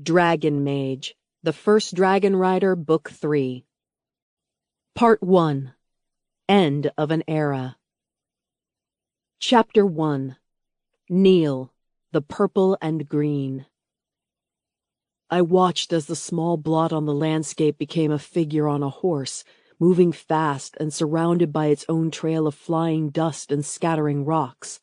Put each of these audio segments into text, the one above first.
Dragon Mage, The First Dragon Rider, Book 3. Part 1. End of an Era. Chapter 1. Neil, the Purple and Green. I watched as the small blot on the landscape became a figure on a horse, moving fast and surrounded by its own trail of flying dust and scattering rocks.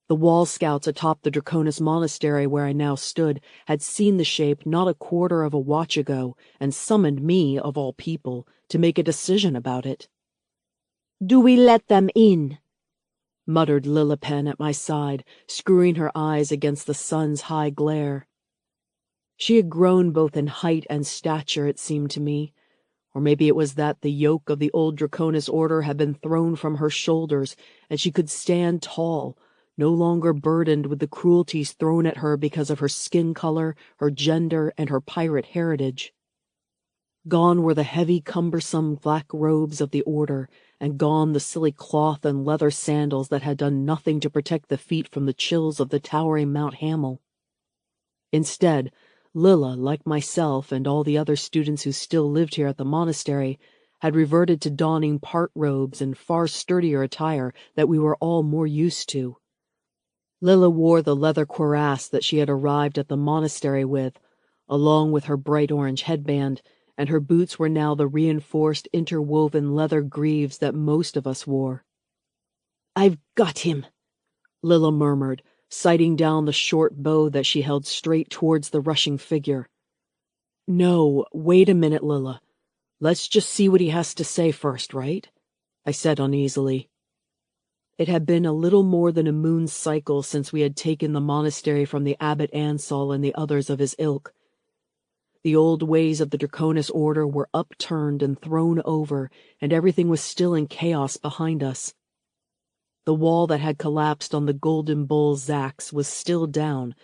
The wall scouts atop the Draconis monastery where I now stood had seen the shape not a quarter of a watch ago and summoned me, of all people, to make a decision about it. "Do we let them in?" muttered Lillipen at my side, screwing her eyes against the sun's high glare. She had grown both in height and stature, it seemed to me, or maybe it was that the yoke of the old Draconis order had been thrown from her shoulders and she could stand tall, no longer burdened with the cruelties thrown at her because of her skin color, her gender, and her pirate heritage. Gone were the heavy, cumbersome black robes of the order, and gone the silly cloth and leather sandals that had done nothing to protect the feet from the chills of the towering Mount Hamel. Instead, Lilla, like myself and all the other students who still lived here at the monastery, had reverted to donning part robes and far sturdier attire that we were all more used to. Lilla wore the leather cuirass that she had arrived at the monastery with, along with her bright orange headband, and her boots were now the reinforced interwoven leather greaves that most of us wore. "I've got him," Lilla murmured, sighting down the short bow that she held straight towards the rushing figure. "No, wait a minute, Lilla. Let's just see what he has to say first, right?" I said uneasily. It had been a little more than a moon cycle since we had taken the monastery from the Abbot Ansel and the others of his ilk. The old ways of the Draconis order were upturned and thrown over, and everything was still in chaos behind us. The wall that had collapsed on the Golden Bull Zax was still down,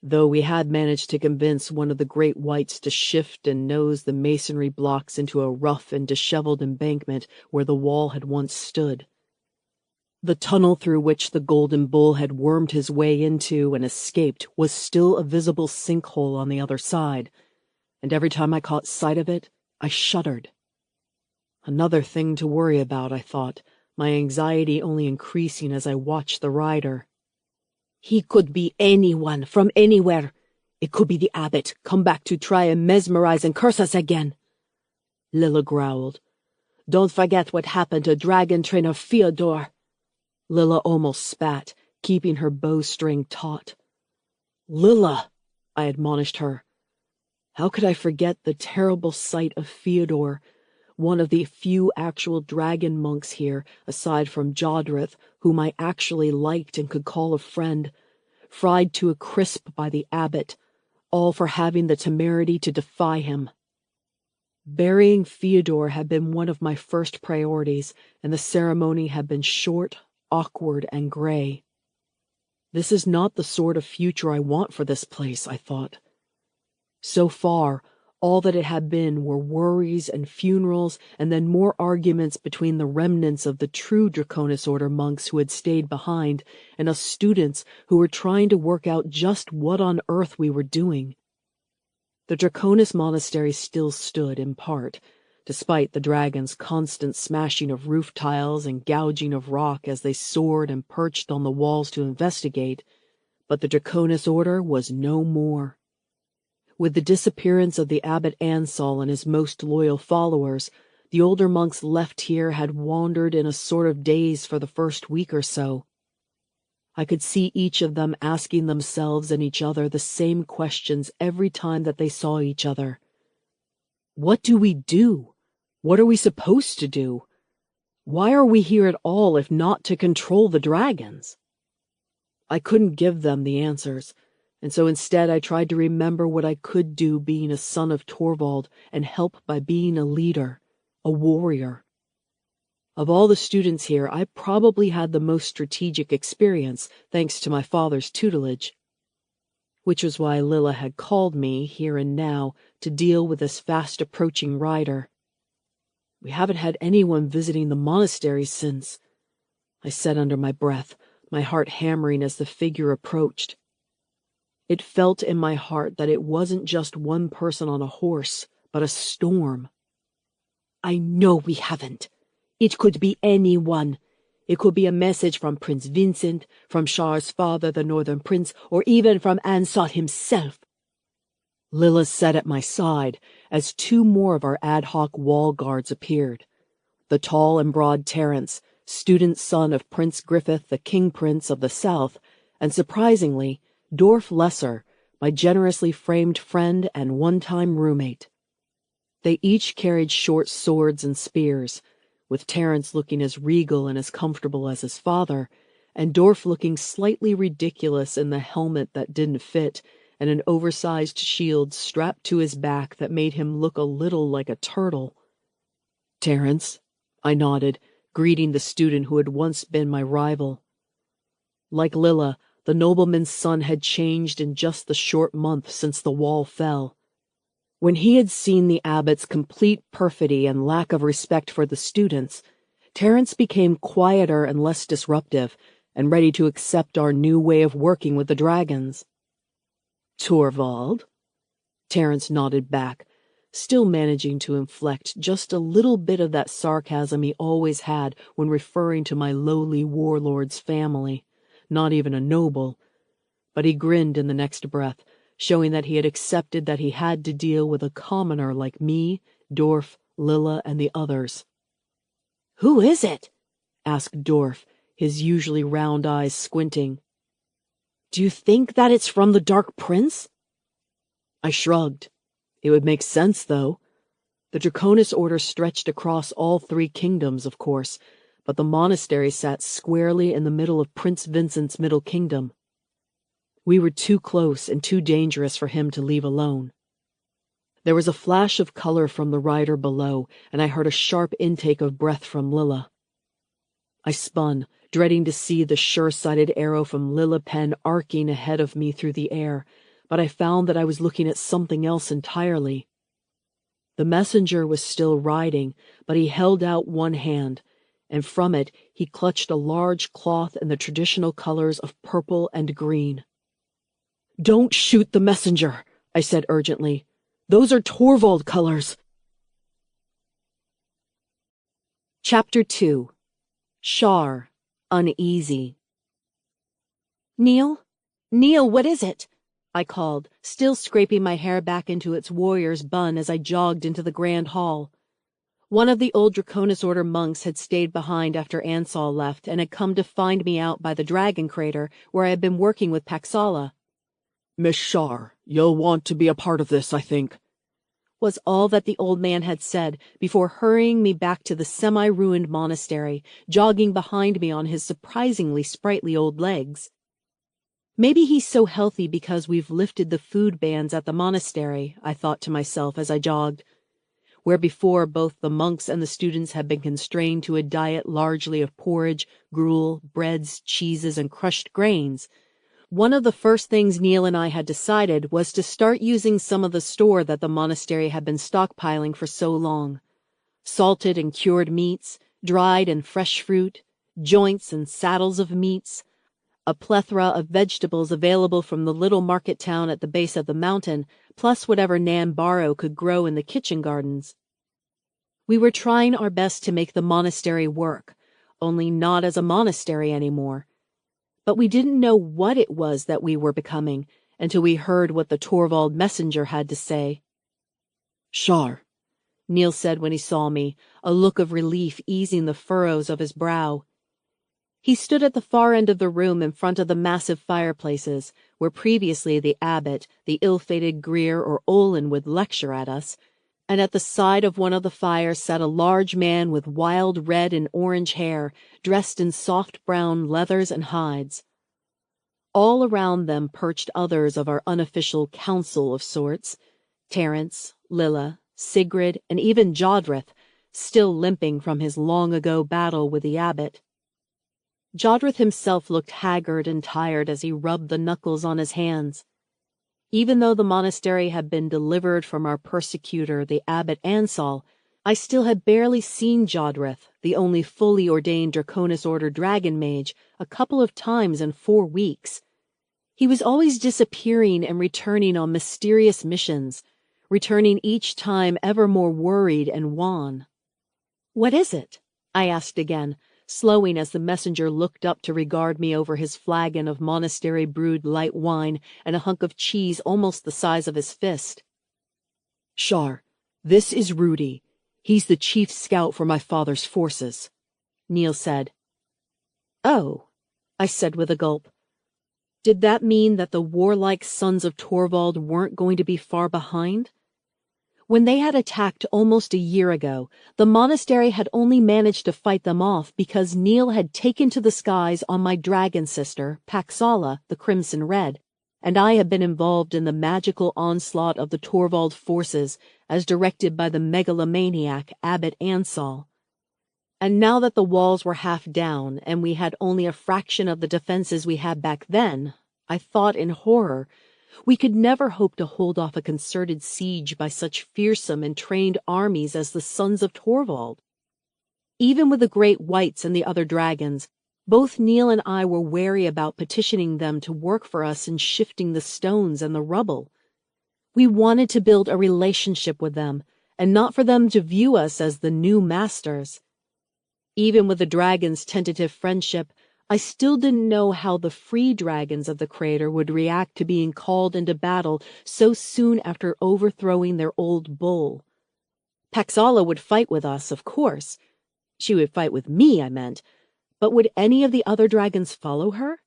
though we had managed to convince one of the great whites to shift and nose the masonry blocks into a rough and disheveled embankment where the wall had once stood. The tunnel through which the Golden Bull had wormed his way into and escaped was still a visible sinkhole on the other side, and every time I caught sight of it, I shuddered. Another thing to worry about, I thought, my anxiety only increasing as I watched the rider. "He could be anyone from anywhere. It could be the abbot, come back to try and mesmerize and curse us again," Lilla growled. "Don't forget what happened to dragon trainer Fyodor." Lilla almost spat, keeping her bowstring taut. "Lilla," I admonished her. How could I forget the terrible sight of Fyodor, one of the few actual dragon monks here, aside from Jodrith, whom I actually liked and could call a friend, fried to a crisp by the abbot, all for having the temerity to defy him. Burying Fyodor had been one of my first priorities, and the ceremony had been short, awkward, and gray. This is not the sort of future I want for this place, I thought. So far, all that it had been were worries and funerals, and then more arguments between the remnants of the true Draconis Order monks who had stayed behind, and us students who were trying to work out just what on earth we were doing. The Draconis monastery still stood, in part, despite the dragons' constant smashing of roof tiles and gouging of rock as they soared and perched on the walls to investigate, but the Draconis Order was no more. With the disappearance of the Abbot Ansel and his most loyal followers, the older monks left here had wandered in a sort of daze for the first week or so. I could see each of them asking themselves and each other the same questions every time that they saw each other. What do we do? What are we supposed to do? Why are we here at all if not to control the dragons? I couldn't give them the answers, and so instead I tried to remember what I could do being a son of Torvald and help by being a leader, a warrior. Of all the students here, I probably had the most strategic experience, thanks to my father's tutelage, which was why Lilla had called me, here and now, to deal with this fast-approaching rider. "We haven't had anyone visiting the monastery since," I said under my breath, my heart hammering as the figure approached. It felt in my heart that it wasn't just one person on a horse, but a storm. I know we haven't. It could be anyone. It could be a message from Prince Vincent, from Char's father, the Northern Prince, or even from Ansel himself. Lilla sat at my side as two more of our ad hoc wall guards appeared. The tall and broad Terence, student son of Prince Griffith, the King Prince of the South, and surprisingly, Dorf Lesser, my generously framed friend and one-time roommate. They each carried short swords and spears, with Terence looking as regal and as comfortable as his father, and Dorf looking slightly ridiculous in the helmet that didn't fit and an oversized shield strapped to his back that made him look a little like a turtle. "Terence," I nodded, greeting the student who had once been my rival. Like Lilla, the nobleman's son had changed in just the short month since the wall fell. When he had seen the abbot's complete perfidy and lack of respect for the students, Terence became quieter and less disruptive, and ready to accept our new way of working with the dragons. "Torvald?" Terence nodded back, still managing to inflect just a little bit of that sarcasm he always had when referring to my lowly warlord's family, not even a noble. But he grinned in the next breath, showing that he had accepted that he had to deal with a commoner like me, Dorf, Lilla, and the others. "Who is it?" asked Dorf, his usually round eyes squinting. "Do you think that it's from the Dark Prince?" I shrugged. It would make sense, though. The Draconis Order stretched across all three kingdoms, of course, but the monastery sat squarely in the middle of Prince Vincent's Middle Kingdom. We were too close and too dangerous for him to leave alone. There was a flash of color from the rider below, and I heard a sharp intake of breath from Lilla. I spun, dreading to see the sure-sighted arrow from Lilla Penn arcing ahead of me through the air, but I found that I was looking at something else entirely. The messenger was still riding, but he held out one hand, and from it he clutched a large cloth in the traditional colors of purple and green. "Don't shoot the messenger," I said urgently. "Those are Torvald colors." Chapter 2. Char, Uneasy. "Neil? Neil, what is it?" I called, still scraping my hair back into its warrior's bun as I jogged into the grand hall. One of the old Draconis Order monks had stayed behind after Ansel left and had come to find me out by the dragon crater where I had been working with Paxala. "Miss Char, you'll want to be a part of this, I think," was all that the old man had said before hurrying me back to the semi-ruined monastery, jogging behind me on his surprisingly sprightly old legs. Maybe he's so healthy because we've lifted the food bans at the monastery, I thought to myself as I jogged. Where before both the monks and the students had been constrained to a diet largely of porridge, gruel, breads, cheeses, and crushed grains, one of the first things Neil and I had decided was to start using some of the store that the monastery had been stockpiling for so long. Salted and cured meats, dried and fresh fruit, joints and saddles of meats, a plethora of vegetables available from the little market town at the base of the mountain, plus whatever Nan Barrow could grow in the kitchen gardens. We were trying our best to make the monastery work, only not as a monastery anymore. But we didn't know what it was that we were becoming until we heard what the Torvald messenger had to say. "Char," Neil said when he saw me, a look of relief easing the furrows of his brow. He stood at the far end of the room in front of the massive fireplaces, where previously the abbot, the ill-fated Greer or Olin would lecture at us, and at the side of one of the fires sat a large man with wild red and orange hair, dressed in soft brown leathers and hides. All around them perched others of our unofficial council of sorts, Terence, Lilla, Sigrid, and even Jodrith, still limping from his long-ago battle with the abbot. Jodrith himself looked haggard and tired as he rubbed the knuckles on his hands. Even though the monastery had been delivered from our persecutor, the abbot Ansel, I still had barely seen Jodrith, the only fully ordained Draconis Order dragon mage, a couple of times in 4 weeks. He was always disappearing and returning on mysterious missions, returning each time ever more worried and wan. "What is it?" I asked again, slowing as the messenger looked up to regard me over his flagon of monastery-brewed light wine and a hunk of cheese almost the size of his fist. "Shar, this is Rudy. He's the chief scout for my father's forces," Neil said. "Oh," I said with a gulp. Did that mean that the warlike sons of Torvald weren't going to be far behind? When they had attacked almost a year ago, the monastery had only managed to fight them off because Neil had taken to the skies on my dragon sister, Paxala, the Crimson Red, and I had been involved in the magical onslaught of the Torvald forces as directed by the megalomaniac Abbot Ansal. And now that the walls were half down and we had only a fraction of the defenses we had back then, I thought in horror, we could never hope to hold off a concerted siege by such fearsome and trained armies as the Sons of Torvald. Even with the Great Whites and the other dragons, both Neil and I were wary about petitioning them to work for us in shifting the stones and the rubble. We wanted to build a relationship with them, and not for them to view us as the new masters. Even with the dragons' tentative friendship, I still didn't know how the free dragons of the crater would react to being called into battle so soon after overthrowing their old bull. Paxala would fight with us, of course. She would fight with me, I meant. But would any of the other dragons follow her?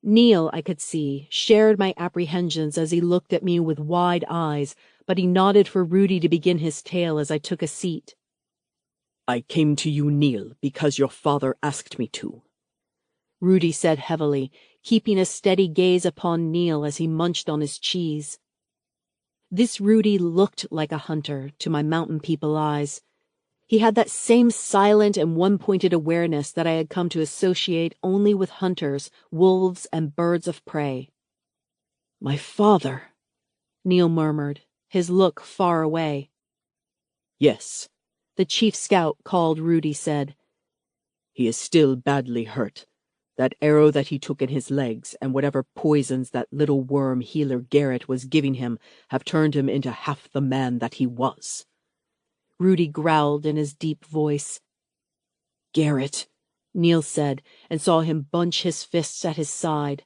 Neil, I could see, shared my apprehensions as he looked at me with wide eyes, but he nodded for Rudy to begin his tale as I took a seat. "I came to you, Neil, because your father asked me to," Rudy said heavily, keeping a steady gaze upon Neil as he munched on his cheese. This Rudy looked like a hunter to my mountain people eyes. He had that same silent and one-pointed awareness that I had come to associate only with hunters, wolves, and birds of prey. "My father," Neil murmured, his look far away. "Yes," the chief scout called Rudy said. "He is still badly hurt. That arrow that he took in his legs and whatever poisons that little worm healer Garrett was giving him have turned him into half the man that he was." Rudy growled in his deep voice. "Garrett," Neil said, and saw him bunch his fists at his side.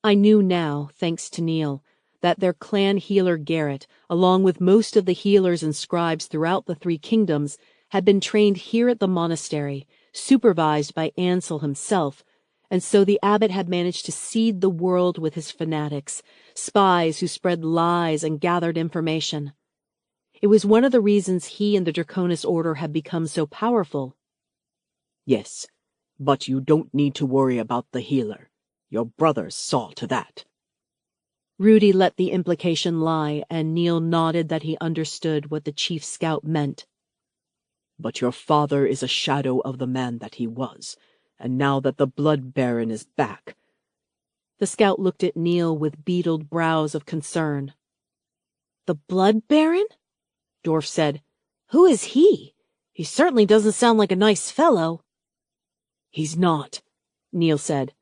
I knew now, thanks to Neil, that their clan healer Garrett, along with most of the healers and scribes throughout the Three Kingdoms, had been trained here at the monastery, supervised by Ansel himself, and so the abbot had managed to seed the world with his fanatics, spies who spread lies and gathered information. It was one of the reasons he and the Draconis Order had become so powerful. "Yes, but you don't need to worry about the healer. Your brothers saw to that." Rudy let the implication lie, and Neil nodded that he understood what the chief scout meant. "But your father is a shadow of the man that he was, and now that the Blood Baron is back—" The scout looked at Neil with beetled brows of concern. "The Blood Baron?" Dorf said. "Who is he? He certainly doesn't sound like a nice fellow." "He's not," Neil said.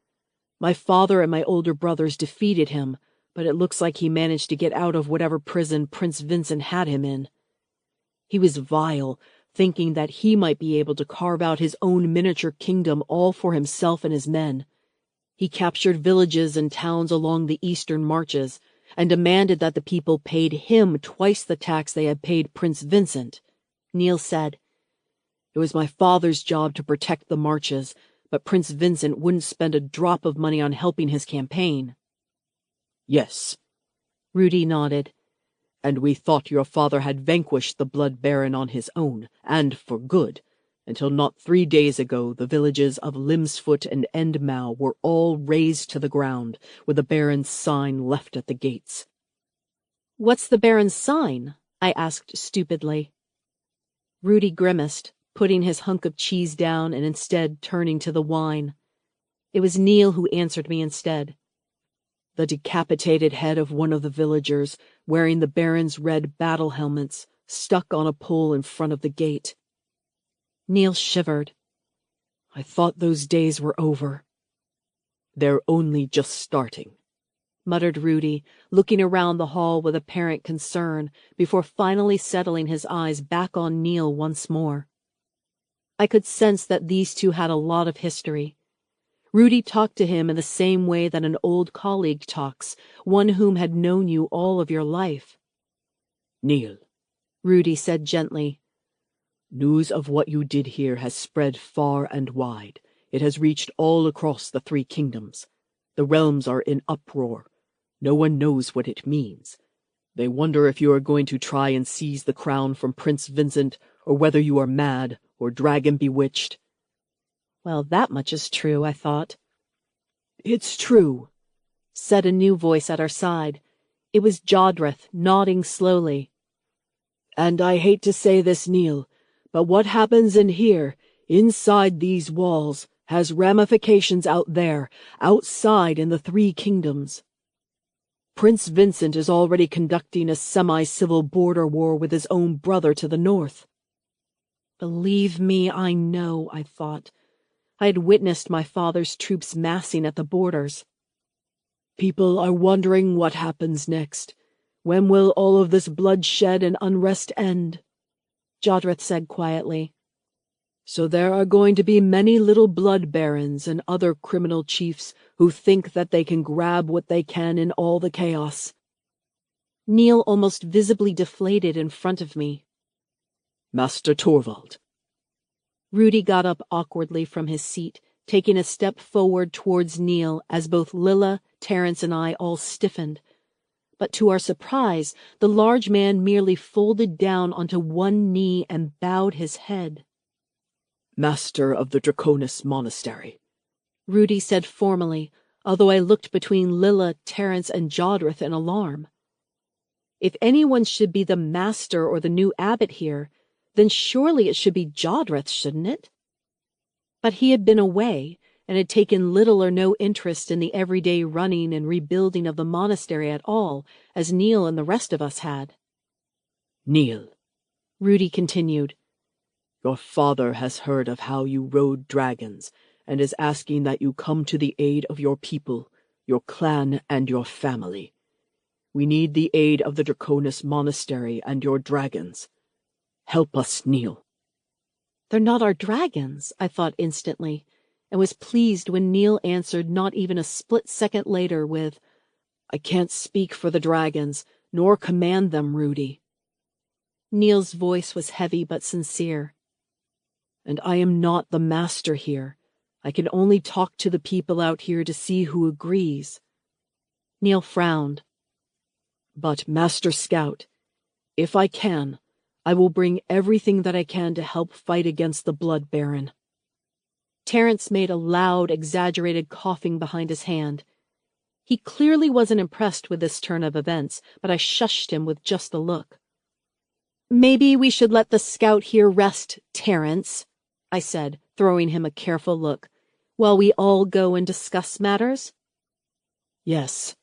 "My father and my older brothers defeated him, but it looks like he managed to get out of whatever prison Prince Vincent had him in. He was vile, thinking that he might be able to carve out his own miniature kingdom all for himself and his men. He captured villages and towns along the eastern marches, and demanded that the people paid him twice the tax they had paid Prince Vincent," Neil said. "It was my father's job to protect the marches, but Prince Vincent wouldn't spend a drop of money on helping his campaign." "Yes," Rudy nodded. "And we thought your father had vanquished the Blood Baron on his own, and for good, until not 3 days ago the villages of Limsfoot and Endmow were all razed to the ground, with the Baron's sign left at the gates." "What's the Baron's sign?" I asked stupidly. Rudy grimaced, putting his hunk of cheese down and instead turning to the wine. It was Neil who answered me instead. "The decapitated head of one of the villagers, wearing the Baron's red battle helmets, stuck on a pole in front of the gate." Neil shivered. "I thought those days were over." They're only just starting," muttered Rudy, looking around the hall with apparent concern before finally settling his eyes back on Neil once more. I could sense that these two had a lot of history. Rudy talked to him in the same way that an old colleague talks, one whom had known you all of your life. "Neil," Rudy said gently, "news of what you did here has spread far and wide. It has reached all across the 3 kingdoms. The realms are in uproar. No one knows what it means. They wonder if you are going to try and seize the crown from Prince Vincent, or whether you are mad or dragon bewitched." Well, that much is true, I thought. "It's true," said a new voice at our side. It was Jodrith, nodding slowly. "And I hate to say this, Neil, but what happens in here, inside these walls, has ramifications out there, outside in the 3 kingdoms. Prince Vincent is already conducting a semi-civil border war with his own brother to the north." Believe me, I know, I thought. I had witnessed my father's troops massing at the borders. "People are wondering what happens next. When will all of this bloodshed and unrest end?" Jodrith said quietly. "So there are going to be many little blood barons and other criminal chiefs who think that they can grab what they can in all the chaos." Neil almost visibly deflated in front of me. "Master Torvald." Rudy got up awkwardly from his seat, taking a step forward towards Neil as both Lilla, Terence, and I all stiffened. But to our surprise, the large man merely folded down onto one knee and bowed his head. "Master of the Draconis Monastery," Rudy said formally, although I looked between Lilla, Terence, and Jodrith in alarm. If anyone should be the master or the new abbot here, then surely it should be Jodrith, shouldn't it? But he had been away, and had taken little or no interest in the everyday running and rebuilding of the monastery at all, as Neil and the rest of us had. "Neil," Rudy continued, "your father has heard of how you rode dragons, and is asking that you come to the aid of your people, your clan, and your family. We need the aid of the Draconis Monastery and your dragons. Help us, Neil." "They're not our dragons," I thought instantly, and was pleased when Neil answered not even a split second later with, "I can't speak for the dragons, nor command them, Rudy." Neil's voice was heavy but sincere. "And I am not the master here. I can only talk to the people out here to see who agrees." Neil frowned. "But, Master Scout, if I can, I will bring everything that I can to help fight against the Blood Baron." Terence made a loud, exaggerated coughing behind his hand. He clearly wasn't impressed with this turn of events, but I shushed him with just a look. "Maybe we should let the scout here rest, Terence," I said, throwing him a careful look, "while we all go and discuss matters?" "Yes,"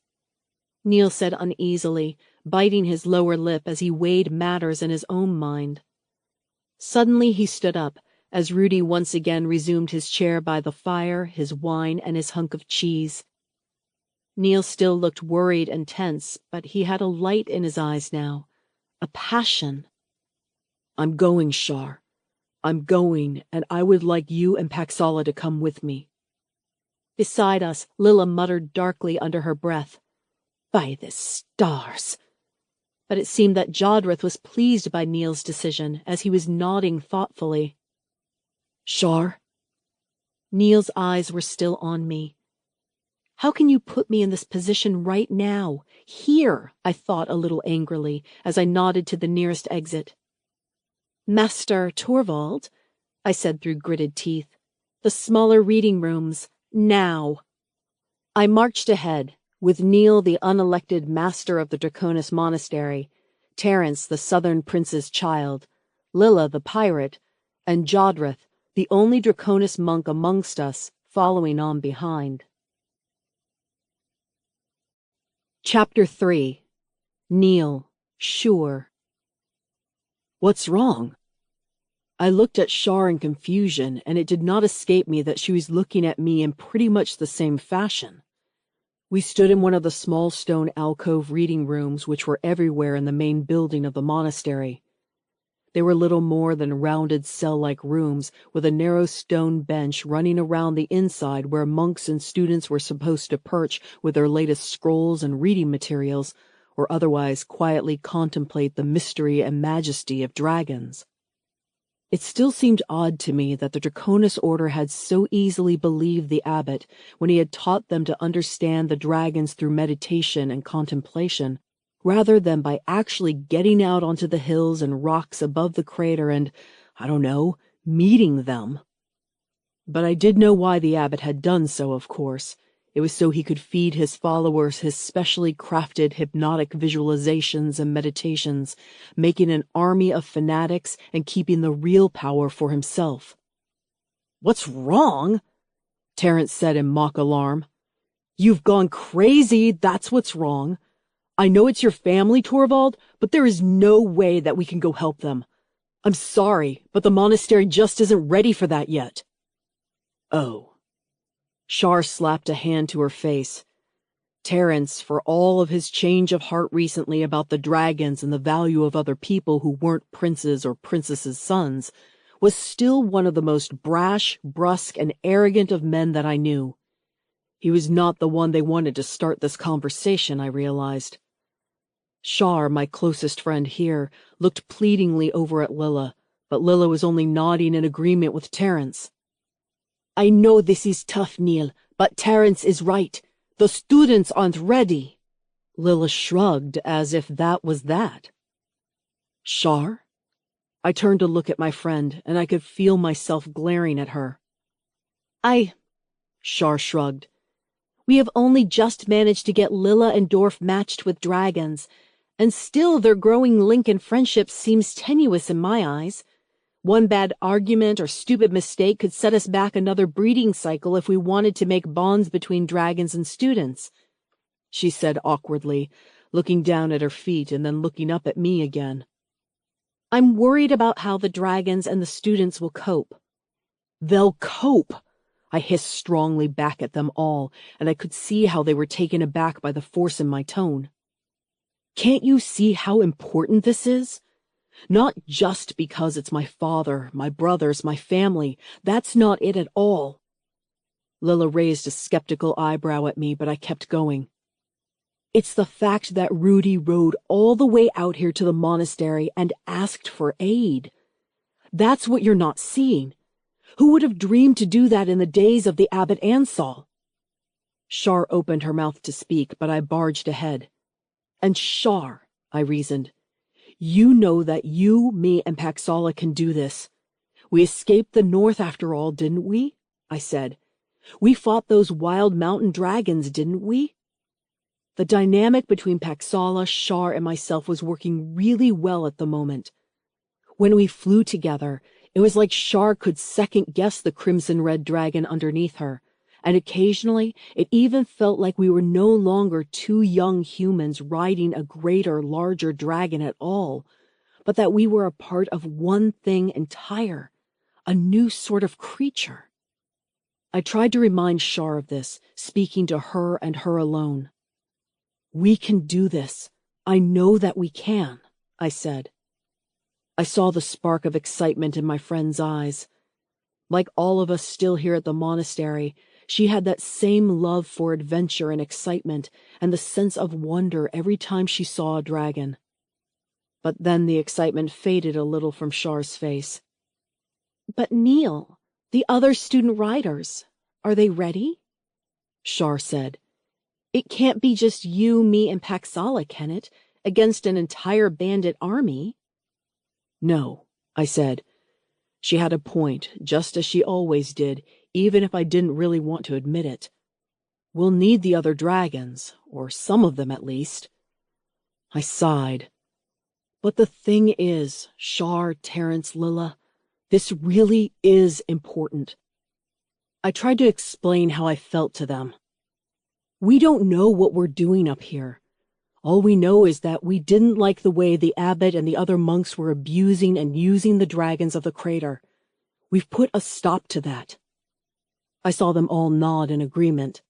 Neil said uneasily, biting his lower lip as he weighed matters in his own mind. Suddenly he stood up, as Rudy once again resumed his chair by the fire, his wine, and his hunk of cheese. Neil still looked worried and tense, but he had a light in his eyes now, a passion. "I'm going, Shar. I'm going, and I would like you and Paxala to come with me." Beside us, Lilla muttered darkly under her breath, "By the stars!" But it seemed that Jodrith was pleased by Neil's decision, as he was nodding thoughtfully. "Shar?" Neil's eyes were still on me. "How can you put me in this position right now? Here," I thought a little angrily, as I nodded to the nearest exit. "Master Torvald," I said through gritted teeth, "the smaller reading rooms, now." I marched ahead, with Neil the unelected master of the Draconis Monastery, Terence the Southern Prince's child, Lilla the pirate, and Jodrith, the only Draconis monk amongst us, following on behind. Chapter 3. Neil, Sure. "What's wrong?" I looked at Shar in confusion, and it did not escape me that she was looking at me in pretty much the same fashion. We stood in one of the small stone alcove reading rooms which were everywhere in the main building of the monastery. They were little more than rounded cell-like rooms with a narrow stone bench running around the inside where monks and students were supposed to perch with their latest scrolls and reading materials, or otherwise quietly contemplate the mystery and majesty of dragons. It still seemed odd to me that the Draconis Order had so easily believed the abbot when he had taught them to understand the dragons through meditation and contemplation, rather than by actually getting out onto the hills and rocks above the crater and, I don't know, meeting them. But I did know why the abbot had done so, of course. It was so he could feed his followers his specially crafted hypnotic visualizations and meditations, making an army of fanatics and keeping the real power for himself. "What's wrong?" Terence said in mock alarm. "You've gone crazy, that's what's wrong. I know it's your family, Torvald, but there is no way that we can go help them. I'm sorry, but the monastery just isn't ready for that yet." "Oh." Shar slapped a hand to her face. Terence, for all of his change of heart recently about the dragons and the value of other people who weren't princes or princesses' sons, was still one of the most brash, brusque, and arrogant of men that I knew. He was not the one they wanted to start this conversation, I realized. Shar, my closest friend here, looked pleadingly over at Lilla, but Lilla was only nodding in agreement with Terence. "I know this is tough, Neil, but Terence is right. The students aren't ready." Lilla shrugged as if that was that. "Shar?" I turned to look at my friend, and I could feel myself glaring at her. Shar shrugged. "We have only just managed to get Lilla and Dorf matched with dragons, and still their growing link and friendship seems tenuous in my eyes. One bad argument or stupid mistake could set us back another breeding cycle if we wanted to make bonds between dragons and students," she said awkwardly, looking down at her feet and then looking up at me again. "I'm worried about how the dragons and the students will cope." "They'll cope!" I hissed strongly back at them all, and I could see how they were taken aback by the force in my tone. "Can't you see how important this is? Not just because it's my father, my brothers, my family. That's not it at all." Lilla raised a skeptical eyebrow at me, but I kept going. "It's the fact that Rudy rode all the way out here to the monastery and asked for aid. That's what you're not seeing. Who would have dreamed to do that in the days of the Abbot Ansal?" Shar opened her mouth to speak, but I barged ahead. "And Shar," I reasoned, "you know that you, me, and Paxala can do this. We escaped the north after all, didn't we?" I said. "We fought those wild mountain dragons, didn't we?" The dynamic between Paxala, Shar, and myself was working really well at the moment. When we flew together, it was like Shar could second-guess the crimson-red dragon underneath her, and occasionally it even felt like we were no longer two young humans riding a greater, larger dragon at all, but that we were a part of one thing entire, a new sort of creature. I tried to remind Shar of this, speaking to her and her alone. "We can do this. I know that we can," I said. I saw the spark of excitement in my friend's eyes. Like all of us still here at the monastery, she had that same love for adventure and excitement and the sense of wonder every time she saw a dragon. But then the excitement faded a little from Shar's face. "But Neil, the other student riders, are they ready?" Shar said. "It can't be just you, me, and Paxala, can it, against an entire bandit army?" "No," I said. She had a point, just as she always did, even if I didn't really want to admit it. "We'll need the other dragons, or some of them at least." I sighed. "But the thing is, Shar, Terence, Lilla, this really is important." I tried to explain how I felt to them. "We don't know what we're doing up here. All we know is that we didn't like the way the abbot and the other monks were abusing and using the dragons of the crater. We've put a stop to that." I saw them all nod in agreement.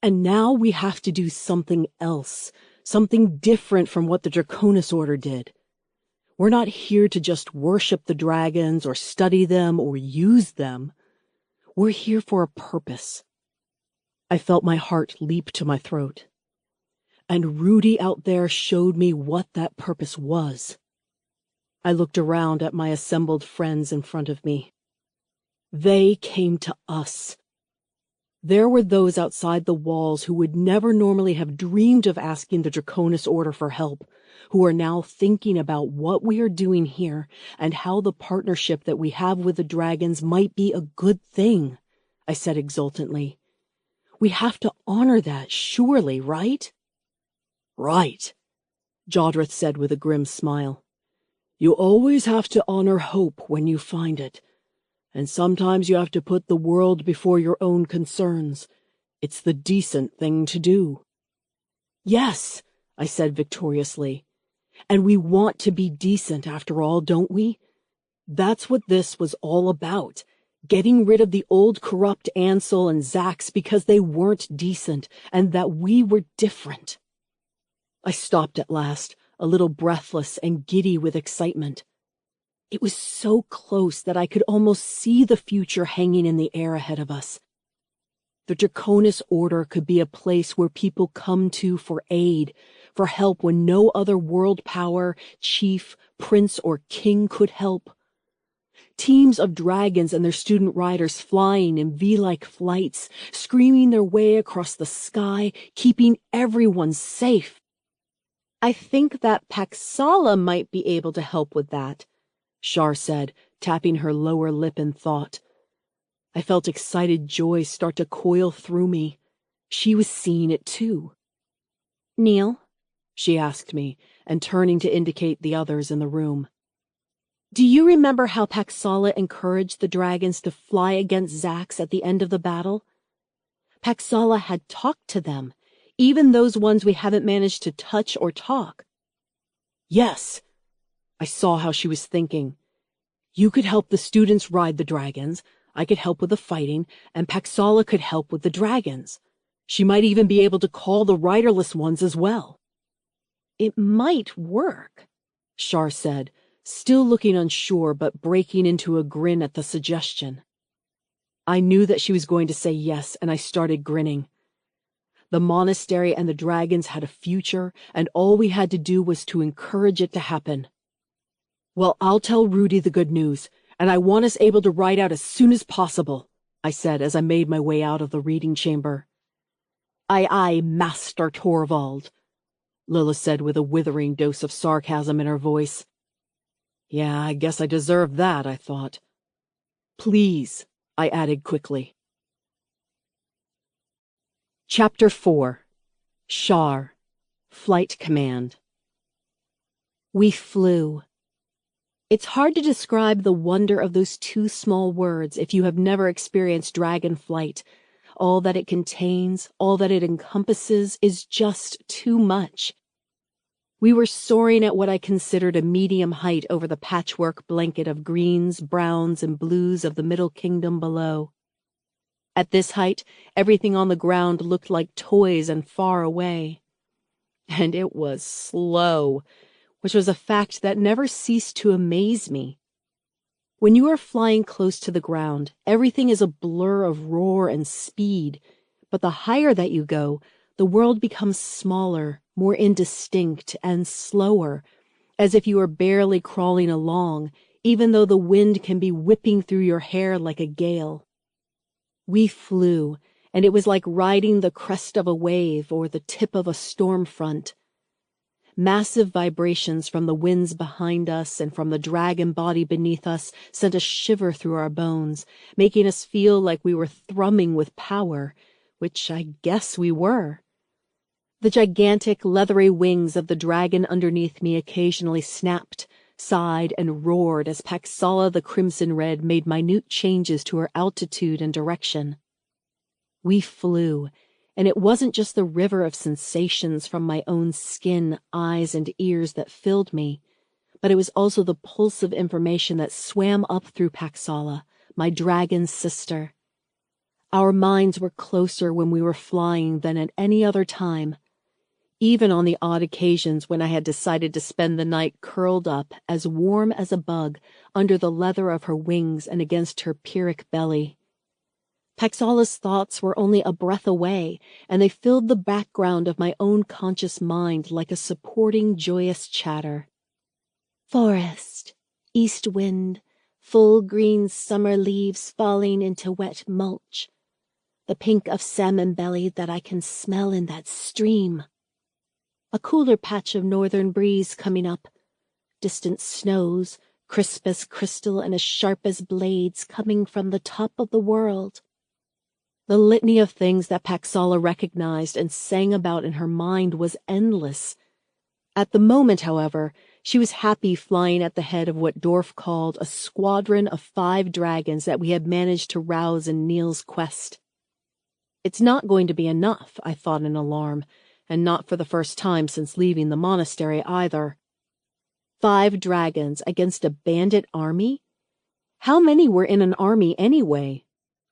"And now we have to do something else, something different from what the Draconis Order did. We're not here to just worship the dragons or study them or use them. We're here for a purpose." I felt my heart leap to my throat. And Rudy out there showed me what that purpose was. I looked around at my assembled friends in front of me. They came to us. There were those outside the walls who would never normally have dreamed of asking the Draconis Order for help, who are now thinking about what we are doing here and how the partnership that we have with the dragons might be a good thing, I said exultantly. We have to honor that, surely, right? Right, Jodrith said with a grim smile. You always have to honor hope when you find it. And sometimes you have to put the world before your own concerns. It's the decent thing to do. Yes, I said victoriously. And we want to be decent after all, don't we? That's what this was all about. Getting rid of the old corrupt Ansel and Zax because they weren't decent and that we were different. I stopped at last, a little breathless and giddy with excitement. It was so close that I could almost see the future hanging in the air ahead of us. The Draconis Order could be a place where people come to for aid, for help when no other world power, chief, prince, or king could help. Teams of dragons and their student riders flying in V-like flights, screaming their way across the sky, keeping everyone safe. I think that Paxala might be able to help with that, Shar said, tapping her lower lip in thought. I felt excited joy start to coil through me. She was seeing it too. Neil? She asked me, and turning to indicate the others in the room. Do you remember how Paxala encouraged the dragons to fly against Zax at the end of the battle? Paxala had talked to them, even those ones we haven't managed to touch or talk. Yes. I saw how she was thinking. You could help the students ride the dragons, I could help with the fighting, and Paxala could help with the dragons. She might even be able to call the riderless ones as well. It might work, Shar said, still looking unsure but breaking into a grin at the suggestion. I knew that she was going to say yes, and I started grinning. The monastery and the dragons had a future, and all we had to do was to encourage it to happen. Well, I'll tell Rudy the good news, and I want us able to ride out as soon as possible, I said as I made my way out of the reading chamber. Aye, Master Torvald, Lilith said with a withering dose of sarcasm in her voice. Yeah, I guess I deserved that, I thought. Please, I added quickly. Chapter 4. Shar. Flight Command. We flew. It's hard to describe the wonder of those two small words if you have never experienced dragon flight. All that it contains, all that it encompasses, is just too much. We were soaring at what I considered a medium height over the patchwork blanket of greens, browns, and blues of the Middle Kingdom below. At this height, everything on the ground looked like toys and far away. And it was slow, which was a fact that never ceased to amaze me. When you are flying close to the ground, everything is a blur of roar and speed, but the higher that you go, the world becomes smaller, more indistinct, and slower, as if you are barely crawling along, even though the wind can be whipping through your hair like a gale. We flew, and it was like riding the crest of a wave or the tip of a storm front. Massive vibrations from the winds behind us and from the dragon body beneath us sent a shiver through our bones, making us feel like we were thrumming with power, which I guess we were. The gigantic, leathery wings of the dragon underneath me occasionally snapped, sighed, and roared as Paxala the Crimson Red made minute changes to her altitude and direction. We flew, And it wasn't just the river of sensations from my own skin, eyes, and ears that filled me, but it was also the pulse of information that swam up through Paxala, my dragon sister. Our minds were closer when we were flying than at any other time, even on the odd occasions when I had decided to spend the night curled up, as warm as a bug, under the leather of her wings and against her Pyrrhic belly. Paxala's thoughts were only a breath away, and they filled the background of my own conscious mind like a supporting joyous chatter. Forest, east wind, full green summer leaves falling into wet mulch. The pink of salmon belly that I can smell in that stream. A cooler patch of northern breeze coming up. Distant snows, crisp as crystal and as sharp as blades, coming from the top of the world. The litany of things that Paxala recognized and sang about in her mind was endless. At the moment, however, she was happy flying at the head of what Dorf called a squadron of 5 dragons that we had managed to rouse in Neil's quest. It's not going to be enough, I thought in alarm, and not for the first time since leaving the monastery either. 5 dragons against a bandit army? How many were in an army anyway?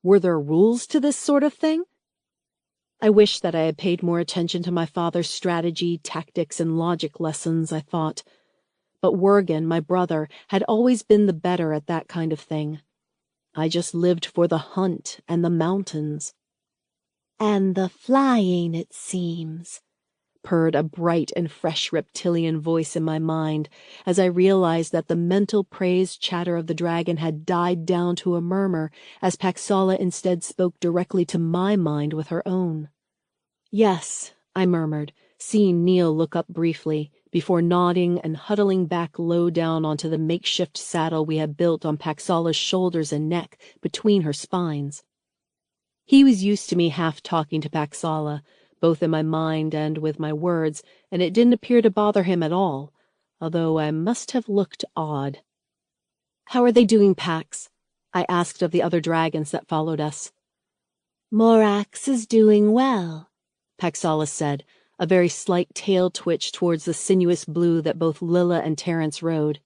Were there rules to this sort of thing? I wished that I had paid more attention to my father's strategy, tactics, and logic lessons, I thought. But Wergen, my brother, had always been the better at that kind of thing. I just lived for the hunt and the mountains. And the flying, it seems, purred a bright and fresh reptilian voice in my mind, as I realized that the mental praise chatter of the dragon had died down to a murmur, as Paxala instead spoke directly to my mind with her own. Yes, I murmured, seeing Neil look up briefly, before nodding and huddling back low down onto the makeshift saddle we had built on Paxala's shoulders and neck, between her spines. He was used to me half talking to Paxala, both in my mind and with my words, and it didn't appear to bother him at all, although I must have looked odd. "How are they doing, Pax?" I asked of the other dragons that followed us. "Morax is doing well," Paxala said, a very slight tail twitch towards the sinuous blue that both Lilla and Terence rode.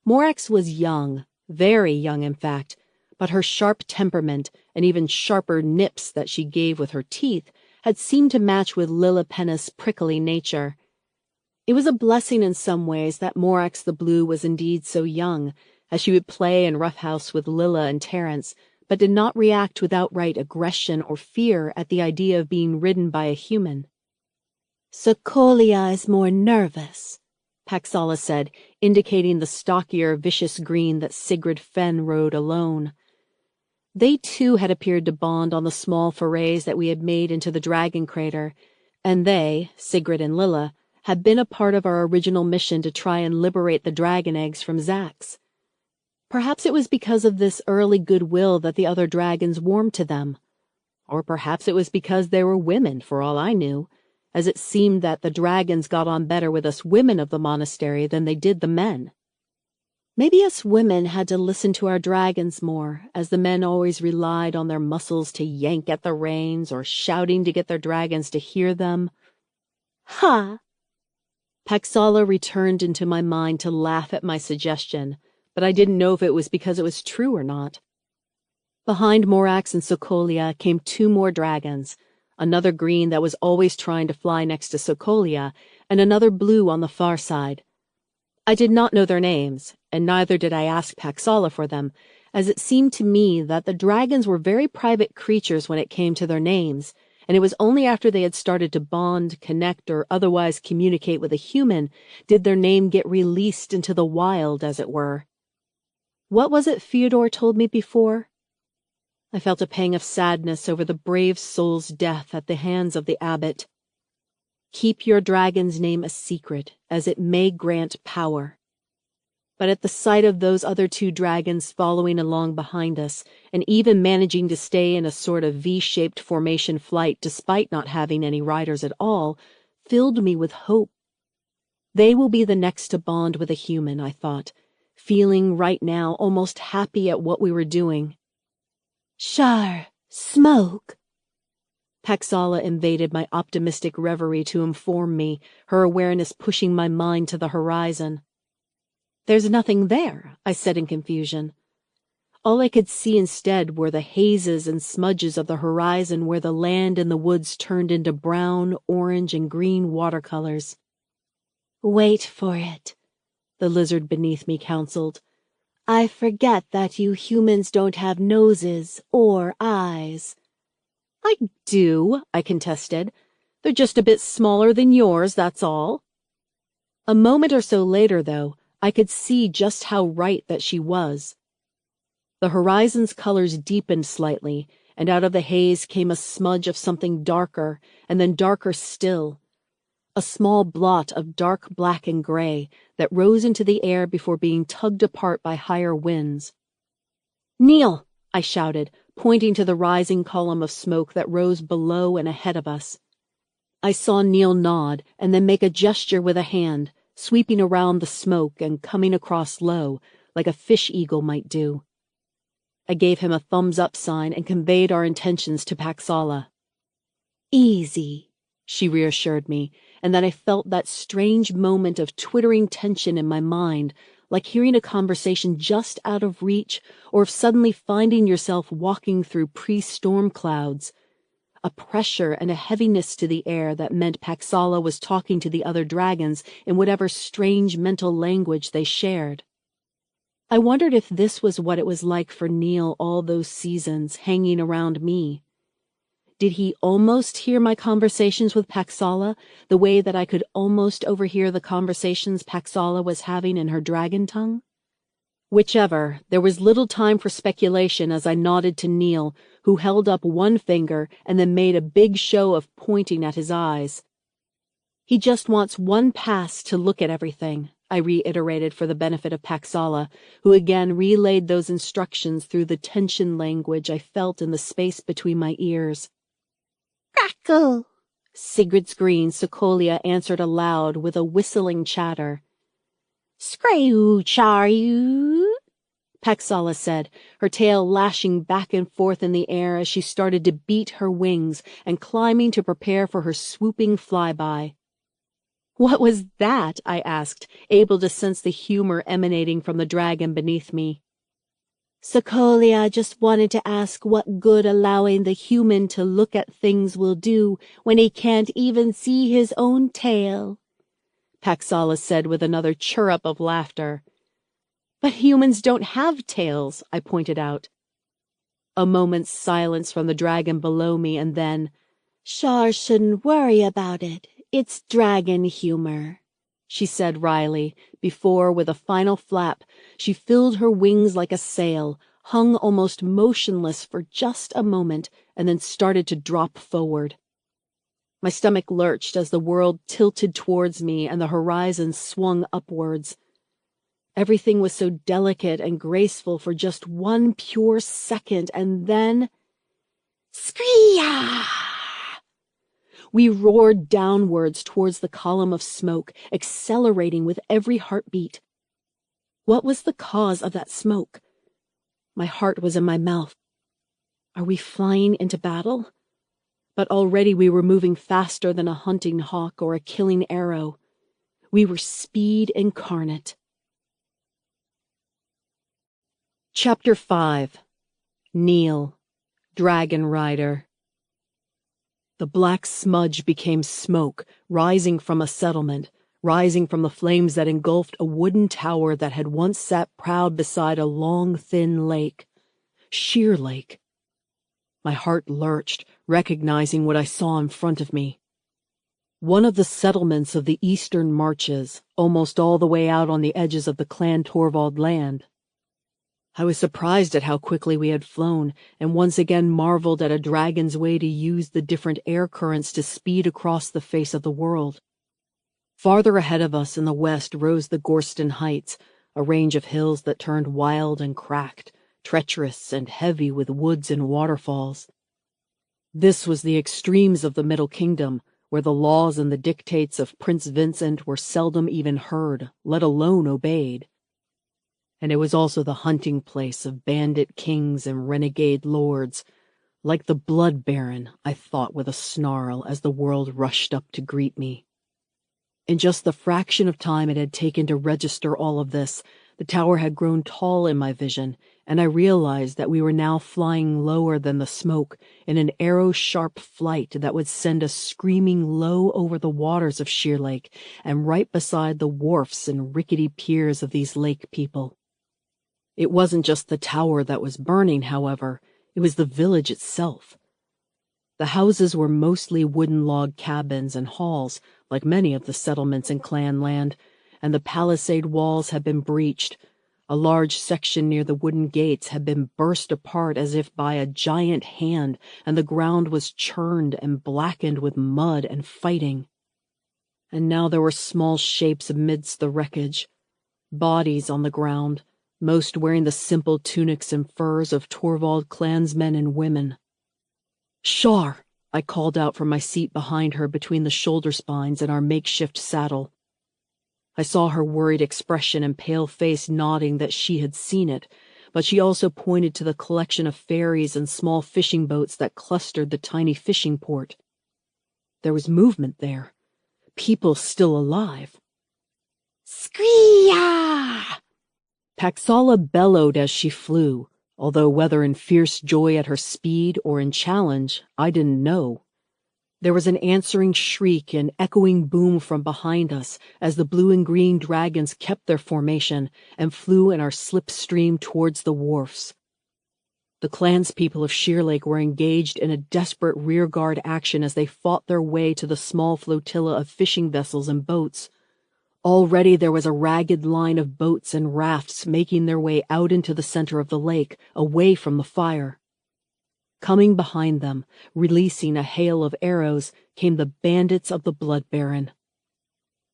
Morax was young, very young in fact, but her sharp temperament and even sharper nips that she gave with her teeth had seemed to match with Lilla Penna's prickly nature. It was a blessing in some ways that Morax the Blue was indeed so young, as she would play and roughhouse with Lilla and Terence, but did not react with outright aggression or fear at the idea of being ridden by a human. "Sokolia is more nervous," Paxala said, indicating the stockier, vicious green that Sigrid Fenn rode alone. They too had appeared to bond on the small forays that we had made into the dragon crater, and they, Sigrid and Lilla, had been a part of our original mission to try and liberate the dragon eggs from Zax. Perhaps it was because of this early goodwill that the other dragons warmed to them. Or perhaps it was because they were women, for all I knew, as it seemed that the dragons got on better with us women of the monastery than they did the men. Maybe us women had to listen to our dragons more, as the men always relied on their muscles to yank at the reins or shouting to get their dragons to hear them. Ha! Paxala returned into my mind to laugh at my suggestion, but I didn't know if it was because it was true or not. Behind Morax and Sokolia came 2 more dragons, another green that was always trying to fly next to Sokolia, and another blue on the far side. I did not know their names, and neither did I ask Paxala for them, as it seemed to me that the dragons were very private creatures when it came to their names, and it was only after they had started to bond, connect, or otherwise communicate with a human did their name get released into the wild, as it were. What was it Fyodor told me before? I felt a pang of sadness over the brave soul's death at the hands of the abbot. Keep your dragon's name a secret, as it may grant power. But at the sight of those other 2 dragons following along behind us, and even managing to stay in a sort of V-shaped formation flight despite not having any riders at all, filled me with hope. They will be the next to bond with a human, I thought, feeling right now almost happy at what we were doing. "Shar, smoke!" Paxala invaded my optimistic reverie to inform me, her awareness pushing my mind to the horizon. "There's nothing there," I said in confusion. All I could see instead were the hazes and smudges of the horizon where the land and the woods turned into brown, orange, and green watercolors. "Wait for it," the lizard beneath me counseled. "I forget that you humans don't have noses or eyes." "I do," I contested. "They're just a bit smaller than yours, that's all." A moment or so later, though, I could see just how right that she was. The horizon's colors deepened slightly, and out of the haze came a smudge of something darker, and then darker still. A small blot of dark black and gray that rose into the air before being tugged apart by higher winds. "Neil!" I shouted, pointing to the rising column of smoke that rose below and ahead of us. I saw Neil nod and then make a gesture with a hand, sweeping around the smoke and coming across low, like a fish eagle might do. I gave him a thumbs-up sign and conveyed our intentions to Paxala. "Easy," she reassured me, and then I felt that strange moment of twittering tension in my mind, like hearing a conversation just out of reach, or of suddenly finding yourself walking through pre-storm clouds. A pressure and a heaviness to the air that meant Paxala was talking to the other dragons in whatever strange mental language they shared. I wondered if this was what it was like for Neil all those seasons, hanging around me. Did he almost hear my conversations with Paxala, the way that I could almost overhear the conversations Paxala was having in her dragon tongue? Whichever, there was little time for speculation as I nodded to Neil, who held up one finger and then made a big show of pointing at his eyes. "He just wants one pass to look at everything," I reiterated for the benefit of Paxala, who again relayed those instructions through the tension language I felt in the space between my ears. "Crackle!" Sigrid's green Sokolia answered aloud with a whistling chatter. "Screw-char-you!" Paxala said, her tail lashing back and forth in the air as she started to beat her wings and climbing to prepare for her swooping flyby. "What was that?" I asked, able to sense the humor emanating from the dragon beneath me. "Sokolia just wanted to ask what good allowing the human to look at things will do when he can't even see his own tail," Paxala said with another chirrup of laughter. "But humans don't have tails," I pointed out. A moment's silence from the dragon below me, and then, "Shar shouldn't worry about it. It's dragon humor," she said wryly, before, with a final flap, she filled her wings like a sail, hung almost motionless for just a moment, and then started to drop forward. My stomach lurched as the world tilted towards me and the horizon swung upwards. Everything was so delicate and graceful for just one pure second, and then... Scree-ya! We roared downwards towards the column of smoke, accelerating with every heartbeat. What was the cause of that smoke? My heart was in my mouth. Are we flying into battle? But already we were moving faster than a hunting hawk or a killing arrow. We were speed incarnate. Chapter 5. Neil, Dragon Rider. The black smudge became smoke, rising from a settlement, rising from the flames that engulfed a wooden tower that had once sat proud beside a long, thin lake. Sheer lake. My heart lurched, recognizing what I saw in front of me. One of the settlements of the eastern marches, almost all the way out on the edges of the Clan Torvald land. I was surprised at how quickly we had flown, and once again marveled at a dragon's way to use the different air currents to speed across the face of the world. Farther ahead of us in the west rose the Gorston Heights, a range of hills that turned wild and cracked, treacherous and heavy with woods and waterfalls. This was the extremes of the Middle Kingdom, where the laws and the dictates of Prince Vincent were seldom even heard, let alone obeyed. And it was also the hunting place of bandit kings and renegade lords, Like the Blood Baron, I thought with a snarl as the world rushed up to greet me. In just the fraction of time it had taken to register all of this, the tower had grown tall in my vision, and I realized that we were now flying lower than the smoke in an arrow-sharp flight that would send us screaming low over the waters of Sheer Lake and right beside the wharfs and rickety piers of these lake people. It wasn't just the tower that was burning, however. It was the village itself. The houses were mostly wooden log cabins and halls, like many of the settlements in Clan Land, and the palisade walls had been breached. A large section near the wooden gates had been burst apart as if by a giant hand, and the ground was churned and blackened with mud and fighting. And now there were small shapes amidst the wreckage, bodies on the ground, most wearing the simple tunics and furs of Torvald clansmen and women. "Shar!" I called out from my seat behind her between the shoulder spines and our makeshift saddle. I saw her worried expression and pale face nodding that she had seen it, but she also pointed to the collection of ferries and small fishing boats that clustered the tiny fishing port. There was movement there. People still alive. "Scree-ya!" Paxala bellowed as she flew, although whether in fierce joy at her speed or in challenge, I didn't know. There was an answering shriek and echoing boom from behind us as the blue and green dragons kept their formation and flew in our slipstream towards the wharfs. The clanspeople of Sheer Lake were engaged in a desperate rearguard action as they fought their way to the small flotilla of fishing vessels and boats. Already there was a ragged line of boats and rafts making their way out into the center of the lake, away from the fire. Coming behind them, releasing a hail of arrows, came the bandits of the Blood Baron.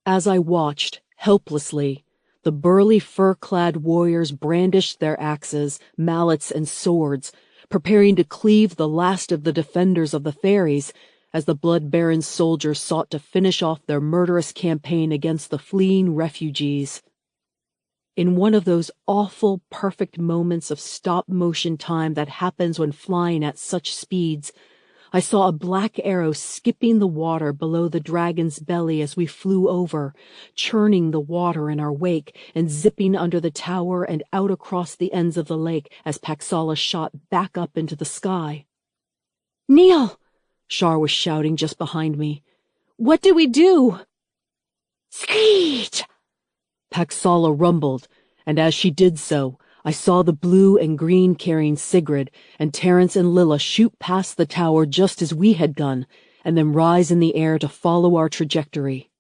As I watched, helplessly, the burly fur-clad warriors brandished their axes, mallets, and swords, preparing to cleave the last of the defenders of the ferries, as the Blood Baron's soldiers sought to finish off their murderous campaign against the fleeing refugees. In one of those awful, perfect moments of stop-motion time that happens when flying at such speeds, I saw a black arrow skipping the water below the dragon's belly as we flew over, churning the water in our wake and zipping under the tower and out across the ends of the lake as Paxala shot back up into the sky. "Neil!" Shar was shouting just behind me. "What do we do?" "Screech!" Paxala rumbled, and as she did so, I saw the blue and green carrying Sigrid and Terence and Lilla shoot past the tower just as we had done, and then rise in the air to follow our trajectory.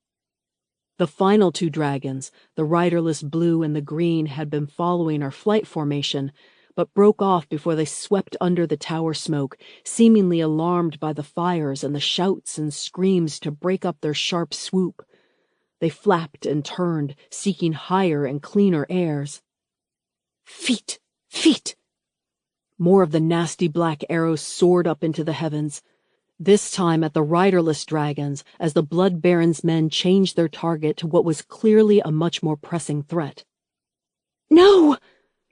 The final two dragons, the riderless blue and the green, had been following our flight formation, but broke off before they swept under the tower smoke, seemingly alarmed by the fires and the shouts and screams to break up their sharp swoop. They flapped and turned, seeking higher and cleaner airs. Feet! Feet! More of the nasty black arrows soared up into the heavens, this time at the riderless dragons as the Blood Baron's men changed their target to what was clearly a much more pressing threat. "No!"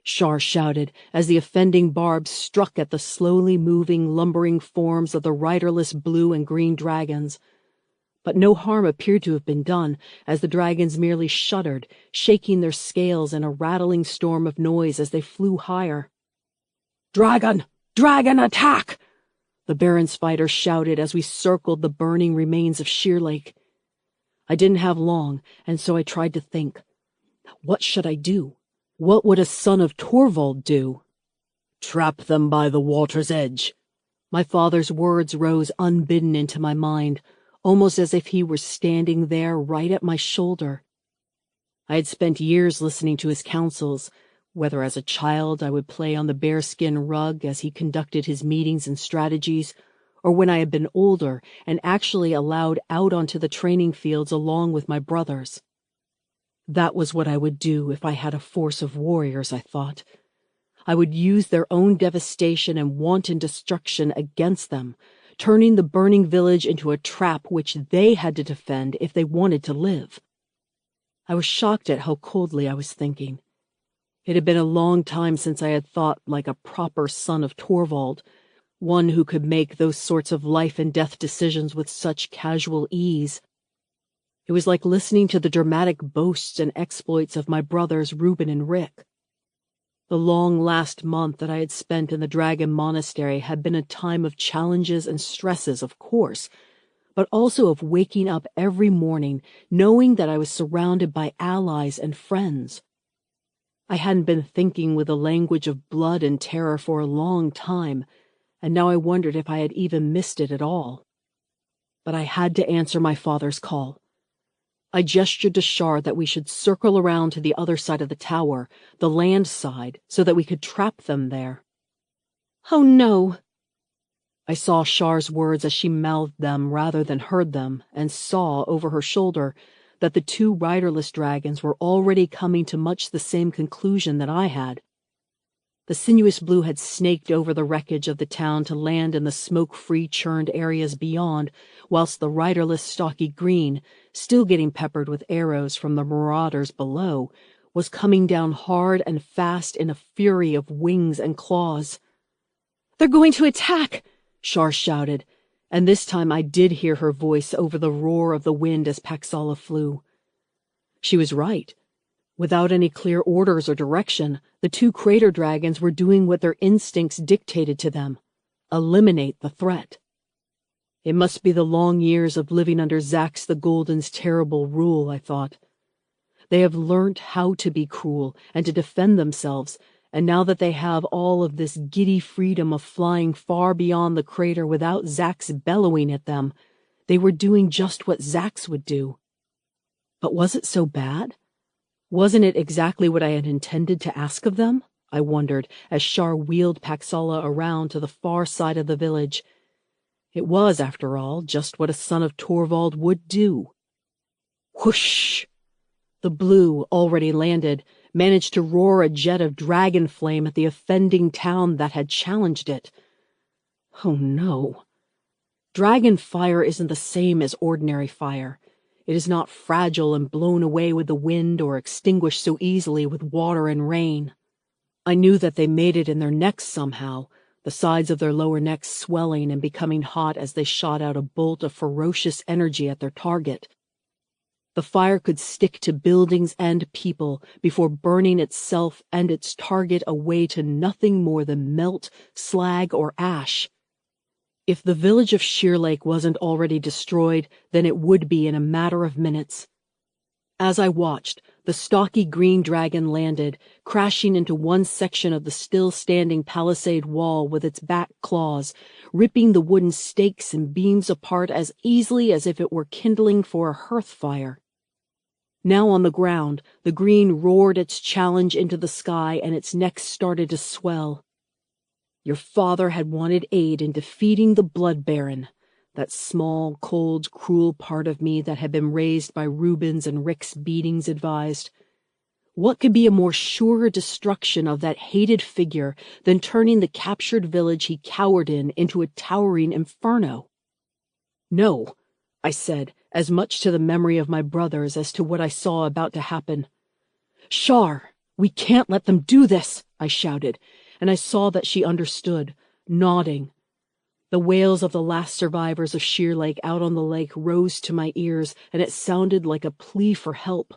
Shar shouted as the offending barbs struck at the slowly moving, lumbering forms of the riderless blue and green dragons. But no harm appeared to have been done, as the dragons merely shuddered, shaking their scales in a rattling storm of noise as they flew higher. "Dragon! Dragon attack!" the Baron's fighters shouted as we circled the burning remains of Sheer Lake. I didn't have long, and so I tried to think. What should I do? What would a son of Torvald do? "Trap them by the water's edge." My father's words rose unbidden into my mind, almost as if he were standing there right at my shoulder. I had spent years listening to his counsels, whether as a child I would play on the bearskin rug as he conducted his meetings and strategies, or when I had been older and actually allowed out onto the training fields along with my brothers. That was what I would do if I had a force of warriors, I thought. I would use their own devastation and wanton destruction against them, turning the burning village into a trap which they had to defend if they wanted to live. I was shocked at how coldly I was thinking. It had been a long time since I had thought like a proper son of Torvald, one who could make those sorts of life and death decisions with such casual ease. It was like listening to the dramatic boasts and exploits of my brothers Reuben and Rick. The long last month that I had spent in the Dragon Monastery had been a time of challenges and stresses, of course, but also of waking up every morning knowing that I was surrounded by allies and friends. I hadn't been thinking with the language of blood and terror for a long time, and now I wondered if I had even missed it at all. But I had to answer my father's call. I gestured to Shar that we should circle around to the other side of the tower, the land side, so that we could trap them there. "Oh no." I saw Shar's words as she mouthed them rather than heard them, and saw, over her shoulder, that the two riderless dragons were already coming to much the same conclusion that I had. The sinuous blue had snaked over the wreckage of the town to land in the smoke-free churned areas beyond, whilst the riderless stocky green, still getting peppered with arrows from the marauders below, was coming down hard and fast in a fury of wings and claws. "They're going to attack!" Shar shouted, and this time I did hear her voice over the roar of the wind as Paxala flew. She was right. Without any clear orders or direction, the two crater dragons were doing what their instincts dictated to them: eliminate the threat. It must be the long years of living under Zax the Golden's terrible rule, I thought. They have learnt how to be cruel and to defend themselves, and now that they have all of this giddy freedom of flying far beyond the crater without Zax bellowing at them, they were doing just what Zax would do. But was it so bad? Wasn't it exactly what I had intended to ask of them? I wondered, as Shar wheeled Paxala around to the far side of the village. It was, after all, just what a son of Torvald would do. Whoosh! The blue, already landed, managed to roar a jet of dragon flame at the offending town that had challenged it. Oh no. Dragon fire isn't the same as ordinary fire. It is not fragile and blown away with the wind or extinguished so easily with water and rain. I knew that they made it in their necks somehow, the sides of their lower necks swelling and becoming hot as they shot out a bolt of ferocious energy at their target. The fire could stick to buildings and people before burning itself and its target away to nothing more than melt, slag, or ash. If the village of Sheerlake wasn't already destroyed, then it would be in a matter of minutes. As I watched, the stocky green dragon landed, crashing into one section of the still-standing palisade wall with its back claws, ripping the wooden stakes and beams apart as easily as if it were kindling for a hearth fire. Now on the ground, the green roared its challenge into the sky and its neck started to swell. Your father had wanted aid in defeating the Blood Baron, that small, cold, cruel part of me that had been raised by Reuben's and Rick's beatings advised. What could be a more sure destruction of that hated figure than turning the captured village he cowered in into a towering inferno? No, I said, as much to the memory of my brothers as to what I saw about to happen. Shar, we can't let them do this, I shouted, and I saw that she understood, nodding. The wails of the last survivors of Sheerlake out on the lake rose to my ears, and it sounded like a plea for help.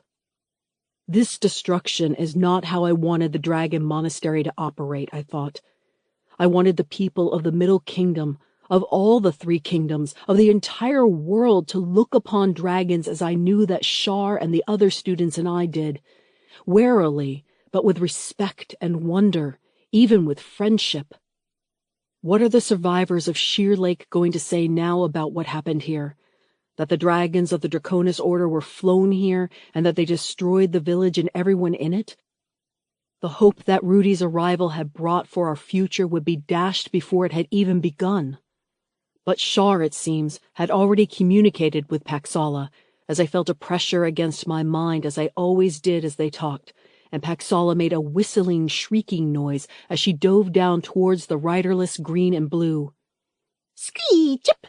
This destruction is not how I wanted the Dragon Monastery to operate, I thought. I wanted the people of the Middle Kingdom, of all the three kingdoms, of the entire world to look upon dragons as I knew that Shar and the other students and I did, warily, but with respect and wonder, even with friendship. What are the survivors of Sheerlake going to say now about what happened here? That the dragons of the Draconis Order were flown here, and that they destroyed the village and everyone in it? The hope that Rudy's arrival had brought for our future would be dashed before it had even begun. But Shar, it seems, had already communicated with Paxala, as I felt a pressure against my mind as I always did as they talked, and Paxala made a whistling, shrieking noise as she dove down towards the riderless green and blue. "Scree, chip!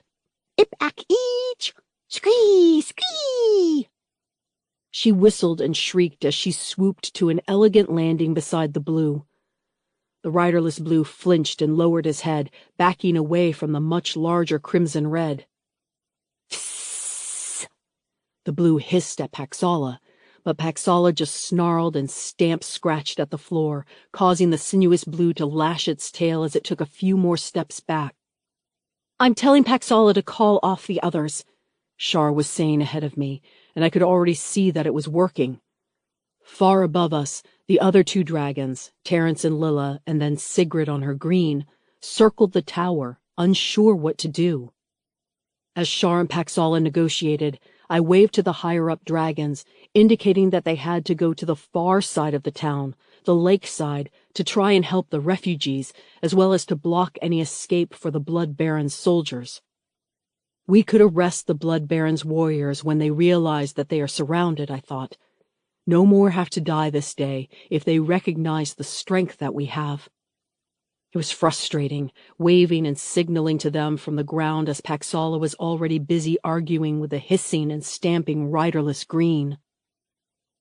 Ip-ack each! Scree, scree!" She whistled and shrieked as she swooped to an elegant landing beside the blue. The The riderless blue flinched and lowered his head, backing away from the much larger crimson red. Psst! The blue hissed at Paxala, but Paxala just snarled and scratched at the floor, causing the sinuous blue to lash its tail as it took a few more steps back. "I'm telling Paxala to call off the others," Shar was saying ahead of me, and I could already see that it was working. Far above us, the other two dragons, Terrence and Lilla, and then Sigrid on her green, circled the tower, unsure what to do. As Shar and Paxala negotiated, I waved to the higher-up dragons, indicating that they had to go to the far side of the town, the lakeside, to try and help the refugees, as well as to block any escape for the Blood Baron's soldiers. We could arrest the Blood Baron's warriors when they realize that they are surrounded, I thought. No more have to die this day if they recognize the strength that we have. It was frustrating, waving and signaling to them from the ground as Paxala was already busy arguing with the hissing and stamping riderless green.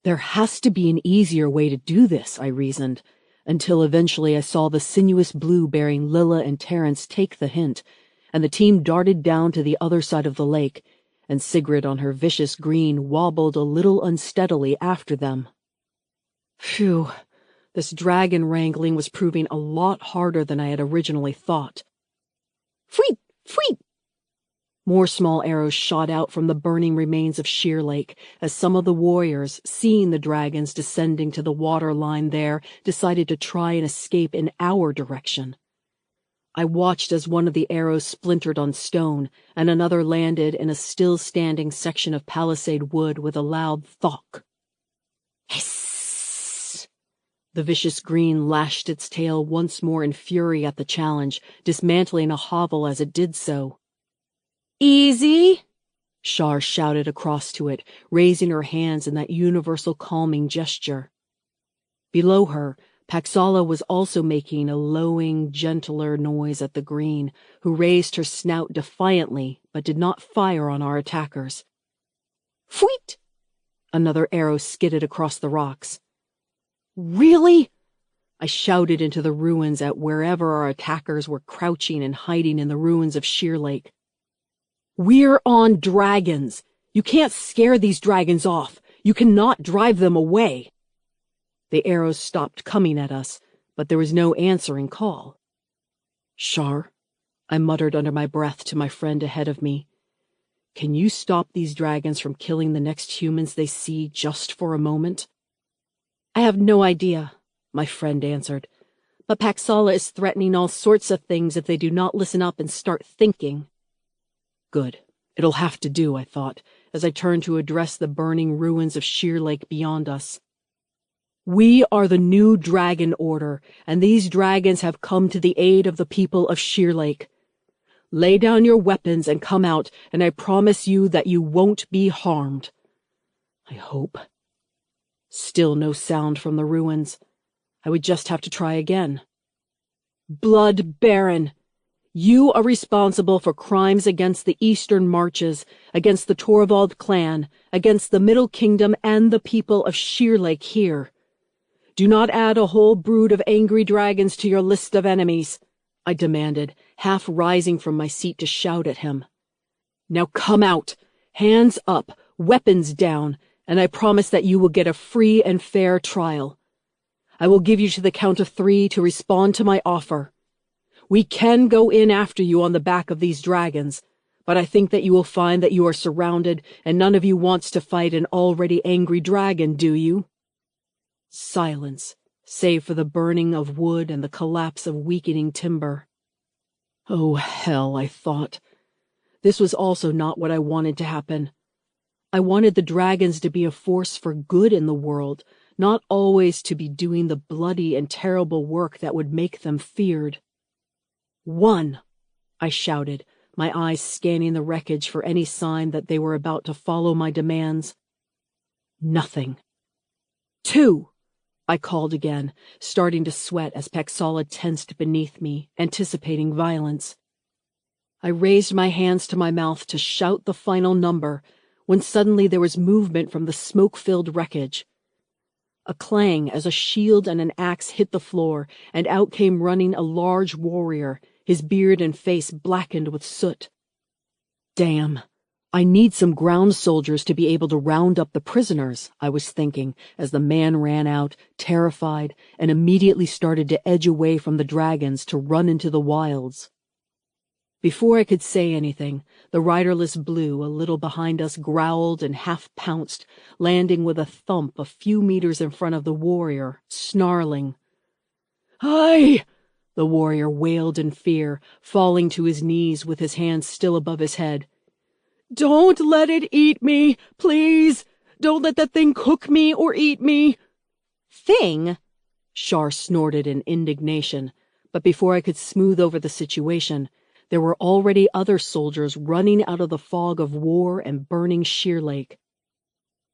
There has to be an easier way to do this, I reasoned, until eventually I saw the sinuous blue bearing Lilla and Terrence take the hint, and the team darted down to the other side of the lake, and Sigrid on her vicious green wobbled a little unsteadily after them. Phew, this dragon wrangling was proving a lot harder than I had originally thought. Freet! Freet! More small arrows shot out from the burning remains of Sheer Lake as some of the warriors, seeing the dragons descending to the water line there, decided to try and escape in our direction. I watched as one of the arrows splintered on stone, and another landed in a still-standing section of palisade wood with a loud thwack. Hiss! The vicious green lashed its tail once more in fury at the challenge, dismantling a hovel as it did so. "Easy!" Shar shouted across to it, raising her hands in that universal calming gesture. Below her, Paxala was also making a lowing, gentler noise at the green, who raised her snout defiantly but did not fire on our attackers. Fweet! Another arrow skidded across the rocks. "Really?" I shouted into the ruins at wherever our attackers were crouching and hiding in the ruins of Sheer Lake. "We're on dragons. You can't scare these dragons off. You cannot drive them away." The arrows stopped coming at us, but there was no answering call. "Shar," I muttered under my breath to my friend ahead of me, "can you stop these dragons from killing the next humans they see just for a moment?" "I have no idea," my friend answered, "but Paxala is threatening all sorts of things if they do not listen up and start thinking." Good. It'll have to do, I thought, as I turned to address the burning ruins of Sheer Lake beyond us. "We are the new Dragon Order, and these dragons have come to the aid of the people of Sheer Lake. Lay down your weapons and come out, and I promise you that you won't be harmed." I hope. Still no sound from the ruins. I would just have to try again. "Blood Baron, you are responsible for crimes against the Eastern Marches, against the Torvald clan, against the Middle Kingdom and the people of Sheer Lake here. Do not add a whole brood of angry dragons to your list of enemies," I demanded, half rising from my seat to shout at him. "Now come out, hands up, weapons down, and I promise that you will get a free and fair trial. I will give you to the count of 3 to respond to my offer. We can go in after you on the back of these dragons, but I think that you will find that you are surrounded and none of you wants to fight an already angry dragon, do you?" Silence, save for the burning of wood and the collapse of weakening timber. Oh, hell, I thought. This was also not what I wanted to happen. I wanted the dragons to be a force for good in the world, not always to be doing the bloody and terrible work that would make them feared. "One!" I shouted, my eyes scanning the wreckage for any sign that they were about to follow my demands. Nothing. "2!" I called again, starting to sweat as Paxala tensed beneath me, anticipating violence. I raised my hands to my mouth to shout the final number, when suddenly there was movement from the smoke-filled wreckage. A clang as a shield and an axe hit the floor, and out came running a large warrior, his beard and face blackened with soot. Damn. I need some ground soldiers to be able to round up the prisoners, I was thinking, as the man ran out, terrified, and immediately started to edge away from the dragons to run into the wilds. Before I could say anything, the riderless blue, a little behind us, growled and half-pounced, landing with a thump a few meters in front of the warrior, snarling. "Hi!" the warrior wailed in fear, falling to his knees with his hands still above his head. "Don't let it eat me, please! Don't let that thing cook me or eat me!" "Thing?" Shar snorted in indignation, but before I could smooth over the situation, there were already other soldiers running out of the fog of war and burning Sheer Lake.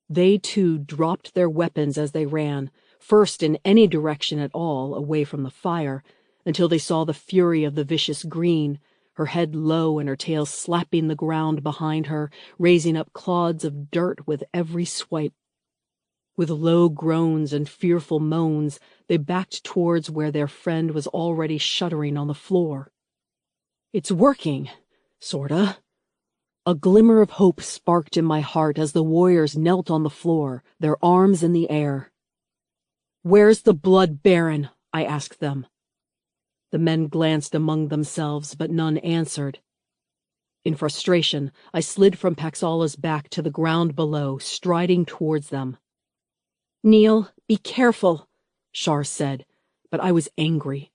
They, too, dropped their weapons as they ran, first in any direction at all, away from the fire, until they saw the fury of the vicious green, her head low and her tail slapping the ground behind her, raising up clods of dirt with every swipe. With low groans and fearful moans, they backed towards where their friend was already shuddering on the floor. "It's working, sorta." A glimmer of hope sparked in my heart as the warriors knelt on the floor, their arms in the air. "Where's the Blood Baron?" I asked them. The men glanced among themselves, but none answered. In frustration, I slid from Paxala's back to the ground below, striding towards them. "Neil, be careful," Shar said, but I was angry.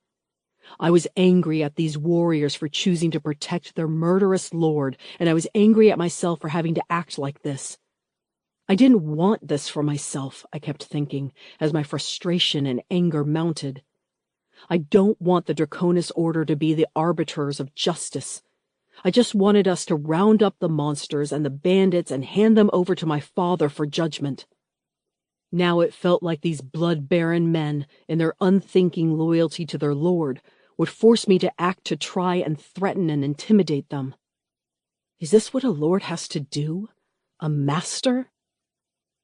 I was angry at these warriors for choosing to protect their murderous lord, and I was angry at myself for having to act like this. I didn't want this for myself, I kept thinking, as my frustration and anger mounted. I don't want the Draconis Order to be the arbiters of justice. I just wanted us to round up the monsters and the bandits and hand them over to my father for judgment. Now it felt like these blood-baron men, in their unthinking loyalty to their lord, would force me to act to try and threaten and intimidate them. Is this what a lord has to do? A master?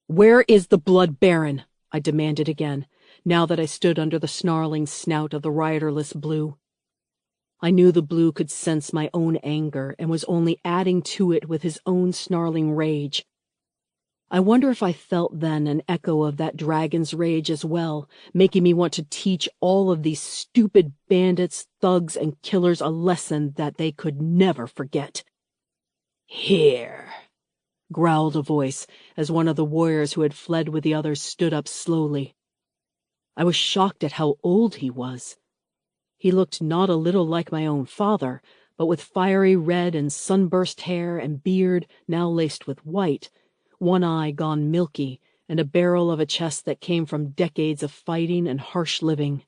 "Where is the Blood Baron?" I demanded again, now that I stood under the snarling snout of the riderless blue. I knew the blue could sense my own anger and was only adding to it with his own snarling rage. I wonder if I felt then an echo of that dragon's rage as well, making me want to teach all of these stupid bandits, thugs, and killers a lesson that they could never forget. "Here," growled a voice, as one of the warriors who had fled with the others stood up slowly. I was shocked at how old he was. He looked not a little like my own father, but with fiery red and sunburst hair and beard now laced with white, one eye gone milky, and a barrel of a chest that came from decades of fighting and harsh living.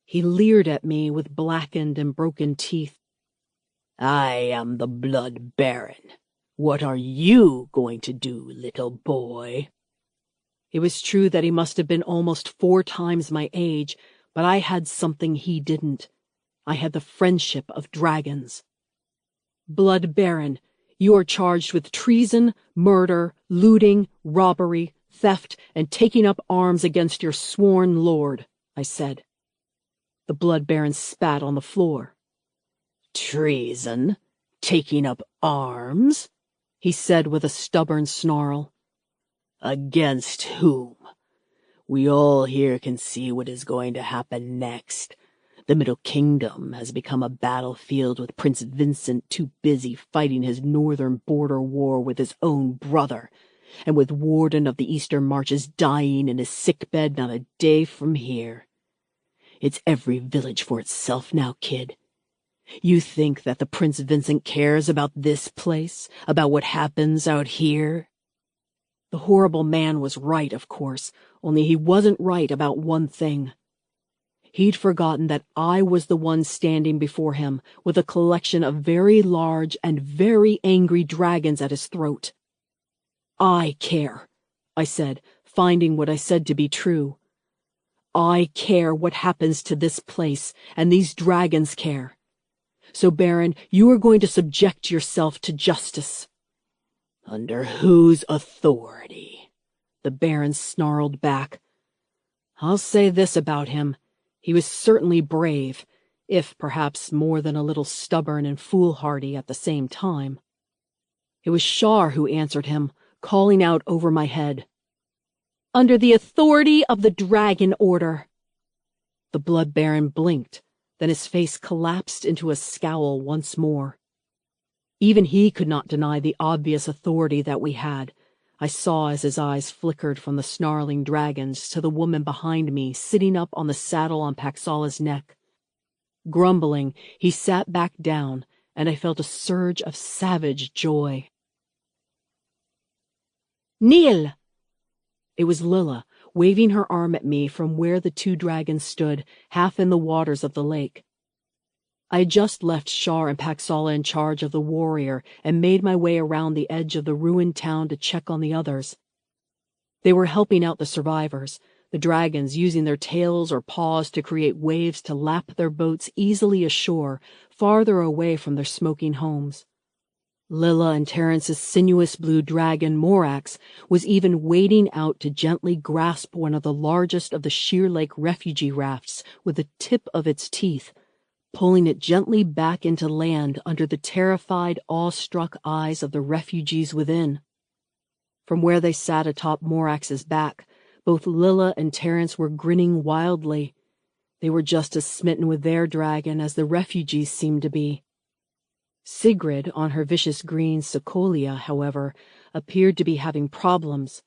He leered at me with blackened and broken teeth. "I am the Blood Baron. What are you going to do, little boy?" It was true that he must have been almost 4 times my age, but I had something he didn't. I had the friendship of dragons. "Blood Baron, you are charged with treason, murder, looting, robbery, theft, and taking up arms against your sworn lord," I said. The Blood Baron spat on the floor. "Treason? Taking up arms?" he said with a stubborn snarl. "Against whom? We all here can see what is going to happen next. The Middle Kingdom has become a battlefield with Prince Vincent too busy fighting his northern border war with his own brother, and with Warden of the Eastern Marches dying in his sickbed not a day from here. It's every village for itself now, kid. You think that the Prince Vincent cares about this place, about what happens out here?" The horrible man was right, of course, only he wasn't right about one thing. He'd forgotten that I was the one standing before him with a collection of very large and very angry dragons at his throat. "I care," I said, finding what I said to be true. "I care what happens to this place, and these dragons care. So, Baron, you are going to subject yourself to justice." "Under whose authority?" the Baron snarled back. I'll say this about him. He was certainly brave, if perhaps more than a little stubborn and foolhardy at the same time. It was Shar who answered him, calling out over my head, "Under the authority of the Dragon Order." The Blood Baron blinked, then his face collapsed into a scowl once more. Even he could not deny the obvious authority that we had. I saw as his eyes flickered from the snarling dragons to the woman behind me sitting up on the saddle on Paxala's neck. Grumbling, he sat back down, and I felt a surge of savage joy. "Neil!" It was Lilla, waving her arm at me from where the two dragons stood, half in the waters of the lake. I had just left Shar and Paxala in charge of the warrior and made my way around the edge of the ruined town to check on the others. They were helping out the survivors, the dragons using their tails or paws to create waves to lap their boats easily ashore, farther away from their smoking homes. Lilla and Terrence's sinuous blue dragon, Morax, was even wading out to gently grasp one of the largest of the Sheer Lake refugee rafts with the tip of its teeth, pulling it gently back into land under the terrified, awestruck eyes of the refugees within. From where they sat atop Morax's back, both Lilla and Terrence were grinning wildly. They were just as smitten with their dragon as the refugees seemed to be. Sigrid, on her vicious green Sokolia, however, appeared to be having problems.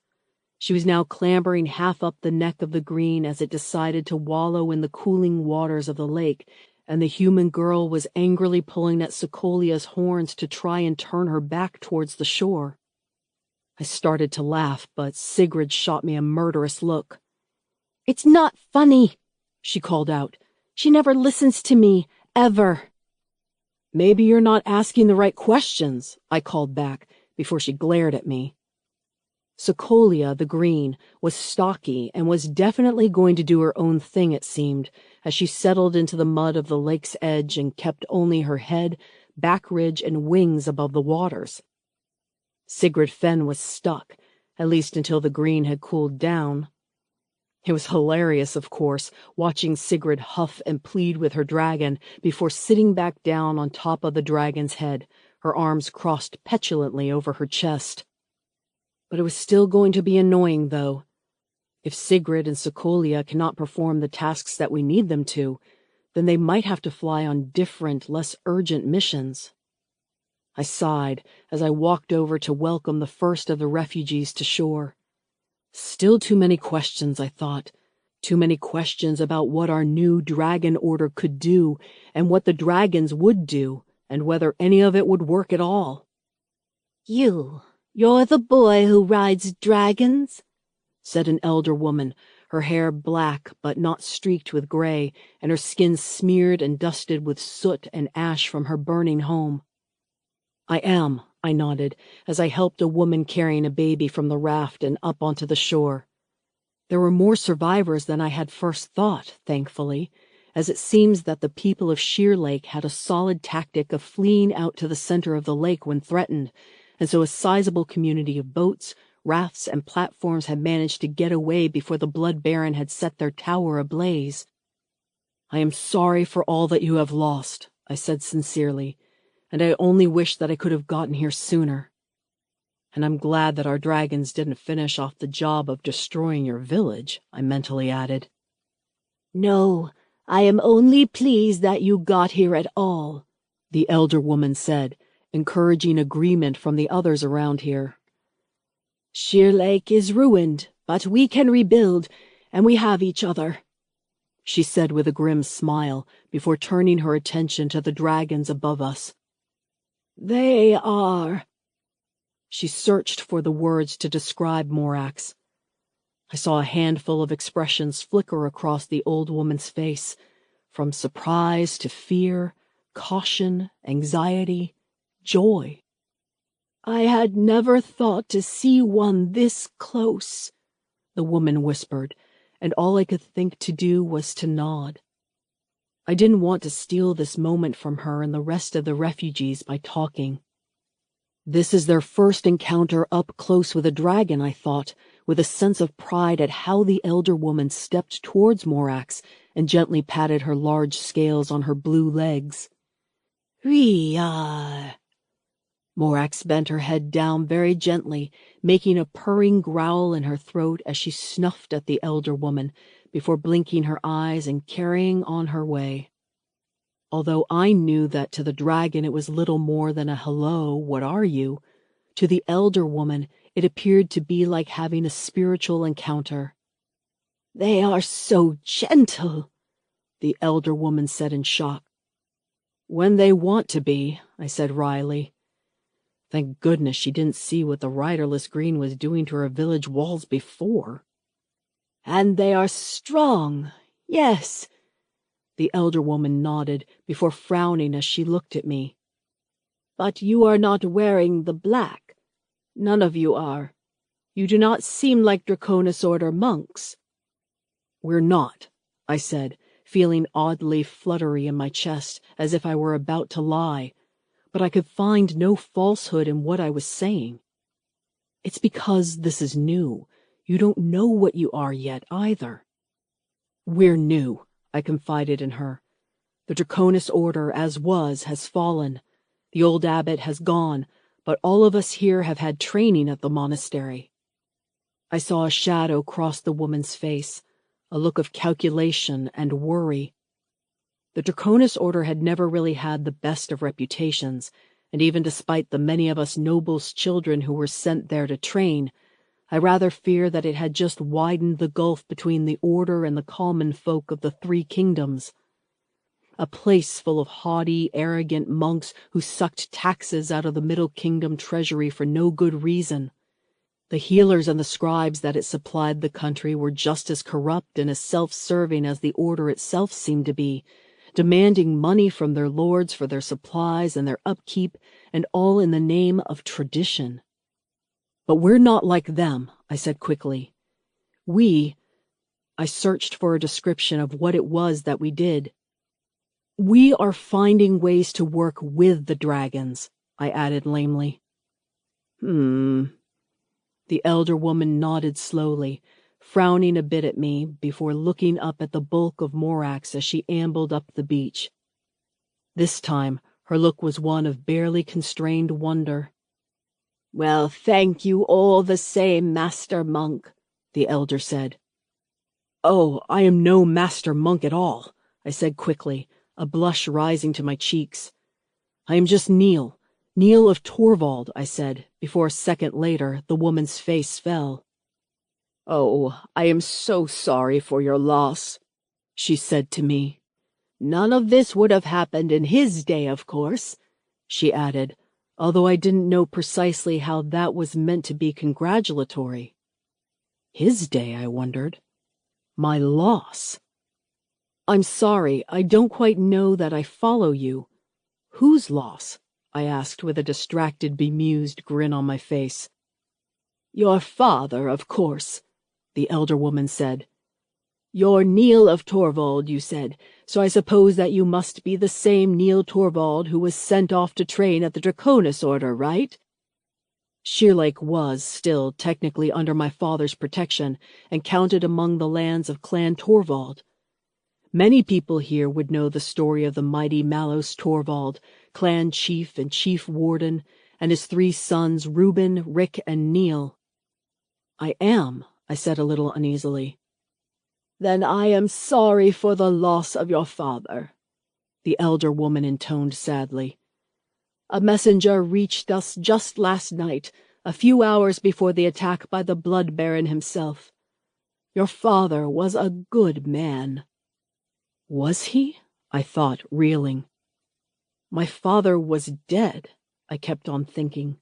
She was now clambering half up the neck of the green as it decided to wallow in the cooling waters of the lake, and the human girl was angrily pulling at Sokolia's horns to try and turn her back towards the shore. I started to laugh, but Sigrid shot me a murderous look. "It's not funny," she called out. "She never listens to me, ever." "Maybe you're not asking the right questions," I called back before she glared at me. Sokolia, the green, was stocky and was definitely going to do her own thing, it seemed, as she settled into the mud of the lake's edge and kept only her head, back ridge, and wings above the waters. Sigrid Fenn was stuck, at least until the green had cooled down. It was hilarious, of course, watching Sigrid huff and plead with her dragon before sitting back down on top of the dragon's head, her arms crossed petulantly over her chest. But it was still going to be annoying, though. If Sigrid and Sokolia cannot perform the tasks that we need them to, then they might have to fly on different, less urgent missions. I sighed as I walked over to welcome the first of the refugees to shore. Still too many questions, I thought. Too many questions about what our new dragon order could do, and what the dragons would do, and whether any of it would work at all. You're the boy who rides dragons?" said an elder woman, her hair black but not streaked with gray, and her skin smeared and dusted with soot and ash from her burning home. "I am," I nodded, as I helped a woman carrying a baby from the raft and up onto the shore. There were more survivors than I had first thought, thankfully, as it seems that the people of Sheer Lake had a solid tactic of fleeing out to the center of the lake when threatened, and so a sizable community of boats, rafts, and platforms had managed to get away before the Blood Baron had set their tower ablaze. "I am sorry for all that you have lost," I said sincerely, "and I only wish that I could have gotten here sooner. And I'm glad that our dragons didn't finish off the job of destroying your village," I mentally added. "No, I am only pleased that you got here at all," the elder woman said, encouraging agreement from the others around here. "Sheer Lake is ruined, but we can rebuild, and we have each other," she said with a grim smile before turning her attention to the dragons above us. "They are—" She searched for the words to describe Morax. I saw a handful of expressions flicker across the old woman's face, from surprise to fear, caution, anxiety, joy. "I had never thought to see one this close," the woman whispered, and all I could think to do was to nod. I didn't want to steal this moment from her and the rest of the refugees by talking. This is their first encounter up close with a dragon, I thought, with a sense of pride at how the elder woman stepped towards Morax and gently patted her large scales on her blue legs. We are. Morax bent her head down very gently, making a purring growl in her throat as she snuffed at the elder woman before blinking her eyes and carrying on her way. Although I knew that to the dragon it was little more than a hello, what are you? To the elder woman it appeared to be like having a spiritual encounter. They are so gentle, the elder woman said in shock. When they want to be, I said wryly. Thank goodness she didn't see what the riderless green was doing to her village walls before. And they are strong, yes. The elder woman nodded before frowning as she looked at me. But you are not wearing the black. None of you are. You do not seem like Draconis Order monks. We're not, I said, feeling oddly fluttery in my chest, as if I were about to lie, but I could find no falsehood in what I was saying. It's because this is new. You don't know what you are yet, either. We're new, I confided in her. The Draconis Order, as was, has fallen. The old abbot has gone, but all of us here have had training at the monastery. I saw a shadow cross the woman's face, a look of calculation and worry. The Draconis Order had never really had the best of reputations, and even despite the many of us nobles' children who were sent there to train, I rather fear that it had just widened the gulf between the Order and the common folk of the Three Kingdoms. A place full of haughty, arrogant monks who sucked taxes out of the Middle Kingdom treasury for no good reason. The healers and the scribes that it supplied the country were just as corrupt and as self-serving as the Order itself seemed to be, demanding money from their lords for their supplies and their upkeep, and all in the name of tradition. But we're not like them, I said quickly. I searched for a description of what it was that we did. We are finding ways to work with the dragons, I added lamely. The elder woman nodded slowly, frowning a bit at me before looking up at the bulk of Morax as she ambled up the beach. This time her look was one of barely constrained wonder. Well, thank you all the same, Master Monk, the elder said. Oh, I am no master monk at all, I said quickly, a blush rising to my cheeks. I am just Neil of Torvald, I said, before a second later the woman's face fell. Oh, I am so sorry for your loss, she said to me. None of this would have happened in his day, of course, she added, although I didn't know precisely how that was meant to be congratulatory. His day, I wondered. My loss. I'm sorry, I don't quite know that I follow you. Whose loss? I asked with a distracted, bemused grin on my face. Your father, of course, the elder woman said. You're Neil of Torvald, you said, so I suppose that you must be the same Neil Torvald who was sent off to train at the Draconis Order, right? Sheerlake was still technically under my father's protection and counted among the lands of Clan Torvald. Many people here would know the story of the mighty Malos Torvald, clan chief and chief warden, and his 3 sons Reuben, Rick, and Neil. I am, I said a little uneasily. Then I am sorry for the loss of your father, the elder woman intoned sadly. A messenger reached us just last night, a few hours before the attack by the Blood Baron himself. Your father was a good man. Was he? I thought, reeling. My father was dead, I kept on thinking,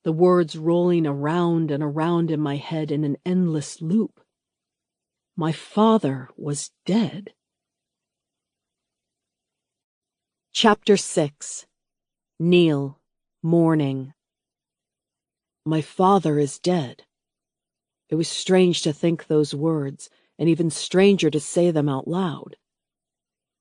the words rolling around and around in my head in an endless loop. My father was dead. Chapter 6. Neil, Mourning. My father is dead. It was strange to think those words, and even stranger to say them out loud.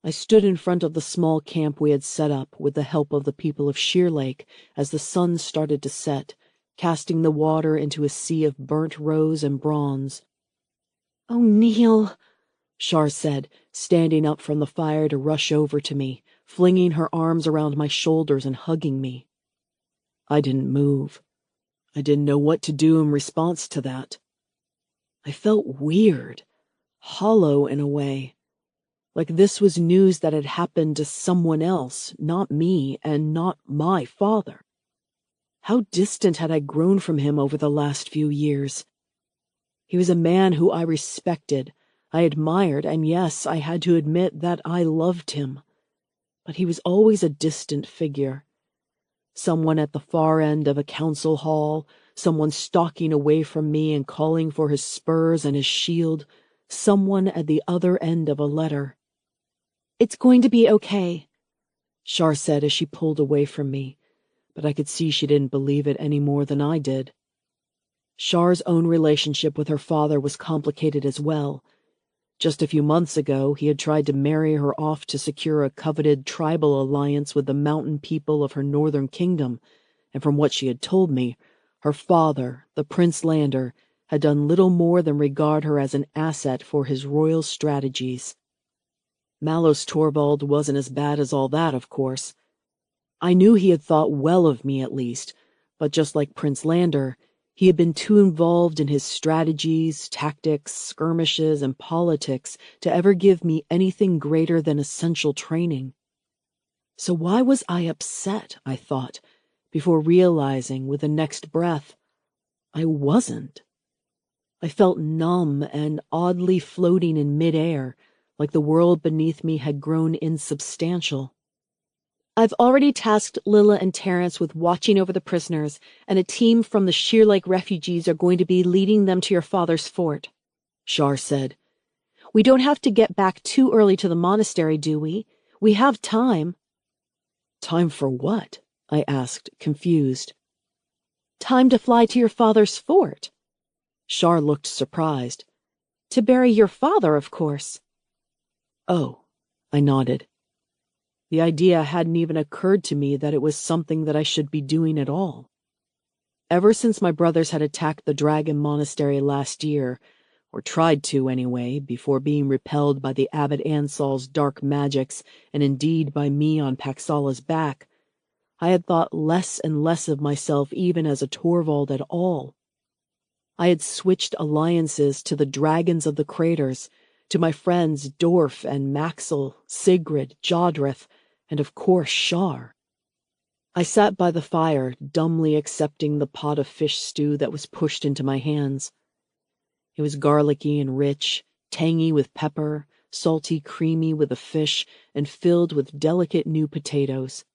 I stood in front of the small camp we had set up with the help of the people of Sheerlake as the sun started to set, casting the water into a sea of burnt rose and bronze. "Oh, Neil," Shar said, standing up from the fire to rush over to me, flinging her arms around my shoulders and hugging me. I didn't move. I didn't know what to do in response to that. I felt weird, hollow in a way, like this was news that had happened to someone else, not me and not my father. How distant had I grown from him over the last few years? He was a man who I respected, I admired, and yes, I had to admit that I loved him. But he was always a distant figure. Someone at the far end of a council hall, someone stalking away from me and calling for his spurs and his shield, someone at the other end of a letter. "It's going to be okay," Shar said as she pulled away from me, but I could see she didn't believe it any more than I did. Shar's own relationship with her father was complicated as well. Just a few months ago, he had tried to marry her off to secure a coveted tribal alliance with the mountain people of her northern kingdom, and from what she had told me, her father, the Prince Lander, had done little more than regard her as an asset for his royal strategies. Malos Torvald wasn't as bad as all that, of course. I knew he had thought well of me at least, but just like Prince Lander, he had been too involved in his strategies, tactics, skirmishes, and politics to ever give me anything greater than essential training. So why was I upset, I thought, before realizing with the next breath, I wasn't. I felt numb and oddly floating in midair, like the world beneath me had grown insubstantial. "I've already tasked Lilla and Terrence with watching over the prisoners, and a team from the Sheer Lake refugees are going to be leading them to your father's fort," Shar said. "We don't have to get back too early to the monastery, do we? We have time." Time for what? I asked, confused. "Time to fly to your father's fort." Shar looked surprised. "To bury your father, of course." "Oh," I nodded. The idea hadn't even occurred to me that it was something that I should be doing at all. Ever since my brothers had attacked the Dragon Monastery last year, or tried to anyway, before being repelled by the Abbot Ansal's dark magics, and indeed by me on Paxala's back, I had thought less and less of myself even as a Torvald at all. I had switched alliances to the dragons of the craters, to my friends Dorf and Maxel, Sigrid, Jodrith, and of course Shar. I sat by the fire, dumbly accepting the pot of fish stew that was pushed into my hands. It was garlicky and rich, tangy with pepper, salty creamy with the fish, and filled with delicate new potatoes.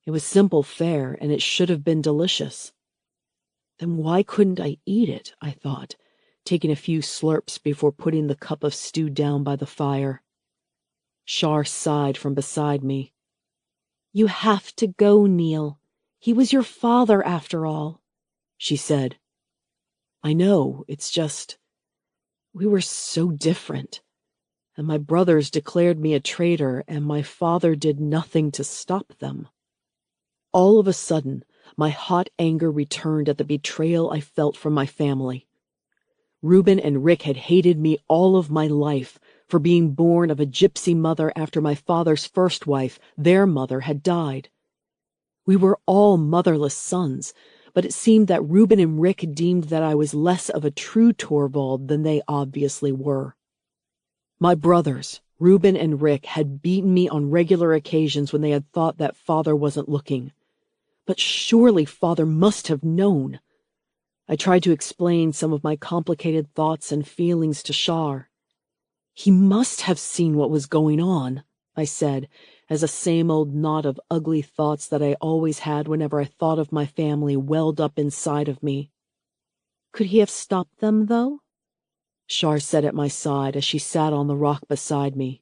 It was simple fare, and it should have been delicious. Then why couldn't I eat it, I thought, taking a few slurps before putting the cup of stew down by the fire. Shar sighed from beside me. "You have to go, Neil. He was your father, after all," she said. "I know, it's just, we were so different. And my brothers declared me a traitor, and my father did nothing to stop them." All of a sudden, my hot anger returned at the betrayal I felt from my family. Reuben and Rick had hated me all of my life for being born of a gypsy mother after my father's first wife, their mother, had died. We were all motherless sons, but it seemed that Reuben and Rick deemed that I was less of a true Torvald than they obviously were. My brothers, Reuben and Rick, had beaten me on regular occasions when they had thought that father wasn't looking. But surely father must have known. I tried to explain some of my complicated thoughts and feelings to Shar. "He must have seen what was going on," I said, as a same old knot of ugly thoughts that I always had whenever I thought of my family welled up inside of me. "Could he have stopped them, though?" Shar sat at my side as she sat on the rock beside me.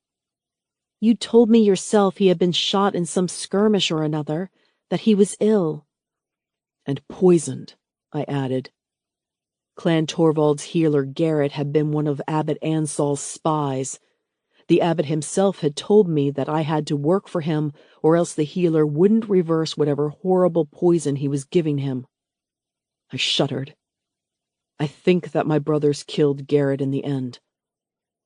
"You told me yourself he had been shot in some skirmish or another, that he was ill." "And poisoned," I added. Clan Torvald's healer Garrett had been one of Abbot Ansal's spies. The abbot himself had told me that I had to work for him, or else the healer wouldn't reverse whatever horrible poison he was giving him. I shuddered. I think that my brothers killed Garrett in the end.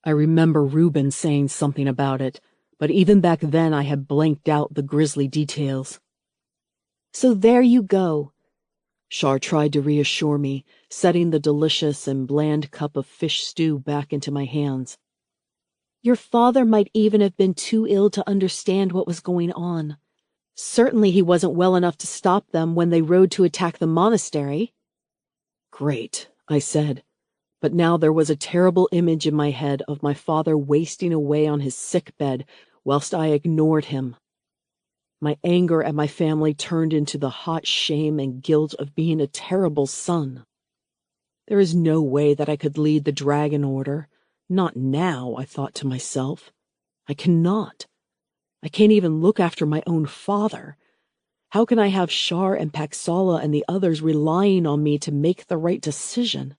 I remember Reuben saying something about it, but even back then I had blanked out the grisly details. So there you go. Char tried to reassure me, setting the delicious and bland cup of fish stew back into my hands. Your father might even have been too ill to understand what was going on. Certainly he wasn't well enough to stop them when they rode to attack the monastery. Great, I said, but now there was a terrible image in my head of my father wasting away on his sick bed whilst I ignored him. My anger at my family turned into the hot shame and guilt of being a terrible son. There is no way that I could lead the Dragon Order. Not now, I thought to myself. I cannot. I can't even look after my own father. How can I have Char and Paxala and the others relying on me to make the right decision?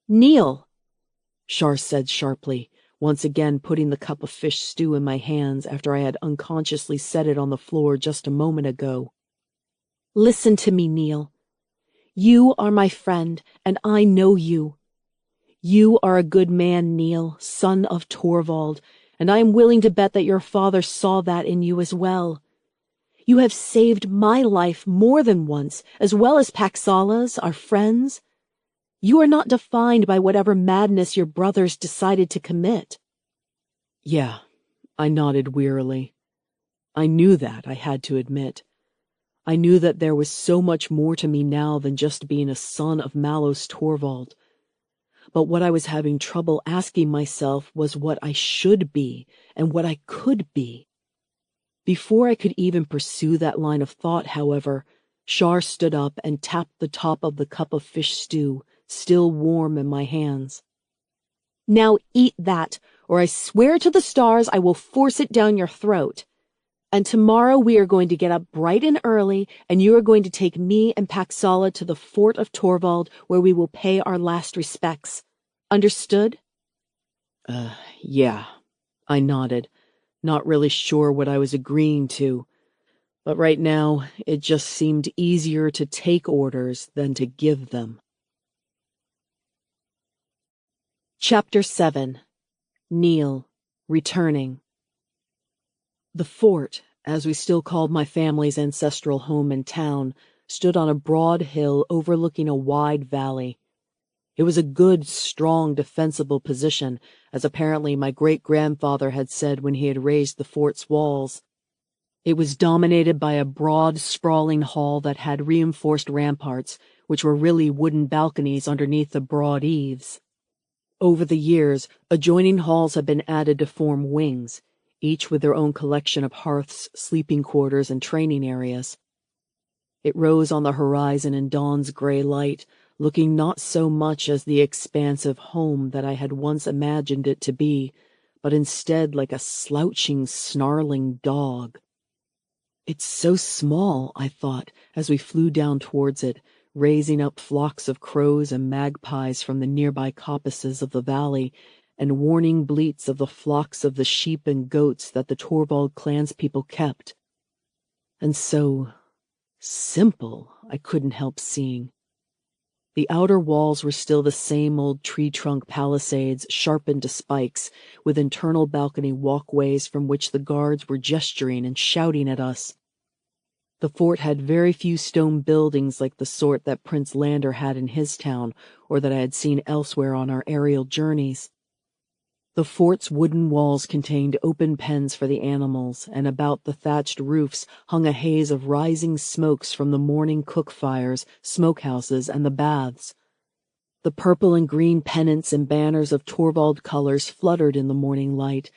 Neil, Char said sharply, once again putting the cup of fish stew in my hands after I had unconsciously set it on the floor just a moment ago. Listen to me, Neil. You are my friend, and I know you. You are a good man, Neil, son of Torvald, and I am willing to bet that your father saw that in you as well. You have saved my life more than once, as well as Paxala's, our friends. You are not defined by whatever madness your brothers decided to commit. Yeah, I nodded wearily. I knew that, I had to admit. I knew that there was so much more to me now than just being a son of Malos Torvald. But what I was having trouble asking myself was what I should be and what I could be. Before I could even pursue that line of thought, however, Char stood up and tapped the top of the cup of fish stew, still warm in my hands. Now eat that, or I swear to the stars I will force it down your throat. And tomorrow we are going to get up bright and early, and you are going to take me and Paxala to the fort of Torvald, where we will pay our last respects. Understood? Yeah, I nodded, not really sure what I was agreeing to. But right now, it just seemed easier to take orders than to give them. Chapter 7. Neil, Returning. The fort, as we still called my family's ancestral home and town, stood on a broad hill overlooking a wide valley. It was a good, strong, defensible position, as apparently my great-grandfather had said when he had raised the fort's walls. It was dominated by a broad, sprawling hall that had reinforced ramparts, which were really wooden balconies underneath the broad eaves. Over the years, adjoining halls had been added to form wings, each with their own collection of hearths, sleeping quarters, and training areas. It rose on the horizon in dawn's gray light, looking not so much as the expansive home that I had once imagined it to be, but instead like a slouching, snarling dog. It's so small, I thought, as we flew down towards it, raising up flocks of crows and magpies from the nearby coppices of the valley, and warning bleats of the flocks of the sheep and goats that the Torvald clanspeople kept. And so simple, I couldn't help seeing. The outer walls were still the same old tree-trunk palisades sharpened to spikes, with internal balcony walkways from which the guards were gesturing and shouting at us. The fort had very few stone buildings like the sort that Prince Lander had in his town, or that I had seen elsewhere on our aerial journeys. The fort's wooden walls contained open pens for the animals, and about the thatched roofs hung a haze of rising smokes from the morning cook fires, smokehouses, and the baths. The purple and green pennants and banners of Torvald colors fluttered in the morning light,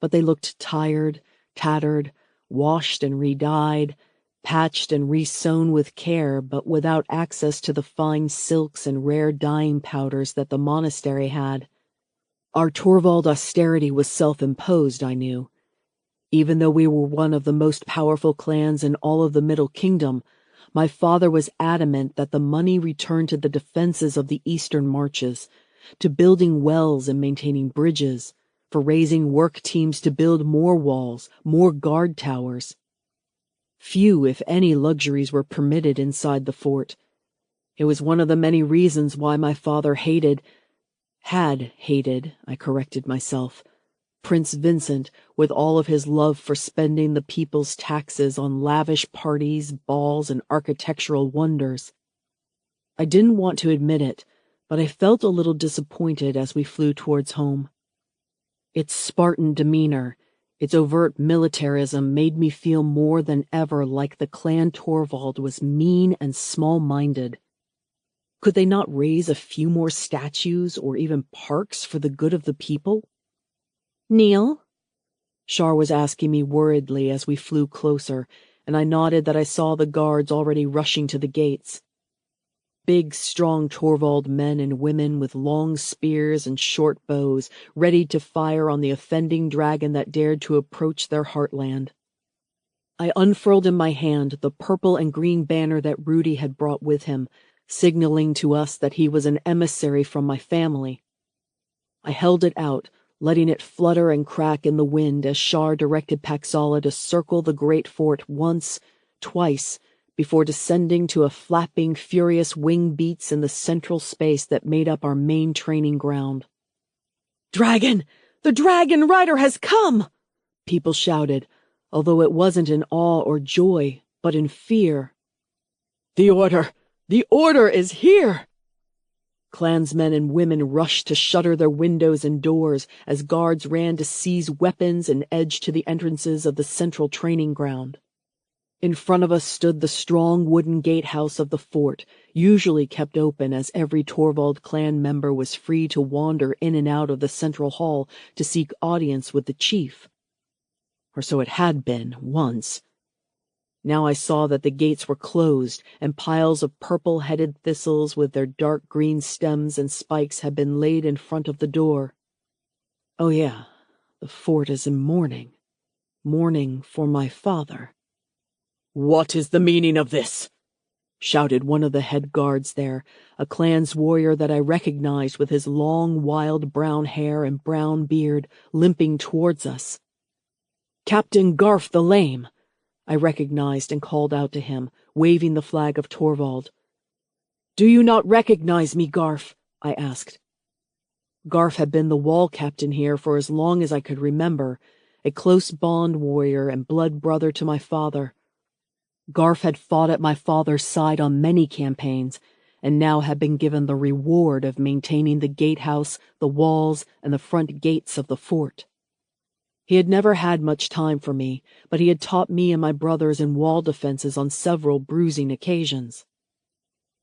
but they looked tired, tattered, washed and re-dyed, patched and re-sewn with care, but without access to the fine silks and rare dyeing powders that the monastery had. Our Torvald austerity was self-imposed, I knew. Even though we were one of the most powerful clans in all of the Middle Kingdom, my father was adamant that the money returned to the defenses of the eastern marches, to building wells and maintaining bridges, for raising work teams to build more walls, more guard towers. Few, if any, luxuries were permitted inside the fort. It was one of the many reasons why my father had hated, I corrected myself, Prince Vincent, with all of his love for spending the people's taxes on lavish parties, balls, and architectural wonders. I didn't want to admit it, but I felt a little disappointed as we flew towards home. Its Spartan demeanor, its overt militarism made me feel more than ever like the Clan Torvald was mean and small-minded. Could they not raise a few more statues or even parks for the good of the people? Neil? Shar was asking me worriedly as we flew closer, and I nodded that I saw the guards already rushing to the gates. Big, strong Torvald men and women with long spears and short bows, ready to fire on the offending dragon that dared to approach their heartland. I unfurled in my hand the purple and green banner that Rudy had brought with him, signaling to us that he was an emissary from my family. I held it out, letting it flutter and crack in the wind as Shar directed Paxala to circle the great fort once, twice, before descending to a flapping, furious wing beats in the central space that made up our main training ground. "Dragon! The dragon rider has come!" people shouted, although it wasn't in awe or joy, but in fear. "The order! The order is here!" Clansmen and women rushed to shutter their windows and doors as guards ran to seize weapons and edge to the entrances of the central training ground. In front of us stood the strong wooden gatehouse of the fort, usually kept open as every Torvald clan member was free to wander in and out of the central hall to seek audience with the chief. Or so it had been, once. Now I saw that the gates were closed, and piles of purple-headed thistles with their dark green stems and spikes had been laid in front of the door. Oh yeah, the fort is in mourning. Mourning for my father. "What is the meaning of this?" shouted one of the head guards there, a clan's warrior that I recognized with his long, wild brown hair and brown beard, limping towards us. "Captain Garf the Lame," I recognized and called out to him, waving the flag of Torvald. "Do you not recognize me, Garf?" I asked. Garf had been the wall captain here for as long as I could remember, a close bond warrior and blood brother to my father. Garf had fought at my father's side on many campaigns, and now had been given the reward of maintaining the gatehouse, the walls, and the front gates of the fort. He had never had much time for me, but he had taught me and my brothers in wall defenses on several bruising occasions.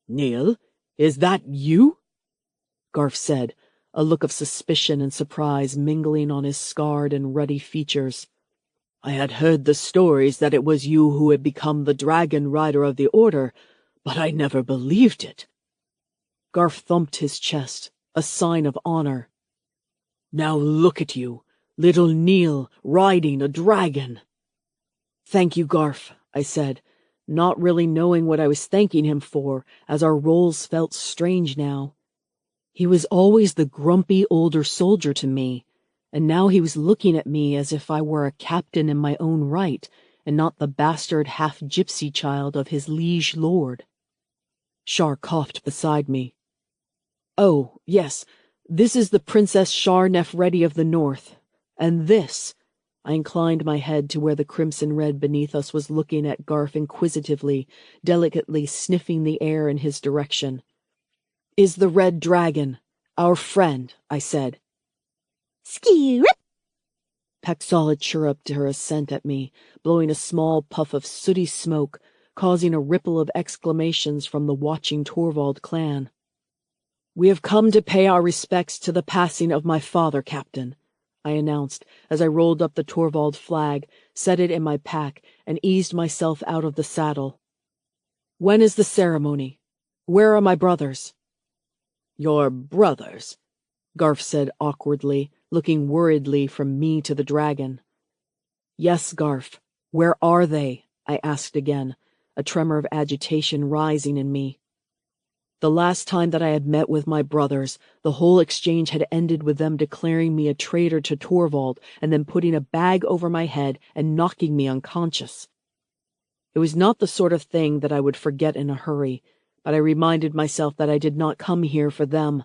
"Neil, is that you?" Garf said, a look of suspicion and surprise mingling on his scarred and ruddy features. "I had heard the stories that it was you who had become the dragon rider of the order, but I never believed it." Garf thumped his chest, a sign of honor. "Now look at you, little Neil, riding a dragon." "Thank you, Garf," I said, not really knowing what I was thanking him for, as our roles felt strange now. He was always the grumpy older soldier to me, and now he was looking at me as if I were a captain in my own right, and not the bastard half-gypsy child of his liege lord. Shar coughed beside me. "Oh, yes, this is the Princess Shar Nefredi of the North, and this," I inclined my head to where the crimson red beneath us was looking at Garf inquisitively, delicately sniffing the air in his direction, "is the red dragon, our friend," I said. "Skee-rip!" Paxala chirruped her assent at me, blowing a small puff of sooty smoke, causing a ripple of exclamations from the watching Torvald clan. "We have come to pay our respects to the passing of my father, Captain," I announced as I rolled up the Torvald flag, set it in my pack, and eased myself out of the saddle. "When is the ceremony? Where are my brothers?" "Your brothers?" Garf said awkwardly, looking worriedly from me to the dragon. "Yes, Garf. Where are they?" I asked again, a tremor of agitation rising in me. The last time that I had met with my brothers, the whole exchange had ended with them declaring me a traitor to Torvald and then putting a bag over my head and knocking me unconscious. It was not the sort of thing that I would forget in a hurry, but I reminded myself that I did not come here for them.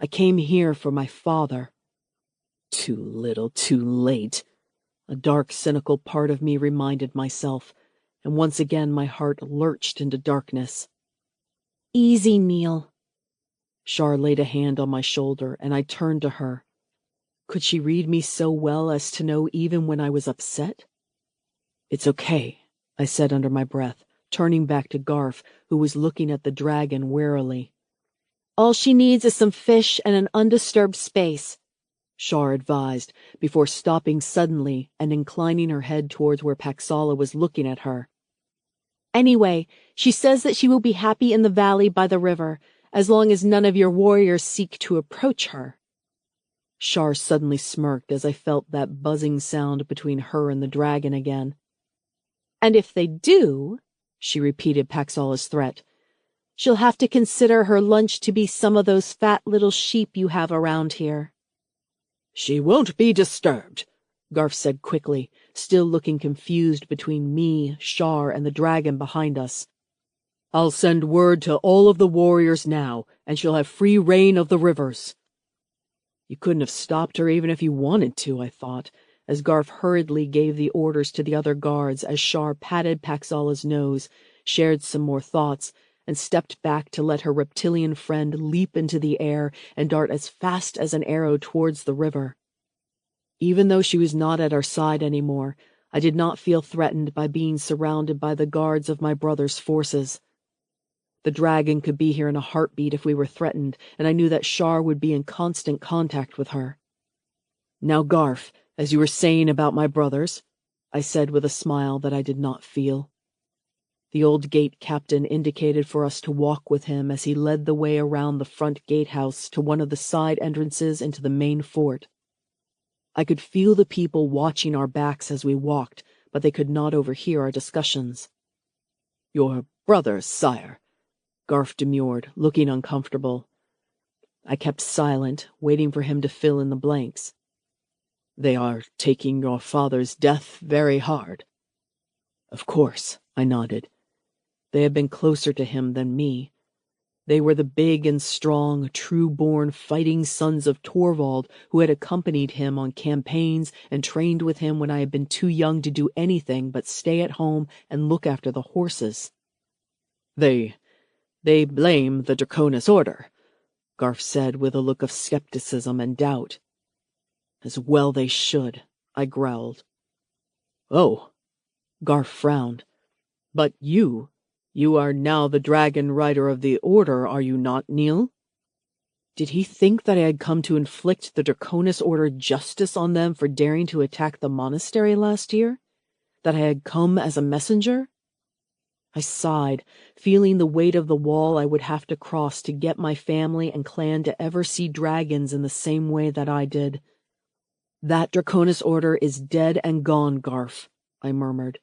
I came here for my father. Too little, too late. A dark, cynical part of me reminded myself, and once again my heart lurched into darkness. Easy, Neil. Char laid a hand on my shoulder, and I turned to her. Could she read me so well as to know even when I was upset? It's okay, I said under my breath, turning back to Garf, who was looking at the dragon warily. All she needs is some fish and an undisturbed space, Char advised, before stopping suddenly and inclining her head towards where Paxala was looking at her. Anyway, she says that she will be happy in the valley by the river, as long as none of your warriors seek to approach her. Char suddenly smirked as I felt that buzzing sound between her and the dragon again. And if they do, she repeated Paxala's threat, she'll have to consider her lunch to be some of those fat little sheep you have around here. She won't be disturbed, Garf said quickly, still looking confused between me, Char, and the dragon behind us. I'll send word to all of the warriors now, and she'll have free reign of the rivers. You couldn't have stopped her even if you wanted to, I thought, as Garf hurriedly gave the orders to the other guards as Char patted Paxala's nose, shared some more thoughts, and stepped back to let her reptilian friend leap into the air and dart as fast as an arrow towards the river. Even though she was not at our side anymore, I did not feel threatened by being surrounded by the guards of my brother's forces. The dragon could be here in a heartbeat if we were threatened, and I knew that Char would be in constant contact with her. Now, Garf, as you were saying about my brothers, I said with a smile that I did not feel. The old gate captain indicated for us to walk with him as he led the way around the front gatehouse to one of the side entrances into the main fort. I could feel the people watching our backs as we walked, but they could not overhear our discussions. Your brothers, sire, Garf demurred, looking uncomfortable. I kept silent, waiting for him to fill in the blanks. They are taking your father's death very hard. Of course, I nodded. They had been closer to him than me. They were the big and strong, true-born fighting sons of Torvald who had accompanied him on campaigns and trained with him when I had been too young to do anything but stay at home and look after the horses. They blame the Draconis Order, Garf said with a look of skepticism and doubt. As well they should, I growled. Oh, Garf frowned. But you are now the dragon rider of the Order, are you not, Neil? Did he think that I had come to inflict the Draconis Order justice on them for daring to attack the monastery last year? That I had come as a messenger? I sighed, feeling the weight of the wall I would have to cross to get my family and clan to ever see dragons in the same way that I did. That Draconis Order is dead and gone, Garf, I murmured.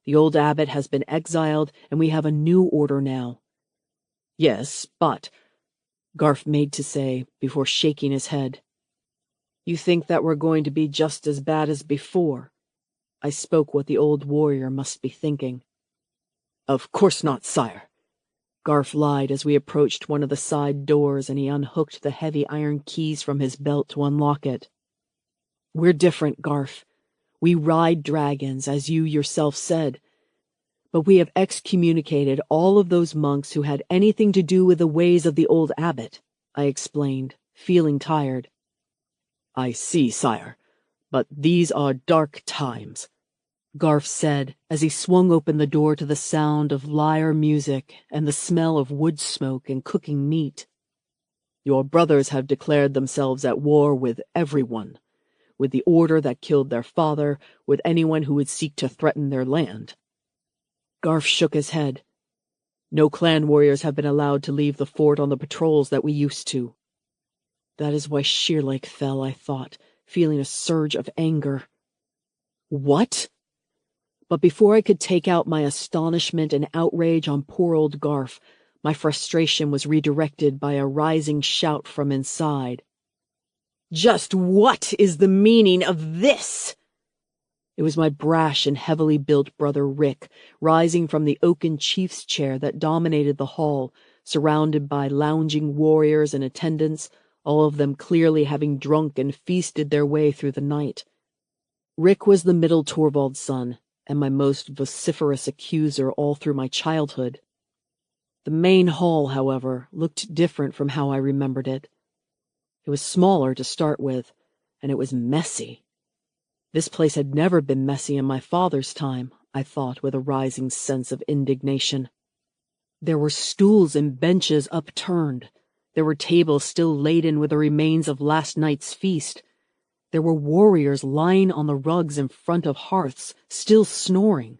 The old abbot has been exiled, and we have a new order now. Yes, but, Garf made to say, before shaking his head. You think that we're going to be just as bad as before? I spoke what the old warrior must be thinking. Of course not, sire. Garf lied as we approached one of the side doors and he unhooked the heavy iron keys from his belt to unlock it. We're different, Garf. We ride dragons, as you yourself said. But we have excommunicated all of those monks who had anything to do with the ways of the old abbot, I explained, feeling tired. I see, sire, but these are dark times, Garf said as he swung open the door to the sound of lyre music and the smell of wood smoke and cooking meat. Your brothers have declared themselves at war with everyone, with the order that killed their father, with anyone who would seek to threaten their land. Garf shook his head. No clan warriors have been allowed to leave the fort on the patrols that we used to. That is why Sheerlake fell, I thought, feeling a surge of anger. What? But before I could take out my astonishment and outrage on poor old Garf, my frustration was redirected by a rising shout from inside. Just what is the meaning of this? It was my brash and heavily built brother Rick, rising from the oaken chief's chair that dominated the hall, surrounded by lounging warriors and attendants, all of them clearly having drunk and feasted their way through the night. Rick was the middle Torvald's son, and my most vociferous accuser all through my childhood. The main hall, however, looked different from how I remembered it. It was smaller to start with, and it was messy. This place had never been messy in my father's time, I thought with a rising sense of indignation. There were stools and benches upturned. There were tables still laden with the remains of last night's feast. There were warriors lying on the rugs in front of hearths, still snoring.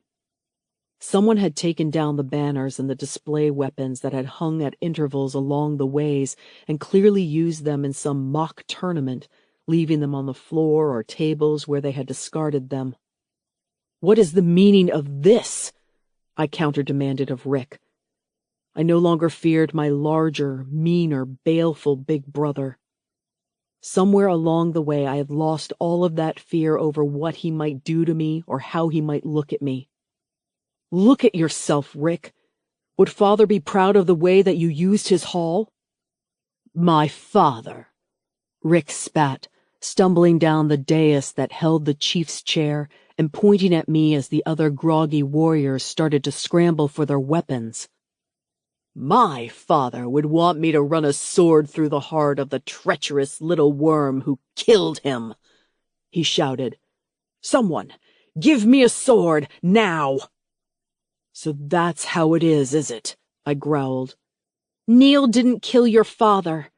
Someone had taken down the banners and the display weapons that had hung at intervals along the ways and clearly used them in some mock tournament, leaving them on the floor or tables where they had discarded them. "What is the meaning of this?" I counter-demanded of Rick. I no longer feared my larger, meaner, baleful big brother. Somewhere along the way I had lost all of that fear over what he might do to me or how he might look at me. "Look at yourself, Rick. Would Father be proud of the way that you used his hall?" "My father," Rick spat, stumbling down the dais that held the chief's chair and pointing at me as the other groggy warriors started to scramble for their weapons. "My father would want me to run a sword through the heart of the treacherous little worm who killed him," he shouted. "Someone, give me a sword, now!" "So that's how it is it?" I growled. "Neil didn't kill your father,"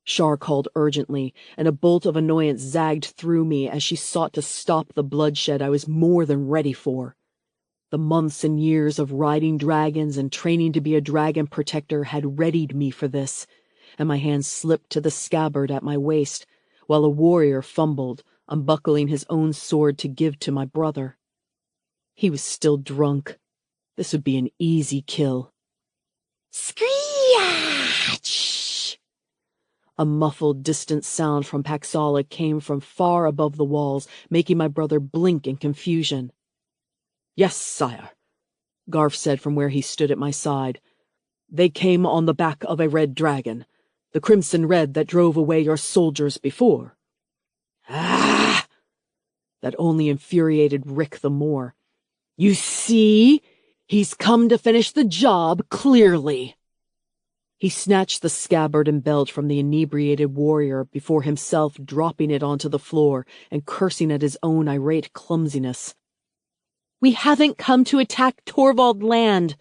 Shar called urgently, and a bolt of annoyance zagged through me as she sought to stop the bloodshed I was more than ready for. The months and years of riding dragons and training to be a dragon protector had readied me for this, and my hand slipped to the scabbard at my waist, while a warrior fumbled, unbuckling his own sword to give to my brother. He was still drunk. This would be an easy kill. Screech! A muffled, distant sound from Paxala came from far above the walls, making my brother blink in confusion. "Yes, sire," Garf said from where he stood at my side. "They came on the back of a red dragon, the crimson red that drove away your soldiers before." "Ah!" That only infuriated Rick the more. "You see? He's come to finish the job, clearly." He snatched the scabbard and belt from the inebriated warrior before himself dropping it onto the floor and cursing at his own irate clumsiness. "We haven't come to attack Torvald land,"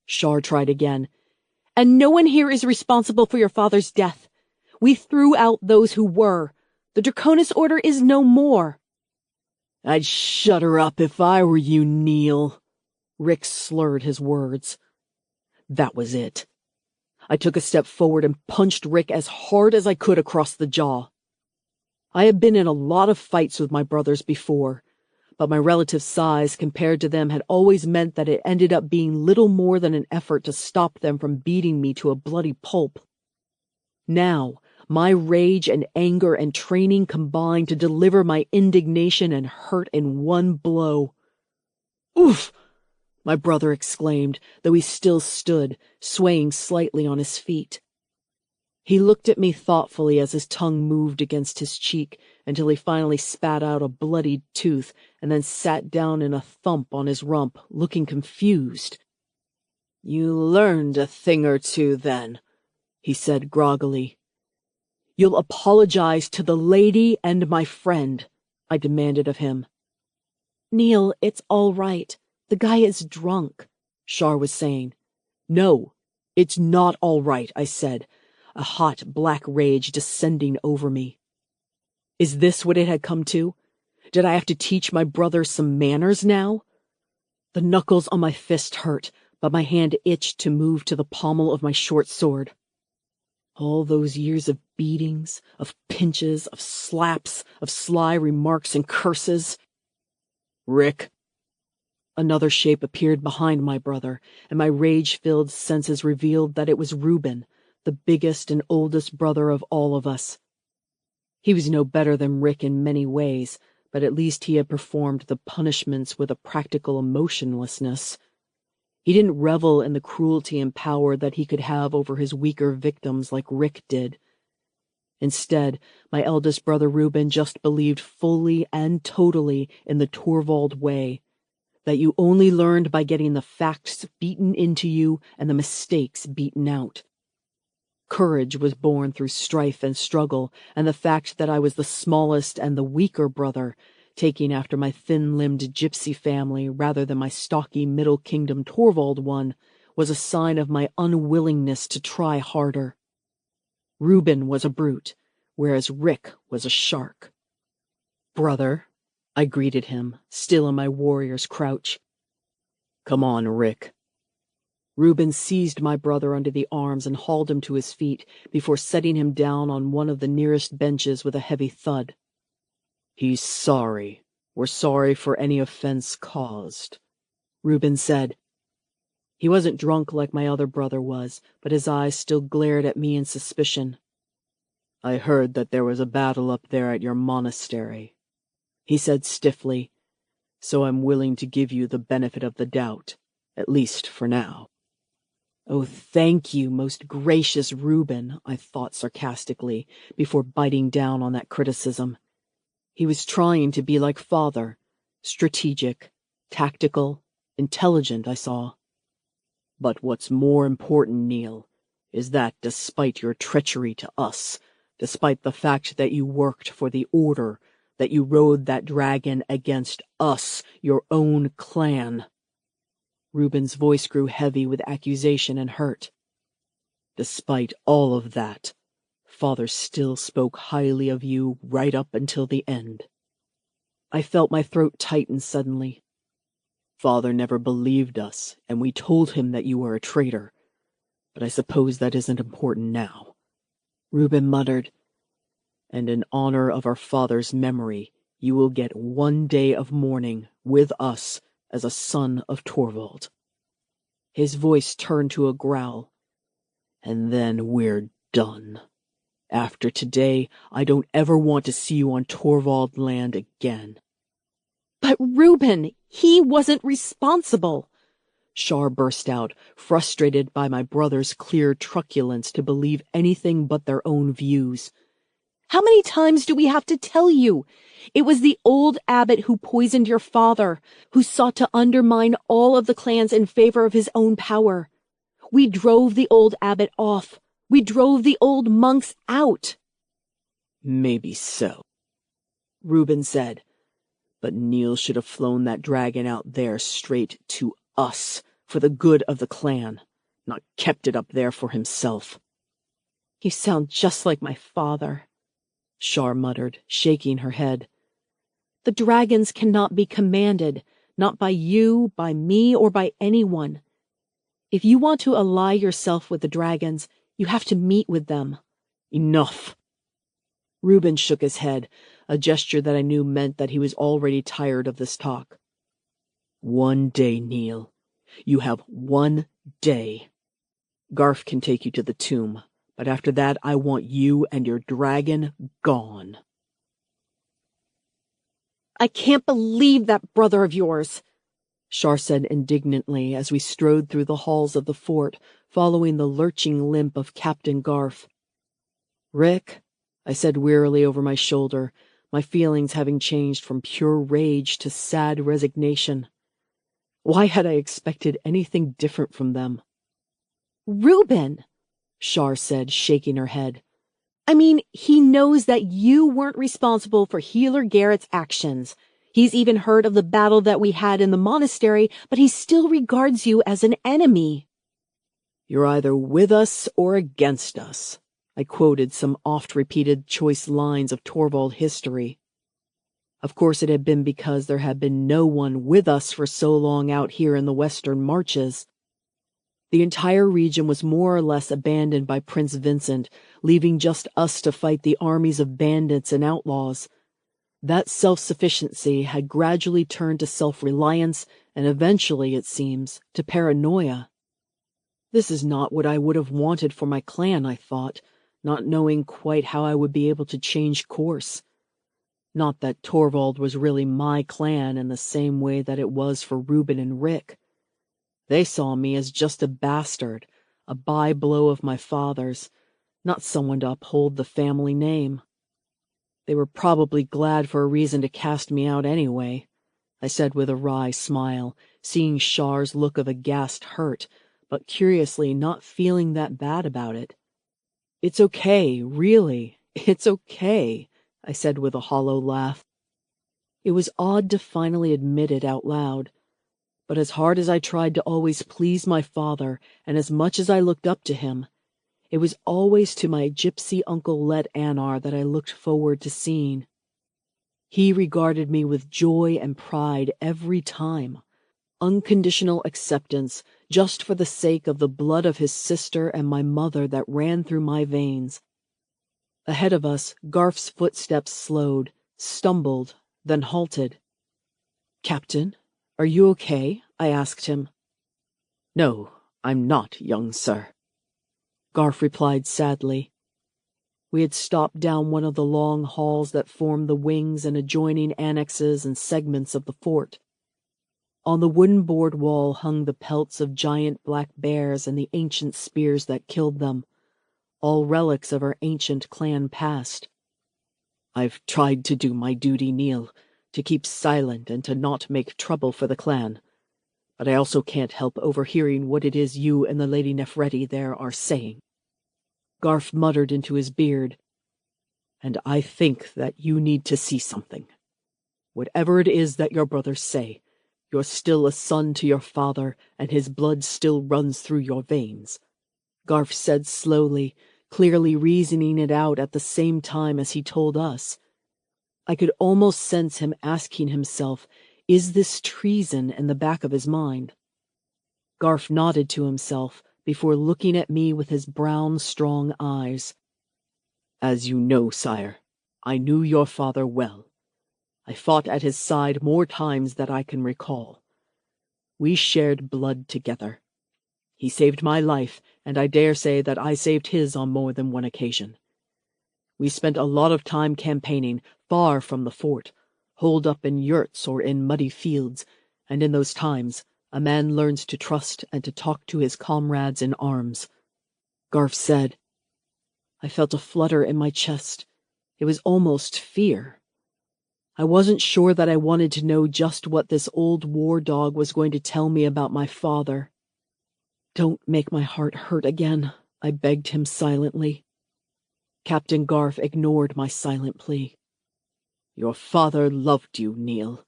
Shar tried again. "And no one here is responsible for your father's death. We threw out those who were. The Draconis Order is no more." "I'd shut her up if I were you, Neil." Rick slurred his words. That was it. I took a step forward and punched Rick as hard as I could across the jaw. I had been in a lot of fights with my brothers before, but my relative size compared to them had always meant that it ended up being little more than an effort to stop them from beating me to a bloody pulp. Now, my rage and anger and training combined to deliver my indignation and hurt in one blow. "Oof!" my brother exclaimed, though he still stood, swaying slightly on his feet. He looked at me thoughtfully as his tongue moved against his cheek until he finally spat out a bloodied tooth and then sat down in a thump on his rump, looking confused. "You learned a thing or two, then," he said groggily. "You'll apologize to the lady and my friend," I demanded of him. "Neil, it's all right. The guy is drunk," Shar was saying. "No, it's not all right," I said, a hot black rage descending over me. Is this what it had come to? Did I have to teach my brother some manners now? The knuckles on my fist hurt, but my hand itched to move to the pommel of my short sword. All those years of beatings, of pinches, of slaps, of sly remarks and curses. "Rick." Another shape appeared behind my brother, and my rage-filled senses revealed that it was Reuben, the biggest and oldest brother of all of us. He was no better than Rick in many ways, but at least he had performed the punishments with a practical emotionlessness. He didn't revel in the cruelty and power that he could have over his weaker victims like Rick did. Instead, my eldest brother Reuben just believed fully and totally in the Torvald way, that you only learned by getting the facts beaten into you and the mistakes beaten out. Courage was born through strife and struggle, and the fact that I was the smallest and the weaker brother, taking after my thin-limbed gypsy family rather than my stocky Middle Kingdom Torvald one, was a sign of my unwillingness to try harder. Reuben was a brute, whereas Rick was a shark. "Brother," I greeted him, still in my warrior's crouch. "Come on, Rick." Reuben seized my brother under the arms and hauled him to his feet before setting him down on one of the nearest benches with a heavy thud. "He's sorry. We're sorry for any offense caused," Reuben said. He wasn't drunk like my other brother was, but his eyes still glared at me in suspicion. "I heard that there was a battle up there at your monastery," he said stiffly, "so I'm willing to give you the benefit of the doubt, at least for now." "Oh, thank you, most gracious Reuben," I thought sarcastically, before biting down on that criticism. He was trying to be like father, strategic, tactical, intelligent, I saw. "But what's more important, Neil, is that despite your treachery to us, despite the fact that you worked for the Order, that you rode that dragon against us, your own clan." Reuben's voice grew heavy with accusation and hurt. "Despite all of that, Father still spoke highly of you right up until the end." I felt my throat tighten suddenly. "Father never believed us, and we told him that you were a traitor. But I suppose that isn't important now," Reuben muttered. "And in honor of our father's memory, you will get 1 day of mourning with us as a son of Torvald." His voice turned to a growl. "And then we're done. After today, I don't ever want to see you on Torvald land again." "But Reuben, he wasn't responsible," Shar burst out, frustrated by my brother's clear truculence to believe anything but their own views. "How many times do we have to tell you? It was the old abbot who poisoned your father, who sought to undermine all of the clans in favor of his own power. We drove the old abbot off. We drove the old monks out." "Maybe so," Reuben said. "But Neil should have flown that dragon out there straight to us, for the good of the clan, not kept it up there for himself." "You sound just like my father," Shar muttered, shaking her head. "The dragons cannot be commanded, not by you, by me, or by anyone. If you want to ally yourself with the dragons, you have to meet with them." "Enough." Reuben shook his head, a gesture that I knew meant that he was already tired of this talk. "1 day, Neil. You have 1 day. Garf can take you to the tomb, but after that I want you and your dragon gone." "I can't believe that brother of yours," Shar said indignantly as we strode through the halls of the fort, following the lurching limp of Captain Garf. "Rick," I said wearily over my shoulder, my feelings having changed from pure rage to sad resignation. Why had I expected anything different from them? "Reuben," Shar said, shaking her head. "I mean, he knows that you weren't responsible for Healer Garrett's actions. He's even heard of the battle that we had in the monastery, but he still regards you as an enemy." "You're either with us or against us," I quoted some oft-repeated choice lines of Torvald history. Of course it had been because there had been no one with us for so long out here in the Western Marches. The entire region was more or less abandoned by Prince Vincent, leaving just us to fight the armies of bandits and outlaws. That self-sufficiency had gradually turned to self-reliance and eventually, it seems, to paranoia. This is not what I would have wanted for my clan, I thought, not knowing quite how I would be able to change course. Not that Torvald was really my clan in the same way that it was for Reuben and Rick. They saw me as just a bastard, a by-blow of my father's, not someone to uphold the family name. They were probably glad for a reason to cast me out anyway, I said with a wry smile, seeing Shar's look of aghast hurt, but curiously not feeling that bad about it. It's okay, really, it's okay, I said with a hollow laugh. It was odd to finally admit it out loud, but as hard as I tried to always please my father, and as much as I looked up to him, it was always to my gypsy uncle Let Anar that I looked forward to seeing. He regarded me with joy and pride every time, unconditional acceptance just for the sake of the blood of his sister and my mother that ran through my veins. Ahead of us, Garf's footsteps slowed, stumbled, then halted. "Captain, are you okay?" I asked him. "No, I'm not, young sir," Garf replied sadly. We had stopped down one of the long halls that formed the wings and adjoining annexes and segments of the fort. On the wooden board wall hung the pelts of giant black bears and the ancient spears that killed them, all relics of our ancient clan past. "I've tried to do my duty, Neil, to keep silent and to not make trouble for the clan, but I also can't help overhearing what it is you and the Lady Nefereti there are saying." Garf muttered into his beard. "And I think that you need to see something. Whatever it is that your brothers say, you're still a son to your father, and his blood still runs through your veins," Garf said slowly, clearly reasoning it out at the same time as he told us. I could almost sense him asking himself, is this treason, in the back of his mind? Garf nodded to himself before looking at me with his brown, strong eyes. "As you know, sire, I knew your father well. I fought at his side more times than I can recall. We shared blood together. He saved my life, and I dare say that I saved his on more than one occasion. We spent a lot of time campaigning, far from the fort, holed up in yurts or in muddy fields, and in those times a man learns to trust and to talk to his comrades in arms," Garf said. I felt a flutter in my chest. It was almost fear. I wasn't sure that I wanted to know just what this old war dog was going to tell me about my father. "Don't make my heart hurt again," I begged him silently. Captain Garf ignored my silent plea. "Your father loved you, Neil,"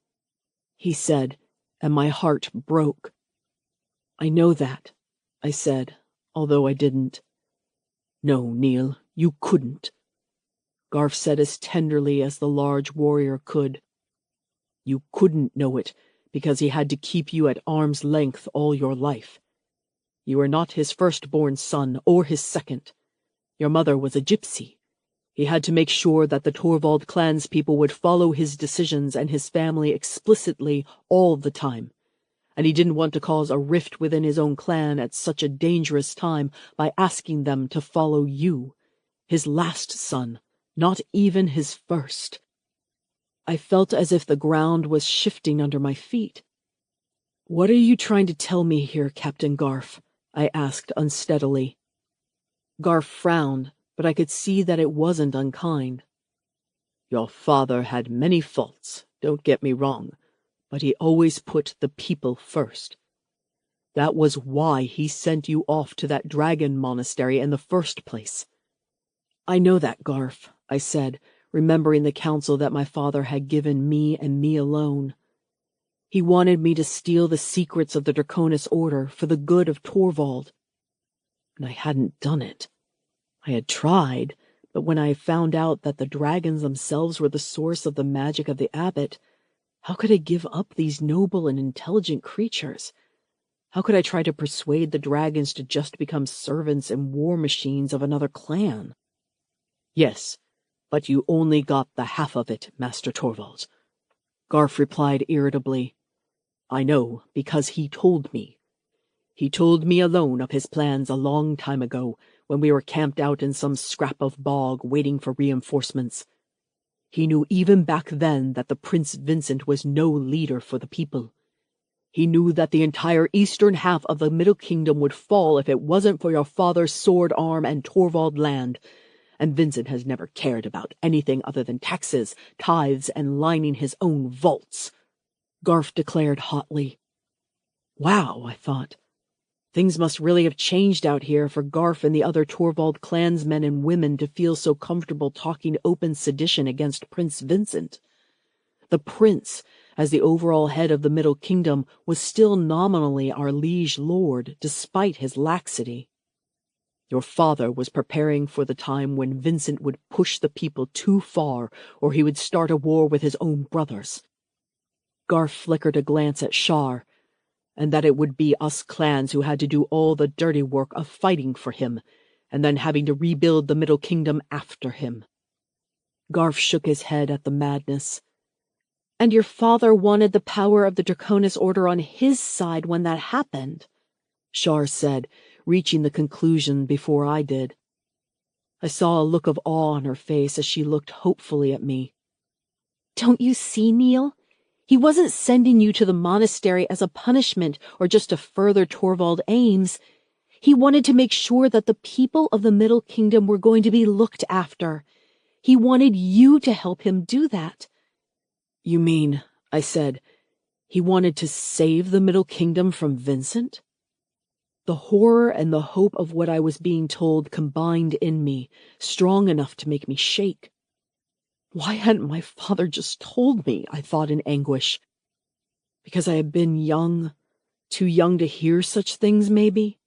he said, and my heart broke. "I know that," I said, although I didn't. "No, Neil, you couldn't," Garf said as tenderly as the large warrior could. "You couldn't know it because he had to keep you at arm's length all your life. You were not his firstborn son or his second. Your mother was a gypsy. He had to make sure that the Torvald clanspeople would follow his decisions and his family explicitly all the time, and he didn't want to cause a rift within his own clan at such a dangerous time by asking them to follow you, his last son, not even his first." I felt as if the ground was shifting under my feet. "What are you trying to tell me here, Captain Garf?" I asked unsteadily. Garf frowned, but I could see that it wasn't unkind. "Your father had many faults, don't get me wrong, but he always put the people first. That was why he sent you off to that dragon monastery in the first place." "I know that, Garf," I said, remembering the counsel that my father had given me and me alone. He wanted me to steal the secrets of the Draconis Order for the good of Torvald. And I hadn't done it. I had tried, but when I found out that the dragons themselves were the source of the magic of the abbot, how could I give up these noble and intelligent creatures? How could I try to persuade the dragons to just become servants and war machines of another clan? "Yes, but you only got the half of it, Master Torvald," Garf replied irritably. "I know, because he told me. He told me alone of his plans a long time ago, when we were camped out in some scrap of bog waiting for reinforcements. He knew even back then that the Prince Vincent was no leader for the people. He knew that the entire eastern half of the Middle Kingdom would fall if it wasn't for your father's sword arm and Torvald land, and Vincent has never cared about anything other than taxes, tithes, and lining his own vaults," Garf declared hotly. Wow, I thought. Things must really have changed out here for Garf and the other Torvald clansmen and women to feel so comfortable talking open sedition against Prince Vincent. The prince, as the overall head of the Middle Kingdom, was still nominally our liege lord, despite his laxity. Your father was preparing for the time when Vincent would push the people too far, or he would start a war with his own brothers. Garf flickered a glance at Shar, and that it would be us clans who had to do all the dirty work of fighting for him, and then having to rebuild the Middle Kingdom after him. Garf shook his head at the madness. "And your father wanted the power of the Draconis Order on his side when that happened," Shar said, reaching the conclusion before I did. I saw a look of awe on her face as she looked hopefully at me. "Don't you see, Neil? He wasn't sending you to the monastery as a punishment or just to further Torvald aims. He wanted to make sure that the people of the Middle Kingdom were going to be looked after. He wanted you to help him do that." "You mean," I said, "he wanted to save the Middle Kingdom from Vincent?" The horror and the hope of what I was being told combined in me, strong enough to make me shake. Why hadn't my father just told me, I thought in anguish. Because I had been young, too young to hear such things, maybe?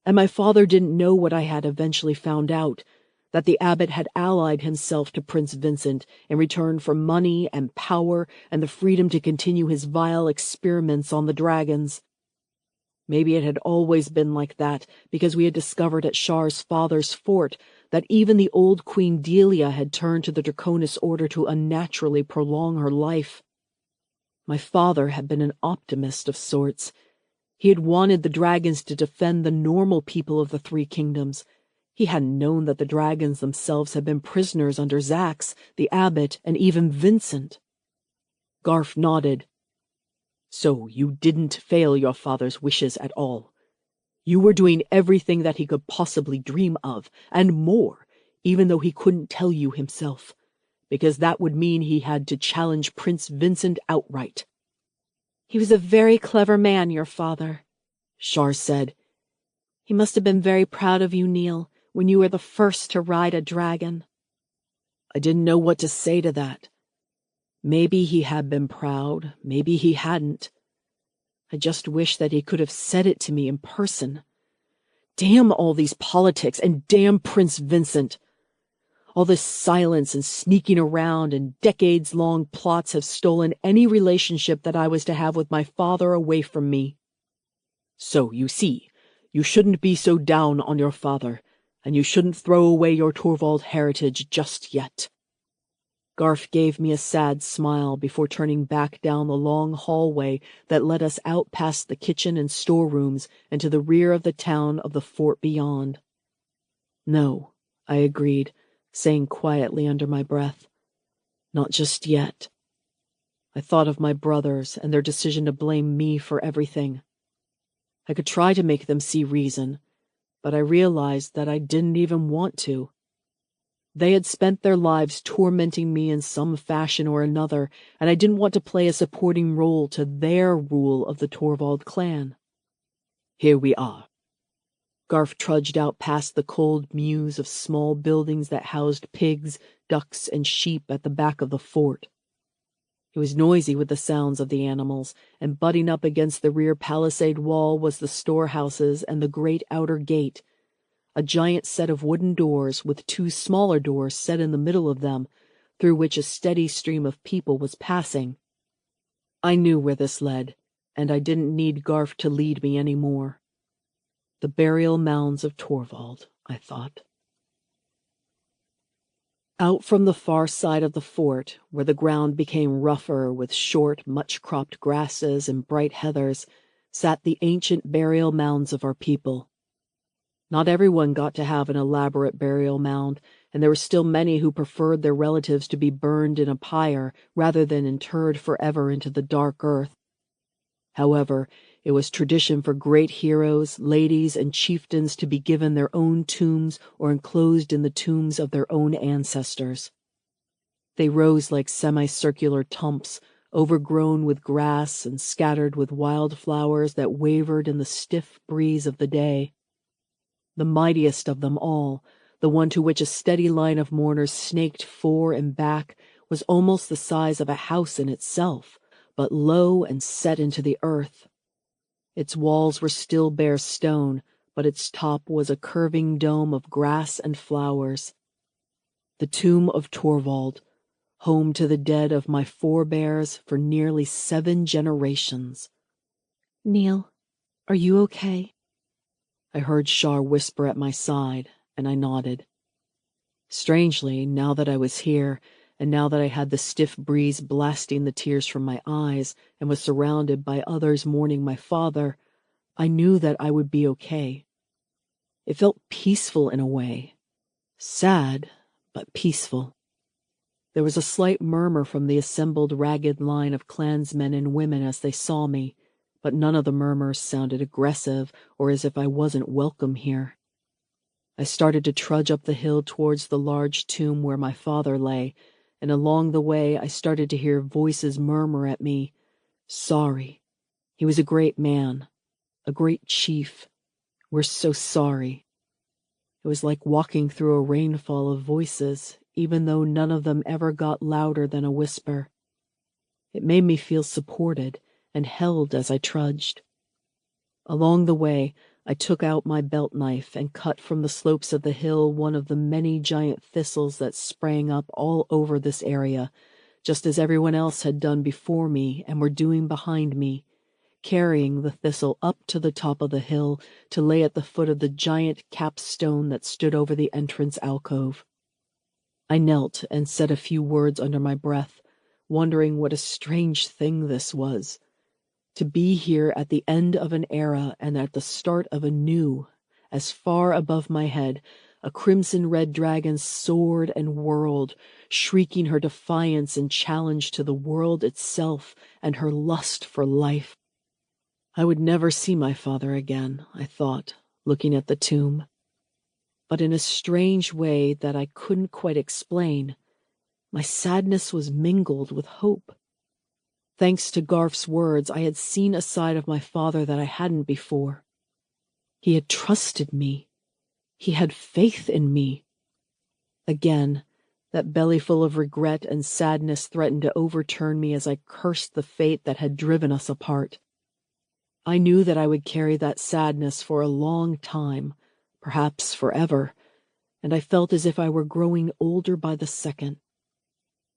And my father didn't know what I had eventually found out, that the abbot had allied himself to Prince Vincent in return for money and power and the freedom to continue his vile experiments on the dragons. Maybe it had always been like that, because we had discovered at Shar's father's fort that even the old Queen Delia had turned to the Draconis Order to unnaturally prolong her life. My father had been an optimist of sorts. He had wanted the dragons to defend the normal people of the Three Kingdoms. He hadn't known that the dragons themselves had been prisoners under Zax, the abbot, and even Vincent. Garf nodded. "So you didn't fail your father's wishes at all. You were doing everything that he could possibly dream of, and more, even though he couldn't tell you himself, because that would mean he had to challenge Prince Vincent outright." "He was a very clever man, your father," Shar said. "He must have been very proud of you, Neil, when you were the first to ride a dragon." I didn't know what to say to that. Maybe he had been proud, maybe he hadn't. I just wished that he could have said it to me in person. Damn all these politics, and damn Prince Vincent. All this silence and sneaking around and decades-long plots have stolen any relationship that I was to have with my father away from me. So, you see, you shouldn't be so down on your father, and you shouldn't throw away your Torvald heritage just yet. Garf gave me a sad smile before turning back down the long hallway that led us out past the kitchen and storerooms and to the rear of the town of the fort beyond. "No," I agreed, saying quietly under my breath. "Not just yet." I thought of my brothers and their decision to blame me for everything. I could try to make them see reason, but I realized that I didn't even want to. They had spent their lives tormenting me in some fashion or another, and I didn't want to play a supporting role to their rule of the Torvald clan. "Here we are." Garf trudged out past the cold mews of small buildings that housed pigs, ducks, and sheep at the back of the fort. It was noisy with the sounds of the animals, and butting up against the rear palisade wall was the storehouses and the great outer gate, a giant set of wooden doors with two smaller doors set in the middle of them, through which a steady stream of people was passing. I knew where this led, and I didn't need Garf to lead me any more. The burial mounds of Torvald, I thought. Out from the far side of the fort, where the ground became rougher with short, much-cropped grasses and bright heathers, sat the ancient burial mounds of our people. Not everyone got to have an elaborate burial mound, and there were still many who preferred their relatives to be burned in a pyre rather than interred forever into the dark earth. However, it was tradition for great heroes, ladies, and chieftains to be given their own tombs or enclosed in the tombs of their own ancestors. They rose like semicircular tumps, overgrown with grass and scattered with wild flowers that wavered in the stiff breeze of the day. The mightiest of them all, the one to which a steady line of mourners snaked fore and back, was almost the size of a house in itself, but low and set into the earth. Its walls were still bare stone, but its top was a curving dome of grass and flowers. The tomb of Torvald, home to the dead of my forebears for nearly 7 generations. Neil, are you okay? I heard Shar whisper at my side, and I nodded. Strangely, now that I was here, and now that I had the stiff breeze blasting the tears from my eyes and was surrounded by others mourning my father, I knew that I would be okay. It felt peaceful in a way. Sad, but peaceful. There was a slight murmur from the assembled ragged line of clansmen and women as they saw me, but none of the murmurs sounded aggressive or as if I wasn't welcome here. I started to trudge up the hill towards the large tomb where my father lay, and along the way I started to hear voices murmur at me, "Sorry. He was a great man, a great chief. We're so sorry." It was like walking through a rainfall of voices, even though none of them ever got louder than a whisper. It made me feel supported and held as I trudged. Along the way, I took out my belt knife and cut from the slopes of the hill one of the many giant thistles that sprang up all over this area, just as everyone else had done before me and were doing behind me, carrying the thistle up to the top of the hill to lay at the foot of the giant capstone that stood over the entrance alcove. I knelt and said a few words under my breath, wondering what a strange thing this was. To be here at the end of an era and at the start of a new, as far above my head, a crimson-red dragon soared and whirled, shrieking her defiance and challenge to the world itself and her lust for life. I would never see my father again, I thought, looking at the tomb. But in a strange way that I couldn't quite explain, my sadness was mingled with hope. Thanks to Garf's words, I had seen a side of my father that I hadn't before. He had trusted me. He had faith in me. Again, that bellyful of regret and sadness threatened to overturn me as I cursed the fate that had driven us apart. I knew that I would carry that sadness for a long time, perhaps forever, and I felt as if I were growing older by the second.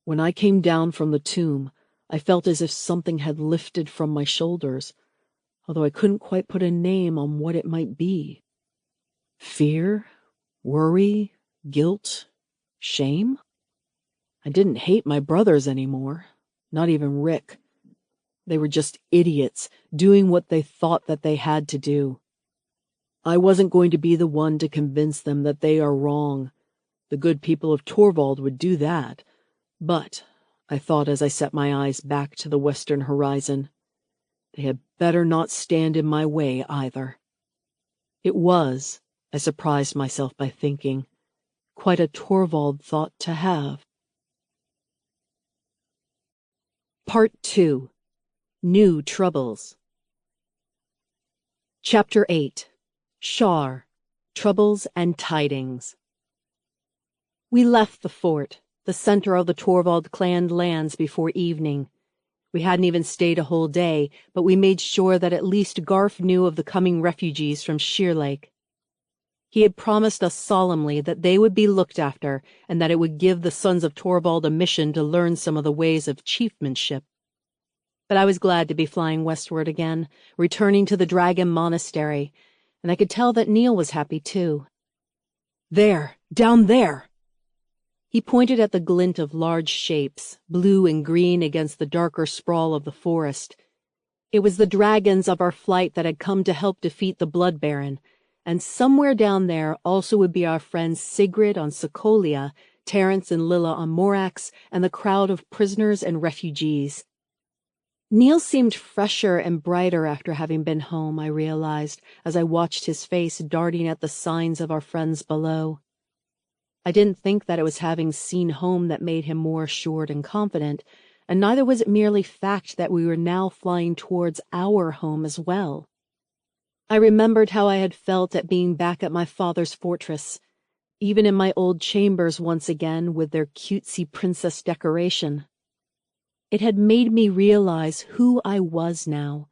When I came down from the tomb, I felt as if something had lifted from my shoulders, although I couldn't quite put a name on what it might be. Fear? Worry? Guilt? Shame? I didn't hate my brothers anymore, not even Rick. They were just idiots, doing what they thought that they had to do. I wasn't going to be the one to convince them that they are wrong. The good people of Torvald would do that. But, I thought as I set my eyes back to the western horizon, they had better not stand in my way either. It was, I surprised myself by thinking, quite a Torvald thought to have. Part 2. New Troubles. Chapter 8. Shar, Troubles and Tidings. We left the fort, the center of the Torvald clan lands, before evening. We hadn't even stayed a whole day, but we made sure that at least Garf knew of the coming refugees from Sheer Lake. He had promised us solemnly that they would be looked after and that it would give the sons of Torvald a mission to learn some of the ways of chiefmanship. But I was glad to be flying westward again, returning to the Dragon Monastery, and I could tell that Neil was happy too. There, down there! He pointed at the glint of large shapes, blue and green against the darker sprawl of the forest. It was the dragons of our flight that had come to help defeat the Blood Baron, and somewhere down there also would be our friends Sigrid on Sokolia, Terence and Lilla on Morax, and the crowd of prisoners and refugees. Neil seemed fresher and brighter after having been home, I realized, as I watched his face darting at the signs of our friends below. I didn't think that it was having seen home that made him more assured and confident, and neither was it merely fact that we were now flying towards our home as well. I remembered how I had felt at being back at my father's fortress, even in my old chambers once again with their cutesy princess decoration. It had made me realize who I was now,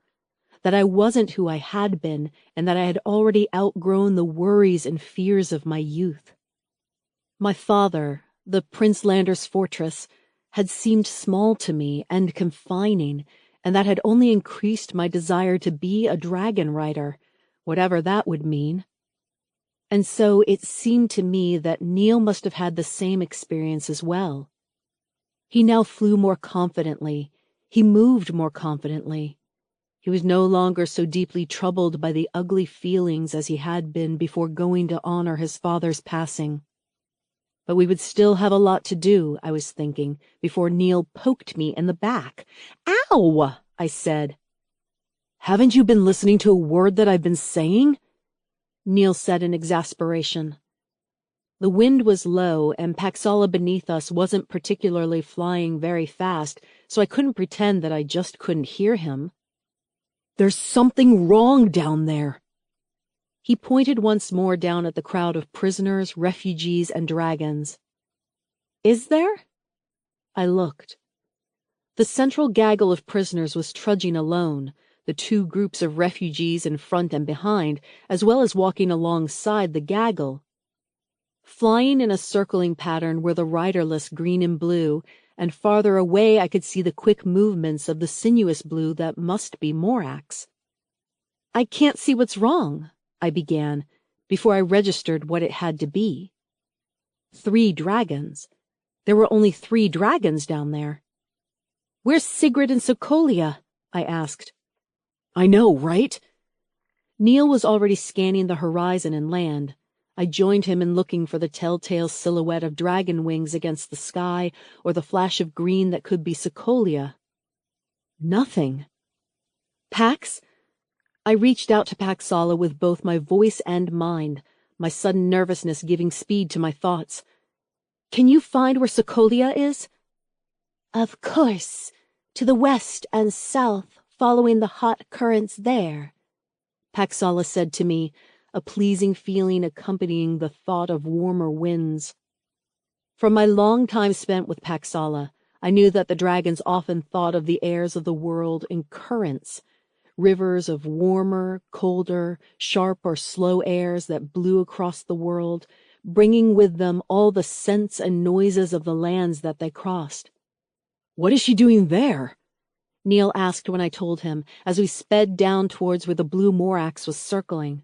that I wasn't who I had been, and that I had already outgrown the worries and fears of my youth. My father, the Prince Lander's fortress, had seemed small to me and confining, and that had only increased my desire to be a dragon rider, whatever that would mean. And so it seemed to me that Neil must have had the same experience as well. He now flew more confidently. He moved more confidently. He was no longer so deeply troubled by the ugly feelings as he had been before going to honor his father's passing. But we would still have a lot to do, I was thinking, before Neil poked me in the back. "Ow!" I said. "Haven't you been listening to a word that I've been saying?" Neil said in exasperation. The wind was low, and Paxala beneath us wasn't particularly flying very fast, so I couldn't pretend that I just couldn't hear him. "There's something wrong down there." He pointed once more down at the crowd of prisoners, refugees, and dragons. "Is there?" I looked. The central gaggle of prisoners was trudging alone, the two groups of refugees in front and behind, as well as walking alongside the gaggle. Flying in a circling pattern were the riderless green and blue, and farther away I could see the quick movements of the sinuous blue that must be Morax. "I can't see what's wrong," I began, before I registered what it had to be. 3 dragons. There were only 3 dragons down there. "Where's Sigrid and Sokolia?" I asked. "I know, right?" Neil was already scanning the horizon and land. I joined him in looking for the telltale silhouette of dragon wings against the sky, or the flash of green that could be Sokolia. Nothing. "Pax?" I reached out to Paxala with both my voice and mind, my sudden nervousness giving speed to my thoughts. "Can you find where Sokolia is?" "Of course. To the west and south, following the hot currents there," Paxala said to me, a pleasing feeling accompanying the thought of warmer winds. From my long time spent with Paxala, I knew that the dragons often thought of the airs of the world in currents, rivers of warmer, colder, sharp or slow airs that blew across the world, bringing with them all the scents and noises of the lands that they crossed. "What is she doing there?" Neil asked when I told him, as we sped down towards where the blue Morax was circling.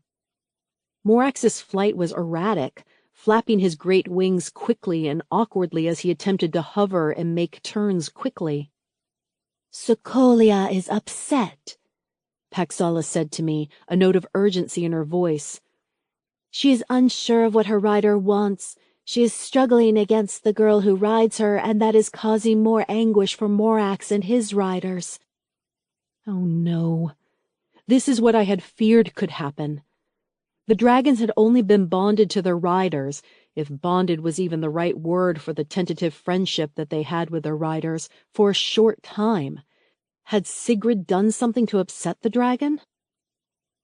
Morax's flight was erratic, flapping his great wings quickly and awkwardly as he attempted to hover and make turns quickly. "Sokolia is upset," Paxala said to me, a note of urgency in her voice. "She is unsure of what her rider wants. She is struggling against the girl who rides her, and that is causing more anguish for Morax and his riders." Oh no. This is what I had feared could happen. The dragons had only been bonded to their riders, if bonded was even the right word for the tentative friendship that they had with their riders, for a short time. Had Sigrid done something to upset the dragon?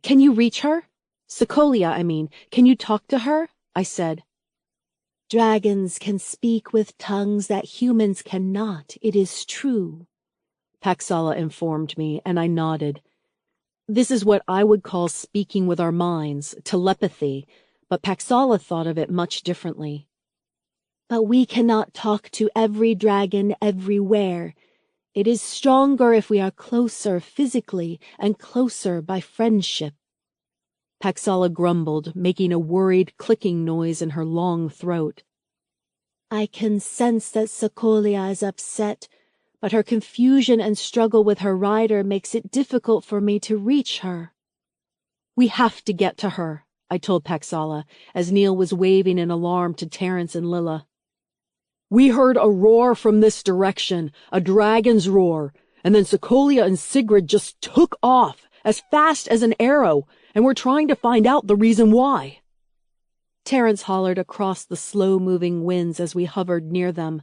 "Can you reach her? Sokolia, I mean. Can you talk to her?" I said. "Dragons can speak with tongues that humans cannot, it is true," Paxala informed me, and I nodded. This is what I would call speaking with our minds, telepathy, but Paxala thought of it much differently. "But we cannot talk to every dragon everywhere. It is stronger if we are closer physically and closer by friendship." Paxala grumbled, making a worried clicking noise in her long throat. "I can sense that Sokolia is upset, but her confusion and struggle with her rider makes it difficult for me to reach her." "We have to get to her," I told Paxala, as Neil was waving an alarm to Terrence and Lilla. "We heard a roar from this direction, a dragon's roar. and then Sokolia and Sigrid just took off as fast as an arrow, and we're trying to find out the reason why." Terence hollered across the slow-moving winds as we hovered near them.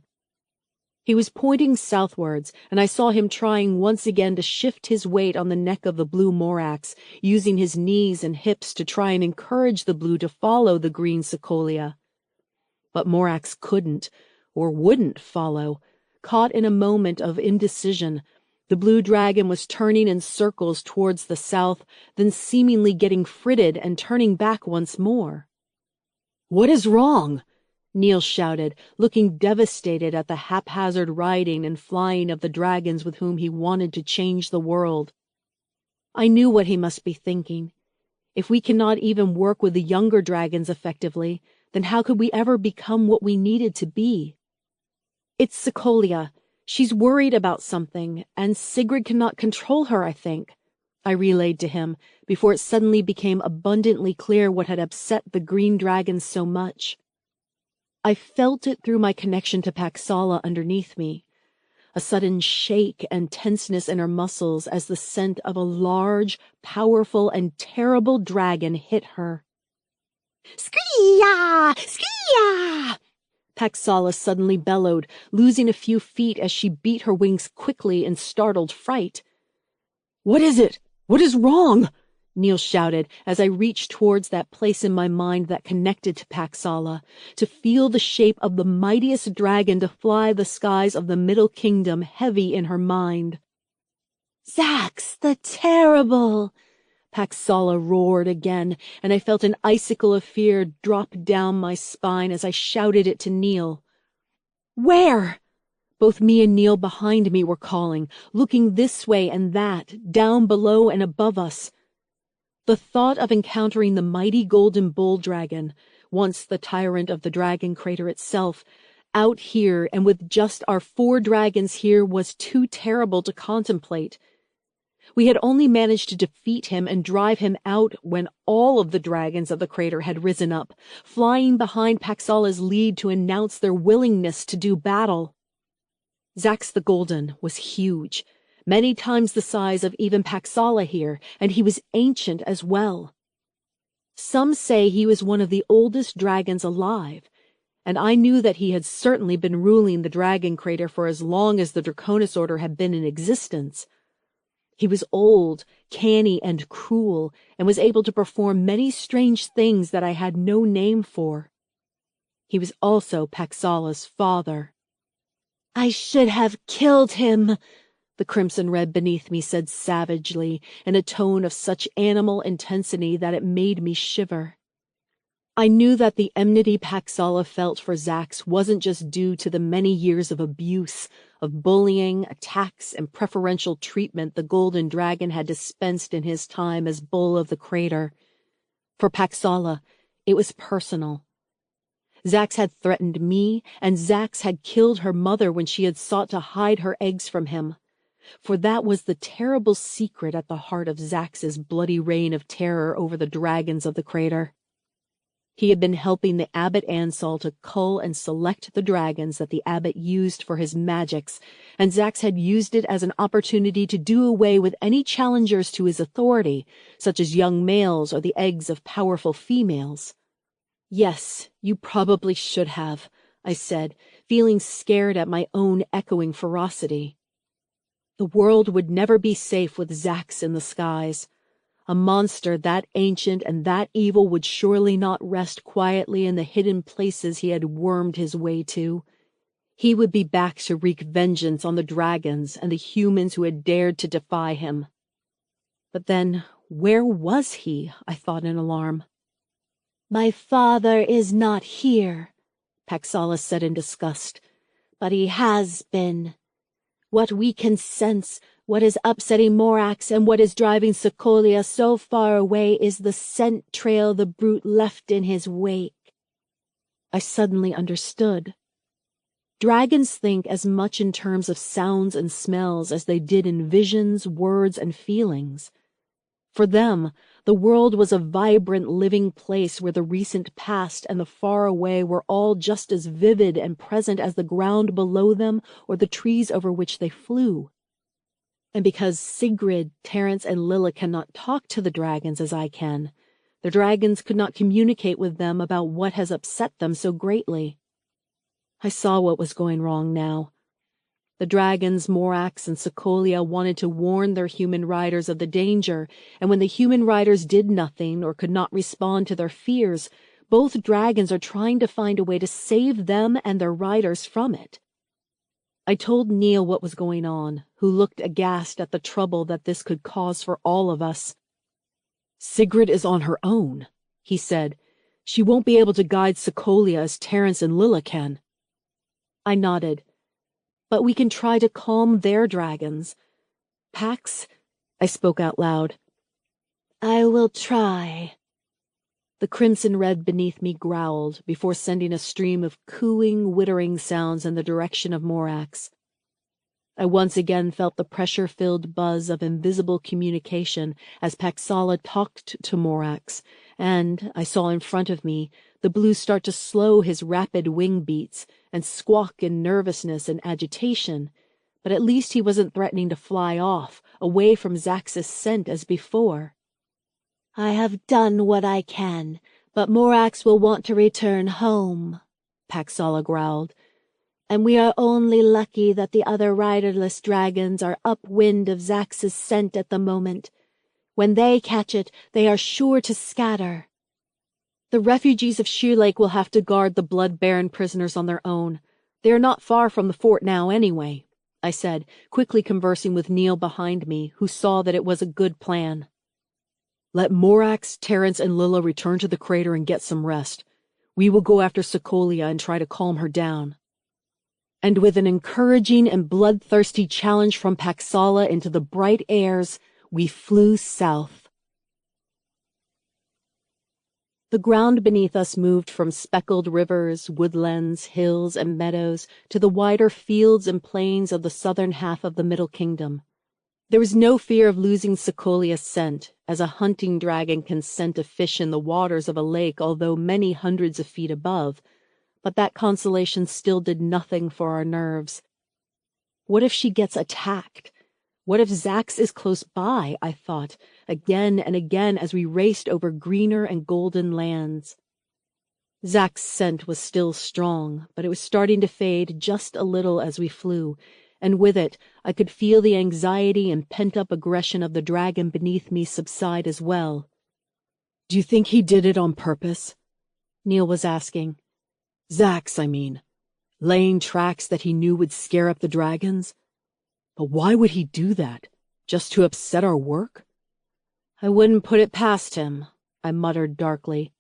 He was pointing southwards, and I saw him trying once again to shift his weight on the neck of the blue morax, using his knees and hips to try and encourage the blue to follow the green Sokolia. But morax couldn't, or wouldn't follow. Caught in a moment of indecision, the blue dragon was turning in circles towards the south, then seemingly getting fritted and turning back once more. "What is wrong?" Neil shouted, looking devastated at the haphazard riding and flying of the dragons with whom he wanted to change the world. I knew what he must be thinking. If we cannot even work with the younger dragons effectively, then how could we ever become what we needed to be? "It's Sokolia. She's worried about something, and Sigrid cannot control her, I think," I relayed to him, before it suddenly became abundantly clear what had upset the green dragons so much. I felt it through my connection to Paxala underneath me, a sudden shake and tenseness in her muscles as the scent of a large, powerful, and terrible dragon hit her. "Scree-ya! Scree-ya!" Paxala suddenly bellowed, losing a few feet as she beat her wings quickly in startled fright. "What is it? What is wrong?" Neil shouted as I reached towards that place in my mind that connected to Paxala, to feel the shape of the mightiest dragon to fly the skies of the Middle Kingdom heavy in her mind. "Zax the Terrible!" Paxala roared again, and I felt an icicle of fear drop down my spine as I shouted it to Neil. "Where?" Both me and Neil behind me were calling, looking this way and that, down below and above us. The thought of encountering the mighty golden bull dragon, once the tyrant of the dragon crater itself, out here and with just our 4 dragons here was too terrible to contemplate. We had only managed to defeat him and drive him out when all of the dragons of the crater had risen up, flying behind Paxala's lead to announce their willingness to do battle. Zax the Golden was huge, many times the size of even Paxala here, and he was ancient as well. Some say he was one of the oldest dragons alive, and I knew that he had certainly been ruling the dragon crater for as long as the Draconis Order had been in existence. He was old, canny, and cruel, and was able to perform many strange things that I had no name for. He was also Paxala's father. "I should have killed him," the crimson red beneath me said savagely, in a tone of such animal intensity that it made me shiver. I knew that the enmity Paxala felt for Zax wasn't just due to the many years of abuse, of bullying, attacks, and preferential treatment the Golden Dragon had dispensed in his time as Bull of the Crater. For Paxala, it was personal. Zax had threatened me, and Zax had killed her mother when she had sought to hide her eggs from him. For that was the terrible secret at the heart of Zax's bloody reign of terror over the dragons of the crater. He had been helping the Abbot Ansal to cull and select the dragons that the abbot used for his magics, and Zax had used it as an opportunity to do away with any challengers to his authority, such as young males or the eggs of powerful females. "Yes, you probably should have," I said, feeling scared at my own echoing ferocity. The world would never be safe with Zax in the skies. A monster that ancient and that evil would surely not rest quietly in the hidden places he had wormed his way to. He would be back to wreak vengeance on the dragons and the humans who had dared to defy him. But then, where was he? I thought in alarm. "My father is not here," Paxala said in disgust, "but he has been. What we can sense, what is upsetting Morax, and what is driving Sokolia so far away is the scent trail the brute left in his wake." I suddenly understood. Dragons think as much in terms of sounds and smells as they did in visions, words, and feelings. For them, the world was a vibrant, living place where the recent past and the far away were all just as vivid and present as the ground below them or the trees over which they flew. And because Sigrid, Terence, and Lilla cannot talk to the dragons as I can, the dragons could not communicate with them about what has upset them so greatly. I saw what was going wrong now. The dragons, Morax and Secolia, wanted to warn their human riders of the danger, and when the human riders did nothing or could not respond to their fears, both dragons are trying to find a way to save them and their riders from it. I told Neil what was going on, who looked aghast at the trouble that this could cause for all of us. Sigrid is on her own, he said. She won't be able to guide Secolia as Terence and Lilla can. I nodded. But we can try to calm their dragons. Pax, I spoke out loud. I will try. The crimson red beneath me growled before sending a stream of cooing, wittering sounds in the direction of Morax. I once again felt the pressure-filled buzz of invisible communication as Paxala talked to Morax, and I saw in front of me the blue start to slow his rapid wing beats and squawk in nervousness and agitation, but at least he wasn't threatening to fly off, away from Zax's scent as before. I have done what I can, but Morax will want to return home, Paxala growled. And we are only lucky that the other riderless dragons are upwind of Zax's scent at the moment. When they catch it, they are sure to scatter. The refugees of Sheer Lake will have to guard the Blood Baron prisoners on their own. They are not far from the fort now anyway, I said, quickly conversing with Neil behind me, who saw that it was a good plan. Let Morax, Terence, and Lilla return to the crater and get some rest. We will go after Secolia and try to calm her down. And with an encouraging and bloodthirsty challenge from Paxala into the bright airs, we flew south. The ground beneath us moved from speckled rivers, woodlands, hills, and meadows to the wider fields and plains of the southern half of the Middle Kingdom. There was no fear of losing Secolia's scent, as a hunting dragon can scent a fish in the waters of a lake although many hundreds of feet above, but that consolation still did nothing for our nerves. What if she gets attacked? What if Zax is close by, I thought, again and again as we raced over greener and golden lands. Zax's scent was still strong, but it was starting to fade just a little as we flew, and with it I could feel the anxiety and pent-up aggression of the dragon beneath me subside as well. Do you think he did it on purpose? Neil was asking. Zax, I mean. Laying tracks that he knew would scare up the dragons? But why would he do that? Just to upset our work? I wouldn't put it past him, I muttered darkly.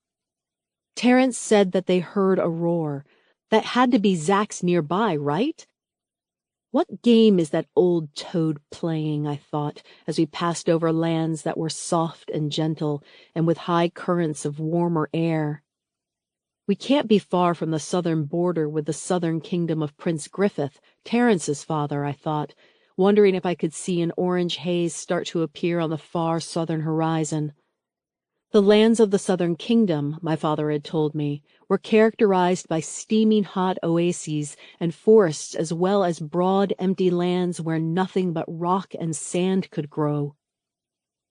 Terence said that they heard a roar. That had to be Zax nearby, right? What game is that old toad playing, I thought, as we passed over lands that were soft and gentle and with high currents of warmer air. We can't be far from the southern border with the southern kingdom of Prince Griffith, Terence's father, I thought, wondering if I could see an orange haze start to appear on the far southern horizon. The lands of the southern kingdom, my father had told me, were characterized by steaming hot oases and forests as well as broad, empty lands where nothing but rock and sand could grow.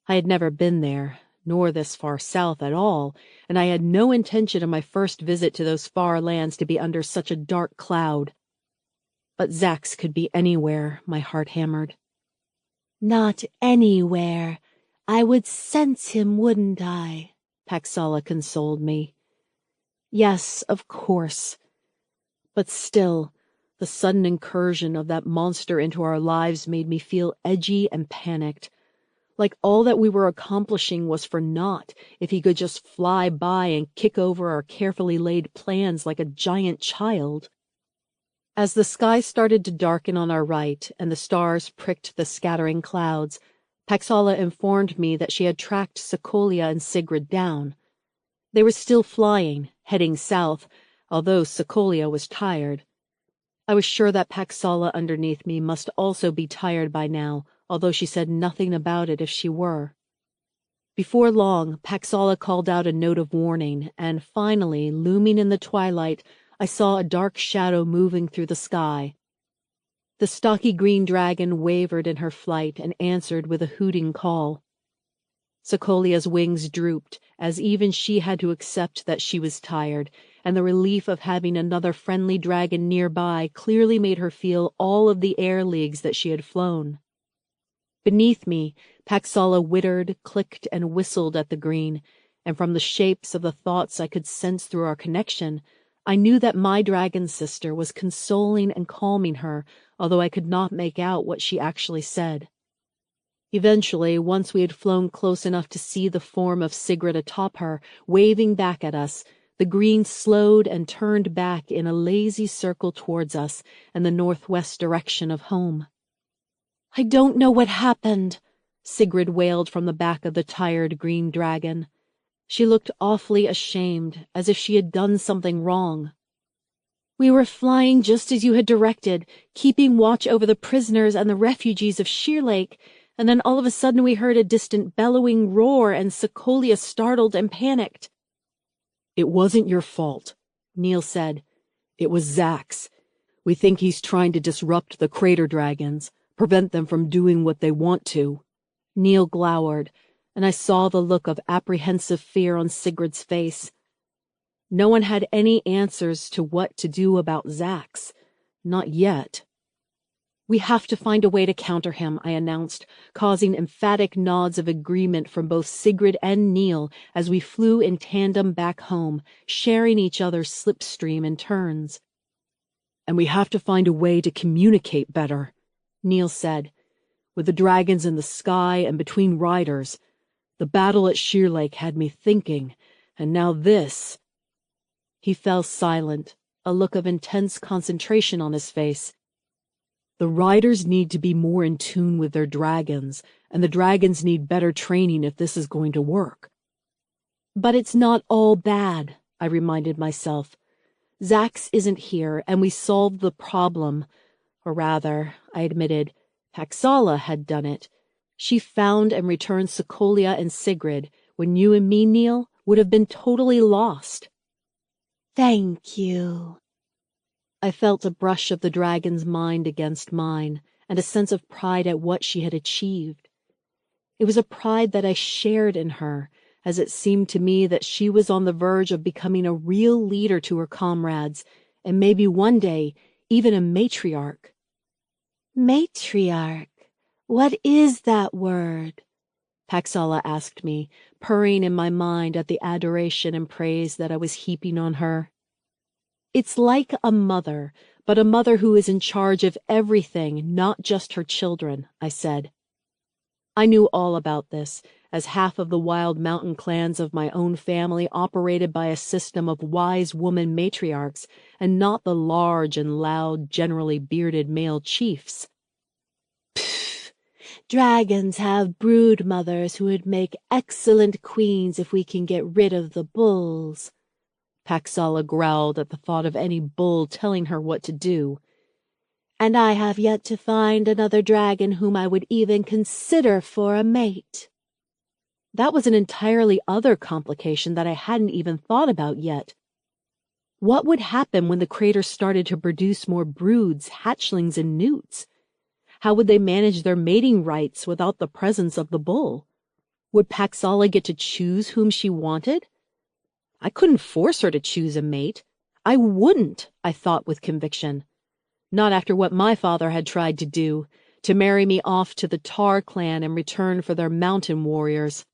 I had never been there, nor this far south at all, and I had no intention of my first visit to those far lands to be under such a dark cloud. But Zax could be anywhere, my heart hammered. Not anywhere. I would sense him, wouldn't I? Paxala consoled me. Yes, of course. But still, the sudden incursion of that monster into our lives made me feel edgy and panicked. Like all that we were accomplishing was for naught if he could just fly by and kick over our carefully laid plans like a giant child. As the sky started to darken on our right and the stars pricked the scattering clouds, Paxala informed me that she had tracked Secolia and Sigrid down. They were still flying, heading south, although Secolia was tired. I was sure that Paxala underneath me must also be tired by now, although she said nothing about it if she were. Before long, Paxala called out a note of warning, and finally, looming in the twilight, I saw a dark shadow moving through the sky. The stocky green dragon wavered in her flight and answered with a hooting call. Secolia's wings drooped, as even she had to accept that she was tired, and the relief of having another friendly dragon nearby clearly made her feel all of the air leagues that she had flown. Beneath me, Paxala whittered, clicked, and whistled at the green, and from the shapes of the thoughts I could sense through our connection, I knew that my dragon sister was consoling and calming her, although I could not make out what she actually said. Eventually, once we had flown close enough to see the form of Sigrid atop her, waving back at us, the green slowed and turned back in a lazy circle towards us and the northwest direction of home. "I don't know what happened," Sigrid wailed from the back of the tired green dragon. She looked awfully ashamed, as if she had done something wrong. "We were flying just as you had directed, keeping watch over the prisoners and the refugees of Sheer Lake, and then all of a sudden we heard a distant bellowing roar and Secolia startled and panicked." "It wasn't your fault," Neil said. "It was Zach's. We think he's trying to disrupt the crater dragons, prevent them from doing what they want to." Neil glowered, and I saw the look of apprehensive fear on Sigrid's face. No one had any answers to what to do about Zach's. Not yet. "We have to find a way to counter him," I announced, causing emphatic nods of agreement from both Sigrid and Neil as we flew in tandem back home, sharing each other's slipstream in turns. "And we have to find a way to communicate better," Neil said. "With the dragons in the sky and between riders. The battle at Sheer Lake had me thinking, and now this." He fell silent, a look of intense concentration on his face. "The riders need to be more in tune with their dragons, and the dragons need better training if this is going to work." "But it's not all bad," I reminded myself. "Zach's isn't here, and we solved the problem. Or rather, I admitted, Paxala had done it. She found and returned Secolia and Sigrid, when you and me, Neil, would have been totally lost." "Thank you." I felt a brush of the dragon's mind against mine, and a sense of pride at what she had achieved. It was a pride that I shared in her, as it seemed to me that she was on the verge of becoming a real leader to her comrades, and maybe one day even a matriarch. "Matriarch? What is that word?" Paxala asked me, purring in my mind at the adoration and praise that I was heaping on her. "It's like a mother, but a mother who is in charge of everything, not just her children," I said. I knew all about this, as half of the wild mountain clans of my own family operated by a system of wise woman matriarchs, and not the large and loud, generally bearded male chiefs. "Pfft! Dragons have brood mothers who would make excellent queens if we can get rid of the bulls." Paxala growled at the thought of any bull telling her what to do. "And I have yet to find another dragon whom I would even consider for a mate." That was an entirely other complication that I hadn't even thought about yet. What would happen when the crater started to produce more broods, hatchlings, and newts? How would they manage their mating rights without the presence of the bull? Would Paxala get to choose whom she wanted? I couldn't force her to choose a mate. I wouldn't, I thought with conviction. Not after what my father had tried to do, to marry me off to the Tar clan in return for their mountain warriors.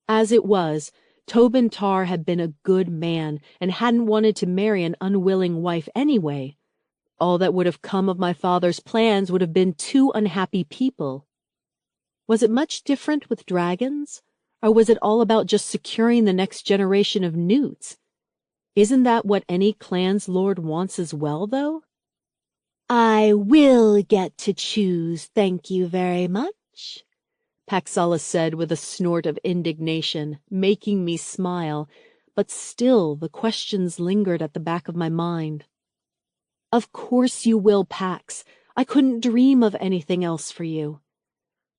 As it was, Tobin Tar had been a good man and hadn't wanted to marry an unwilling wife anyway. All that would have come of my father's plans would have been two unhappy people. Was it much different with dragons? Or was it all about just securing the next generation of newts? Isn't that what any clan's lord wants as well, though? "I will get to choose, thank you very much," Paxala said with a snort of indignation, making me smile, but still the questions lingered at the back of my mind. "Of course you will, Pax. I couldn't dream of anything else for you."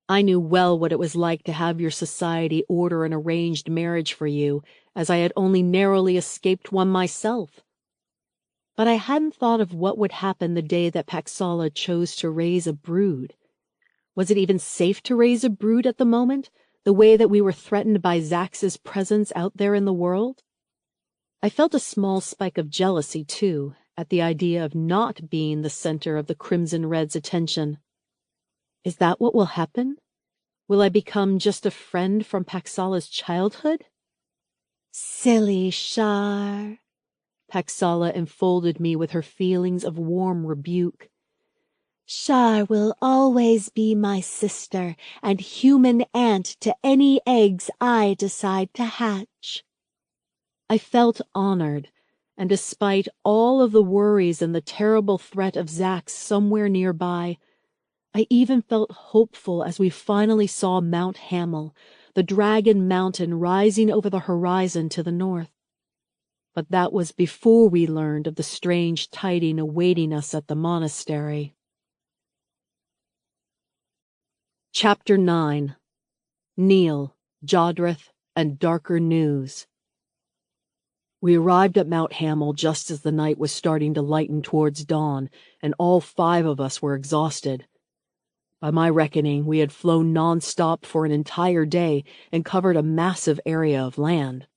I knew well what it was like to have your society order an arranged marriage for you, as I had only narrowly escaped one myself. But I hadn't thought of what would happen the day that Paxala chose to raise a brood. Was it even safe to raise a brood at the moment, the way that we were threatened by Zax's presence out there in the world? I felt a small spike of jealousy, too, at the idea of not being the center of the Crimson Red's attention. Is that what will happen? Will I become just a friend from Paxala's childhood? Silly Shar. Paxala enfolded me with her feelings of warm rebuke. Shar will always be my sister and human aunt to any eggs I decide to hatch. I felt honored, and despite all of the worries and the terrible threat of Zax somewhere nearby, I even felt hopeful as we finally saw Mount Hamel, the dragon mountain rising over the horizon to the north. But that was before we learned of the strange tiding awaiting us at the monastery. Chapter 9. Neil, Jodrith, and Darker News. We arrived at Mount Hamel just as the night was starting to lighten towards dawn, and all 5 of us were exhausted. By my reckoning, we had flown non-stop for an entire day and covered a massive area of land.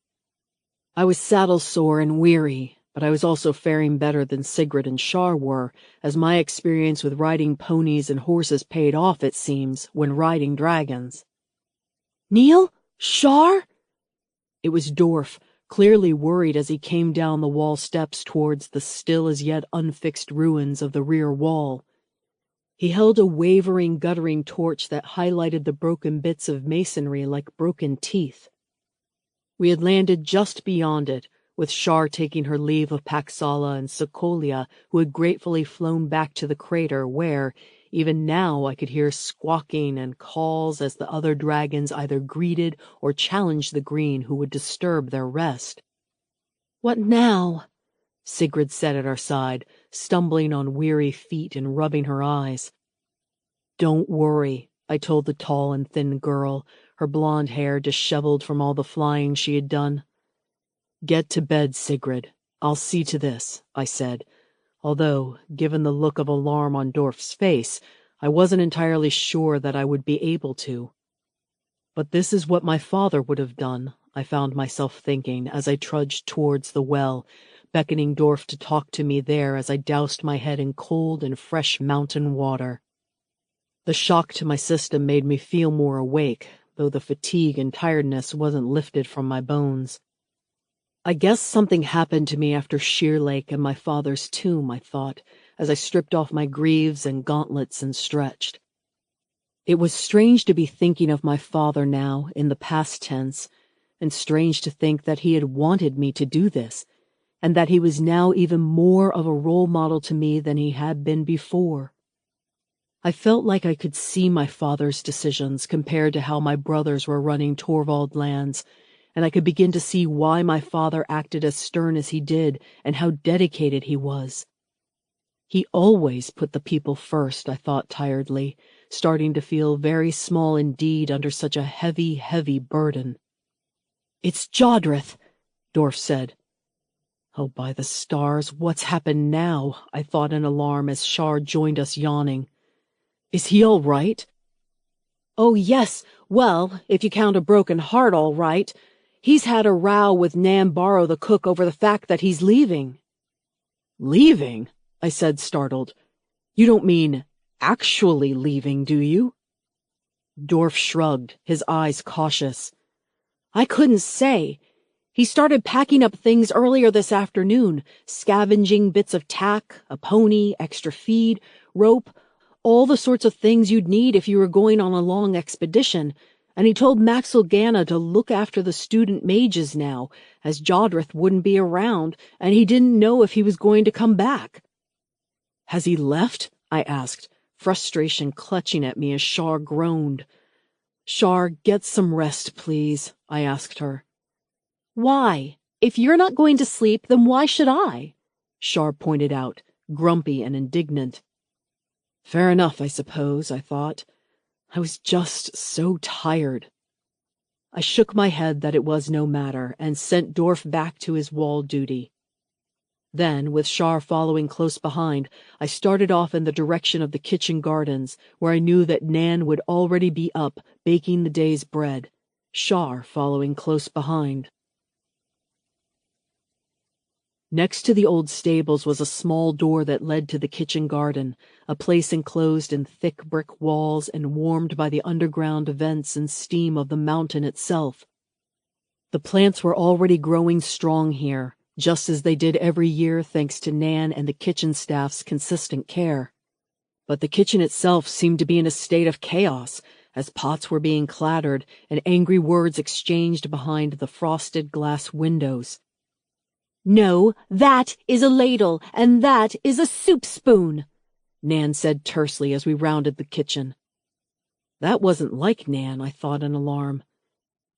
I was saddle-sore and weary, but I was also faring better than Sigrid and Shar were, as my experience with riding ponies and horses paid off, it seems, when riding dragons. Neil? Shar? It was Dorf, clearly worried as he came down the wall steps towards the still-as-yet unfixed ruins of the rear wall. He held a wavering, guttering torch that highlighted the broken bits of masonry like broken teeth. We had landed just beyond it, with Shar taking her leave of Paxala and Sokolia, who had gratefully flown back to the crater where, even now, I could hear squawking and calls as the other dragons either greeted or challenged the green who would disturb their rest. What now? Sigrid said at our side, stumbling on weary feet and rubbing her eyes. Don't worry, I told the tall and thin girl, her blonde hair disheveled from all the flying she had done. Get to bed, Sigrid. I'll see to this, I said, although, given the look of alarm on Dorf's face, I wasn't entirely sure that I would be able to. But this is what my father would have done, I found myself thinking as I trudged towards the well, beckoning Dorf to talk to me there as I doused my head in cold and fresh mountain water. The shock to my system made me feel more awake, though the fatigue and tiredness wasn't lifted from my bones. I guess something happened to me after Sheer Lake and my father's tomb, I thought, as I stripped off my greaves and gauntlets and stretched. It was strange to be thinking of my father now, in the past tense, and strange to think that he had wanted me to do this, and that he was now even more of a role model to me than he had been before. I felt like I could see my father's decisions compared to how my brothers were running Torvald lands, and I could begin to see why my father acted as stern as he did and how dedicated he was. He always put the people first, I thought tiredly, starting to feel very small indeed under such a heavy, heavy burden. It's Jodrith, Dorf said. Oh, by the stars, what's happened now? I thought in alarm as Shar joined us yawning. Is he all right? Oh, yes. Well, if you count a broken heart, all right. He's had a row with Nambaro the cook over the fact that he's leaving. Leaving? I said, startled. You don't mean actually leaving, do you? Dorf shrugged, his eyes cautious. I couldn't say. He started packing up things earlier this afternoon, scavenging bits of tack, a pony, extra feed, rope, all the sorts of things you'd need if you were going on a long expedition, and he told Maxwell Ganna to look after the student mages now, as Jodrith wouldn't be around, and he didn't know if he was going to come back. Has he left? I asked, frustration clutching at me as Shar groaned. Shar, get some rest, please, I asked her. Why? If you're not going to sleep, then why should I? Shar pointed out, grumpy and indignant. Fair enough, I suppose, I thought. I was just so tired. I shook my head that it was no matter and sent Dorf back to his wall duty. Then, with Shar following close behind, I started off in the direction of the kitchen gardens, where I knew that Nan would already be up, baking the day's bread, Shar following close behind. Next to the old stables was a small door that led to the kitchen garden, a place enclosed in thick brick walls and warmed by the underground vents and steam of the mountain itself. The plants were already growing strong here, just as they did every year thanks to Nan and the kitchen staff's consistent care. But the kitchen itself seemed to be in a state of chaos, as pots were being clattered and angry words exchanged behind the frosted glass windows. "No, that is a ladle, and that is a soup spoon," Nan said tersely as we rounded the kitchen. That wasn't like Nan, I thought in alarm.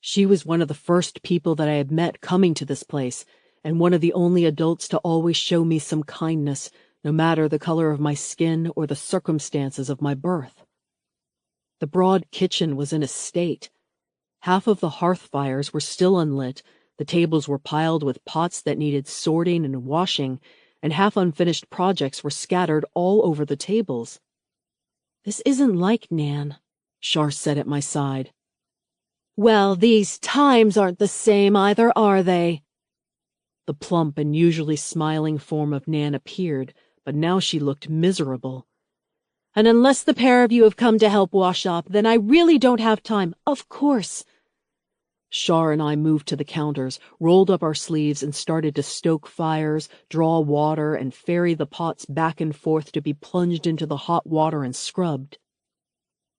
She was one of the first people that I had met coming to this place, and one of the only adults to always show me some kindness, no matter the color of my skin or the circumstances of my birth. The broad kitchen was in a state. Half of the hearth fires were still unlit, the tables were piled with pots that needed sorting and washing, and half unfinished projects were scattered all over the tables. "This isn't like Nan," Shar said at my side. "Well, these times aren't the same either, are they?" The plump and usually smiling form of Nan appeared, but now she looked miserable. "And unless the pair of you have come to help wash up, then I really don't have time, of course." Shar and I moved to the counters, rolled up our sleeves, and started to stoke fires, draw water, and ferry the pots back and forth to be plunged into the hot water and scrubbed.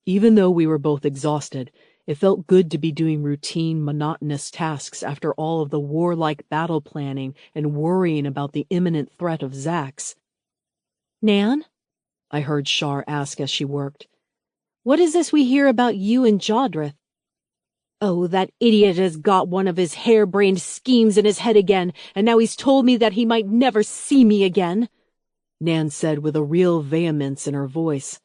Even though we were both exhausted, it felt good to be doing routine, monotonous tasks after all of the warlike battle planning and worrying about the imminent threat of Zax. "Nan?" I heard Shar ask as she worked. "What is this we hear about you and Jodrith?" "Oh, that idiot has got one of his harebrained schemes in his head again, and now he's told me that he might never see me again," Nan said with a real vehemence in her voice.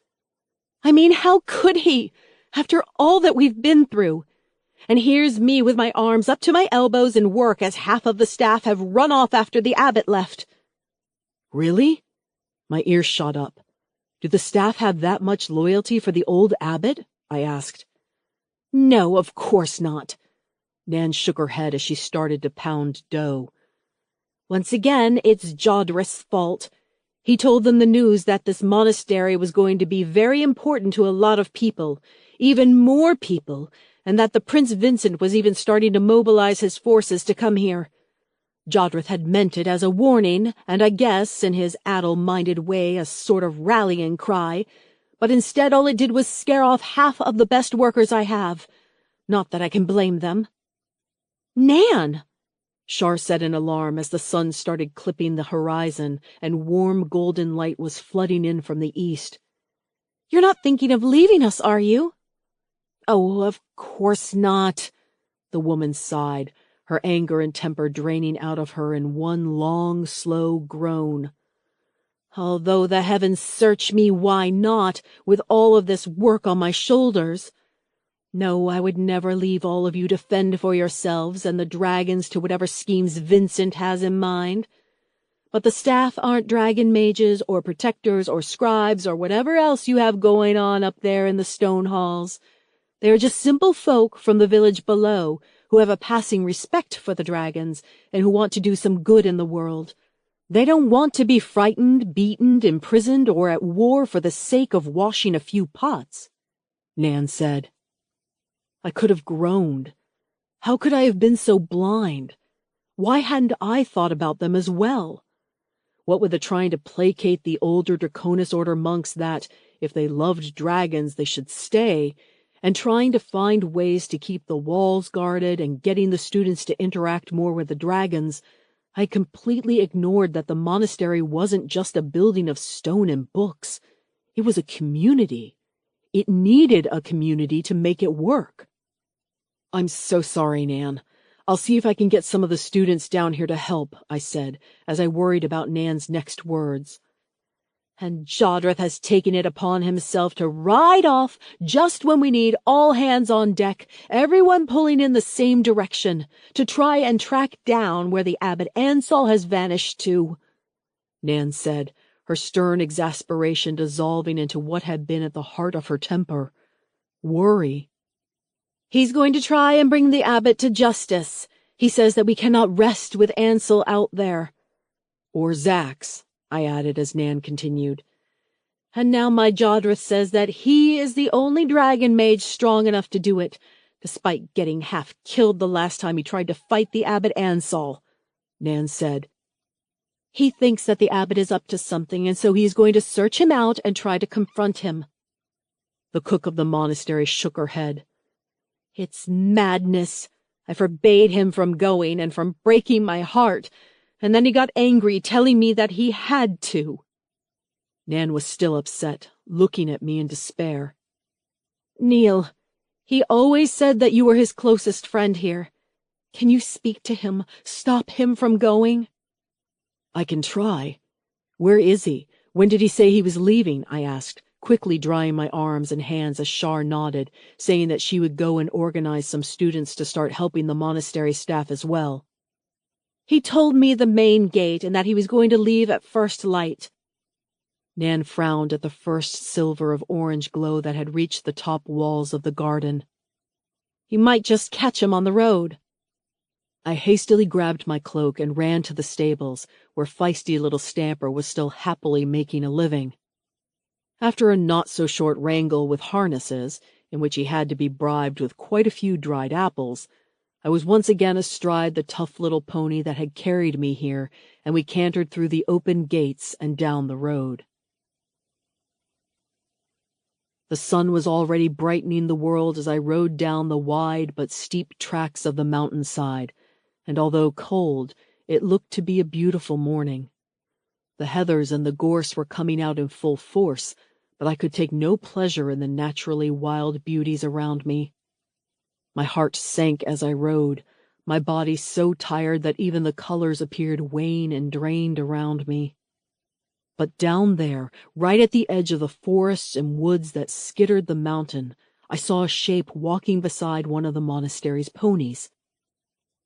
"I mean, how could he, after all that we've been through? And here's me with my arms up to my elbows in work as half of the staff have run off after the abbot left." "Really?" My ears shot up. "Do the staff have that much loyalty for the old abbot?" I asked. "No, of course not." Nan shook her head as she started to pound dough. "Once again, it's Jodrith's fault. He told them the news that this monastery was going to be very important to a lot of people, even more people, and that the Prince Vincent was even starting to mobilize his forces to come here. Jodrith had meant it as a warning, and I guess, in his addle-minded way, a sort of rallying cry, but instead all it did was scare off half of the best workers I have. Not that I can blame them." "Nan!" Shar said in alarm as the sun started clipping the horizon and warm golden light was flooding in from the east. "You're not thinking of leaving us, are you?" "Oh, of course not," the woman sighed, her anger and temper draining out of her in one long, slow groan. "Although the heavens search me, why not, with all of this work on my shoulders? No, I would never leave all of you to fend for yourselves and the dragons to whatever schemes Vincent has in mind. But the staff aren't dragon mages or protectors or scribes or whatever else you have going on up there in the stone halls. They are just simple folk from the village below who have a passing respect for the dragons and who want to do some good in the world. They don't want to be frightened, beaten, imprisoned, or at war for the sake of washing a few pots," Nan said. I could have groaned. How could I have been so blind? Why hadn't I thought about them as well? What with the trying to placate the older Draconis Order monks that, if they loved dragons, they should stay, and trying to find ways to keep the walls guarded and getting the students to interact more with the dragons, I completely ignored that the monastery wasn't just a building of stone and books. It was a community. It needed a community to make it work. "I'm so sorry, Nan. I'll see if I can get some of the students down here to help," I said, as I worried about Nan's next words. "And Jodrith has taken it upon himself to ride off just when we need all hands on deck, everyone pulling in the same direction, to try and track down where the Abbot Ansel has vanished to," Nan said, her stern exasperation dissolving into what had been at the heart of her temper. Worry. He's going to try and bring the abbot to justice. He says that we cannot rest with Ansel out there. Or Zax, I added as Nan continued. And now my Jodrith says that he is the only dragon mage strong enough to do it, despite getting half killed the last time he tried to fight the abbot Ansel, Nan said. He thinks that the abbot is up to something, and so he is going to search him out and try to confront him. The cook of the monastery shook her head. It's madness. I forbade him from going and from breaking my heart, and then he got angry, telling me that he had to. Nan was still upset, looking at me in despair. Neil, he always said that you were his closest friend here. Can you speak to him, stop him from going? I can try. Where is he? When did he say he was leaving? I asked, quickly drying my arms and hands as Shar nodded, saying that she would go and organize some students to start helping the monastery staff as well. He told me the main gate and that he was going to leave at first light. Nan frowned at the first silver of orange glow that had reached the top walls of the garden. You might just catch him on the road. I hastily grabbed my cloak and ran to the stables, where feisty little Stamper was still happily making a living. After a not-so-short wrangle with harnesses, in which he had to be bribed with quite a few dried apples, I was once again astride the tough little pony that had carried me here, and we cantered through the open gates and down the road. The sun was already brightening the world as I rode down the wide but steep tracks of the mountainside, and although cold, it looked to be a beautiful morning. The heathers and the gorse were coming out in full force, but I could take no pleasure in the naturally wild beauties around me. My heart sank as I rode, my body so tired that even the colors appeared wan and drained around me. But down there, right at the edge of the forests and woods that skittered the mountain, I saw a shape walking beside one of the monastery's ponies.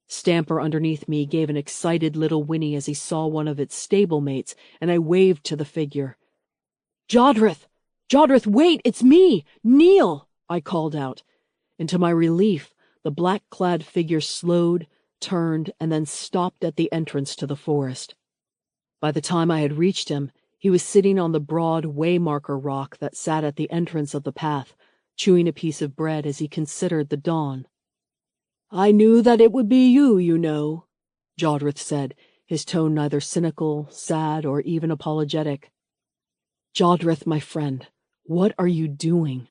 Stamper underneath me gave an excited little whinny as he saw one of its stable-mates, and I waved to the figure. "Jodrith! Jodrith, wait! It's me! Neil!" I called out. And to my relief, the black-clad figure slowed, turned, and then stopped at the entrance to the forest. By the time I had reached him, he was sitting on the broad waymarker rock that sat at the entrance of the path, chewing a piece of bread as he considered the dawn. "I knew that it would be you, you know," Jodrith said, his tone neither cynical, sad, or even apologetic. "Jodrith, my friend, what are you doing?"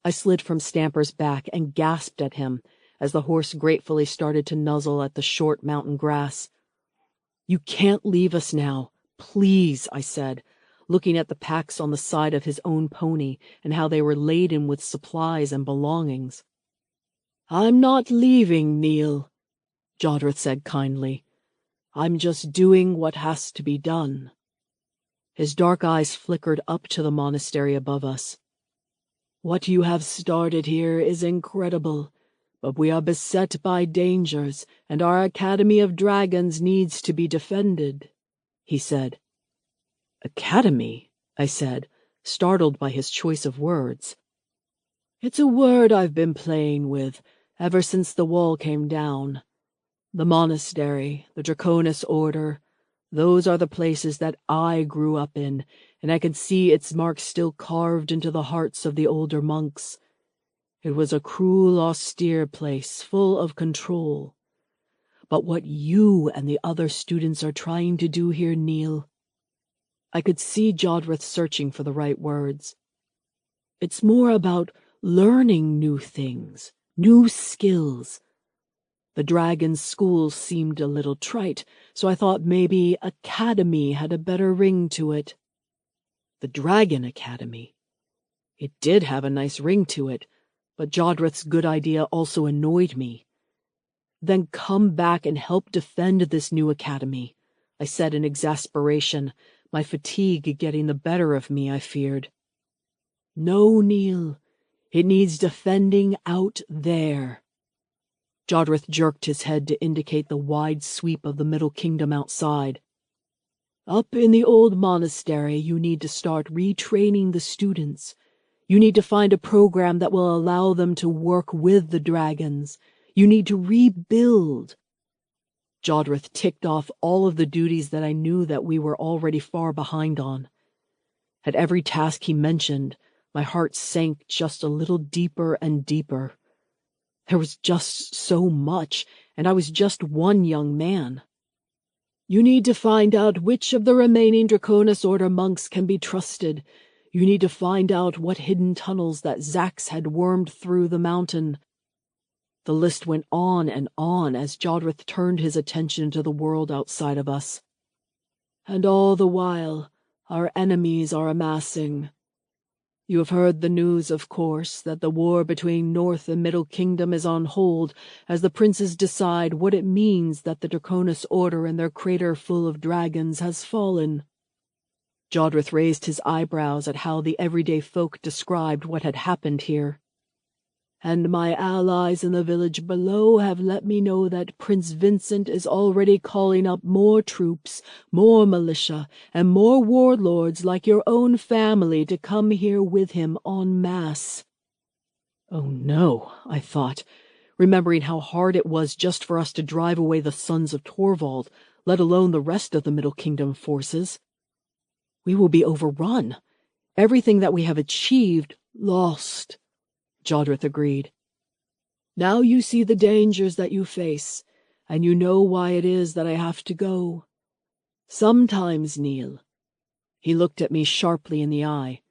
I slid from Stamper's back and gasped at him as the horse gratefully started to nuzzle at the short mountain grass. "You can't leave us now. Please," I said, looking at the packs on the side of his own pony and how they were laden with supplies and belongings. "I'm not leaving, Neil," Jodrith said kindly. "I'm just doing what has to be done." His dark eyes flickered up to the monastery above us. "What you have started here is incredible, but we are beset by dangers, and our Academy of Dragons needs to be defended," he said. "Academy?" I said, startled by his choice of words. "It's a word I've been playing with ever since the wall came down. The monastery, the Draconis Order, those are the places that I grew up in, and I can see its marks still carved into the hearts of the older monks. It was a cruel, austere place, full of control. But what you and the other students are trying to do here, Neil—" I could see Jodrith searching for the right words. "It's more about learning new things, new skills. The dragon's school seemed a little trite, so I thought maybe academy had a better ring to it." The Dragon Academy. It did have a nice ring to it, but Jodrith's good idea also annoyed me. "Then come back and help defend this new academy," I said in exasperation, my fatigue getting the better of me, I feared. "No, Neil. It needs defending out there." Jodrith jerked his head to indicate the wide sweep of the Middle Kingdom outside. Up in the old monastery, you need to start retraining the students. You need to find a program that will allow them to work with the dragons. You need to rebuild. Jodrith ticked off all of the duties that I knew that we were already far behind on. At every task he mentioned, my heart sank just a little deeper and deeper. There was just so much, and I was just one young man. You need to find out which of the remaining Draconis Order monks can be trusted. You need to find out what hidden tunnels that Zax had wormed through the mountain. The list went on as Jodrith turned his attention to the world outside of us. And all the while, our enemies are amassing. You have heard the news, of course, that the war between North and Middle Kingdom is on hold as the princes decide what it means that the Draconis Order and their crater full of dragons has fallen. Jodrith raised his eyebrows at how the everyday folk described what had happened here. And my allies in the village below have let me know that Prince Vincent is already calling up more troops, more militia, and more warlords like your own family to come here with him en masse. Oh no, I thought, remembering how hard it was just for us to drive away the sons of Torvald, let alone the rest of the Middle Kingdom forces. We will be overrun. Everything that we have achieved, lost. Jodrith agreed. Now you see the dangers that you face, and you know why it is that I have to go. Sometimes, Neil. He looked at me sharply in the eye.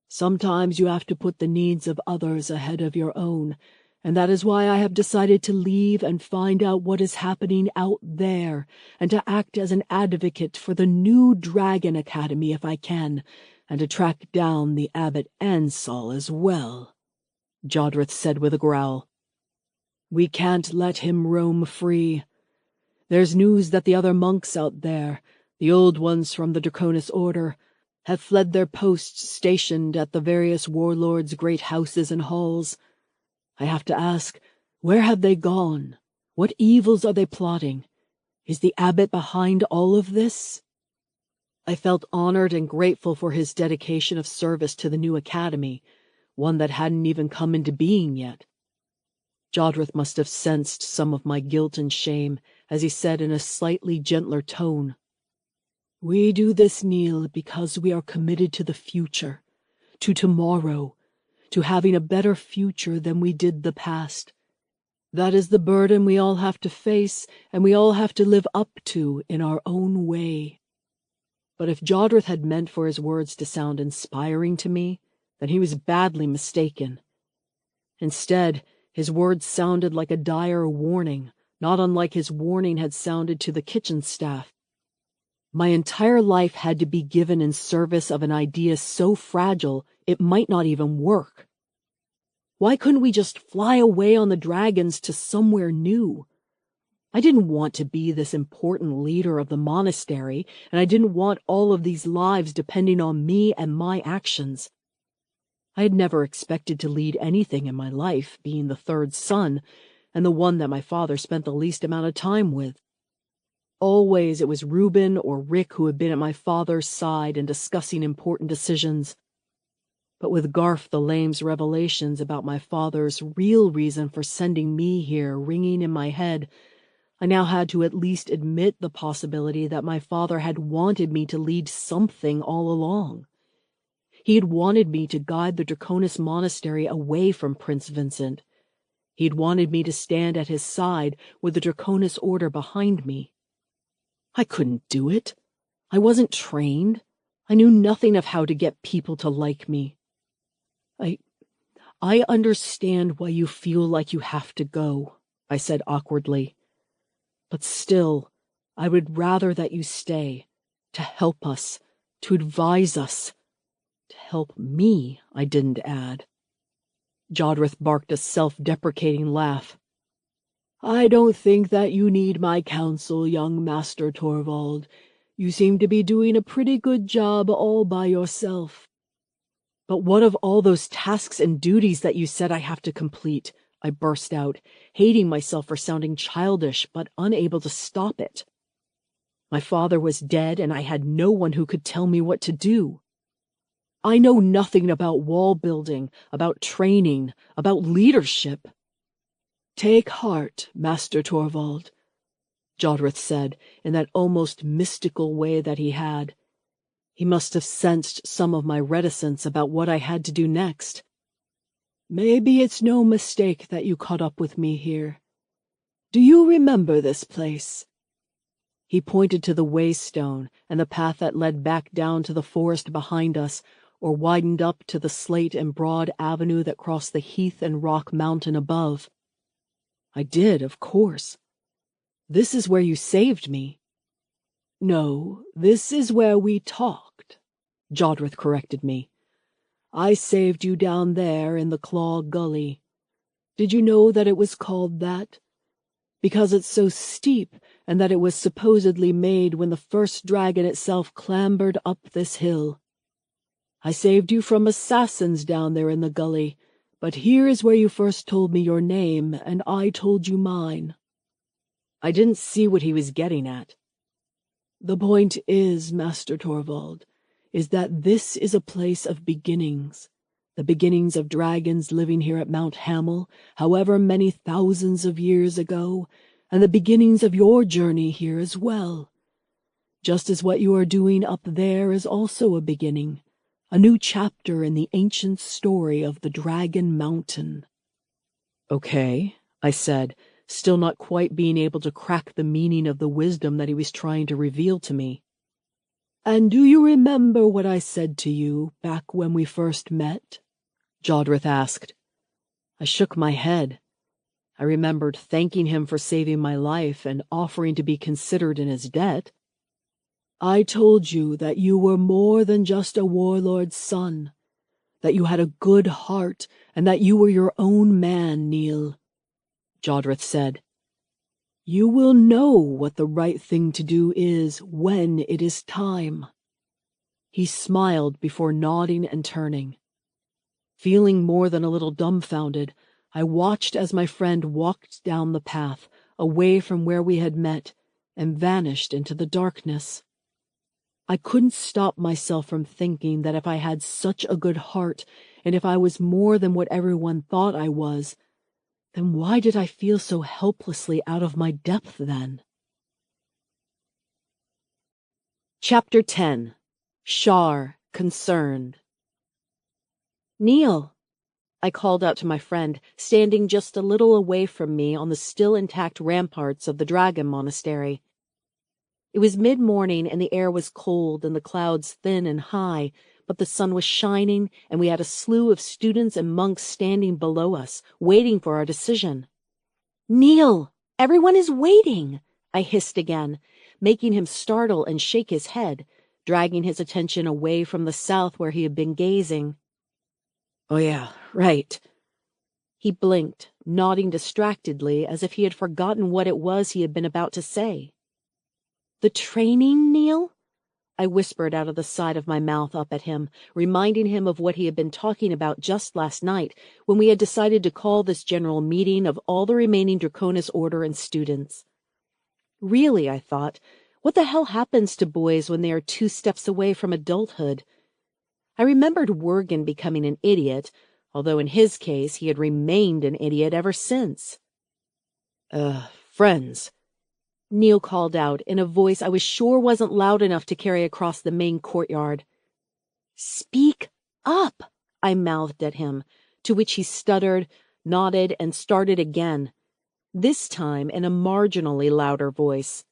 Sometimes you have to put the needs of others ahead of your own, and that is why I have decided to leave and find out what is happening out there, and to act as an advocate for the new Dragon Academy if I can, and to track down the Abbot Ansel as well. Jodrith said with a growl. We can't let him roam free. There's news that the other monks out there, the old ones from the Draconis Order, have fled their posts stationed at the various warlords' great houses and halls. I have to ask, where have they gone? What evils are they plotting? Is the abbot behind all of this? I felt honored and grateful for his dedication of service to the new academy, one that hadn't even come into being yet. Jodrith must have sensed some of my guilt and shame as he said in a slightly gentler tone, We do this, Neil, because we are committed to the future, to tomorrow, to having a better future than we did the past. That is the burden we all have to face, and we all have to live up to in our own way. But if Jodrith had meant for his words to sound inspiring to me, then he was badly mistaken. Instead, his words sounded like a dire warning, not unlike his warning had sounded to the kitchen staff. My entire life had to be given in service of an idea so fragile it might not even work. Why couldn't we just fly away on the dragons to somewhere new? I didn't want to be this important leader of the monastery, and I didn't want all of these lives depending on me and my actions. I had never expected to lead anything in my life, being the third son, and the one that my father spent the least amount of time with. Always it was Reuben or Rick who had been at my father's side in discussing important decisions. But with Garth the Lame's revelations about my father's real reason for sending me here ringing in my head, I now had to at least admit the possibility that my father had wanted me to lead something all along. He had wanted me to guide the Draconis Monastery away from Prince Vincent. He had wanted me to stand at his side with the Draconis Order behind me. I couldn't do it. I wasn't trained. I knew nothing of how to get people to like me. I understand why you feel like you have to go, I said awkwardly. But still, I would rather that you stay, to help us, to advise us. To help me, I didn't add. Jodrith barked a self-deprecating laugh. I don't think that you need my counsel, young Master Torvald. You seem to be doing a pretty good job all by yourself. But what of all those tasks and duties that you said I have to complete? I burst out, hating myself for sounding childish but unable to stop it. My father was dead, and I had no one who could tell me what to do. I know nothing about wall building, about training, about leadership. Take heart, Master Torvald, Jodrith said, in that almost mystical way that he had. He must have sensed some of my reticence about what I had to do next. Maybe it's no mistake that you caught up with me here. Do you remember this place? He pointed to the waystone and the path that led back down to the forest behind us, or widened up to the slate and broad avenue that crossed the heath and rock mountain above. I did, of course. This is where you saved me. No, this is where we talked, Jodrith corrected me. I saved you down there in the Claw Gully. Did you know that it was called that? Because it's so steep, and that it was supposedly made when the first dragon itself clambered up this hill. I saved you from assassins down there in the gully, but here is where you first told me your name, and I told you mine. I didn't see what he was getting at. The point is, Master Torvald, is that this is a place of beginnings. The beginnings of dragons living here at Mount Hamel, however many thousands of years ago, and the beginnings of your journey here as well. Just as what you are doing up there is also a beginning, a new chapter in the ancient story of the Dragon Mountain. Okay, I said, still not quite being able to crack the meaning of the wisdom that he was trying to reveal to me. And do you remember what I said to you back when we first met? Jodrith asked. I shook my head. I remembered thanking him for saving my life and offering to be considered in his debt. I told you that you were more than just a warlord's son, that you had a good heart, and that you were your own man, Neil, Jodrith said. You will know what the right thing to do is when it is time. He smiled before nodding and turning. Feeling more than a little dumbfounded, I watched as my friend walked down the path, away from where we had met, and vanished into the darkness. I couldn't stop myself from thinking that if I had such a good heart, and if I was more than what everyone thought I was, then why did I feel so helplessly out of my depth then? Chapter 10. Shar, Concerned. Neil, I called out to my friend, standing just a little away from me on the still intact ramparts of the Dragon Monastery. It was mid-morning, and the air was cold and the clouds thin and high, but the sun was shining, and we had a slew of students and monks standing below us, waiting for our decision. Neil, everyone is waiting, I hissed again, making him startle and shake his head, dragging his attention away from the south where he had been gazing. Oh yeah, right. He blinked, nodding distractedly as if he had forgotten what it was he had been about to say. The training, Neil? I whispered out of the side of my mouth up at him, reminding him of what he had been talking about just last night when we had decided to call this general meeting of all the remaining Draconis Order and students. Really, I thought, what the hell happens to boys when they are 2 steps away from adulthood? I remembered Wergen becoming an idiot, although in his case he had remained an idiot ever since. Friends, Neil called out in a voice I was sure wasn't loud enough to carry across the main courtyard. Speak up, I mouthed at him, to which he stuttered, nodded, and started again, this time in a marginally louder voice.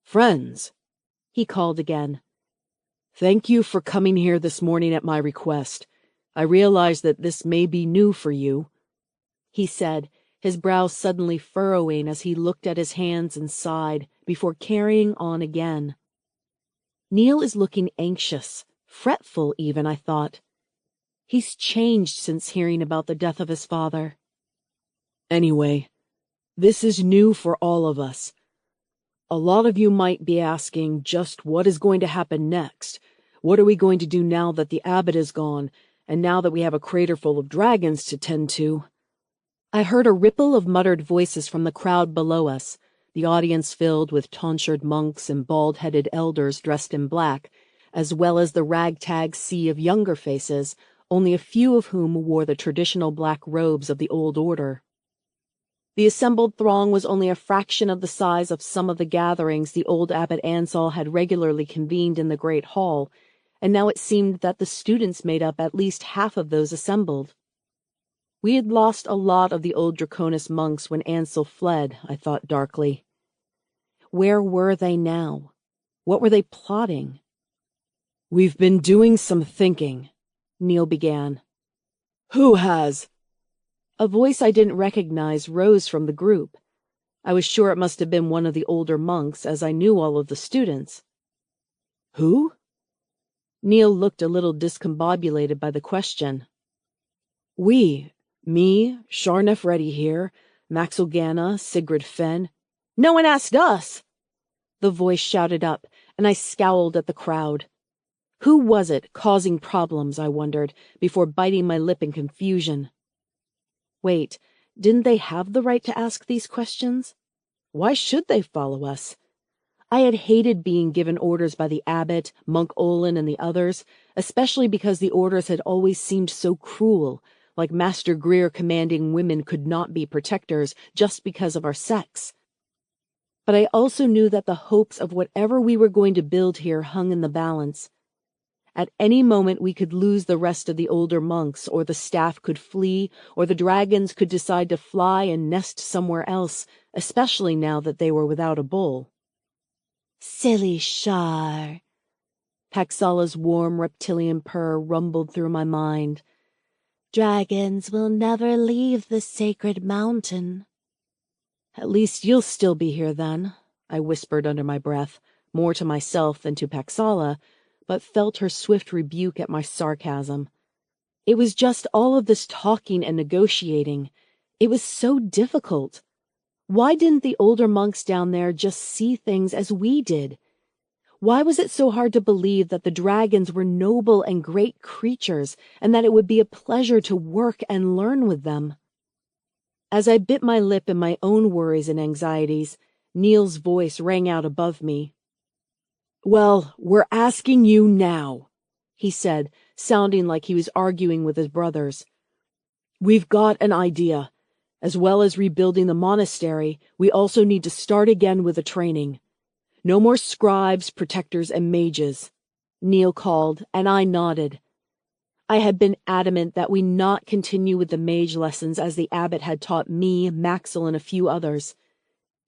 Friends, he called again. Thank you for coming here this morning at my request. I realize that this may be new for you, he said, his brow suddenly furrowing as he looked at his hands and sighed, before carrying on again. Neil is looking anxious, fretful even, I thought. He's changed since hearing about the death of his father. Anyway, this is new for all of us. A lot of you might be asking just what is going to happen next. What are we going to do now that the abbot is gone, and now that we have a crater full of dragons to tend to? I heard a ripple of muttered voices from the crowd below us, the audience filled with tonsured monks and bald-headed elders dressed in black, as well as the ragtag sea of younger faces, only a few of whom wore the traditional black robes of the old order. The assembled throng was only a fraction of the size of some of the gatherings the old Abbot Ansel had regularly convened in the great hall, and now it seemed that the students made up at least half of those assembled. We had lost a lot of the old Draconis monks when Ansel fled, I thought darkly. Where were they now? What were they plotting? "We've been doing some thinking," Neil began. "Who has?" A voice I didn't recognize rose from the group. I was sure it must have been one of the older monks, as I knew all of the students. "Who?" Neil looked a little discombobulated by the question. "We. Me, Sharnef Reddy here, Maxwell Ganna, Sigrid Fenn." "No one asked us!" The voice shouted up, and I scowled at the crowd. Who was it causing problems, I wondered, before biting my lip in confusion. Wait, didn't they have the right to ask these questions? Why should they follow us? I had hated being given orders by the abbot, Monk Olin, and the others, especially because the orders had always seemed so cruel, like Master Greer commanding women could not be protectors just because of our sex. But I also knew that the hopes of whatever we were going to build here hung in the balance. At any moment we could lose the rest of the older monks, or the staff could flee, or the dragons could decide to fly and nest somewhere else, especially now that they were without a bull. Silly Shar. Paxala's warm reptilian purr rumbled through my mind. Dragons will never leave the sacred mountain. At least you'll still be here then, I whispered under my breath, more to myself than to Paxala, but felt her swift rebuke at my sarcasm. It was just all of this talking and negotiating. It was so difficult. Why didn't the older monks down there just see things as we did? Why was it so hard to believe that the dragons were noble and great creatures, and that it would be a pleasure to work and learn with them? As I bit my lip in my own worries and anxieties, Neil's voice rang out above me. "Well, we're asking you now," he said, sounding like he was arguing with his brothers. "We've got an idea. As well as rebuilding the monastery, we also need to start again with the training. No more scribes, protectors, and mages," Neil called, and I nodded. I had been adamant that we not continue with the mage lessons as the abbot had taught me, Maxwell, and a few others.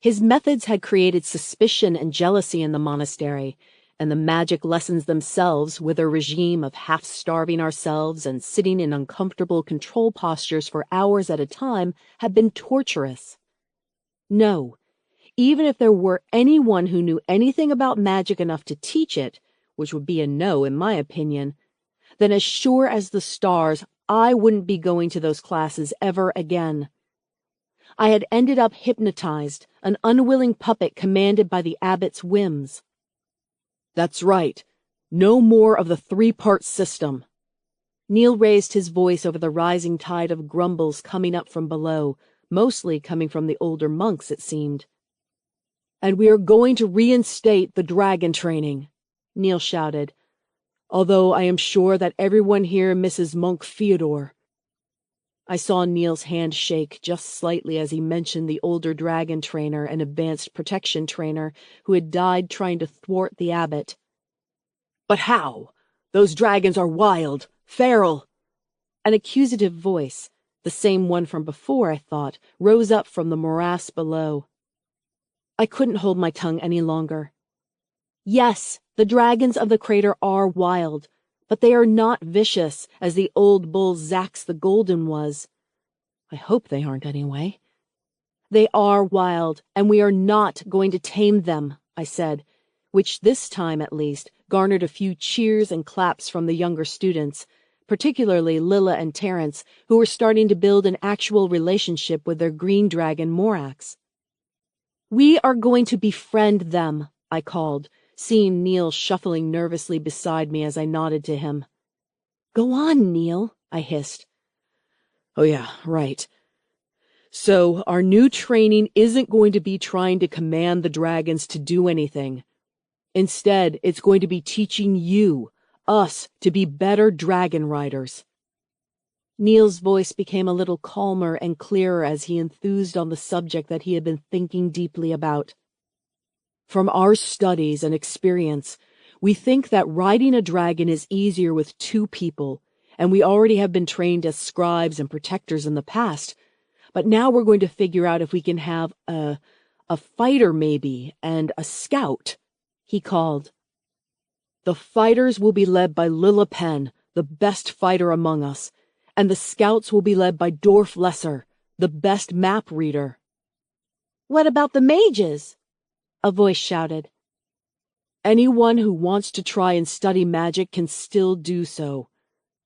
His methods had created suspicion and jealousy in the monastery, and the magic lessons themselves, with their regime of half-starving ourselves and sitting in uncomfortable control postures for hours at a time, had been torturous. No, even if there were anyone who knew anything about magic enough to teach it, which would be a no in my opinion, then as sure as the stars, I wouldn't be going to those classes ever again. I had ended up hypnotized, an unwilling puppet commanded by the abbot's whims. "That's right. No more of the three-part system." Neil raised his voice over the rising tide of grumbles coming up from below, mostly coming from the older monks, it seemed. "And we are going to reinstate the dragon training," Neil shouted, "although I am sure that everyone here misses Monk Theodore." I saw Neil's hand shake just slightly as he mentioned the older dragon trainer and advanced protection trainer who had died trying to thwart the abbot. "But how? Those dragons are wild, feral." An accusative voice, the same one from before, I thought, rose up from the morass below. I couldn't hold my tongue any longer. Yes, the dragons of the crater are wild, but they are not vicious, as the old bull Zax the Golden was. I hope they aren't anyway. They are wild, and we are not going to tame them, I said, which this time, at least, garnered a few cheers and claps from the younger students, particularly Lilla and Terrence, who were starting to build an actual relationship with their green dragon Morax. "We are going to befriend them," I called, seeing Neil shuffling nervously beside me as I nodded to him. "Go on, Neil," I hissed. "Oh yeah, right. So our new training isn't going to be trying to command the dragons to do anything. Instead, it's going to be teaching you, us, to be better dragon riders. Neil's voice became a little calmer and clearer as he enthused on the subject that he had been thinking deeply about. From our studies and experience, we think that riding a dragon is easier with 2 people, and we already have been trained as scribes and protectors in the past, but now we're going to figure out if we can have a fighter maybe, and a scout, he called. The fighters will be led by Lilla Penn, the best fighter among us, and the scouts will be led by Dorf Lesser, the best map reader. What about the mages? A voice shouted. Anyone who wants to try and study magic can still do so,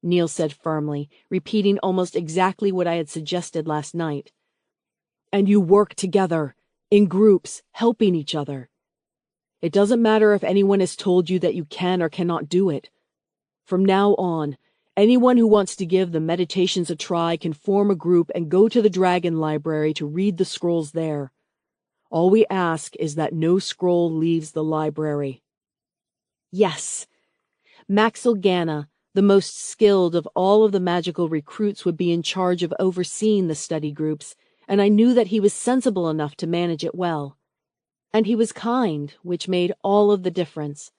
Neil said firmly, repeating almost exactly what I had suggested last night. And you work together, in groups, helping each other. It doesn't matter if anyone has told you that you can or cannot do it. From now on, anyone who wants to give the meditations a try can form a group and go to the Dragon Library to read the scrolls there. All we ask is that no scroll leaves the library. Yes. Maxil Ganna, the most skilled of all of the magical recruits, would be in charge of overseeing the study groups, and I knew that he was sensible enough to manage it well. And he was kind, which made all of the difference.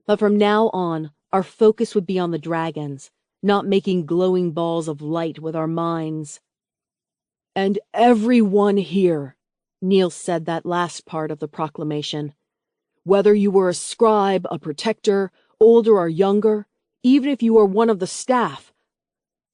But from now on, our focus would be on the dragons, not making glowing balls of light with our minds. And everyone here, Neil said that last part of the proclamation. Whether you were a scribe, a protector, older or younger, even if you were one of the staff.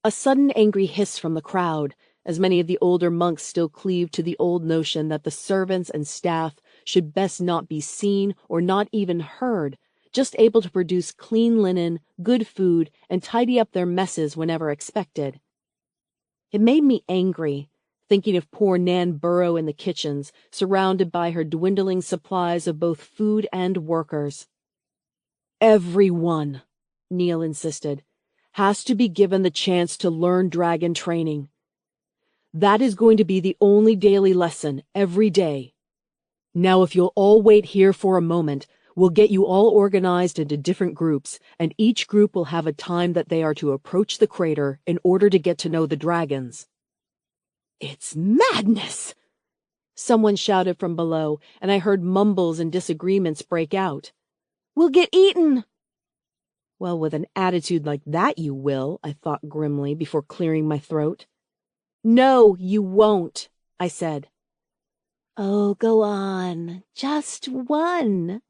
A sudden angry hiss from the crowd, as many of the older monks still cleaved to the old notion that the servants and staff should best not be seen or not even heard, just able to produce clean linen, good food, and tidy up their messes whenever expected. It made me angry, thinking of poor Nan Burrow in the kitchens, surrounded by her dwindling supplies of both food and workers. Everyone, Neil insisted, has to be given the chance to learn dragon training. That is going to be the only daily lesson every day. Now, if you'll all wait here for a moment, we'll get you all organized into different groups, and each group will have a time that they are to approach the crater in order to get to know the dragons. It's madness! Someone shouted from below, and I heard mumbles and disagreements break out. We'll get eaten! Well, with an attitude like that you will, I thought grimly before clearing my throat. No, you won't, I said. Oh, go on. Just one.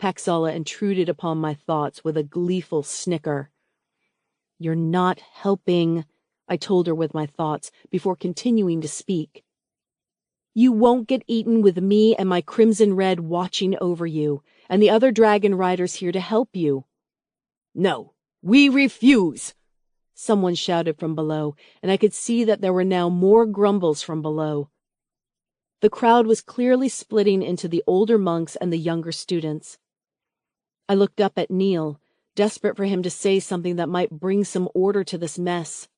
Paxala intruded upon my thoughts with a gleeful snicker. You're not helping, I told her with my thoughts before continuing to speak. You won't get eaten with me and my crimson red watching over you, and the other dragon riders here to help you. No, we refuse, someone shouted from below, and I could see that there were now more grumbles from below. The crowd was clearly splitting into the older monks and the younger students. I looked up at Neil, desperate for him to say something that might bring some order to this mess.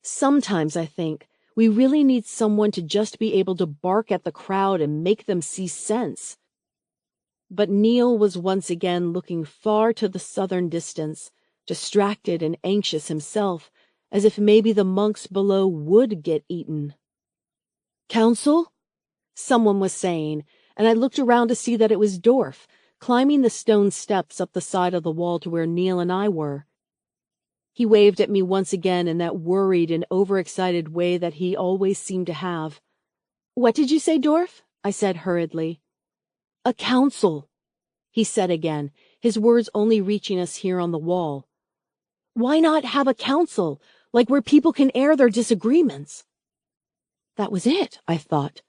Sometimes, I think, we really need someone to just be able to bark at the crowd and make them see sense. But Neil was once again looking far to the southern distance, distracted and anxious himself, as if maybe the monks below would get eaten. Council? Someone was saying, and I looked around to see that it was Dorf, climbing the stone steps up the side of the wall to where Neil and I were. He waved at me once again in that worried and overexcited way that he always seemed to have. What did you say, Dorf? I said hurriedly. A council, he said again, his words only reaching us here on the wall. Why not have a council, like where people can air their disagreements? That was it, I thought.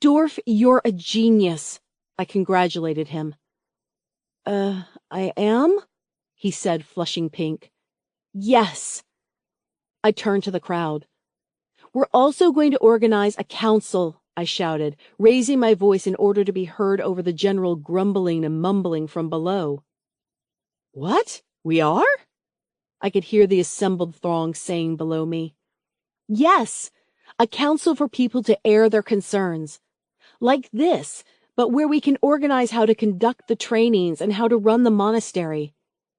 Dorf, you're a genius, I congratulated him. I am? He said, flushing pink. Yes. I turned to the crowd. We're also going to organize a council, I shouted, raising my voice in order to be heard over the general grumbling and mumbling from below. What? We are? I could hear the assembled throng saying below me. Yes. A council for people to air their concerns. Like this, but where we can organize how to conduct the trainings and how to run the monastery.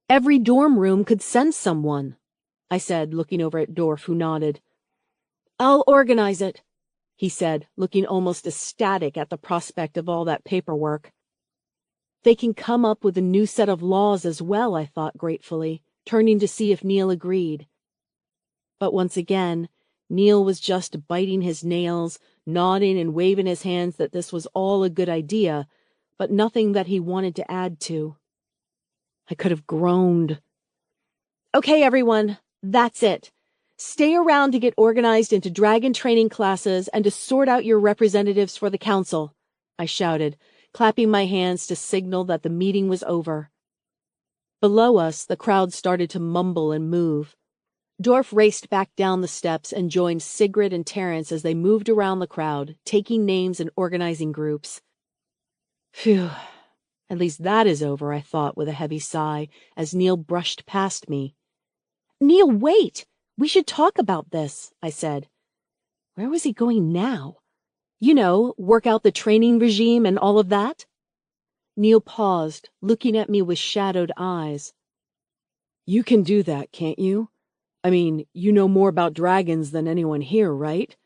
Every dorm room could send someone, I said, looking over at Dorf, who nodded. I'll organize it, he said, looking almost ecstatic at the prospect of all that paperwork. They can come up with a new set of laws as well, I thought gratefully, turning to see if Neil agreed. But once again, Neil was just biting his nails, nodding and waving his hands that this was all a good idea, but nothing that he wanted to add to. I could have groaned. Okay, everyone, that's it. Stay around to get organized into dragon training classes and to sort out your representatives for the council, I shouted, clapping my hands to signal that the meeting was over. Below us, the crowd started to mumble and move. Dorf raced back down the steps and joined Sigrid and Terence as they moved around the crowd, taking names and organizing groups. Phew, at least that is over, I thought with a heavy sigh as Neil brushed past me. Neil, wait! We should talk about this, I said. Where was he going now? You know, work out the training regime and all of that? Neil paused, looking at me with shadowed eyes. You can do that, can't you? I mean, you know more about dragons than anyone here, right?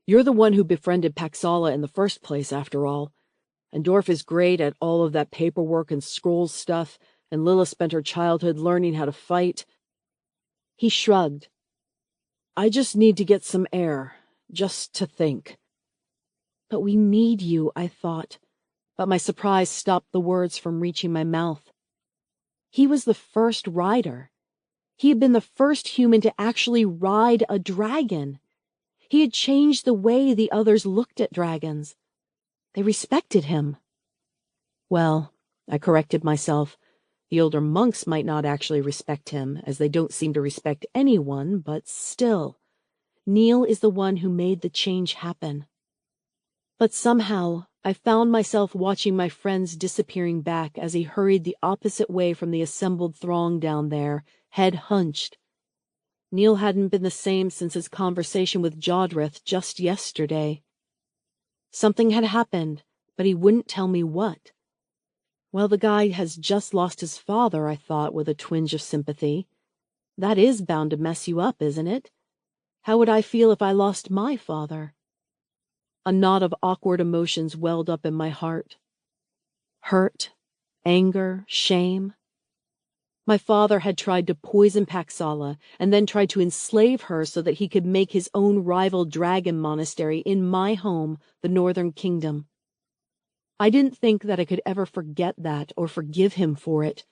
You're the one who befriended Paxala in the first place, after all. And Dorf is great at all of that paperwork and scrolls stuff, and Lila spent her childhood learning how to fight. He shrugged. I just need to get some air, just to think. But we need you, I thought. But my surprise stopped the words from reaching my mouth. He was the first rider. He had been the first human to actually ride a dragon. He had changed the way the others looked at dragons. They respected him. Well, I corrected myself. The older monks might not actually respect him, as they don't seem to respect anyone, but still, Neil is the one who made the change happen. But somehow, I found myself watching my friends disappearing back as he hurried the opposite way from the assembled throng down there, head hunched. Neil hadn't been the same since his conversation with Jodrith just yesterday. Something had happened, but he wouldn't tell me what. Well, the guy has just lost his father, I thought with a twinge of sympathy. That is bound to mess you up, isn't it? How would I feel if I lost my father? A knot of awkward emotions welled up in my heart. Hurt, anger, shame. My father had tried to poison Paxala and then tried to enslave her so that he could make his own rival dragon monastery in my home, the Northern Kingdom. I didn't think that I could ever forget that or forgive him for it.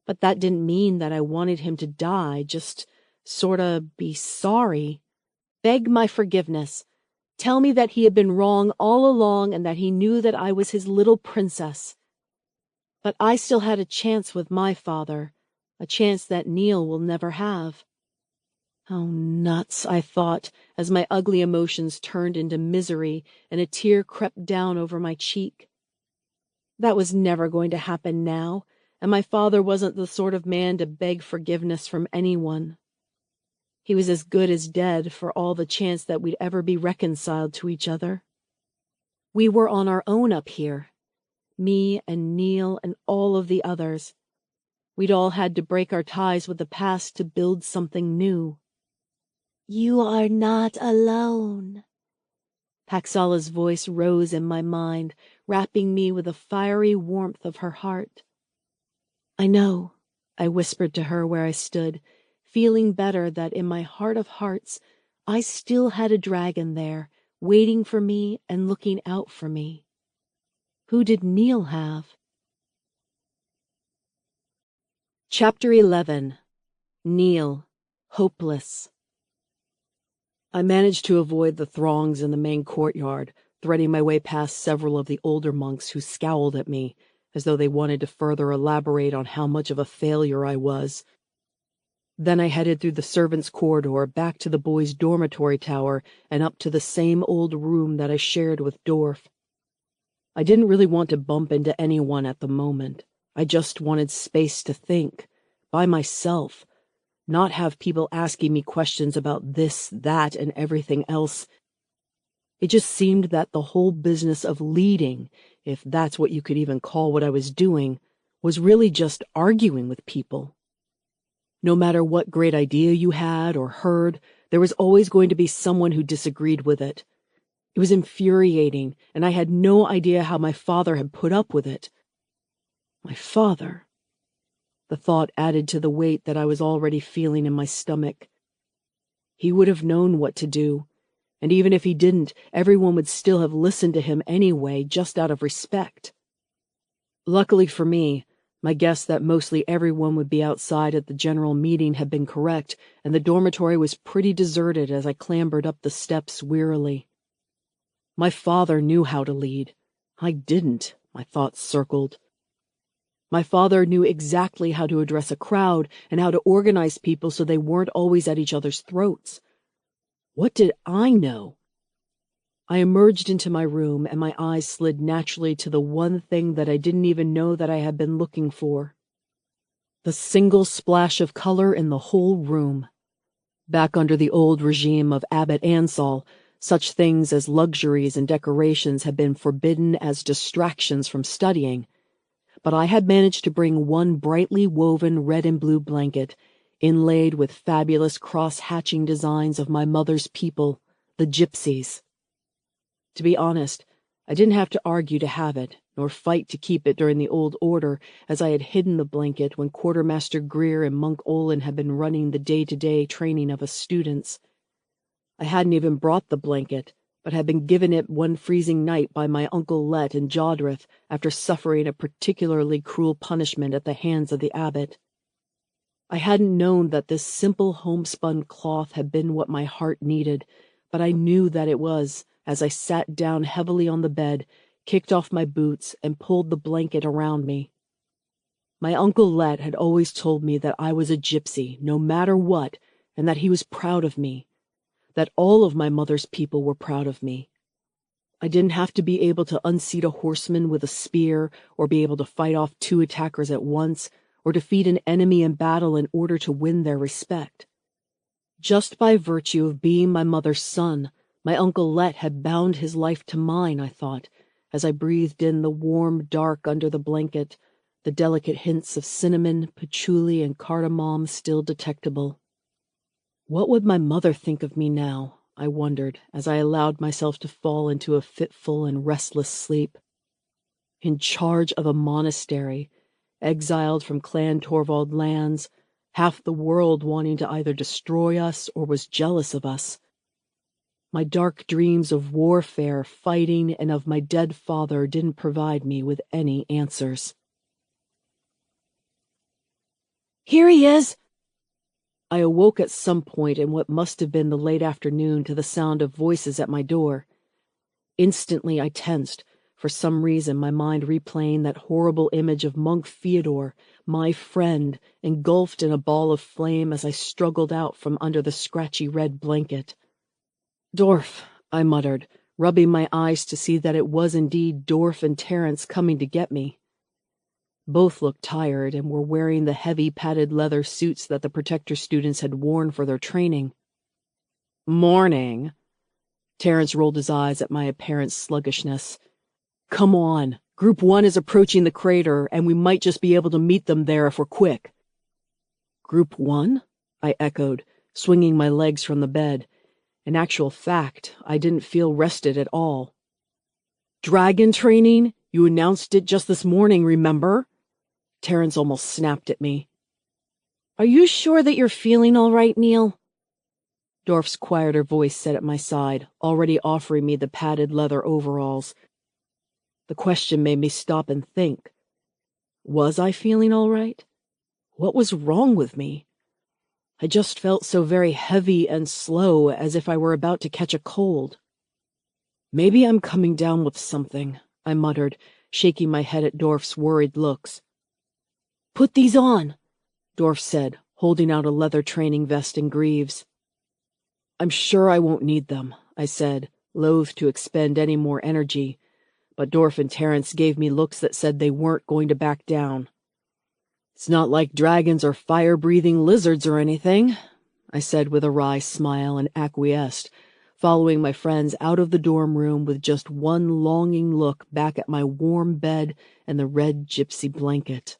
But that didn't mean that I wanted him to die, just sorta be sorry. Beg my forgiveness. Tell me that he had been wrong all along and that he knew that I was his little princess. But I still had a chance with my father, a chance that Neil will never have. Oh, nuts, I thought, as my ugly emotions turned into misery and a tear crept down over my cheek. That was never going to happen now, and my father wasn't the sort of man to beg forgiveness from anyone. He was as good as dead for all the chance that we'd ever be reconciled to each other. We were on our own up here, me and Neil and all of the others. We'd all had to break our ties with the past to build something new. You are not alone. Paxala's voice rose in my mind, wrapping me with the fiery warmth of her heart. I know, I whispered to her where I stood, feeling better that in my heart of hearts I still had a dragon there, waiting for me and looking out for me. Who did Neil have? Chapter 11. Neil, Hopeless. I managed to avoid the throngs in the main courtyard, threading my way past several of the older monks who scowled at me, as though they wanted to further elaborate on how much of a failure I was. Then I headed through the servants' corridor back to the boys' dormitory tower and up to the same old room that I shared with Dorf. I didn't really want to bump into anyone at the moment. I just wanted space to think, by myself, not have people asking me questions about this, that, and everything else. It just seemed that the whole business of leading, if that's what you could even call what I was doing, was really just arguing with people. No matter what great idea you had or heard, there was always going to be someone who disagreed with it. It was infuriating, and I had no idea how my father had put up with it. My father. The thought added to the weight that I was already feeling in my stomach. He would have known what to do, and even if he didn't, everyone would still have listened to him anyway, just out of respect. Luckily for me, my guess that mostly everyone would be outside at the general meeting had been correct, and the dormitory was pretty deserted as I clambered up the steps wearily. My father knew how to lead. I didn't, my thoughts circled. My father knew exactly how to address a crowd and how to organize people so they weren't always at each other's throats. What did I know? I emerged into my room, and my eyes slid naturally to the one thing that I didn't even know that I had been looking for. The single splash of color in the whole room. Back under the old regime of Abbot Ansell, such things as luxuries and decorations had been forbidden as distractions from studying. But I had managed to bring one brightly woven red and blue blanket, inlaid with fabulous cross-hatching designs of my mother's people, the gypsies. To be honest, I didn't have to argue to have it, nor fight to keep it during the old order, as I had hidden the blanket when Quartermaster Greer and Monk Olin had been running the day-to-day training of us students. I hadn't even brought the blanket, but had been given it one freezing night by my Uncle Let in Jodreth after suffering a particularly cruel punishment at the hands of the abbot. I hadn't known that this simple homespun cloth had been what my heart needed, but I knew that it was, as I sat down heavily on the bed, kicked off my boots, and pulled the blanket around me. My Uncle Let had always told me that I was a gypsy, no matter what, and that he was proud of me. That all of my mother's people were proud of me. I didn't have to be able to unseat a horseman with a spear, or be able to fight off 2 attackers at once, or defeat an enemy in battle in order to win their respect. Just by virtue of being my mother's son, my Uncle Let had bound his life to mine, I thought, as I breathed in the warm dark under the blanket, the delicate hints of cinnamon, patchouli, and cardamom still detectable. What would my mother think of me now, I wondered, as I allowed myself to fall into a fitful and restless sleep. In charge of a monastery, exiled from Clan Torvald lands, half the world wanting to either destroy us or was jealous of us. My dark dreams of warfare, fighting, and of my dead father didn't provide me with any answers. "Here he is!" I awoke at some point in what must have been the late afternoon to the sound of voices at my door. Instantly I tensed, for some reason my mind replaying that horrible image of Monk Theodore, my friend, engulfed in a ball of flame as I struggled out from under the scratchy red blanket. "Dorf," I muttered, rubbing my eyes to see that it was indeed Dorf and Terence coming to get me. Both looked tired and were wearing the heavy padded leather suits that the Protector students had worn for their training. "Morning." Terence rolled his eyes at my apparent sluggishness. "Come on. Group 1 is approaching the crater, and we might just be able to meet them there if we're quick." "Group 1?" I echoed, swinging my legs from the bed. In actual fact, I didn't feel rested at all. "Dragon training? You announced it just this morning, remember?" Terence almost snapped at me. "Are you sure that you're feeling all right, Neil?" Dorf's quieter voice said at my side, already offering me the padded leather overalls. The question made me stop and think. Was I feeling all right? What was wrong with me? I just felt so very heavy and slow, as if I were about to catch a cold. "Maybe I'm coming down with something," I muttered, shaking my head at Dorf's worried looks. "Put these on," Dorf said, holding out a leather training vest and greaves. "I'm sure I won't need them," I said, loath to expend any more energy, but Dorf and Terence gave me looks that said they weren't going to back down. It's not like dragons are fire-breathing lizards or anything, I said with a wry smile and acquiesced, following my friends out of the dorm room with just one longing look back at my warm bed and the red gypsy blanket.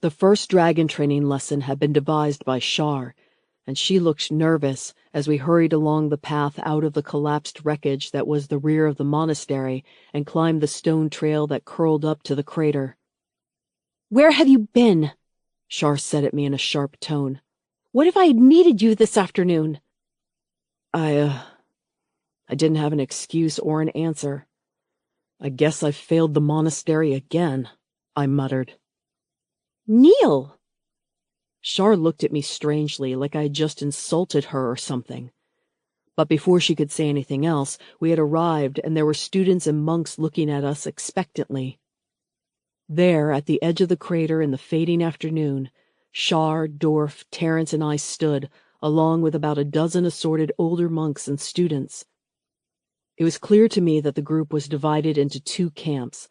The first dragon training lesson had been devised by Shar, and she looked nervous as we hurried along the path out of the collapsed wreckage that was the rear of the monastery and climbed the stone trail that curled up to the crater. "Where have you been?" Shar said at me in a sharp tone. "What if I had needed you this afternoon?" I didn't have an excuse or an answer. I guess I failed the monastery again, I muttered. "Neil!" Shar looked at me strangely, like I had just insulted her or something. But before she could say anything else, we had arrived, and there were students and monks looking at us expectantly. There, at the edge of the crater in the fading afternoon, Shar, Dorf, Terrence, and I stood, along with about a dozen assorted older monks and students. It was clear to me that the group was divided into two camps,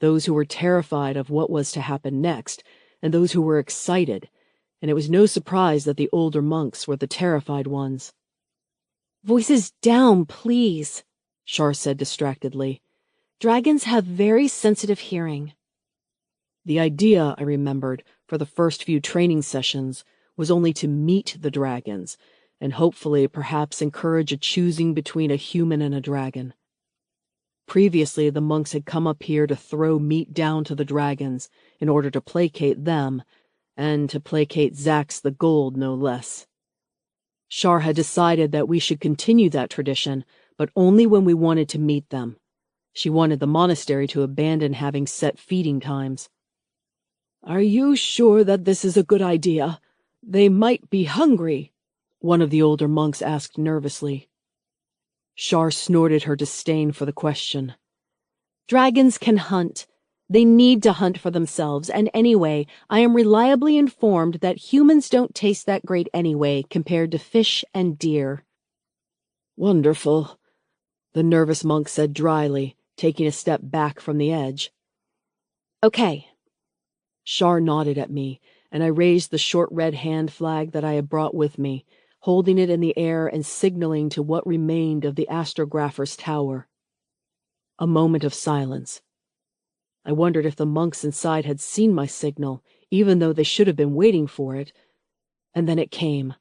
those who were terrified of what was to happen next, and those who were excited, and it was no surprise that the older monks were the terrified ones. "Voices down, please," Shar said distractedly. "Dragons have very sensitive hearing." The idea, I remembered, for the first few training sessions was only to meet the dragons, and hopefully perhaps encourage a choosing between a human and a dragon. Previously, the monks had come up here to throw meat down to the dragons in order to placate them, and to placate Zax the Gold, no less. Shar had decided that we should continue that tradition, but only when we wanted to meet them. She wanted the monastery to abandon having set feeding times. "Are you sure that this is a good idea? They might be hungry," one of the older monks asked nervously. Shar snorted her disdain for the question. "Dragons can hunt. They need to hunt for themselves, and anyway, I am reliably informed that humans don't taste that great anyway compared to fish and deer." "Wonderful," the nervous monk said dryly, taking a step back from the edge. "Okay." Shar nodded at me, and I raised the short red hand flag that I had brought with me, holding it in the air and signaling to what remained of the astrographer's tower. A moment of silence. I wondered if the monks inside had seen my signal, even though they should have been waiting for it. And then it came,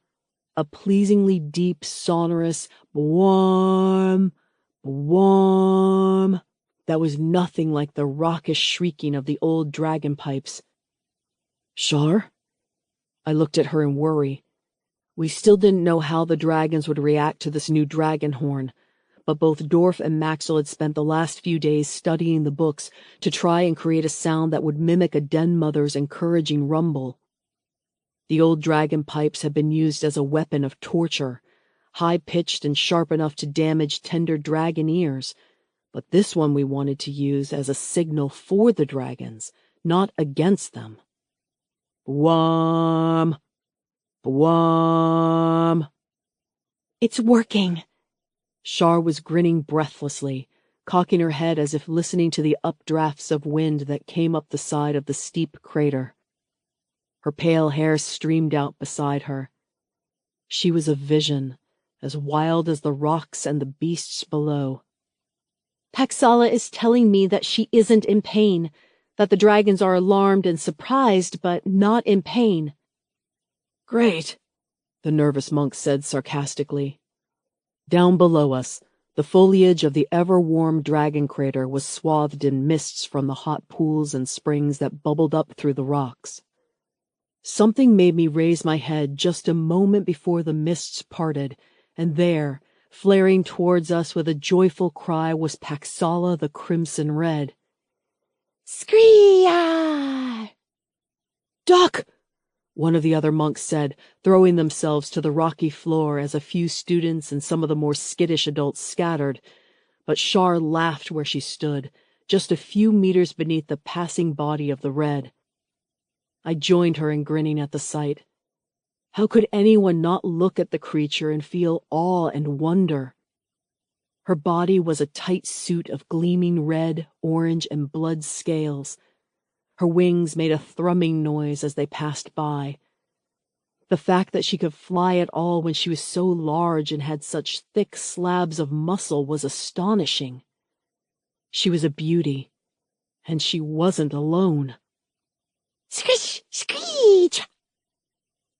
a pleasingly deep, sonorous bwom, bwom, that was nothing like the raucous shrieking of the old dragon pipes. "Shar?" I looked at her in worry. We still didn't know how the dragons would react to this new dragon horn, but both Dorf and Maxwell had spent the last few days studying the books to try and create a sound that would mimic a den mother's encouraging rumble. The old dragon pipes had been used as a weapon of torture, high-pitched and sharp enough to damage tender dragon ears, but this one we wanted to use as a signal for the dragons, not against them. Bwom! Bwom! "It's working." Shar was grinning breathlessly, cocking her head as if listening to the updrafts of wind that came up the side of the steep crater. Her pale hair streamed out beside her. She was a vision, as wild as the rocks and the beasts below. "Paxala is telling me that she isn't in pain, that the dragons are alarmed and surprised, but not in pain." "Great," the nervous monk said sarcastically. Down below us, the foliage of the ever-warm dragon crater was swathed in mists from the hot pools and springs that bubbled up through the rocks. Something made me raise my head just a moment before the mists parted, and there, flaring towards us with a joyful cry, was Paxala the Crimson Red. "Screeya!" "Duck!" one of the other monks said, throwing themselves to the rocky floor as a few students and some of the more skittish adults scattered, but Shar laughed where she stood, just a few meters beneath the passing body of the Red. I joined her in grinning at the sight. How could anyone not look at the creature and feel awe and wonder? Her body was a tight suit of gleaming red, orange, and blood scales. Her wings made a thrumming noise as they passed by. The fact that she could fly at all when she was so large and had such thick slabs of muscle was astonishing. She was a beauty, and she wasn't alone. Squish! Screech!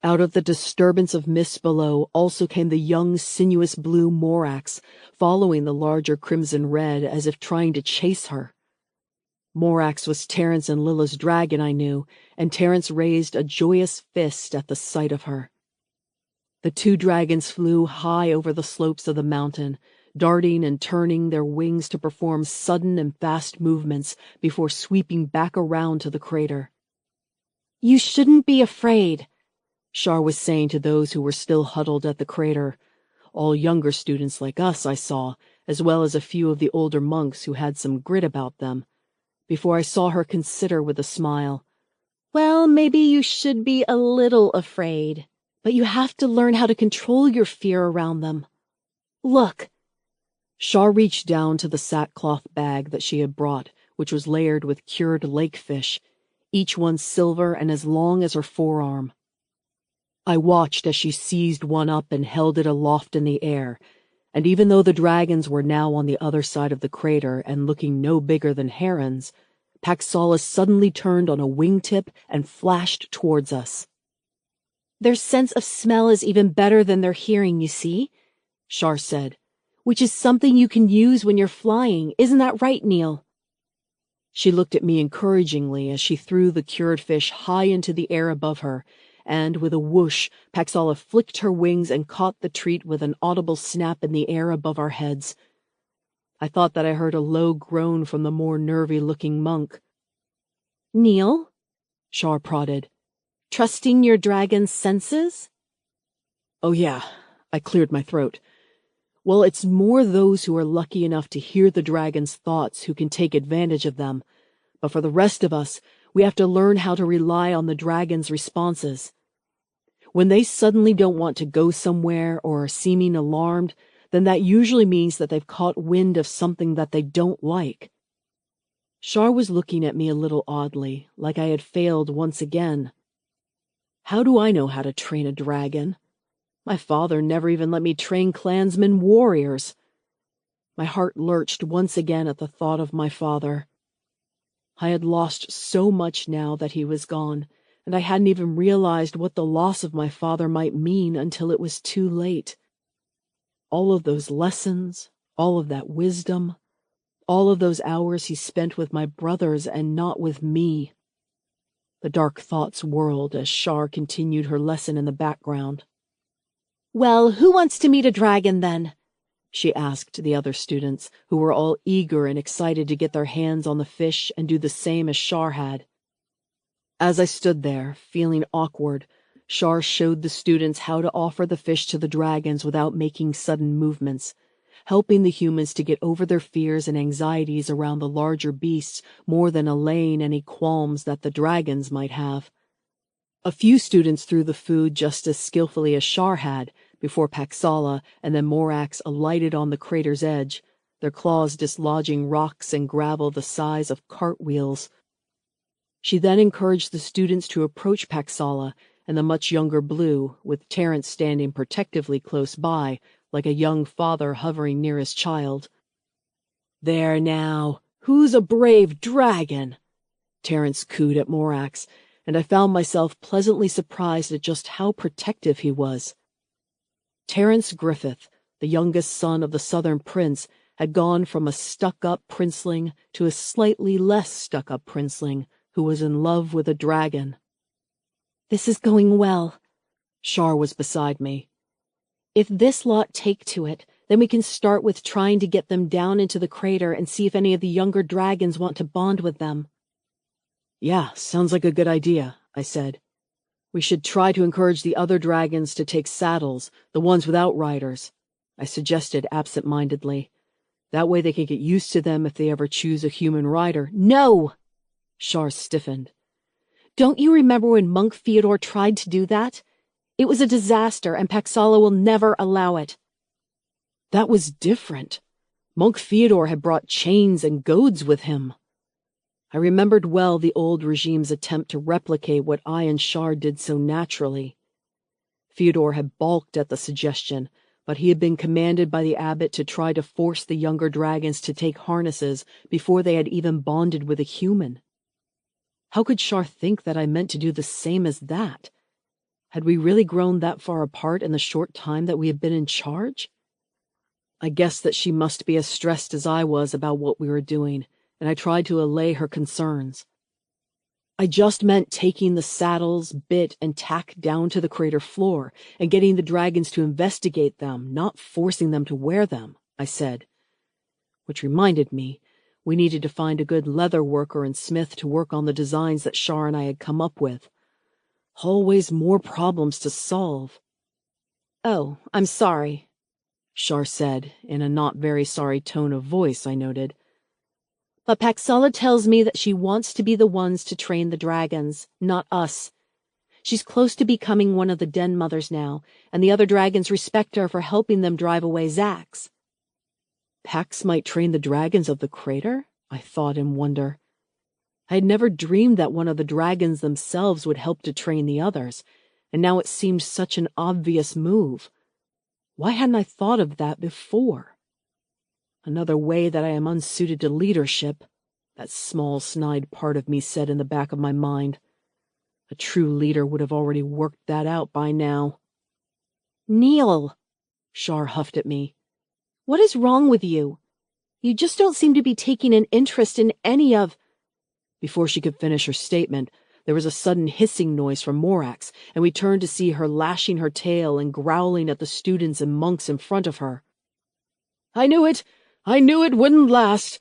Out of the disturbance of mist below also came the young, sinuous blue Morax, following the larger crimson red as if trying to chase her. Morax was Terence and Lilla's dragon, I knew, and Terence raised a joyous fist at the sight of her. The two dragons flew high over the slopes of the mountain, darting and turning their wings to perform sudden and fast movements before sweeping back around to the crater. You shouldn't be afraid, Shar was saying to those who were still huddled at the crater. All younger students like us, I saw, as well as a few of the older monks who had some grit about them, before I saw her consider with a smile. Well, maybe you should be a little afraid, but you have to learn how to control your fear around them. Look. Shar reached down to the sackcloth bag that she had brought, which was layered with cured lake fish, each one silver and as long as her forearm. I watched as she seized one up and held it aloft in the air, and even though the dragons were now on the other side of the crater and looking no bigger than herons, Paxala suddenly turned on a wingtip and flashed towards us. Their sense of smell is even better than their hearing, you see, Shar said. Which is something you can use when you're flying, isn't that right, Neil? She looked at me encouragingly as she threw the cured fish high into the air above her, and with a whoosh, Paxala flicked her wings and caught the treat with an audible snap in the air above our heads. I thought that I heard a low groan from the more nervy-looking monk. Neil? Shar prodded. Trusting your dragon's senses? Oh yeah, I cleared my throat. Well, it's more those who are lucky enough to hear the dragon's thoughts who can take advantage of them, but for the rest of us, we have to learn how to rely on the dragon's responses. When they suddenly don't want to go somewhere or are seeming alarmed, then that usually means that they've caught wind of something that they don't like. Shar was looking at me a little oddly, like I had failed once again. How do I know how to train a dragon? My father never even let me train clansmen warriors. My heart lurched once again at the thought of my father. I had lost so much now that he was gone, and I hadn't even realized what the loss of my father might mean until it was too late. All of those lessons, all of that wisdom, all of those hours he spent with my brothers and not with me. The dark thoughts whirled as Shar continued her lesson in the background. Well, who wants to meet a dragon then? She asked the other students, who were all eager and excited to get their hands on the fish and do the same as Shar had. As I stood there, feeling awkward, Shar showed the students how to offer the fish to the dragons without making sudden movements, helping the humans to get over their fears and anxieties around the larger beasts more than allaying any qualms that the dragons might have. A few students threw the food just as skillfully as Shar had, before Paxala and then Morax alighted on the crater's edge, their claws dislodging rocks and gravel the size of cartwheels. She then encouraged the students to approach Paxala and the much younger Blue, with Terence standing protectively close by, like a young father hovering near his child. There now, who's a brave dragon? Terence cooed at Morax, and I found myself pleasantly surprised at just how protective he was. Terence Griffith, the youngest son of the Southern Prince, had gone from a stuck-up princeling to a slightly less stuck-up princeling who was in love with a dragon. This is going well. Shar was beside me. If this lot take to it, then we can start with trying to get them down into the crater and see if any of the younger dragons want to bond with them. Yeah, sounds like a good idea, I said. We should try to encourage the other dragons to take saddles, the ones without riders, I suggested absent-mindedly. That way they can get used to them if they ever choose a human rider. No! Shar stiffened. Don't you remember when Monk Fyodor tried to do that? It was a disaster, and Paxala will never allow it. That was different. Monk Fyodor had brought chains and goads with him. I remembered well the old regime's attempt to replicate what I and Shar did so naturally. Fyodor had balked at the suggestion, but he had been commanded by the abbot to try to force the younger dragons to take harnesses before they had even bonded with a human. How could Shar think that I meant to do the same as that? Had we really grown that far apart in the short time that we had been in charge? I guessed that she must be as stressed as I was about what we were doing, and I tried to allay her concerns. I just meant taking the saddles, bit, and tack down to the crater floor and getting the dragons to investigate them, not forcing them to wear them, I said. Which reminded me, we needed to find a good leather worker and smith to work on the designs that Shar and I had come up with. Always more problems to solve. "Oh, I'm sorry," Shar said, in a not very sorry tone of voice, I noted. "But Paxala tells me that she wants to be the ones to train the dragons, not us. She's close to becoming one of the den mothers now, and the other dragons respect her for helping them drive away Zax." Pax might train the dragons of the crater? I thought in wonder. I had never dreamed that one of the dragons themselves would help to train the others, and now it seemed such an obvious move. Why hadn't I thought of that before? Another way that I am unsuited to leadership, that small snide part of me said in the back of my mind. A true leader would have already worked that out by now. "Neil," Shar huffed at me. "what is wrong with you? You just don't seem to be taking an interest in any of—" Before she could finish her statement, there was a sudden hissing noise from Morax, and we turned to see her lashing her tail and growling at the students and monks in front of her. "I knew it! I knew it wouldn't last!"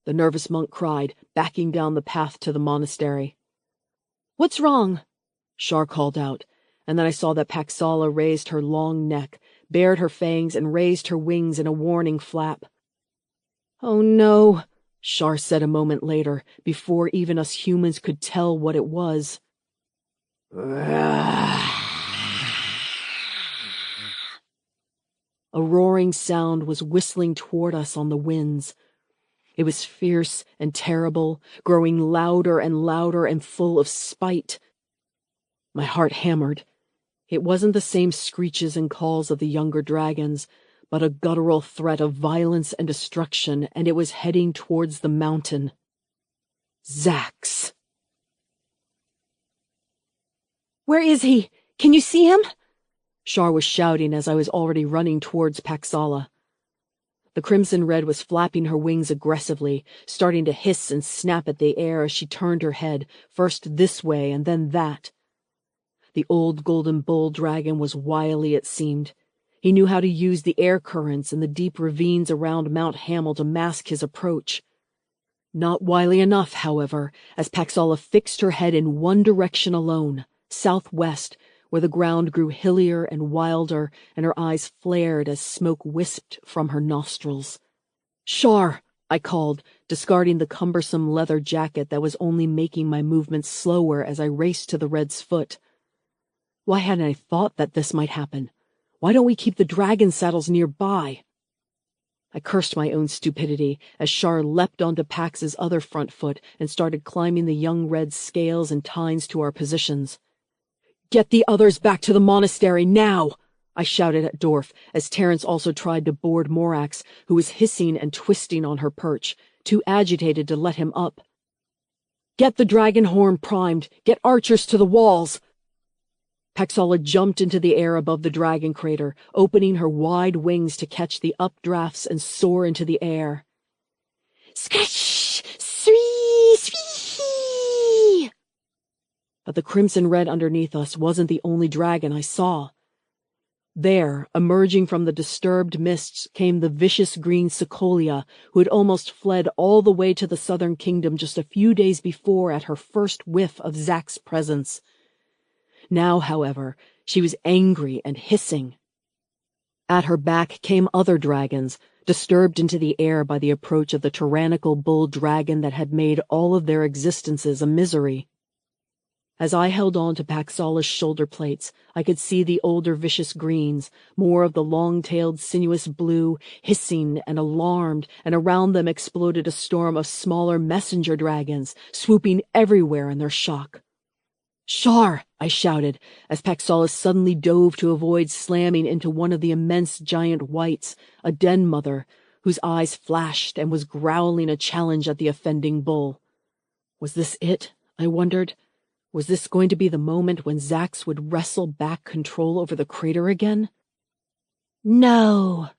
the nervous monk cried, backing down the path to the monastery. "What's wrong?" Shar called out, and then I saw that Paxala raised her long neck, bared her fangs, and raised her wings in a warning flap. "Oh no," Shar said a moment later, before even us humans could tell what it was. A roaring sound was whistling toward us on the winds. It was fierce and terrible, growing louder and louder and full of spite. My heart hammered. It wasn't the same screeches and calls of the younger dragons, but a guttural threat of violence and destruction, and it was heading towards the mountain. Zax. "Where is he? Can you see him?" Shar was shouting as I was already running towards Paxala. The Crimson Red was flapping her wings aggressively, starting to hiss and snap at the air as she turned her head, first this way and then that. The old golden bull dragon was wily, it seemed. He knew how to use the air currents and the deep ravines around Mount Hamel to mask his approach. Not wily enough, however, as Paxala fixed her head in one direction alone, southwest, where the ground grew hillier and wilder, and her eyes flared as smoke wisped from her nostrils. "Shar!" I called, discarding the cumbersome leather jacket that was only making my movements slower as I raced to the Red's foot. Why hadn't I thought that this might happen? Why don't we keep the dragon saddles nearby? I cursed my own stupidity as Shar leapt onto Pax's other front foot and started climbing the young Red's scales and tines to our positions. "Get the others back to the monastery, now!" I shouted at Dorf, as Terence also tried to board Morax, who was hissing and twisting on her perch, too agitated to let him up. "Get the dragon horn primed! Get archers to the walls!" Paxala jumped into the air above the dragon crater, opening her wide wings to catch the updrafts and soar into the air. "Scratch! Swee! Swee!" But the Crimson Red underneath us wasn't the only dragon I saw. There, emerging from the disturbed mists, came the vicious green Secolia, who had almost fled all the way to the southern kingdom just a few days before at her first whiff of Zax's presence. Now, however, she was angry and hissing. At her back came other dragons, disturbed into the air by the approach of the tyrannical bull dragon that had made all of their existences a misery. As I held on to Paxala's shoulder plates, I could see the older vicious greens, more of the long-tailed sinuous blue, hissing and alarmed, and around them exploded a storm of smaller messenger dragons, swooping everywhere in their shock. "Shar!" I shouted, as Paxala suddenly dove to avoid slamming into one of the immense giant whites, a den mother, whose eyes flashed and was growling a challenge at the offending bull. Was this it? I wondered. Was this going to be the moment when Zax would wrestle back control over the crater again? "No,"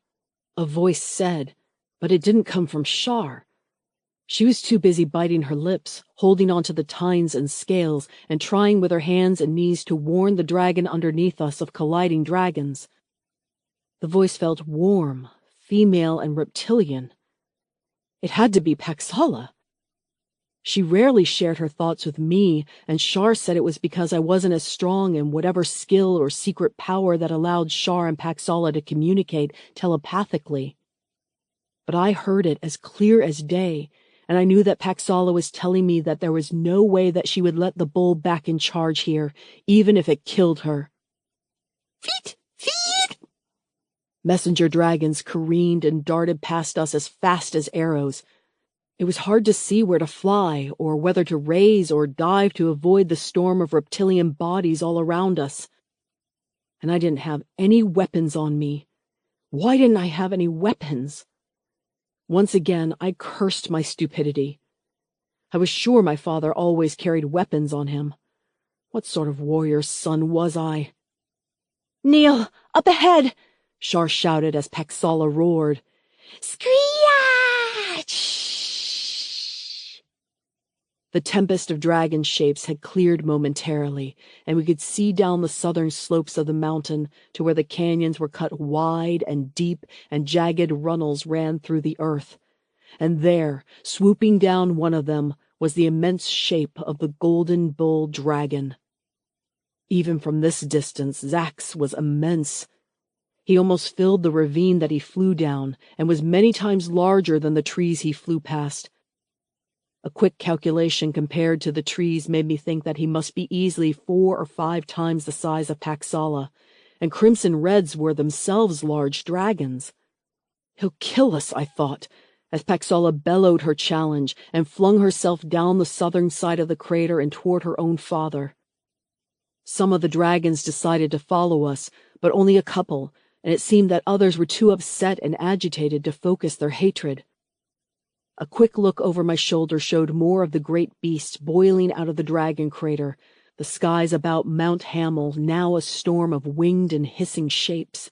a voice said, but it didn't come from Shar. She was too busy biting her lips, holding onto the tines and scales, and trying with her hands and knees to warn the dragon underneath us of colliding dragons. The voice felt warm, female and reptilian. It had to be Paxala. She rarely shared her thoughts with me, and Shar said it was because I wasn't as strong in whatever skill or secret power that allowed Shar and Paxala to communicate telepathically. But I heard it as clear as day, and I knew that Paxala was telling me that there was no way that she would let the bull back in charge here, even if it killed her. Feet! Feet! Messenger dragons careened and darted past us as fast as arrows. It was hard to see where to fly, or whether to raise or dive to avoid the storm of reptilian bodies all around us. And I didn't have any weapons on me. Why didn't I have any weapons? Once again, I cursed my stupidity. I was sure my father always carried weapons on him. What sort of warrior's son was I? "Kneel! Up ahead!" Shar shouted as Paxala roared. "Screech!" The tempest of dragon shapes had cleared momentarily, and we could see down the southern slopes of the mountain to where the canyons were cut wide and deep and jagged runnels ran through the earth. And there, swooping down one of them, was the immense shape of the golden bull dragon. Even from this distance, Zax was immense. He almost filled the ravine that he flew down, and was many times larger than the trees he flew past. A quick calculation compared to the trees made me think that he must be easily 4 or 5 times the size of Paxala, and crimson reds were themselves large dragons. He'll kill us, I thought, as Paxala bellowed her challenge and flung herself down the southern side of the crater and toward her own father. Some of the dragons decided to follow us, but only a couple, and it seemed that others were too upset and agitated to focus their hatred. A quick look over my shoulder showed more of the great beasts boiling out of the dragon crater, the skies about Mount Hamel now a storm of winged and hissing shapes.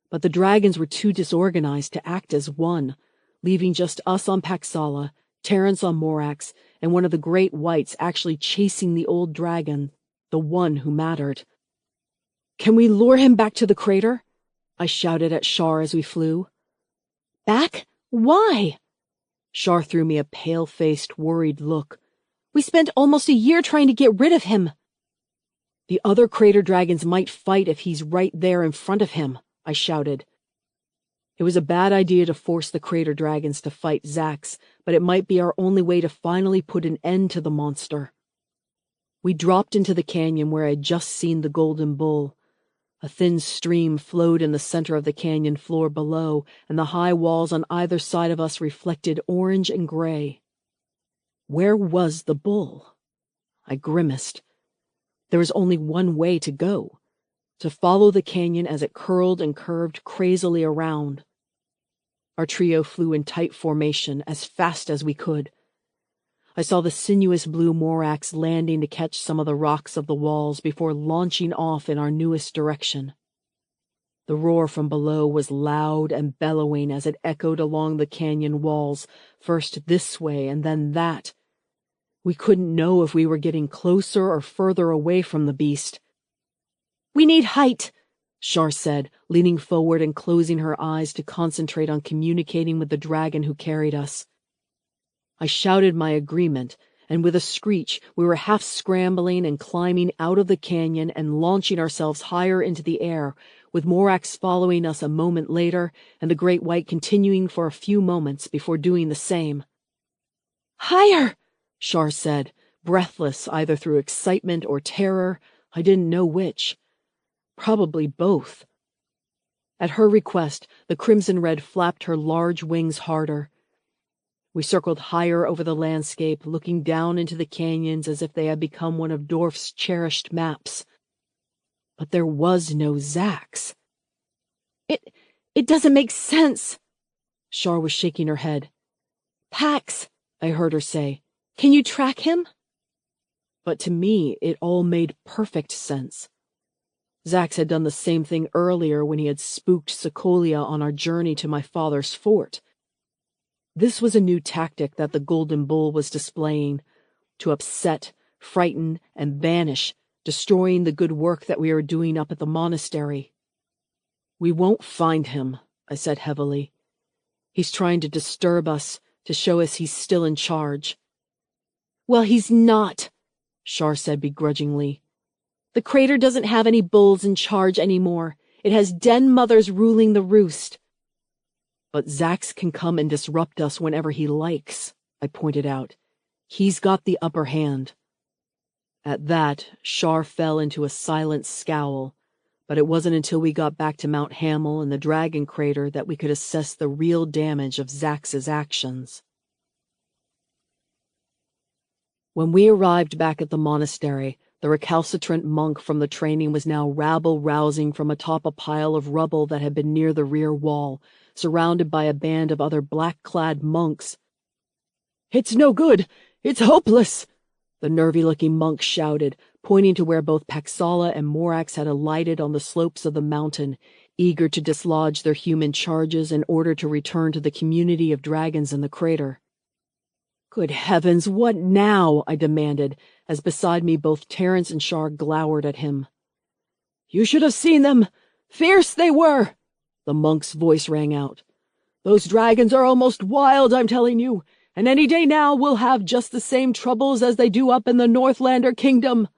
But the dragons were too disorganized to act as one, leaving just us on Paxala, Terrence on Morax, and one of the great whites actually chasing the old dragon, the one who mattered. "Can we lure him back to the crater?" I shouted at Shar as we flew. "Back? Why?" Shar threw me a pale-faced, worried look. "We spent almost a year trying to get rid of him." "The other crater dragons might fight if he's right there in front of him," I shouted. It was a bad idea to force the crater dragons to fight Zax, but it might be our only way to finally put an end to the monster. We dropped into the canyon where I had just seen the golden bull. A thin stream flowed in the center of the canyon floor below, and the high walls on either side of us reflected orange and gray. Where was the bull? I grimaced. There was only one way to go, to follow the canyon as it curled and curved crazily around. Our trio flew in tight formation as fast as we could. I saw the sinuous blue Morax landing to catch some of the rocks of the walls before launching off in our newest direction. The roar from below was loud and bellowing as it echoed along the canyon walls, first this way and then that. We couldn't know if we were getting closer or further away from the beast. "We need height," Shar said, leaning forward and closing her eyes to concentrate on communicating with the dragon who carried us. I shouted my agreement, and with a screech we were half scrambling and climbing out of the canyon and launching ourselves higher into the air, with Morax following us a moment later and the great white continuing for a few moments before doing the same. "Higher," Shar said, breathless either through excitement or terror, I didn't know which. Probably both. At her request, the Crimson Red flapped her large wings harder. We circled higher over the landscape, looking down into the canyons as if they had become one of Dorf's cherished maps. But there was no Zax. It doesn't make sense. Char was shaking her head. Pax, I heard her say. Can you track him? But to me, it all made perfect sense. Zax had done the same thing earlier when he had spooked Sokolia on our journey to my father's fort. This was a new tactic that the Golden Bull was displaying, to upset, frighten, and banish, destroying the good work that we were doing up at the monastery. We won't find him, I said heavily. He's trying to disturb us, to show us he's still in charge. Well, he's not, Char said begrudgingly. The crater doesn't have any bulls in charge anymore. It has den mothers ruling the roost. But Zax can come and disrupt us whenever he likes, I pointed out. He's got the upper hand. At that, Char fell into a silent scowl, but it wasn't until we got back to Mount Hamel and the Dragon Crater that we could assess the real damage of Zax's actions. When we arrived back at the monastery, the recalcitrant monk from the training was now rabble-rousing from atop a pile of rubble that had been near the rear wall, surrounded by a band of other black-clad monks. "It's no good! It's hopeless!" the nervy-looking monk shouted, pointing to where both Paxala and Morax had alighted on the slopes of the mountain, eager to dislodge their human charges in order to return to the community of dragons in the crater. "Good heavens, what now?" I demanded, as beside me both Terence and Char glowered at him. "You should have seen them! Fierce they were!" the monk's voice rang out. "Those dragons are almost wild, I'm telling you, and any day now we'll have just the same troubles as they do up in the Northlander kingdom."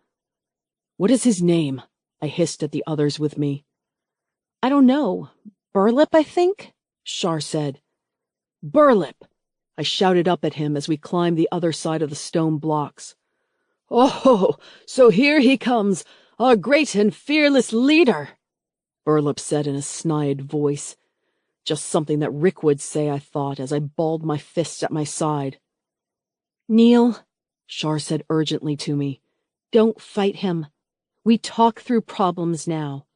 "What is his name?" I hissed at the others with me. "I don't know. Burlip, I think," Char said. "Burlip!" I shouted up at him as we climbed the other side of the stone blocks. "Oh, so here he comes, our great and fearless leader," Burlip said in a snide voice. Just something that Rick would say, I thought, as I balled my fists at my side. "Neil," Char said urgently to me. "Don't fight him. We talk through problems now."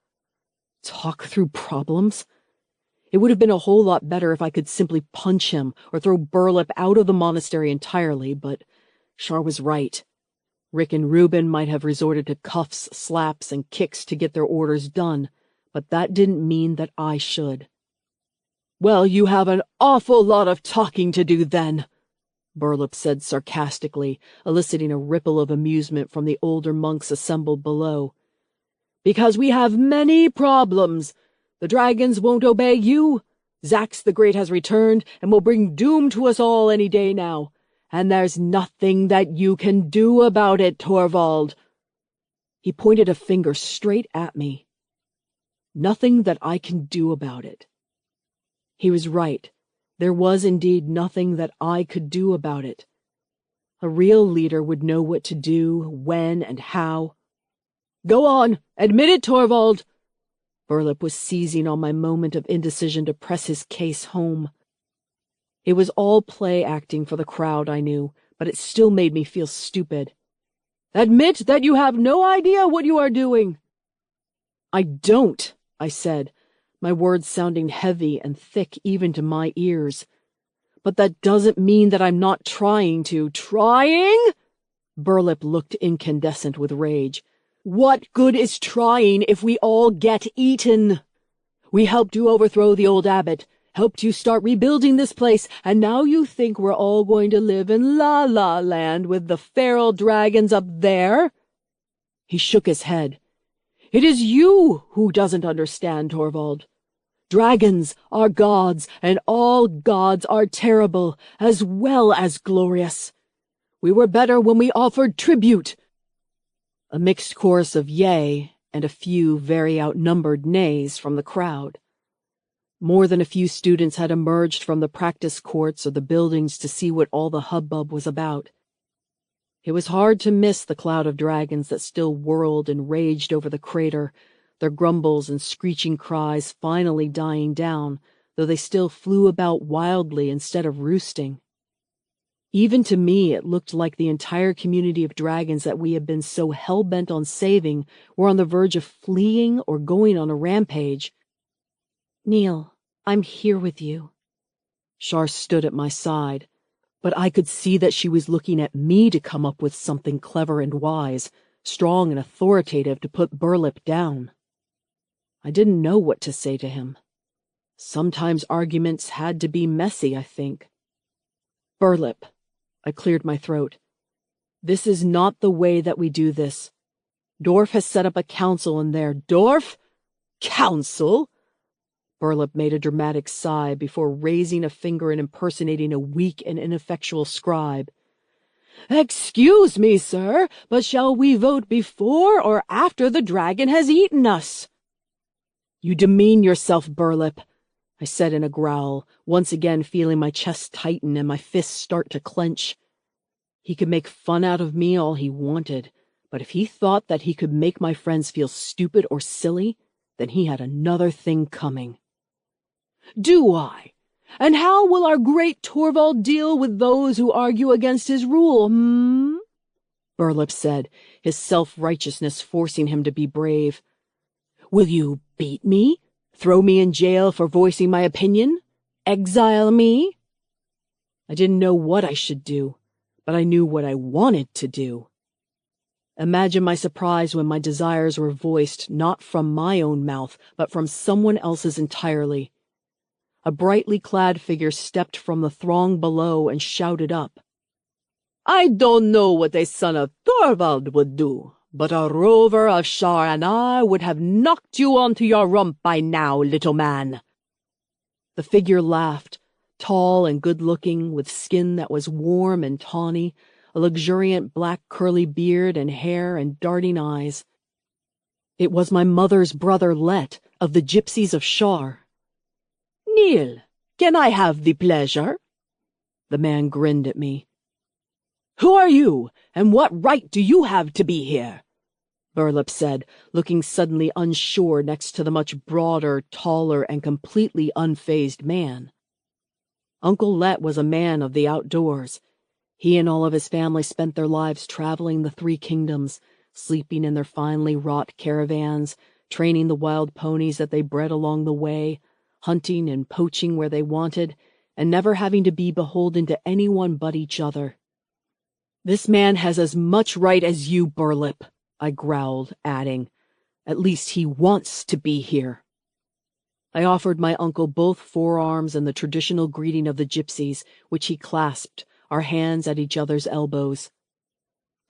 Talk through problems? It would have been a whole lot better if I could simply punch him or throw Burlip out of the monastery entirely, but Char was right. Rick and Reuben might have resorted to cuffs, slaps, and kicks to get their orders done, but that didn't mean that I should. "Well, you have an awful lot of talking to do then," Burlip said sarcastically, eliciting a ripple of amusement from the older monks assembled below. "Because we have many problems. The dragons won't obey you. Zax the Great has returned and will bring doom to us all any day now. And there's nothing that you can do about it, Torvald." He pointed a finger straight at me. Nothing that I can do about it. He was right. There was indeed nothing that I could do about it. A real leader would know what to do, when, and how. "Go on, admit it, Torvald." Burlip was seizing on my moment of indecision to press his case home. It was all play acting for the crowd, I knew, but it still made me feel stupid. "Admit that you have no idea what you are doing." "I don't," I said, my words sounding heavy and thick even to my ears. "But that doesn't mean that I'm not trying to." "Trying?" Burlip looked incandescent with rage. "What good is trying if we all get eaten? We helped you overthrow the old abbot, helped you start rebuilding this place, and now you think we're all going to live in La La Land with the feral dragons up there?" He shook his head. "It is you who doesn't understand, Torvald. Dragons are gods, and all gods are terrible, as well as glorious. We were better when we offered tribute." A mixed chorus of yay and a few very outnumbered nays from the crowd. More than a few students had emerged from the practice courts or the buildings to see what all the hubbub was about. It was hard to miss the cloud of dragons that still whirled and raged over the crater, their grumbles and screeching cries finally dying down, though they still flew about wildly instead of roosting. Even to me, it looked like the entire community of dragons that we had been so hell-bent on saving were on the verge of fleeing or going on a rampage. Neil, I'm here with you. Shar stood at my side, but I could see that she was looking at me to come up with something clever and wise, strong and authoritative to put Burlip down. I didn't know what to say to him. Sometimes arguments had to be messy, I think. Burlip, I cleared my throat. This is not the way that we do this. Dorf has set up a council in there. Dorf? Council? Burlip made a dramatic sigh before raising a finger and impersonating a weak and ineffectual scribe. Excuse me, sir, but shall we vote before or after the dragon has eaten us? You demean yourself, Burlip, I said in a growl, once again feeling my chest tighten and my fists start to clench. He could make fun out of me all he wanted, but if he thought that he could make my friends feel stupid or silly, then he had another thing coming. Do I? And how will our great Torvald deal with those who argue against his rule, Burlip said, his self-righteousness forcing him to be brave. Will you beat me? Throw me in jail for voicing my opinion? Exile me? I didn't know what I should do, but I knew what I wanted to do. Imagine my surprise when my desires were voiced not from my own mouth, but from someone else's entirely. A brightly clad figure stepped from the throng below and shouted up. I don't know what a son of Torvald would do, but a rover of Shar and I would have knocked you onto your rump by now, little man. The figure laughed, tall and good-looking, with skin that was warm and tawny, a luxuriant black curly beard and hair and darting eyes. It was my mother's brother Let, of the Gypsies of Shar. Neil, can I have the pleasure? The man grinned at me. Who are you, and what right do you have to be here? Burlip said, looking suddenly unsure next to the much broader, taller, and completely unfazed man. Uncle Let was a man of the outdoors. He and all of his family spent their lives traveling the 3 kingdoms, sleeping in their finely wrought caravans, training the wild ponies that they bred along the way, hunting and poaching where they wanted, and never having to be beholden to anyone but each other. This man has as much right as you, Burlip, I growled, adding, at least he wants to be here. I offered my uncle both forearms and the traditional greeting of the gypsies, which he clasped, our hands at each other's elbows.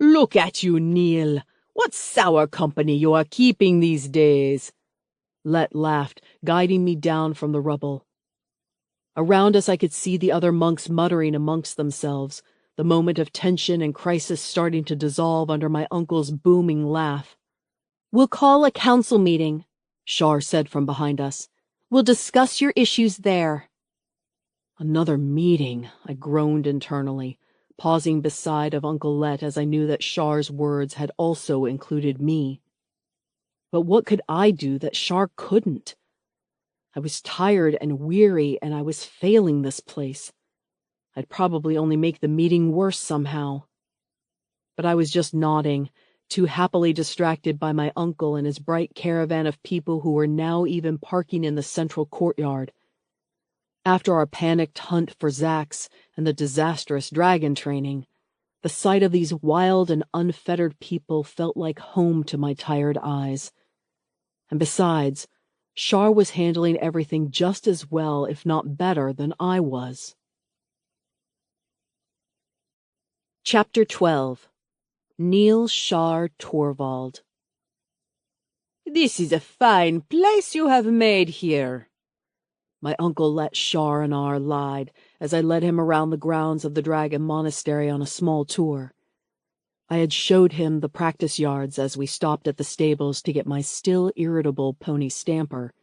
Look at you, Neil. What sour company you are keeping these days. Let laughed, guiding me down from the rubble. Around us I could see the other monks muttering amongst themselves, the moment of tension and crisis starting to dissolve under my uncle's booming laugh. We'll call a council meeting, Shar said from behind us. We'll discuss your issues there. Another meeting, I groaned internally, pausing beside of Uncle Let as I knew that Shar's words had also included me. But what could I do that Shar couldn't? I was tired and weary, and I was failing this place. I'd probably only make the meeting worse somehow. But I was just nodding, too happily distracted by my uncle and his bright caravan of people who were now even parking in the central courtyard. After our panicked hunt for Zax and the disastrous dragon training, the sight of these wild and unfettered people felt like home to my tired eyes. And besides, Shar was handling everything just as well, if not better, than I was. Chapter 12. Neil Shar Torvald. This is a fine place you have made here. My uncle Let Shar and I lied as I led him around the grounds of the Dragon Monastery on a small tour. I had showed him the practice yards as we stopped at the stables to get my still irritable pony Stamper,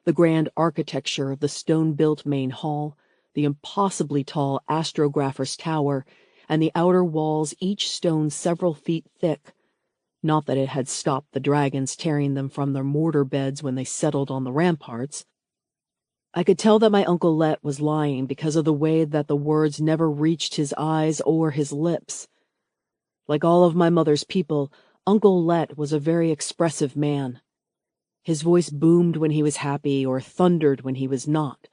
the grand architecture of the stone-built main hall, the impossibly tall astrographer's tower, and the outer walls each stone several feet thick. Not that it had stopped the dragons tearing them from their mortar beds when they settled on the ramparts. I could tell that my Uncle Let was lying because of the way that the words never reached his eyes or his lips. Like all of my mother's people, Uncle Let was a very expressive man. His voice boomed when he was happy or thundered when he was not.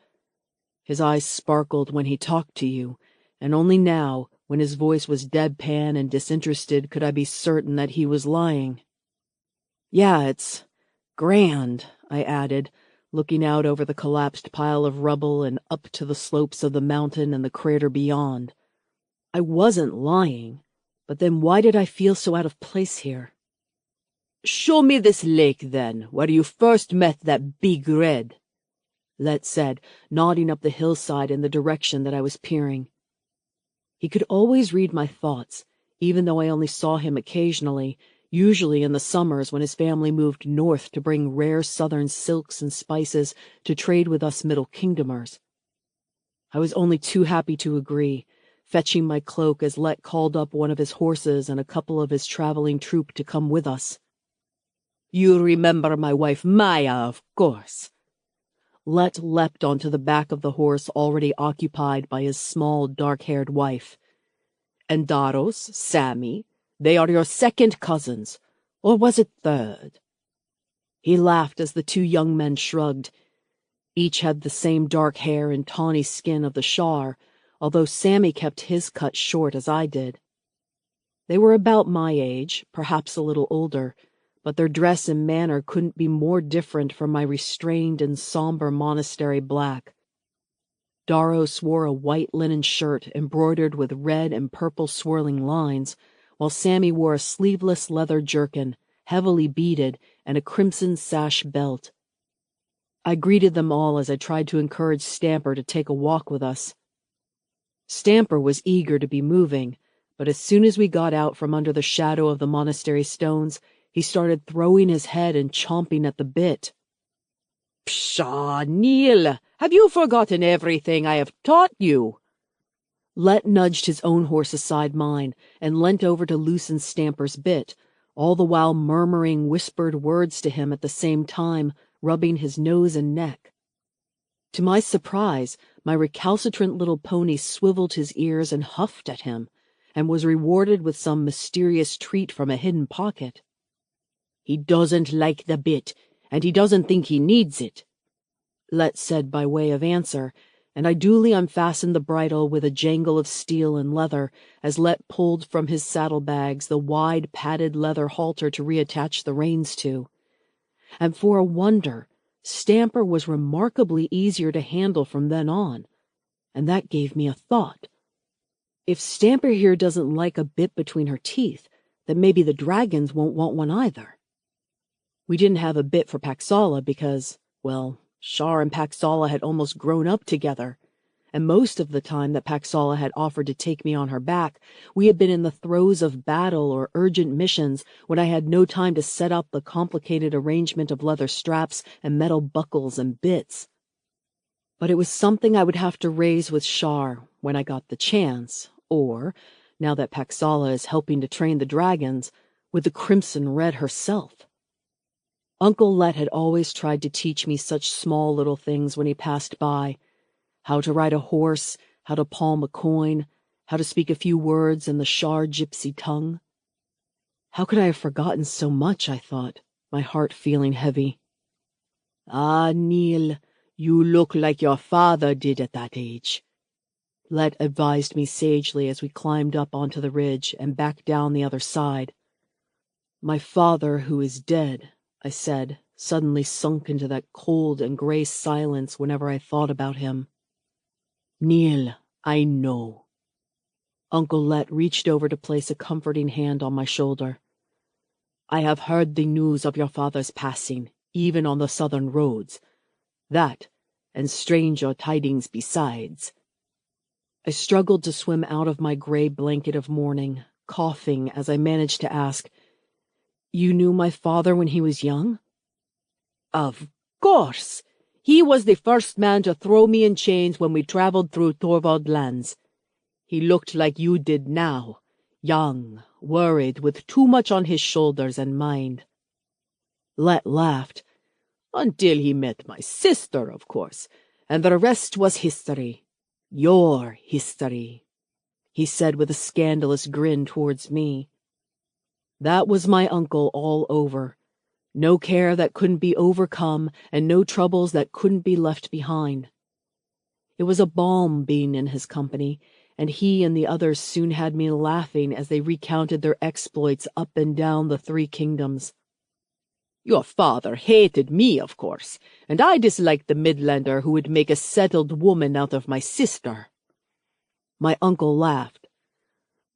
His eyes sparkled when he talked to you, and only now, when his voice was deadpan and disinterested, could I be certain that he was lying. Yeah, it's grand, I added, looking out over the collapsed pile of rubble and up to the slopes of the mountain and the crater beyond. I wasn't lying, but then why did I feel so out of place here? "Show me this lake, then, where you first met that big red," Let said, nodding up the hillside in the direction that I was peering. He could always read my thoughts, even though I only saw him occasionally, usually in the summers when his family moved north to bring rare southern silks and spices to trade with us Middle Kingdomers. I was only too happy to agree, fetching my cloak as Let called up one of his horses and a couple of his traveling troop to come with us. "You remember my wife Maya, of course." Let leapt onto the back of the horse already occupied by his small, dark-haired wife. "And Daros, Sammy, they are your second cousins, or was it third?" He laughed as the two young men shrugged. Each had the same dark hair and tawny skin of the Shar, although Sammy kept his cut short as I did. They were about my age, perhaps a little older, but their dress and manner couldn't be more different from my restrained and somber monastery black. Daros wore a white linen shirt embroidered with red and purple swirling lines, while Sammy wore a sleeveless leather jerkin, heavily beaded, and a crimson sash belt. I greeted them all as I tried to encourage Stamper to take a walk with us. Stamper was eager to be moving, but as soon as we got out from under the shadow of the monastery stones, he started throwing his head and chomping at the bit. "Pshaw, Neil! Have you forgotten everything I have taught you?" Let nudged his own horse aside mine and leant over to loosen Stamper's bit, all the while murmuring whispered words to him at the same time, rubbing his nose and neck. To my surprise, my recalcitrant little pony swiveled his ears and huffed at him, and was rewarded with some mysterious treat from a hidden pocket. "He doesn't like the bit, and he doesn't think he needs it," Let said by way of answer, and I duly unfastened the bridle with a jangle of steel and leather as Let pulled from his saddlebags the wide padded leather halter to reattach the reins to. And for a wonder, Stamper was remarkably easier to handle from then on, and that gave me a thought. If Stamper here doesn't like a bit between her teeth, then maybe the dragons won't want one either. We didn't have a bit for Paxala because, well, Shar and Paxala had almost grown up together, and most of the time that Paxala had offered to take me on her back, we had been in the throes of battle or urgent missions when I had no time to set up the complicated arrangement of leather straps and metal buckles and bits. But it was something I would have to raise with Shar when I got the chance, or, now that Paxala is helping to train the dragons, with the Crimson Red herself. Uncle Let had always tried to teach me such small little things when he passed by. How to ride a horse, how to palm a coin, how to speak a few words in the Shar gypsy tongue. How could I have forgotten so much, I thought, my heart feeling heavy. "Ah, Neil, you look like your father did at that age," Let advised me sagely as we climbed up onto the ridge and back down the other side. "My father who is dead," I said, suddenly sunk into that cold and gray silence whenever I thought about him. "Neil, I know." Uncle Let reached over to place a comforting hand on my shoulder. "I have heard the news of your father's passing, even on the southern roads. That, and stranger tidings besides." I struggled to swim out of my gray blanket of mourning, coughing as I managed to ask, "You knew my father when he was young?" "Of course! He was the first man to throw me in chains when we traveled through Torvald lands. He looked like you did now, young, worried, with too much on his shoulders and mind." Let laughed. "Until he met my sister, of course, and the rest was history. Your history," he said with a scandalous grin towards me. That was my uncle all over. No care that couldn't be overcome, and no troubles that couldn't be left behind. It was a balm being in his company, and he and the others soon had me laughing as they recounted their exploits up and down the 3 kingdoms. "Your father hated me, of course, and I disliked the Midlander who would make a settled woman out of my sister." My uncle laughed.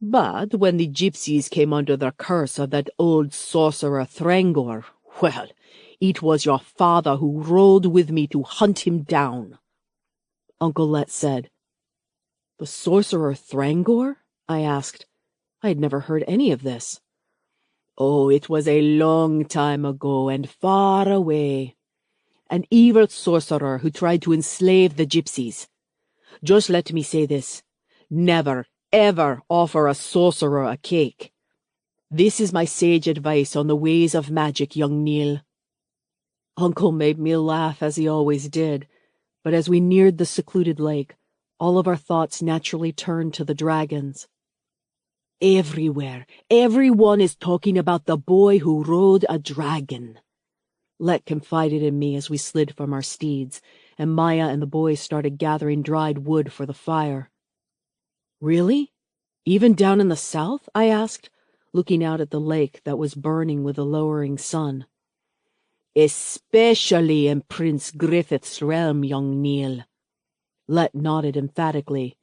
"But when the gypsies came under the curse of that old sorcerer Thrangor, well, it was your father who rode with me to hunt him down." Uncle Let said. "The sorcerer Thrangor?" I asked. I had never heard any of this. "Oh, it was a long time ago and far away. An evil sorcerer who tried to enslave the gypsies. Just let me say this. Never, ever offer a sorcerer a cake. This is my sage advice on the ways of magic, young Neil." Uncle made me laugh as he always did, but as we neared the secluded lake, all of our thoughts naturally turned to the dragons. "Everywhere, everyone is talking about the boy who rode a dragon," Let confided in me as we slid from our steeds, and Maya and the boys started gathering dried wood for the fire. "Really? Even down in the south?" I asked, looking out at the lake that was burning with the lowering sun. "Especially in Prince Griffith's realm, young Neil." Let nodded emphatically.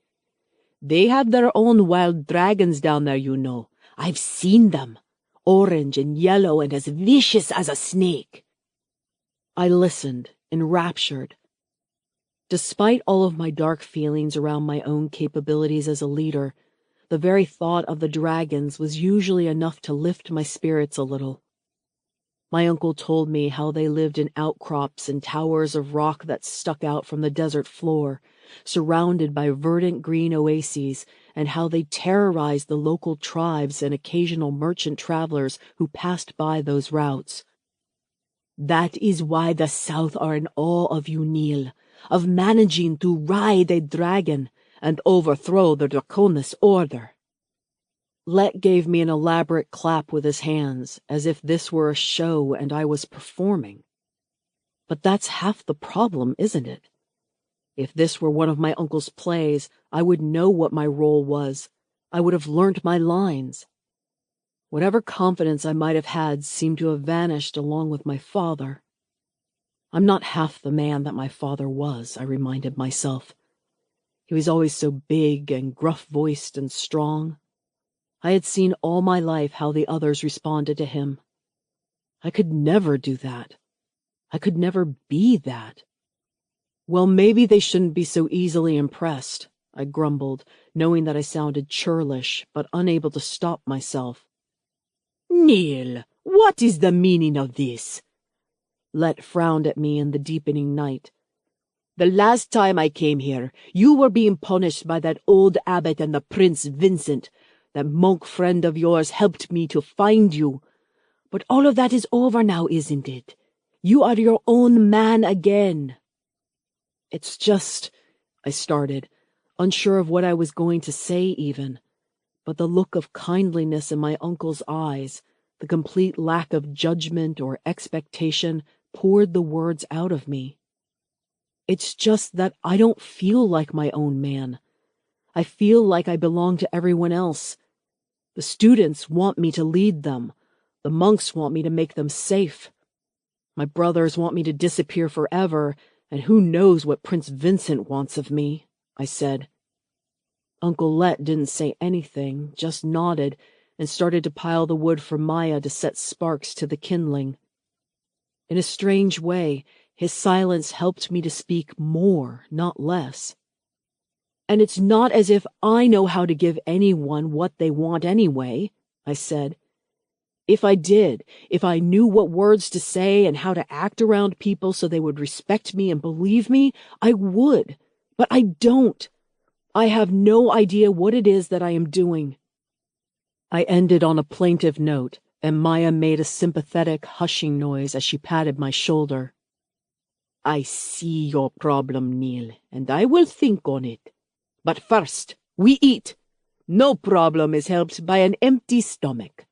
"They have their own wild dragons down there, you know. I've seen them. Orange and yellow and as vicious as a snake." I listened, enraptured. Despite all of my dark feelings around my own capabilities as a leader, the very thought of the dragons was usually enough to lift my spirits a little. My uncle told me how they lived in outcrops and towers of rock that stuck out from the desert floor, surrounded by verdant green oases, and how they terrorized the local tribes and occasional merchant travelers who passed by those routes. "That is why the South are in awe of you, Neil, of managing to ride a dragon and overthrow the Draconis order." Let gave me an elaborate clap with his hands, as if this were a show and I was performing. But that's half the problem, isn't it? If this were one of my uncle's plays, I would know what my role was. I would have learnt my lines. Whatever confidence I might have had seemed to have vanished along with my father. I'm not half the man that my father was, I reminded myself. He was always so big and gruff-voiced and strong. I had seen all my life how the others responded to him. I could never do that. I could never be that. "Well, maybe they shouldn't be so easily impressed," I grumbled, knowing that I sounded churlish, but unable to stop myself. "Neil, what is the meaning of this?" Let frowned at me in the deepening night. "The last time I came here, you were being punished by that old abbot and the Prince Vincent. That monk friend of yours helped me to find you. But all of that is over now, isn't it? You are your own man again." "It's just," I started, unsure of what I was going to say even. But the look of kindliness in my uncle's eyes, the complete lack of judgment or expectation, poured the words out of me. "It's just that I don't feel like my own man. I feel like I belong to everyone else. The students want me to lead them. The monks want me to make them safe. My brothers want me to disappear forever, and who knows what Prince Vincent wants of me," I said. Uncle Let didn't say anything, just nodded, and started to pile the wood for Maya to set sparks to the kindling. In a strange way, his silence helped me to speak more, not less. "And it's not as if I know how to give anyone what they want anyway," I said. "If I did, if I knew what words to say and how to act around people so they would respect me and believe me, I would. But I don't. I have no idea what it is that I am doing." I ended on a plaintive note, and Maya made a sympathetic hushing noise as she patted my shoulder. "I see your problem, Neil, and I will think on it. But first, we eat. No problem is helped by an empty stomach,"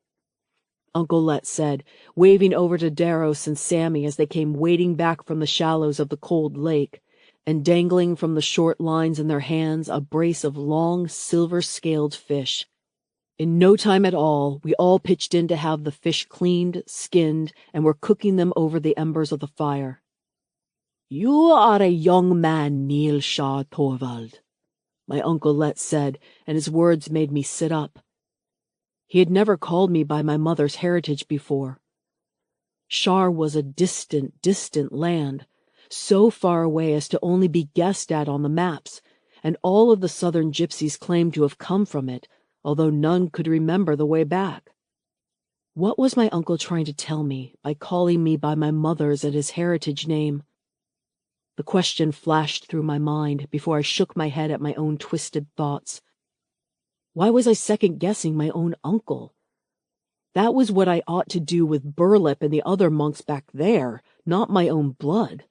Uncle Let said, waving over to Daros and Sammy as they came wading back from the shallows of the cold lake, and dangling from the short lines in their hands a brace of long, silver-scaled fish. In no time at all, we all pitched in to have the fish cleaned, skinned, and were cooking them over the embers of the fire. "You are a young man, Neil Shah Torvald," my Uncle Let said, and his words made me sit up. He had never called me by my mother's heritage before. Shar was a distant, distant land, so far away as to only be guessed at on the maps, and all of the southern gypsies claimed to have come from it, although none could remember the way back. What was my uncle trying to tell me by calling me by my mother's and his heritage name? The question flashed through my mind before I shook my head at my own twisted thoughts. Why was I second-guessing my own uncle? That was what I ought to do with Burlip and the other monks back there, not my own blood.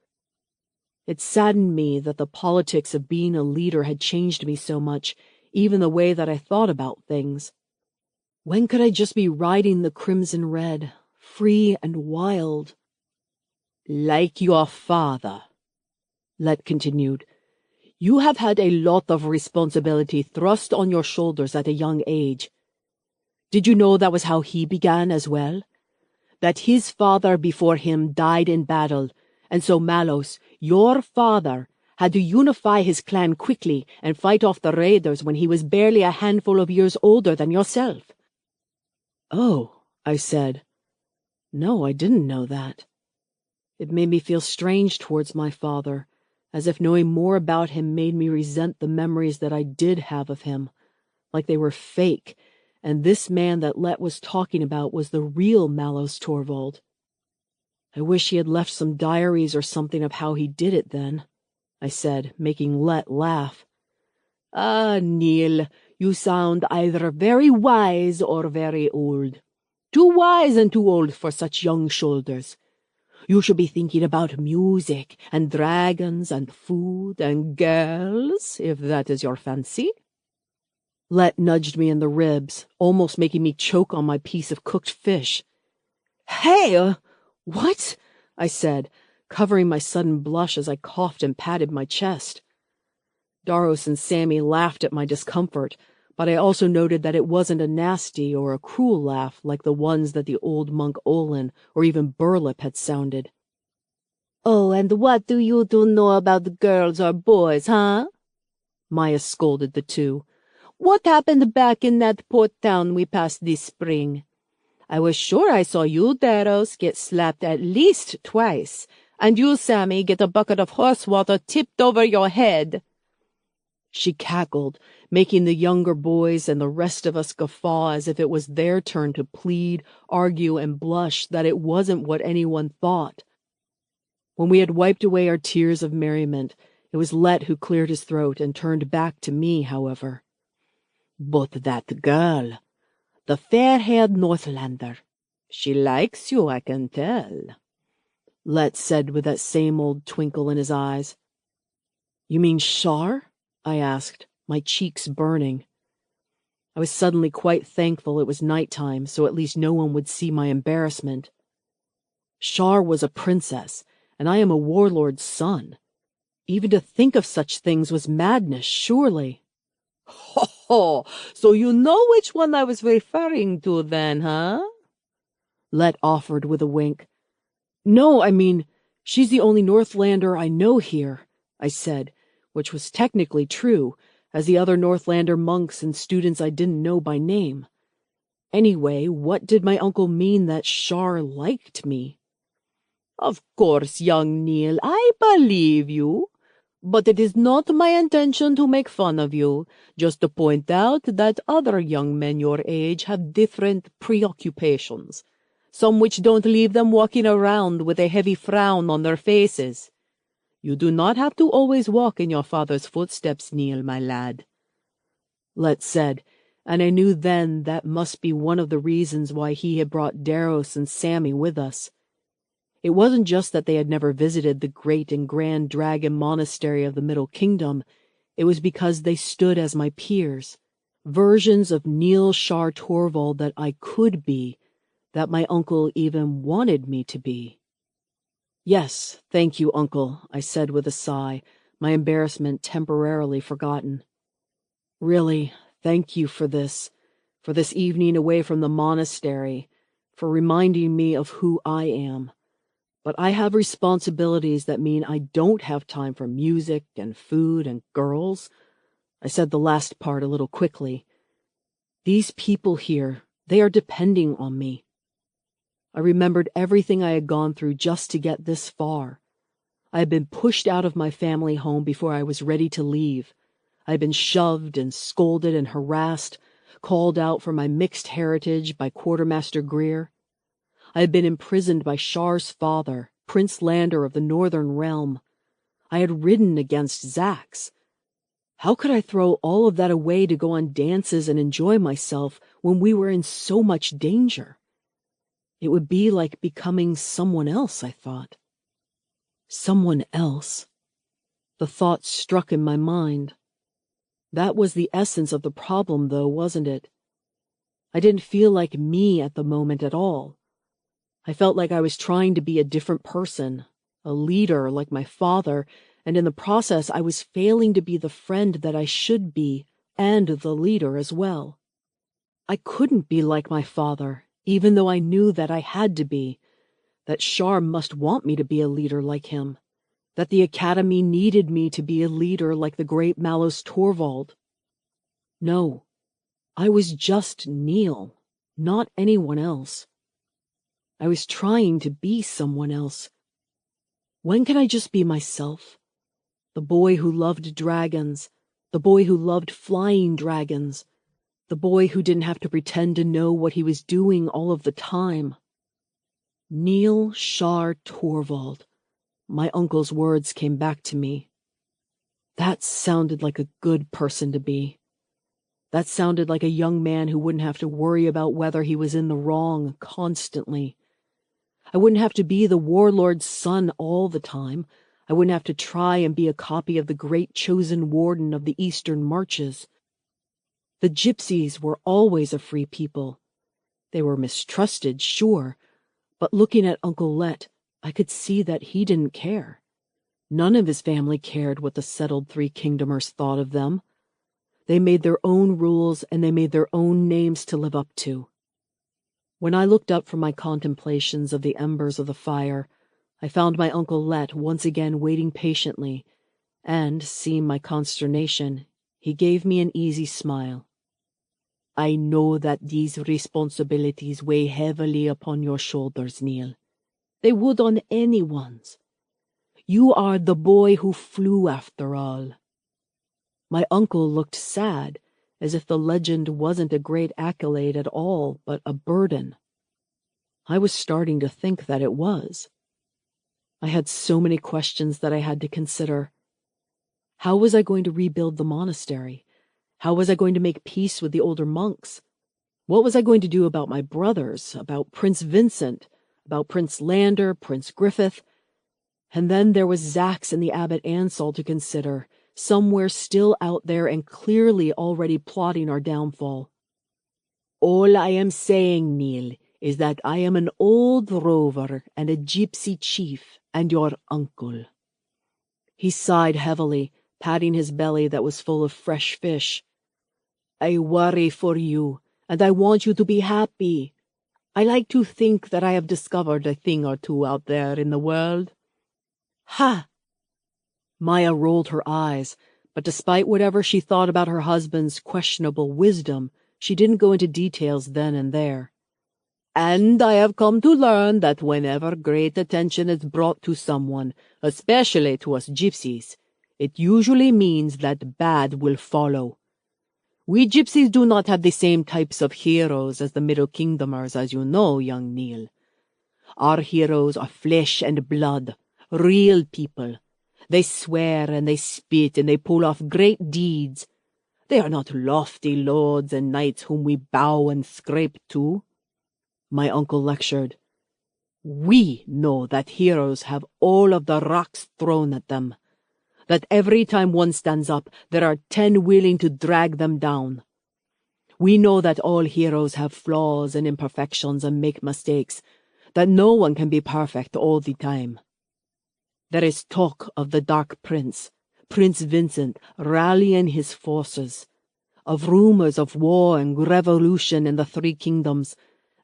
It saddened me that the politics of being a leader had changed me so much, even the way that I thought about things. When could I just be riding the crimson red, free and wild? "Like your father," Let continued, "you have had a lot of responsibility thrust on your shoulders at a young age. Did you know that was how he began as well? That his father before him died in battle, and so Malos, your father, had to unify his clan quickly and fight off the raiders when he was barely a handful of years older than yourself?" "Oh," I said. "No, I didn't know that." It made me feel strange towards my father, as if knowing more about him made me resent the memories that I did have of him, like they were fake, and this man that Let was talking about was the real Malos Torvald. I wish he had left some diaries or something of how he did it then, I said, making Let laugh. "Ah, Neil, you sound either very wise or very old. Too wise and too old for such young shoulders. You should be thinking about music and dragons and food and girls, if that is your fancy." Let nudged me in the ribs, almost making me choke on my piece of cooked fish. "Hey, what?" I said, covering my sudden blush as I coughed and patted my chest. Daros and Sammy laughed at my discomfort, but I also noted that it wasn't a nasty or a cruel laugh like the ones that the old monk Olin or even Burlip had sounded. "Oh, and what do you two know about girls or boys, huh?" Maya scolded the two. "What happened back in that port town we passed this spring? I was sure I saw you, Daros, get slapped at least twice, and you, Sammy, get a bucket of horse water tipped over your head." She cackled, making the younger boys and the rest of us guffaw as if it was their turn to plead, argue, and blush that it wasn't what anyone thought. When we had wiped away our tears of merriment, it was Let who cleared his throat and turned back to me, however. "But that girl, the fair-haired Northlander, she likes you, I can tell," Let said with that same old twinkle in his eyes. "You mean Shar?" I asked, my cheeks burning. I was suddenly quite thankful it was nighttime, so at least no one would see my embarrassment. Shar was a princess, and I am a warlord's son. Even to think of such things was madness, surely. "Ho, ho! So you know which one I was referring to then, huh?" Let offered with a wink. "No, I mean, she's the only Northlander I know here," I said, which was technically true, as the other Northlander monks and students I didn't know by name. Anyway, what did my uncle mean that Shar liked me? "Of course, young Neil, I believe you. But it is not my intention to make fun of you, just to point out that other young men your age have different preoccupations, some which don't leave them walking around with a heavy frown on their faces. You do not have to always walk in your father's footsteps, Neil, my lad. Let said, and I knew then that must be one of the reasons why he had brought Daros and Sammy with us. It wasn't just that they had never visited the great and grand dragon monastery of the Middle Kingdom, it was because they stood as my peers, versions of Neil Shar Torvald that I could be, that my uncle even wanted me to be. Yes, thank you, Uncle, I said with a sigh, my embarrassment temporarily forgotten. Really, thank you for this evening away from the monastery, for reminding me of who I am. But I have responsibilities that mean I don't have time for music and food and girls. I said the last part a little quickly. These people here, they are depending on me. I remembered everything I had gone through just to get this far. I had been pushed out of my family home before I was ready to leave. I had been shoved and scolded and harassed, called out for my mixed heritage by Quartermaster Greer. I had been imprisoned by Shar's father, Prince Lander of the Northern Realm. I had ridden against Zax. How could I throw all of that away to go on dances and enjoy myself when we were in so much danger? It would be like becoming someone else, I thought. Someone else. The thought struck in my mind. That was the essence of the problem, though, wasn't it? I didn't feel like me at the moment at all. I felt like I was trying to be a different person, a leader like my father, and in the process I was failing to be the friend that I should be, and the leader as well. I couldn't be like my father, even though I knew that I had to be, that Shar must want me to be a leader like him, that the Academy needed me to be a leader like the great Malus Torvald. No, I was just Neil, not anyone else. I was trying to be someone else. When can I just be myself? The boy who loved dragons, the boy who loved flying dragons, the boy who didn't have to pretend to know what he was doing all of the time. Neil Shar Torvald. My uncle's words came back to me. That sounded like a good person to be. That sounded like a young man who wouldn't have to worry about whether he was in the wrong constantly. I wouldn't have to be the warlord's son all the time. I wouldn't have to try and be a copy of the great chosen warden of the Eastern Marches. The gypsies were always a free people. They were mistrusted, sure, but looking at Uncle Let, I could see that he didn't care. None of his family cared what the settled Three Kingdomers thought of them. They made their own rules and they made their own names to live up to. When I looked up from my contemplations of the embers of the fire, I found my Uncle Let once again waiting patiently, and, seeing my consternation, he gave me an easy smile. I know that these responsibilities weigh heavily upon your shoulders, Neil. They would on anyone's. You are the boy who flew, after all. My uncle looked sad, as if the legend wasn't a great accolade at all, but a burden. I was starting to think that it was. I had so many questions that I had to consider. How was I going to rebuild the monastery? How was I going to make peace with the older monks? What was I going to do about my brothers, about Prince Vincent, about Prince Lander, Prince Griffith? And then there was Zax and the Abbot Ansel to consider, somewhere still out there and clearly already plotting our downfall. All I am saying, Neil, is that I am an old rover and a gypsy chief and your uncle. He sighed heavily, patting his belly that was full of fresh fish. I worry for you, and I want you to be happy. I like to think that I have discovered a thing or two out there in the world. Ha! Maya rolled her eyes, but despite whatever she thought about her husband's questionable wisdom, she didn't go into details then and there. And I have come to learn that whenever great attention is brought to someone, especially to us gypsies, it usually means that bad will follow. We gypsies do not have the same types of heroes as the Middle Kingdomers, as you know, young Neil. Our heroes are flesh and blood, real people. They swear and they spit and they pull off great deeds. They are not lofty lords and knights whom we bow and scrape to. My uncle lectured. We know that heroes have all of the rocks thrown at them, that every time one stands up, there are 10 willing to drag them down. We know that all heroes have flaws and imperfections and make mistakes, that no one can be perfect all the time. There is talk of the Dark Prince, Prince Vincent, rallying his forces, of rumors of war and revolution in the 3 kingdoms,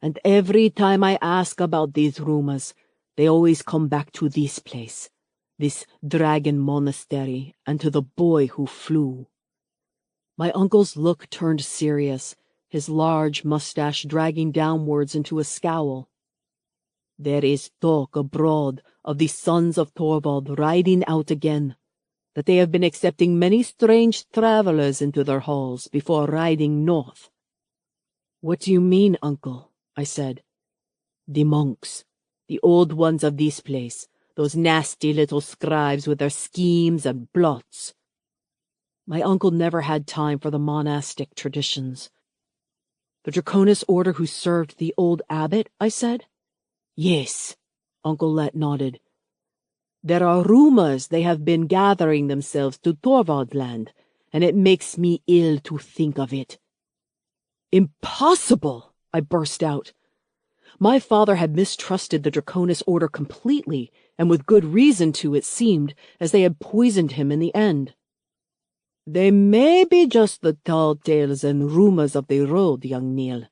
and every time I ask about these rumors, they always come back to this place, this dragon monastery, and to the boy who flew. My uncle's look turned serious, his large mustache dragging downwards into a scowl. There is talk abroad of the sons of Torvald riding out again, that they have been accepting many strange travellers into their halls before riding north. What do you mean, uncle? I said. The monks, the old ones of this place, those nasty little scribes with their schemes and blots. My uncle never had time for the monastic traditions. The Draconis order who served the old abbot, I said. Yes, Uncle Let nodded. There are rumors they have been gathering themselves to Torvaldland, and it makes me ill to think of it. Impossible! I burst out. My father had mistrusted the Draconis order completely, and with good reason too, it seemed, as they had poisoned him in the end. They may be just the tall tales and rumors of the road, young Neil.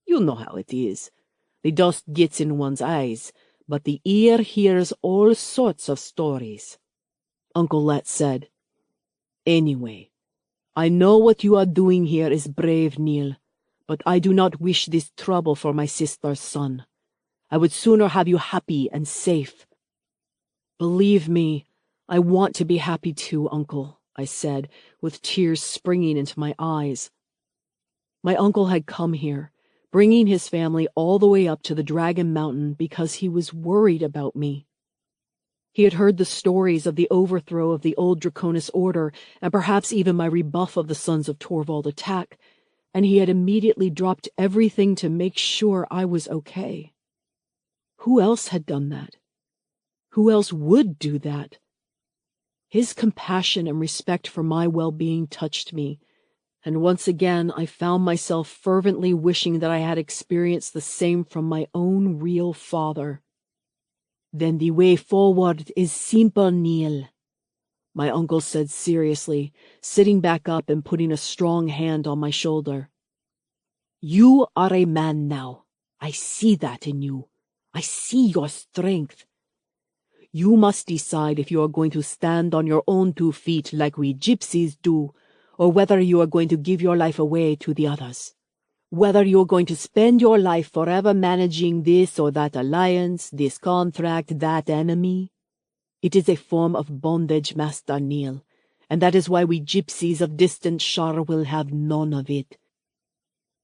You know how it is. The dust gets in one's eyes, but the ear hears all sorts of stories, Uncle Let said. Anyway, I know what you are doing here is brave, Neil, but I do not wish this trouble for my sister's son. I would sooner have you happy and safe. Believe me, I want to be happy too, Uncle, I said, with tears springing into my eyes. My uncle had come here, bringing his family all the way up to the Dragon Mountain because he was worried about me. He had heard the stories of the overthrow of the old Draconis order, and perhaps even my rebuff of the Sons of Torvald attack, and he had immediately dropped everything to make sure I was okay. Who else had done that? Who else would do that? His compassion and respect for my well-being touched me, and once again I found myself fervently wishing that I had experienced the same from my own real father. Then the way forward is simple, Neil, my uncle said seriously, sitting back up and putting a strong hand on my shoulder. You are a man now. I see that in you. I see your strength. You must decide if you are going to stand on your own 2 feet like we gypsies do, or whether you are going to give your life away to the others. Whether you're going to spend your life forever managing this or that alliance, this contract, that enemy. It is a form of bondage, Master Neil, and that is why we gypsies of distant shore will have none of it.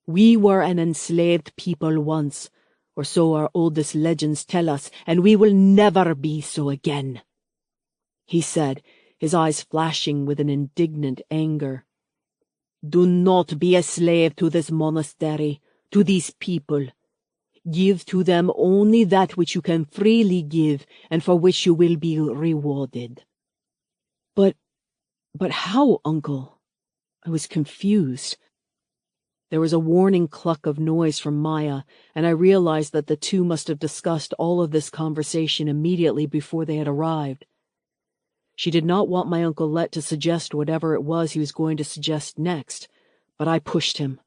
We were an enslaved people once, or so our oldest legends tell us, and we will never be so again, he said, his eyes flashing with an indignant anger. Do not be a slave to this monastery, to these people. Give to them only that which you can freely give, and for which you will be rewarded. But how, Uncle? I was confused. There was a warning cluck of noise from Maya, and I realized that the 2 must have discussed all of this conversation immediately before they had arrived. She did not want my Uncle Let to suggest whatever it was he was going to suggest next, but I pushed him.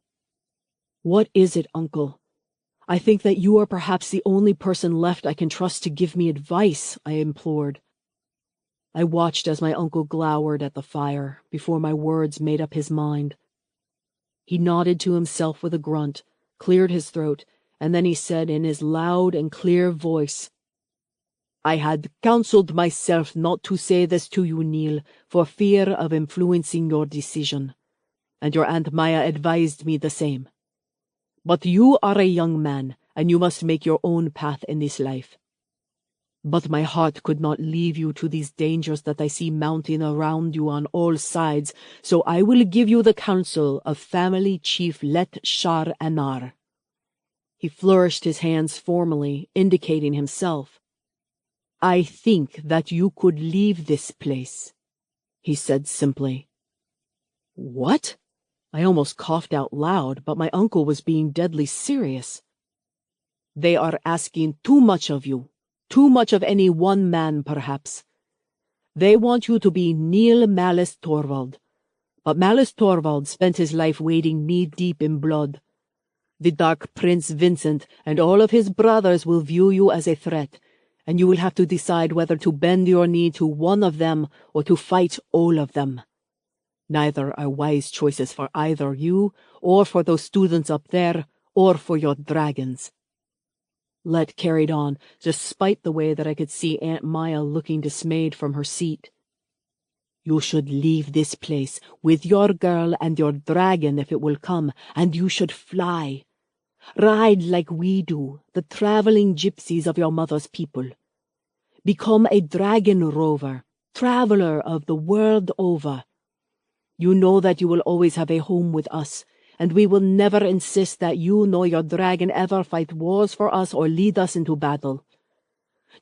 What is it, Uncle? I think that you are perhaps the only person left I can trust to give me advice, I implored. I watched as my uncle glowered at the fire before my words made up his mind. He nodded to himself with a grunt, cleared his throat, and then he said in his loud and clear voice, I had counseled myself not to say this to you, Neil, for fear of influencing your decision, and your Aunt Maya advised me the same. But you are a young man, and you must make your own path in this life. But my heart could not leave you to these dangers that I see mounting around you on all sides, so I will give you the counsel of family chief Let Shar Anar." He flourished his hands formally, indicating himself. "I think that you could leave this place," he said simply. "What?" I almost coughed out loud, but my uncle was being deadly serious. "They are asking too much of you. Too much of any one man, perhaps. They want you to be Neil Malice Torvald. But Malice Torvald spent his life wading knee-deep in blood. The Dark Prince Vincent and all of his brothers will view you as a threat, and you will have to decide whether to bend your knee to one of them or to fight all of them. Neither are wise choices for either you, or for those students up there, or for your dragons." Let carried on, despite the way that I could see Aunt Maya looking dismayed from her seat. "You should leave this place, with your girl and your dragon if it will come, and you should fly. Ride like we do, the traveling gypsies of your mother's people. Become a dragon rover, traveler of the world over. You know that you will always have a home with us, and we will never insist that you nor your dragon ever fight wars for us or lead us into battle.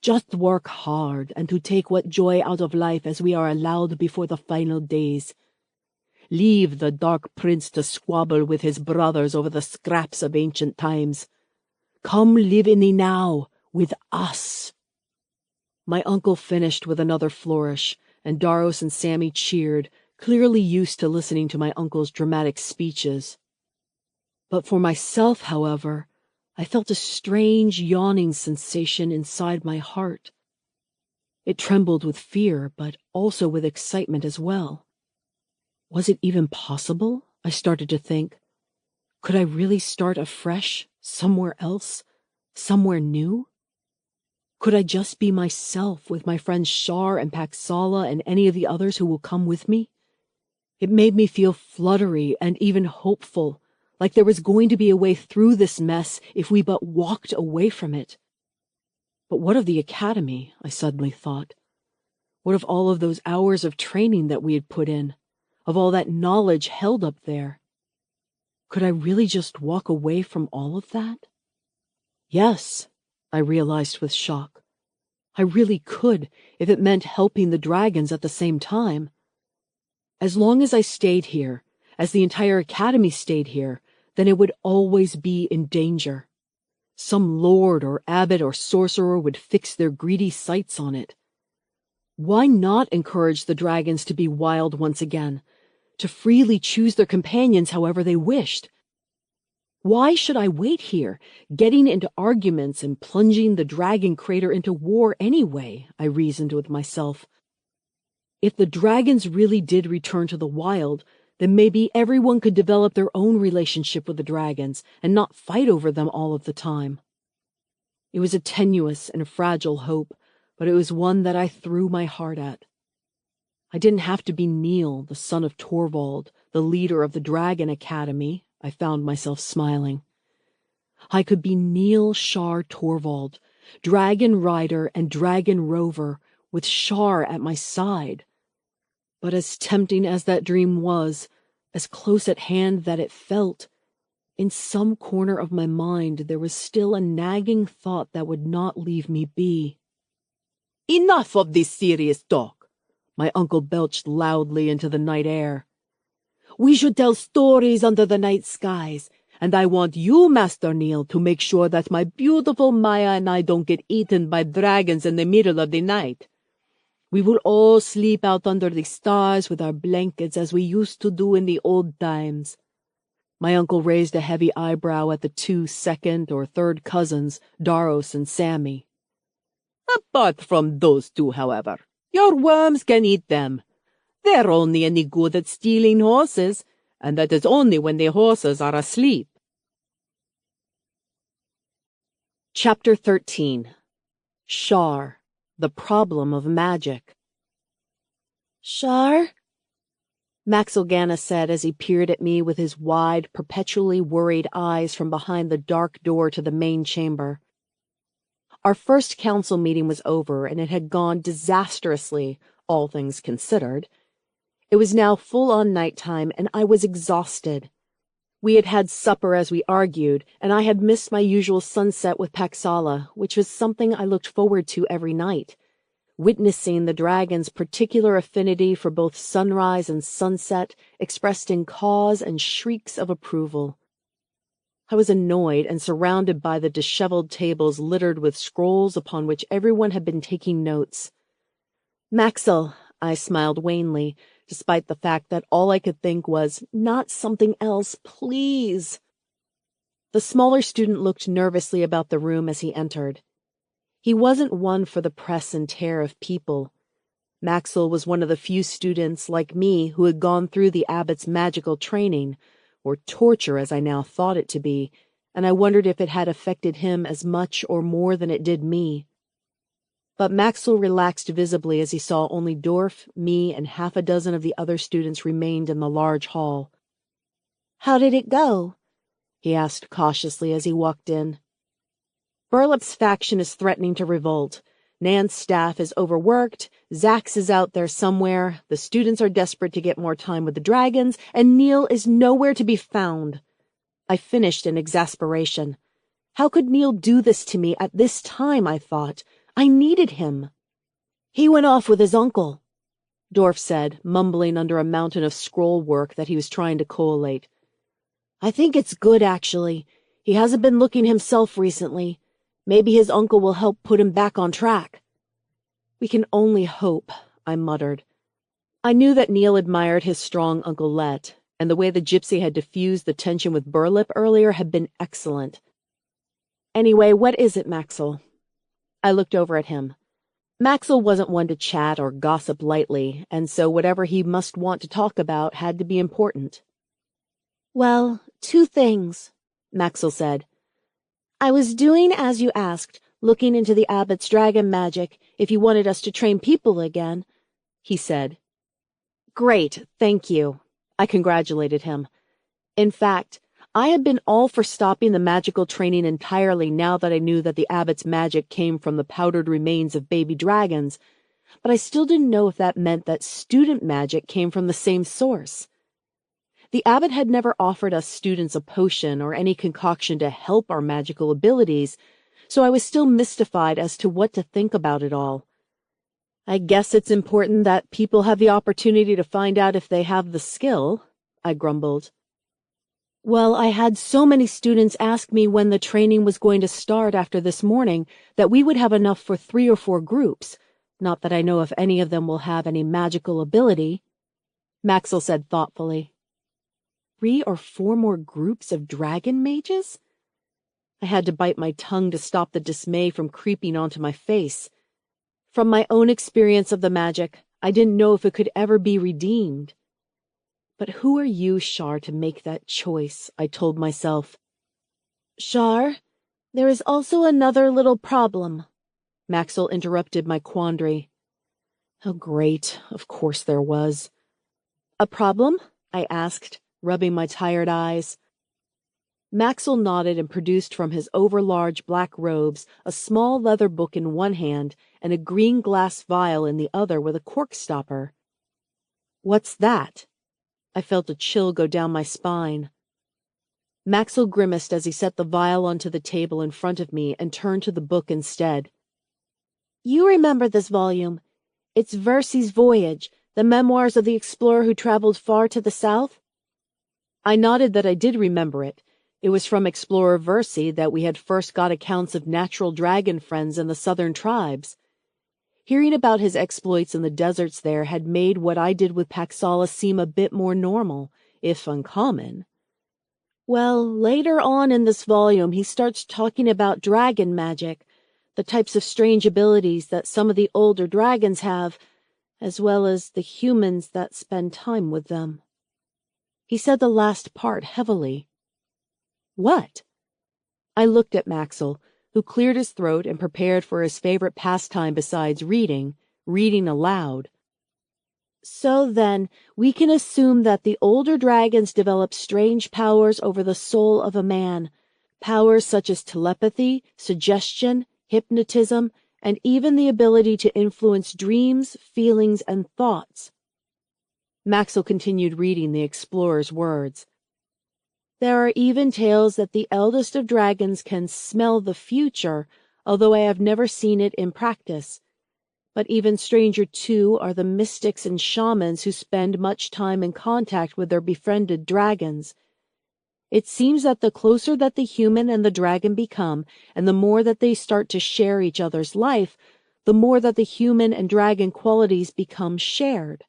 Just work hard and to take what joy out of life as we are allowed before the final days. Leave the Dark Prince to squabble with his brothers over the scraps of ancient times. Come live in the now with us." My uncle finished with another flourish, and Daros and Sammy cheered, clearly used to listening to my uncle's dramatic speeches. But for myself, however, I felt a strange yawning sensation inside my heart. It trembled with fear, but also with excitement as well. Was it even possible? I started to think. Could I really start afresh, somewhere else, somewhere new? Could I just be myself with my friends Shar and Paxala and any of the others who will come with me? It made me feel fluttery and even hopeful, like there was going to be a way through this mess if we but walked away from it. But what of the academy, I suddenly thought. What of all of those hours of training that we had put in, of all that knowledge held up there? Could I really just walk away from all of that? Yes, I realized with shock. I really could, if it meant helping the dragons at the same time. As long as I stayed here, as the entire academy stayed here, then it would always be in danger. Some lord or abbot or sorcerer would fix their greedy sights on it. Why not encourage the dragons to be wild once again, to freely choose their companions however they wished? Why should I wait here, getting into arguments and plunging the dragon crater into war anyway? I reasoned with myself. If the dragons really did return to the wild, then maybe everyone could develop their own relationship with the dragons and not fight over them all of the time. It was a tenuous and fragile hope, but it was one that I threw my heart at. I didn't have to be Neil, the son of Torvald, the leader of the Dragon Academy. I found myself smiling. I could be Neil Shar Torvald, dragon rider and dragon rover, with Shar at my side. But as tempting as that dream was, as close at hand that it felt, in some corner of my mind there was still a nagging thought that would not leave me be. "Enough of this serious talk," my uncle belched loudly into the night air. "We should tell stories under the night skies, and I want you, Master Neil, to make sure that my beautiful Maya and I don't get eaten by dragons in the middle of the night. We will all sleep out under the stars with our blankets as we used to do in the old times." My uncle raised a heavy eyebrow at the two second or third cousins, Daros and Sammy. "Apart from those two, however, your worms can eat them. They're only any good at stealing horses, and that is only when the horses are asleep." Chapter 13. Shar. The Problem of Magic. "Shar?" Max Organa said as he peered at me with his wide, perpetually worried eyes from behind the dark door to the main chamber. Our first council meeting was over, and it had gone disastrously, all things considered. It was now full-on nighttime, and I was exhausted. We had had supper as we argued, and I had missed my usual sunset with Paxala, which was something I looked forward to every night, witnessing the dragon's particular affinity for both sunrise and sunset expressed in caws and shrieks of approval. I was annoyed and surrounded by the disheveled tables littered with scrolls upon which everyone had been taking notes. "Maxwell," I smiled wanly, despite the fact that all I could think was, "Not something else, please." The smaller student looked nervously about the room as he entered. He wasn't one for the press and tear of people. Maxwell was one of the few students, like me, who had gone through the abbot's magical training, or torture as I now thought it to be, and I wondered if it had affected him as much or more than it did me. But Maxwell relaxed visibly as he saw only Dorf, me, and half a dozen of the other students remained in the large hall. "How did it go?" he asked cautiously as he walked in. "Burlip's faction is threatening to revolt. Nan's staff is overworked, Zax is out there somewhere, the students are desperate to get more time with the dragons, and Neil is nowhere to be found." I finished in exasperation. How could Neil do this to me at this time, I thought? I needed him. "He went off with his uncle," Dorf said, mumbling under a mountain of scroll work that he was trying to collate. "I think it's good, actually. He hasn't been looking himself recently. Maybe his uncle will help put him back on track." "We can only hope," I muttered. I knew that Neil admired his strong Uncle Let, and the way the gypsy had diffused the tension with Burlip earlier had been excellent. "Anyway, what is it, Maxwell?" I looked over at him. Maxwell wasn't one to chat or gossip lightly, and so whatever he must want to talk about had to be important. "Well, 2 things," Maxwell said. "I was doing as you asked, looking into the abbot's dragon magic, if you wanted us to train people again," he said. "Great, thank you," I congratulated him. In fact, I had been all for stopping the magical training entirely now that I knew that the abbot's magic came from the powdered remains of baby dragons, but I still didn't know if that meant that student magic came from the same source. The abbot had never offered us students a potion or any concoction to help our magical abilities, so I was still mystified as to what to think about it all. "I guess it's important that people have the opportunity to find out if they have the skill," I grumbled. "Well, I had so many students ask me when the training was going to start after this morning that we would have enough for 3 or 4 groups. Not that I know if any of them will have any magical ability," Maxwell said thoughtfully. 3 or 4 more groups of dragon mages? I had to bite my tongue to stop the dismay from creeping onto my face. From my own experience of the magic, I didn't know if it could ever be redeemed. But who are you, Shar, to make that choice? I told myself. "Shar, there is also another little problem," Maxwell interrupted my quandary. Oh, great. Of course there was. "A problem?" I asked, rubbing my tired eyes. Maxwell nodded and produced from his overlarge black robes a small leather book in one hand and a green glass vial in the other with a cork stopper. "What's that?" I felt a chill go down my spine. Maxwell grimaced as he set the vial onto the table in front of me and turned to the book instead. "You remember this volume. It's Versi's Voyage, the memoirs of the explorer who traveled far to the south." I nodded that I did remember it. It was from Explorer Versi that we had first got accounts of natural dragon friends in the southern tribes. Hearing about his exploits in the deserts there had made what I did with Paxala seem a bit more normal, if uncommon. "Well, later on in this volume he starts talking about dragon magic, the types of strange abilities that some of the older dragons have, as well as the humans that spend time with them." He said the last part heavily. "What?" I looked at Maxwell, who cleared his throat and prepared for his favorite pastime besides reading aloud. "So then, we can assume that the older dragons develop strange powers over the soul of a man, powers such as telepathy, suggestion, hypnotism, and even the ability to influence dreams, feelings, and thoughts. Maxwell continued reading the explorer's words. There are even tales that the eldest of dragons can smell the future, although I have never seen it in practice. But even stranger, too, are the mystics and shamans who spend much time in contact with their befriended dragons. It seems that the closer that the human and the dragon become, and the more that they start to share each other's life, the more that the human and dragon qualities become shared.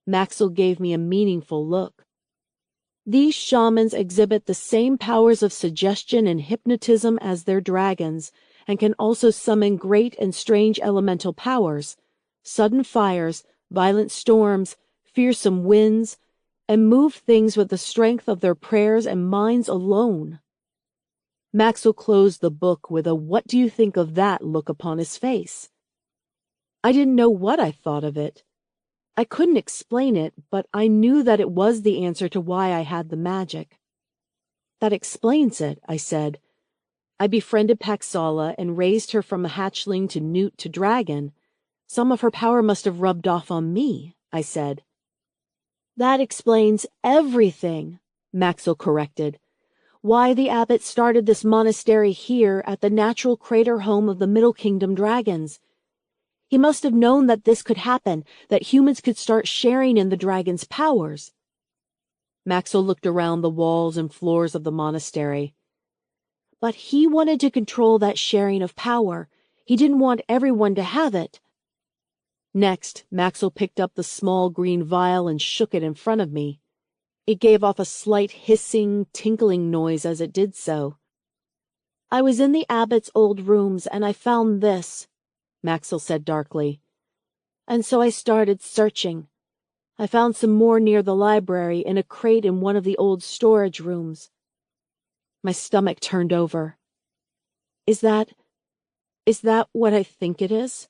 Maxwell gave me a meaningful look. These shamans exhibit the same powers of suggestion and hypnotism as their dragons, and can also summon great and strange elemental powers, sudden fires, violent storms, fearsome winds, and move things with the strength of their prayers and minds alone. Maxwell closed the book with a "what do you think of that" look upon his face. I didn't know what I thought of it. I couldn't explain it, but I knew that it was the answer to why I had the magic. That explains it, I said. I befriended Paxala and raised her from a hatchling to newt to dragon. Some of her power must have rubbed off on me, I said. That explains everything, Maxwell corrected. Why the abbot started this monastery here at the natural crater home of the Middle Kingdom dragons. He must have known that this could happen, that humans could start sharing in the dragon's powers. Maxwell looked around the walls and floors of the monastery. But he wanted to control that sharing of power. He didn't want everyone to have it. Next, Maxwell picked up the small green vial and shook it in front of me. It gave off a slight hissing, tinkling noise as it did so. I was in the abbot's old rooms and I found this, Maxwell said darkly. And so I started searching. I found some more near the library in a crate in one of the old storage rooms. My stomach turned over. Is that what I think it is?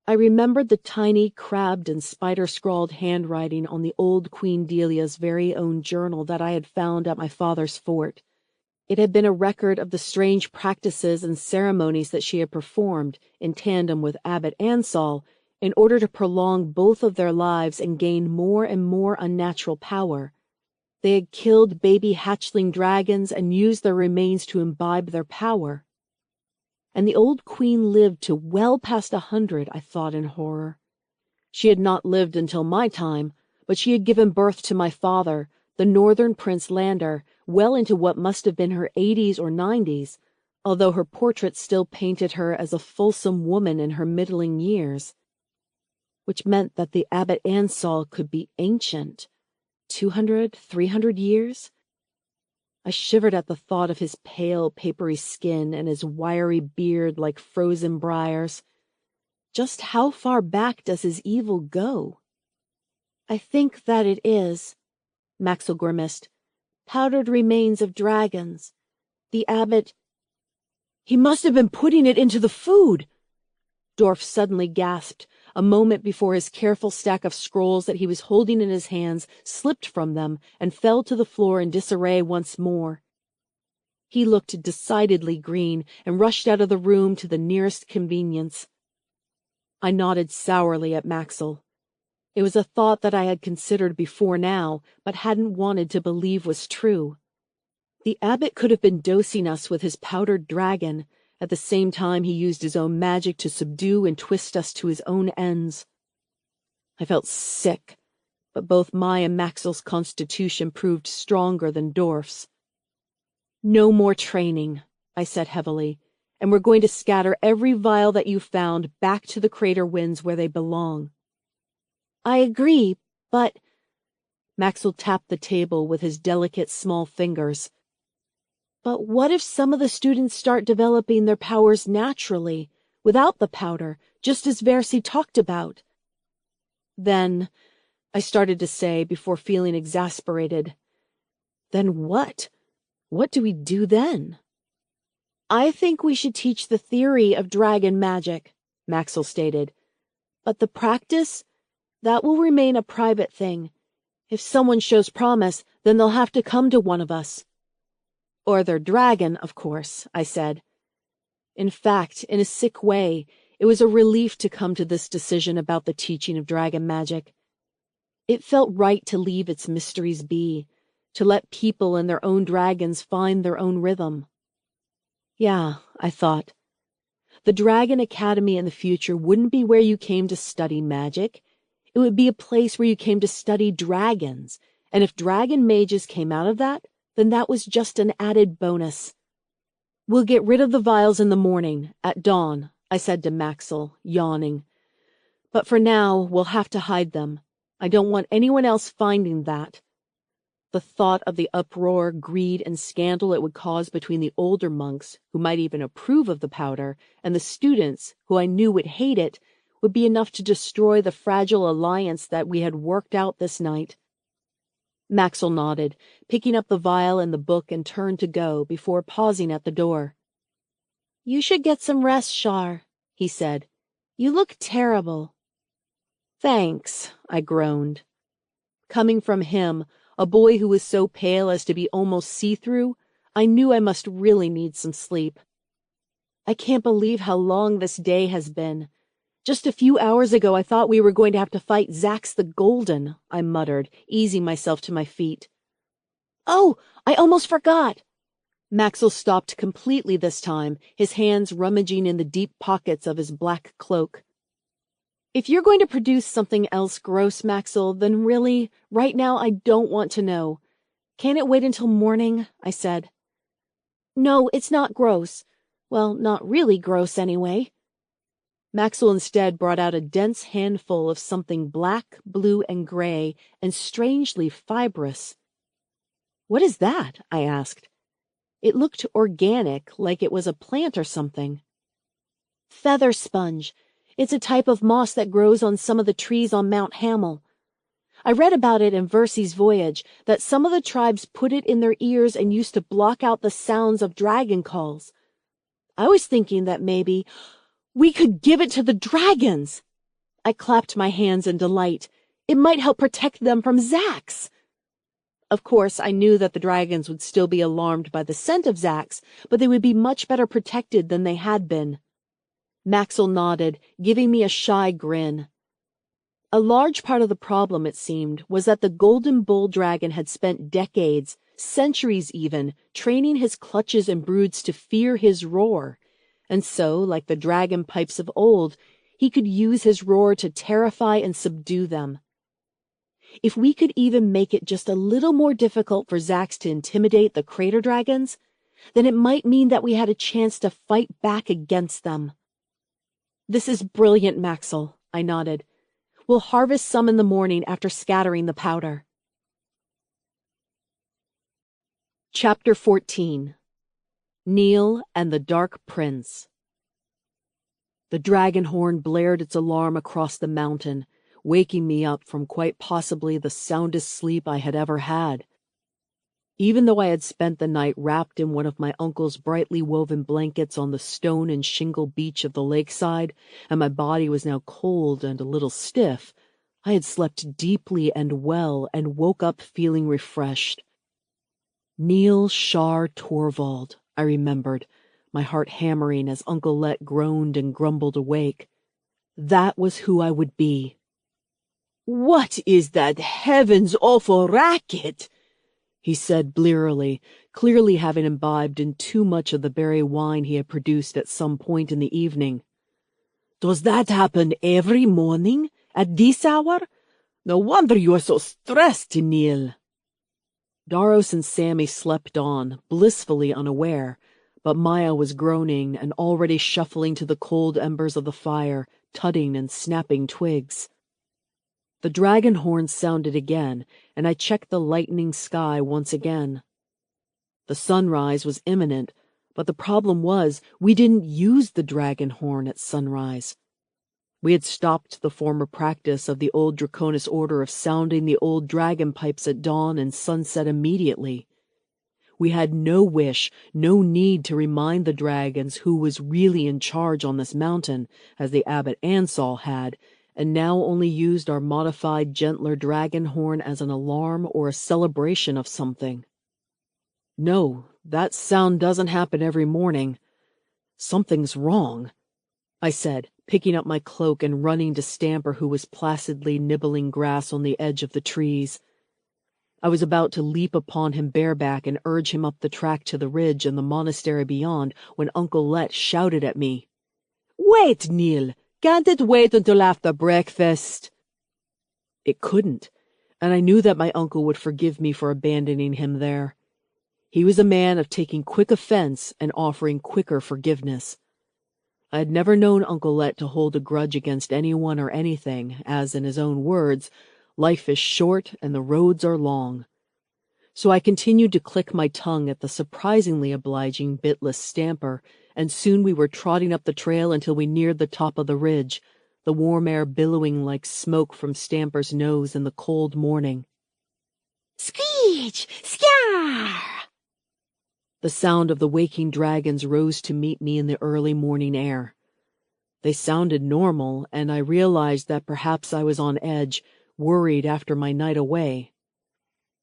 I remembered the tiny, crabbed and spider-scrawled handwriting on the old Queen Delia's very own journal that I had found at my father's fort. It had been a record of the strange practices and ceremonies that she had performed in tandem with Abbot Ansal in order to prolong both of their lives and gain more and more unnatural power. They had killed baby hatchling dragons and used their remains to imbibe their power. And the old queen lived to well past 100, I thought in horror. She had not lived until my time, but she had given birth to my father, the Northern Prince Lander, well into what must have been her 80s or 90s, although her portrait still painted her as a fulsome woman in her middling years. Which meant that the Abbot Ansal could be ancient. 200, 300 years? I shivered at the thought of his pale, papery skin and his wiry beard like frozen briars. Just how far back does his evil go? I think that it is, Maxwell grimaced. Powdered remains of dragons. The abbot... He must have been putting it into the food! Dorf suddenly gasped, a moment before his careful stack of scrolls that he was holding in his hands slipped from them and fell to the floor in disarray once more. He looked decidedly green and rushed out of the room to the nearest convenience. I nodded sourly at Maxwell. It was a thought that I had considered before now, but hadn't wanted to believe was true. The abbot could have been dosing us with his powdered dragon. At the same time, he used his own magic to subdue and twist us to his own ends. I felt sick, but both my and Maxwell's constitution proved stronger than Dorf's. No more training, I said heavily, and we're going to scatter every vial that you found back to the crater winds where they belong. I agree, but... Maxwell tapped the table with his delicate small fingers. But what if some of the students start developing their powers naturally, without the powder, just as Versi talked about? Then, I started to say before feeling exasperated, then what? What do we do then? I think we should teach the theory of dragon magic, Maxwell stated. But the practice, that will remain a private thing. If someone shows promise, then they'll have to come to one of us. Or their dragon, of course, I said. In fact, in a sick way, it was a relief to come to this decision about the teaching of dragon magic. It felt right to leave its mysteries be, to let people and their own dragons find their own rhythm. Yeah, I thought. The Dragon Academy in the future wouldn't be where you came to study magic. It would be a place where you came to study dragons, and if dragon mages came out of that, then that was just an added bonus. We'll get rid of the vials in the morning, at dawn, I said to Maxwell, yawning. But for now, we'll have to hide them. I don't want anyone else finding that. The thought of the uproar, greed, and scandal it would cause between the older monks, who might even approve of the powder, and the students, who I knew would hate it, would be enough to destroy the fragile alliance that we had worked out this night. Maxwell nodded, picking up the vial and the book and turned to go before pausing at the door. "You should get some rest, Shar," he said. "You look terrible." "Thanks," I groaned. Coming from him, a boy who was so pale as to be almost see-through, I knew I must really need some sleep. I can't believe how long this day has been. Just a few hours ago I thought we were going to have to fight Zax the Golden, I muttered, easing myself to my feet. "Oh, I almost forgot!" Maxwell stopped completely this time, his hands rummaging in the deep pockets of his black cloak. "If you're going to produce something else gross, Maxwell, then really, right now I don't want to know. Can't it wait until morning?" I said. "No, it's not gross. Well, not really gross anyway." Maxwell instead brought out a dense handful of something black, blue, and gray, and strangely fibrous. "What is that?" I asked. It looked organic, like it was a plant or something. "Feather sponge. It's a type of moss that grows on some of the trees on Mount Hamel. I read about it in Versy's Voyage, that some of the tribes put it in their ears and used to block out the sounds of dragon calls. I was thinking that maybe we could give it to the dragons." I clapped my hands in delight. It might help protect them from Zax. Of course, I knew that the dragons would still be alarmed by the scent of Zax, but they would be much better protected than they had been. Maxwell nodded, giving me a shy grin. A large part of the problem, it seemed, was that the golden bull dragon had spent decades, centuries even, training his clutches and broods to fear his roar. And so, like the dragon pipes of old, he could use his roar to terrify and subdue them. If we could even make it just a little more difficult for Zax to intimidate the crater dragons, then it might mean that we had a chance to fight back against them. "This is brilliant, Maxwell," I nodded. "We'll harvest some in the morning after scattering the powder." Chapter 14. Neil and the Dark Prince. The dragon horn blared its alarm across the mountain, waking me up from quite possibly the soundest sleep I had ever had. Even though I had spent the night wrapped in one of my uncle's brightly woven blankets on the stone and shingle beach of the lakeside, and my body was now cold and a little stiff, I had slept deeply and well and woke up feeling refreshed. Neil Shar Torvald, I remembered, my heart hammering as Uncle Let groaned and grumbled awake. That was who I would be. "What is that heavens awful racket?" he said blearily, clearly having imbibed in too much of the berry wine he had produced at some point in the evening. "Does that happen every morning, at this hour? No wonder you are so stressed, Neil." Daros and Sammy slept on, blissfully unaware, but Maya was groaning and already shuffling to the cold embers of the fire, tutting and snapping twigs. The dragon horn sounded again, and I checked the lightening sky once again. The sunrise was imminent, but the problem was we didn't use the dragon horn at sunrise. We had stopped the former practice of the old Draconis order of sounding the old dragon pipes at dawn and sunset immediately. We had no wish, no need to remind the dragons who was really in charge on this mountain, as the abbot Ansal had, and now only used our modified, gentler dragon horn as an alarm or a celebration of something. No, that sound doesn't happen every morning. Something's wrong, I said, picking up my cloak and running to Stamper, who was placidly nibbling grass on the edge of the trees. I was about to leap upon him bareback and urge him up the track to the ridge and the monastery beyond when Uncle Let shouted at me. "Wait, Neil! Can't it wait until after breakfast?" It couldn't, and I knew that my uncle would forgive me for abandoning him there. He was a man of taking quick offense and offering quicker forgiveness. I had never known Uncle Let to hold a grudge against anyone or anything, as, in his own words, life is short and the roads are long. So I continued to click my tongue at the surprisingly obliging bitless Stamper, and soon we were trotting up the trail until we neared the top of the ridge, the warm air billowing like smoke from Stamper's nose in the cold morning. Screech! Scar! The sound of the waking dragons rose to meet me in the early morning air. They sounded normal, and I realized that perhaps I was on edge, worried after my night away.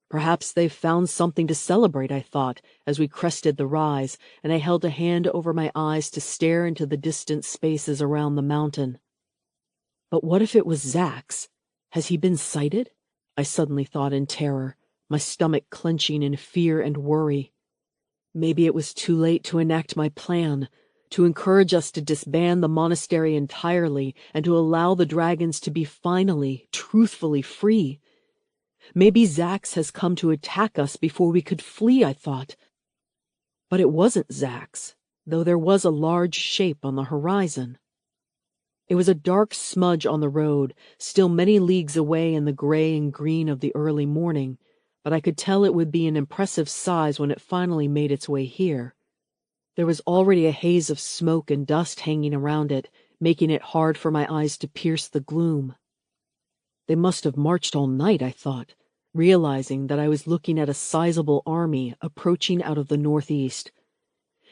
Perhaps they've found something to celebrate, I thought, as we crested the rise, and I held a hand over my eyes to stare into the distant spaces around the mountain. But what if it was Zach's? Has he been sighted? I suddenly thought in terror, my stomach clenching in fear and worry. Maybe it was too late to enact my plan, to encourage us to disband the monastery entirely and to allow the dragons to be finally, truthfully free. Maybe Zach's has come to attack us before we could flee, I thought. But it wasn't Zach's, though there was a large shape on the horizon. It was a dark smudge on the road, still many leagues away in the gray and green of the early morning, but I could tell it would be an impressive size when it finally made its way here. There was already a haze of smoke and dust hanging around it, making it hard for my eyes to pierce the gloom. They must have marched all night, I thought, realizing that I was looking at a sizable army approaching out of the northeast.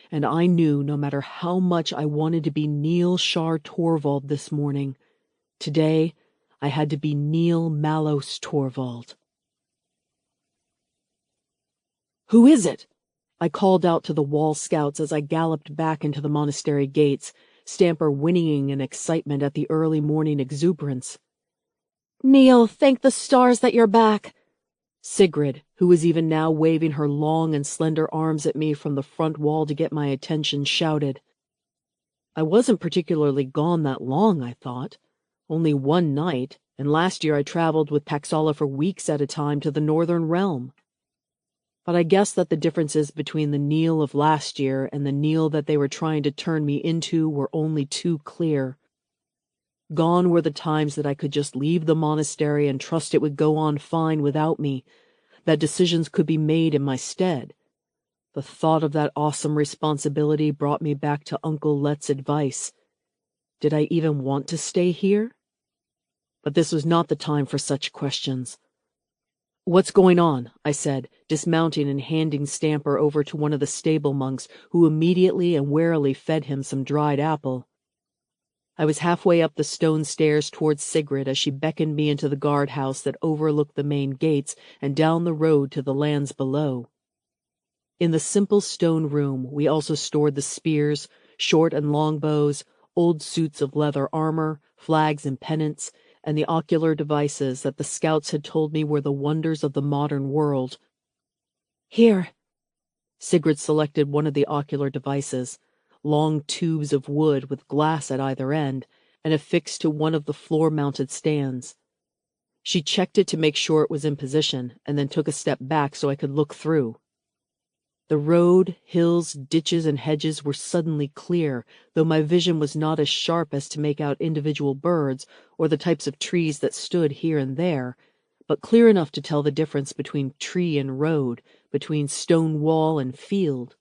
And I knew no matter how much I wanted to be Neil Shar Torvald this morning, today I had to be Neil Mallows Torvald. "Who is it?" I called out to the wall scouts as I galloped back into the monastery gates, Stamper whinnying in excitement at the early morning exuberance. "Neil, thank the stars that you're back." Sigrid, who was even now waving her long and slender arms at me from the front wall to get my attention, shouted. I wasn't particularly gone that long, I thought. Only one night, and last year I traveled with Paxala for weeks at a time to the northern realm. But I guessed that the differences between the Neil of last year and the Neil that they were trying to turn me into were only too clear. Gone were the times that I could just leave the monastery and trust it would go on fine without me, that decisions could be made in my stead. The thought of that awesome responsibility brought me back to Uncle Let's advice. Did I even want to stay here? But this was not the time for such questions. "What's going on?" I said, dismounting and handing Stamper over to one of the stable monks, who immediately and warily fed him some dried apple. I was halfway up the stone stairs towards Sigrid as she beckoned me into the guardhouse that overlooked the main gates and down the road to the lands below. In the simple stone room we also stored the spears, short and long bows, old suits of leather armor, flags and pennants, and the ocular devices that the scouts had told me were the wonders of the modern world. "Here." Sigrid selected one of the ocular devices, long tubes of wood with glass at either end, and affixed to one of the floor-mounted stands. She checked it to make sure it was in position, and then took a step back so I could look through. The road, hills, ditches, and hedges were suddenly clear, though my vision was not as sharp as to make out individual birds or the types of trees that stood here and there, but clear enough to tell the difference between tree and road, between stone wall and field.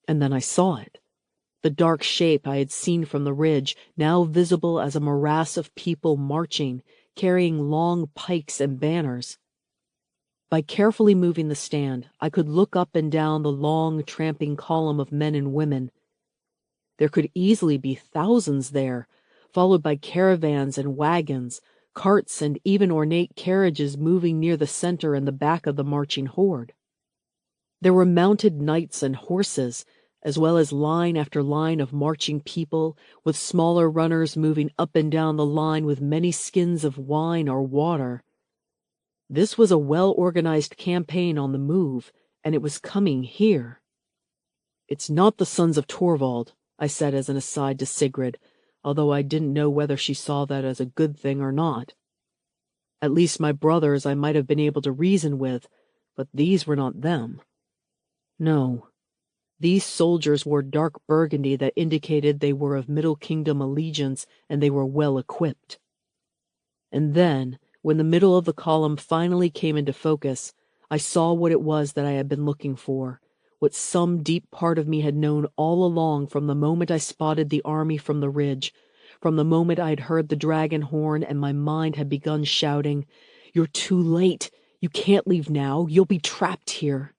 And then I saw it. The dark shape I had seen from the ridge, now visible as a morass of people marching, carrying long pikes and banners. By carefully moving the stand, I could look up and down the long, tramping column of men and women. There could easily be thousands there, followed by caravans and wagons, carts and even ornate carriages moving near the center and the back of the marching horde. There were mounted knights and horses, as well as line after line of marching people, with smaller runners moving up and down the line with many skins of wine or water. This was a well-organized campaign on the move, and it was coming here. "It's not the sons of Torvald," I said as an aside to Sigrid, although I didn't know whether she saw that as a good thing or not. At least my brothers I might have been able to reason with, but these were not them. No. These soldiers wore dark burgundy that indicated they were of Middle Kingdom allegiance, and they were well equipped. And then, when the middle of the column finally came into focus, I saw what it was that I had been looking for, what some deep part of me had known all along from the moment I spotted the army from the ridge, from the moment I had heard the dragon horn and my mind had begun shouting, "You're too late! You can't leave now! You'll be trapped here!"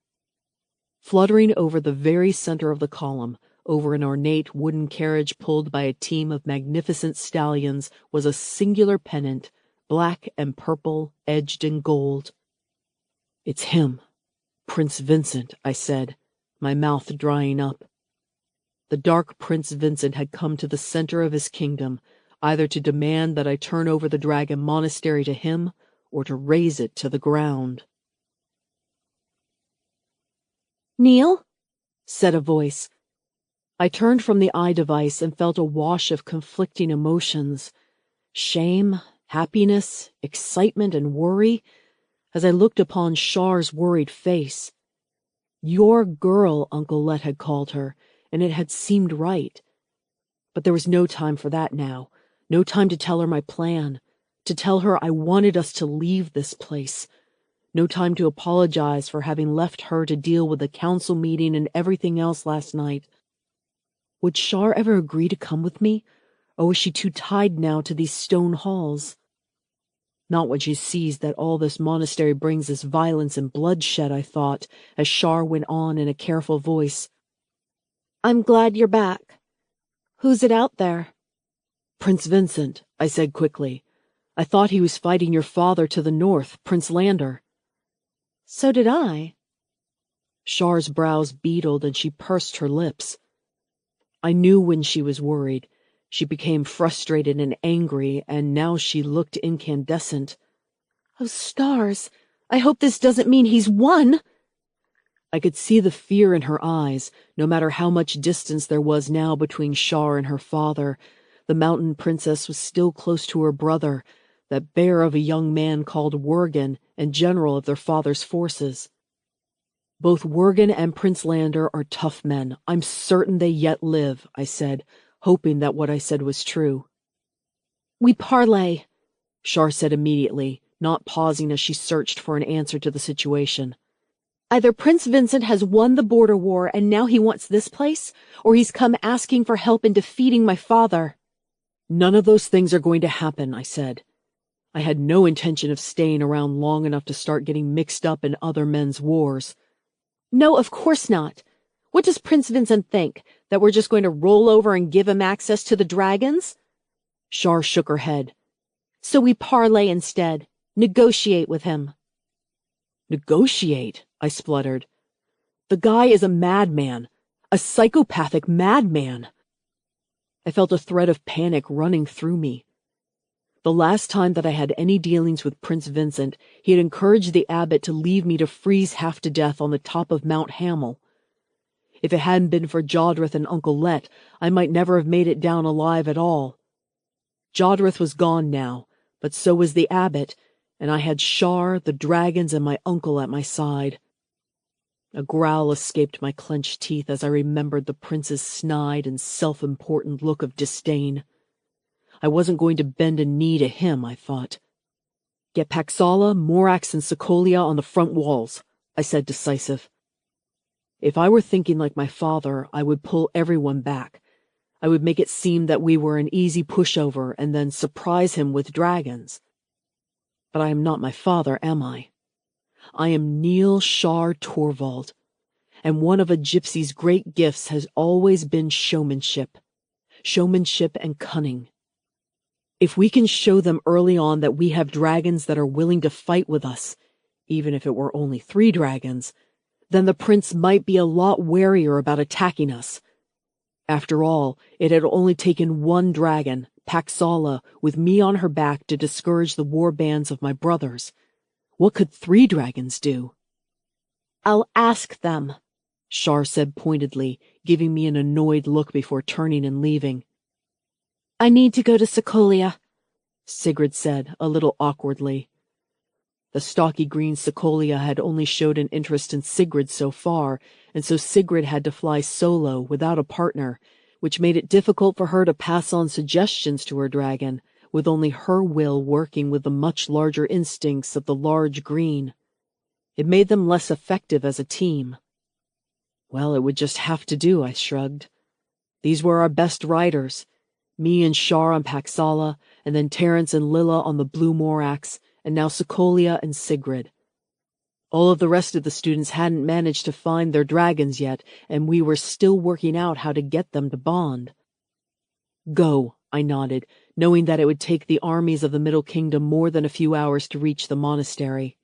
Fluttering over the very center of the column, over an ornate wooden carriage pulled by a team of magnificent stallions, was a singular pennant, black and purple, edged in gold. "It's him, Prince Vincent," I said, my mouth drying up. The dark Prince Vincent had come to the center of his kingdom, either to demand that I turn over the dragon monastery to him, or to raze it to the ground. "Neil?" said a voice. I turned from the eye device and felt a wash of conflicting emotions, shame, happiness, excitement, and worry, as I looked upon Char's worried face. "Your girl," Uncle Let had called her, and it had seemed right. But there was no time for that now, no time to tell her my plan, to tell her I wanted us to leave this place. No time to apologize for having left her to deal with the council meeting and everything else last night. Would Char ever agree to come with me, or was she too tied now to these stone halls? Not when she sees that all this monastery brings is violence and bloodshed, I thought, as Char went on in a careful voice. "I'm glad you're back. Who's it out there?" "Prince Vincent," I said quickly. "I thought he was fighting your father to the north, Prince Lander." "So did I." Char's brows beetled and she pursed her lips. I knew when she was worried. She became frustrated and angry, and now she looked incandescent. "Oh, stars! I hope this doesn't mean he's won!" I could see the fear in her eyes, no matter how much distance there was now between Char and her father. The mountain princess was still close to her brother, that bear of a young man called Wergen, and general of their father's forces. "Both Wergen and Prince Lander are tough men. I'm certain they yet live," I said, hoping that what I said was true. "We parley," Char said immediately, not pausing as she searched for an answer to the situation. "Either Prince Vincent has won the border war and now he wants this place, or he's come asking for help in defeating my father." "None of those things are going to happen," I said. I had no intention of staying around long enough to start getting mixed up in other men's wars. "No, of course not. What does Prince Vincent think? That we're just going to roll over and give him access to the dragons?" Char shook her head. "So we parley instead. Negotiate with him." "Negotiate?" I spluttered. "The guy is a madman, a psychopathic madman." I felt a thread of panic running through me. The last time that I had any dealings with Prince Vincent, he had encouraged the abbot to leave me to freeze half to death on the top of Mount Hamel. If it hadn't been for Jodrith and Uncle Let, I might never have made it down alive at all. Jodrith was gone now, but so was the abbot, and I had Char, the dragons, and my uncle at my side. A growl escaped my clenched teeth as I remembered the prince's snide and self-important look of disdain. I wasn't going to bend a knee to him, I thought. "Get Paxala, Morax, and Sokolia on the front walls," I said decisive. If I were thinking like my father, I would pull everyone back. I would make it seem that we were an easy pushover and then surprise him with dragons. But I am not my father, am I? I am Neil Char Torvald, and one of a gypsy's great gifts has always been showmanship and cunning. If we can show them early on that we have dragons that are willing to fight with us, even if it were only 3 dragons, then the prince might be a lot warier about attacking us. After all, it had only taken one dragon, Paxala, with me on her back to discourage the war bands of my brothers. What could 3 dragons do? I'll ask them, Shar said pointedly, giving me an annoyed look before turning and leaving. I need to go to Sokolia, Sigrid said, a little awkwardly. The stocky green Sokolia had only showed an interest in Sigrid so far, and so Sigrid had to fly solo without a partner, which made it difficult for her to pass on suggestions to her dragon, with only her will working with the much larger instincts of the large green. It made them less effective as a team. Well, it would just have to do, I shrugged. These were our best riders, me and Shar on Paxala, and then Terrence and Lilla on the Blue Morax, and now Sokolia and Sigrid. All of the rest of the students hadn't managed to find their dragons yet, and we were still working out how to get them to bond. Go, I nodded, knowing that it would take the armies of the Middle Kingdom more than a few hours to reach the monastery.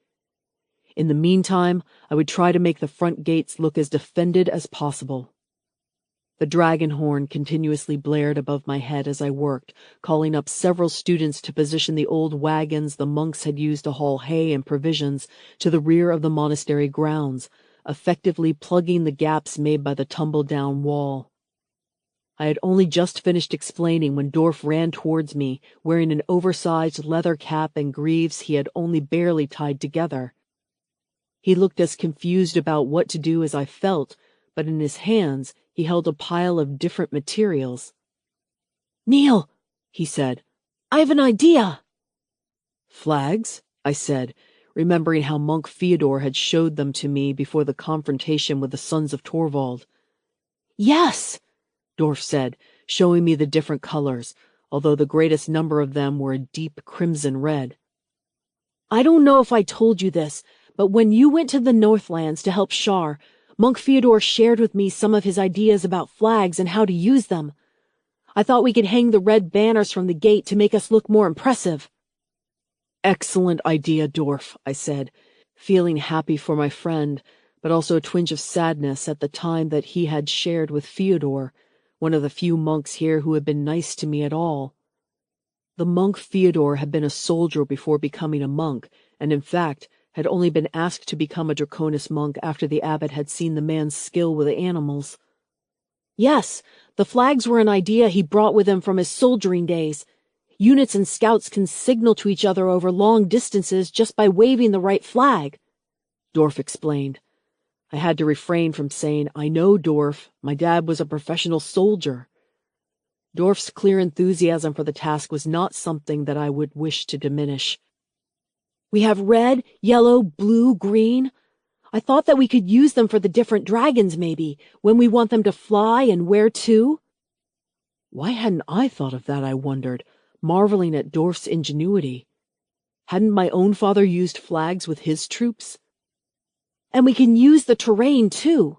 In the meantime, I would try to make the front gates look as defended as possible. The dragon horn continuously blared above my head as I worked, calling up several students to position the old wagons the monks had used to haul hay and provisions to the rear of the monastery grounds, effectively plugging the gaps made by the tumble-down wall. I had only just finished explaining when Dorf ran towards me, wearing an oversized leather cap and greaves he had only barely tied together. He looked as confused about what to do as I felt, but in his hands he held a pile of different materials. Neil, he said, I have an idea. Flags? I said, remembering how Monk Fyodor had showed them to me before the confrontation with the Sons of Torvald. Yes, Dorf said, showing me the different colors, although the greatest number of them were a deep crimson red. I don't know if I told you this, but when you went to the Northlands to help Shar, Monk Fyodor shared with me some of his ideas about flags and how to use them. I thought we could hang the red banners from the gate to make us look more impressive. Excellent idea, Dorf, I said, feeling happy for my friend, but also a twinge of sadness at the time that he had shared with Fyodor, one of the few monks here who had been nice to me at all. The monk Fyodor had been a soldier before becoming a monk, and in fact had only been asked to become a Draconis monk after the abbot had seen the man's skill with animals. Yes, the flags were an idea he brought with him from his soldiering days. Units and scouts can signal to each other over long distances just by waving the right flag, Dorf explained. I had to refrain from saying, I know, Dorf, my dad was a professional soldier. Dorf's clear enthusiasm for the task was not something that I would wish to diminish. We have red, yellow, blue, green. I thought that we could use them for the different dragons, maybe, when we want them to fly and where to. Why hadn't I thought of that, I wondered, marveling at Dorf's ingenuity. Hadn't my own father used flags with his troops? And we can use the terrain, too,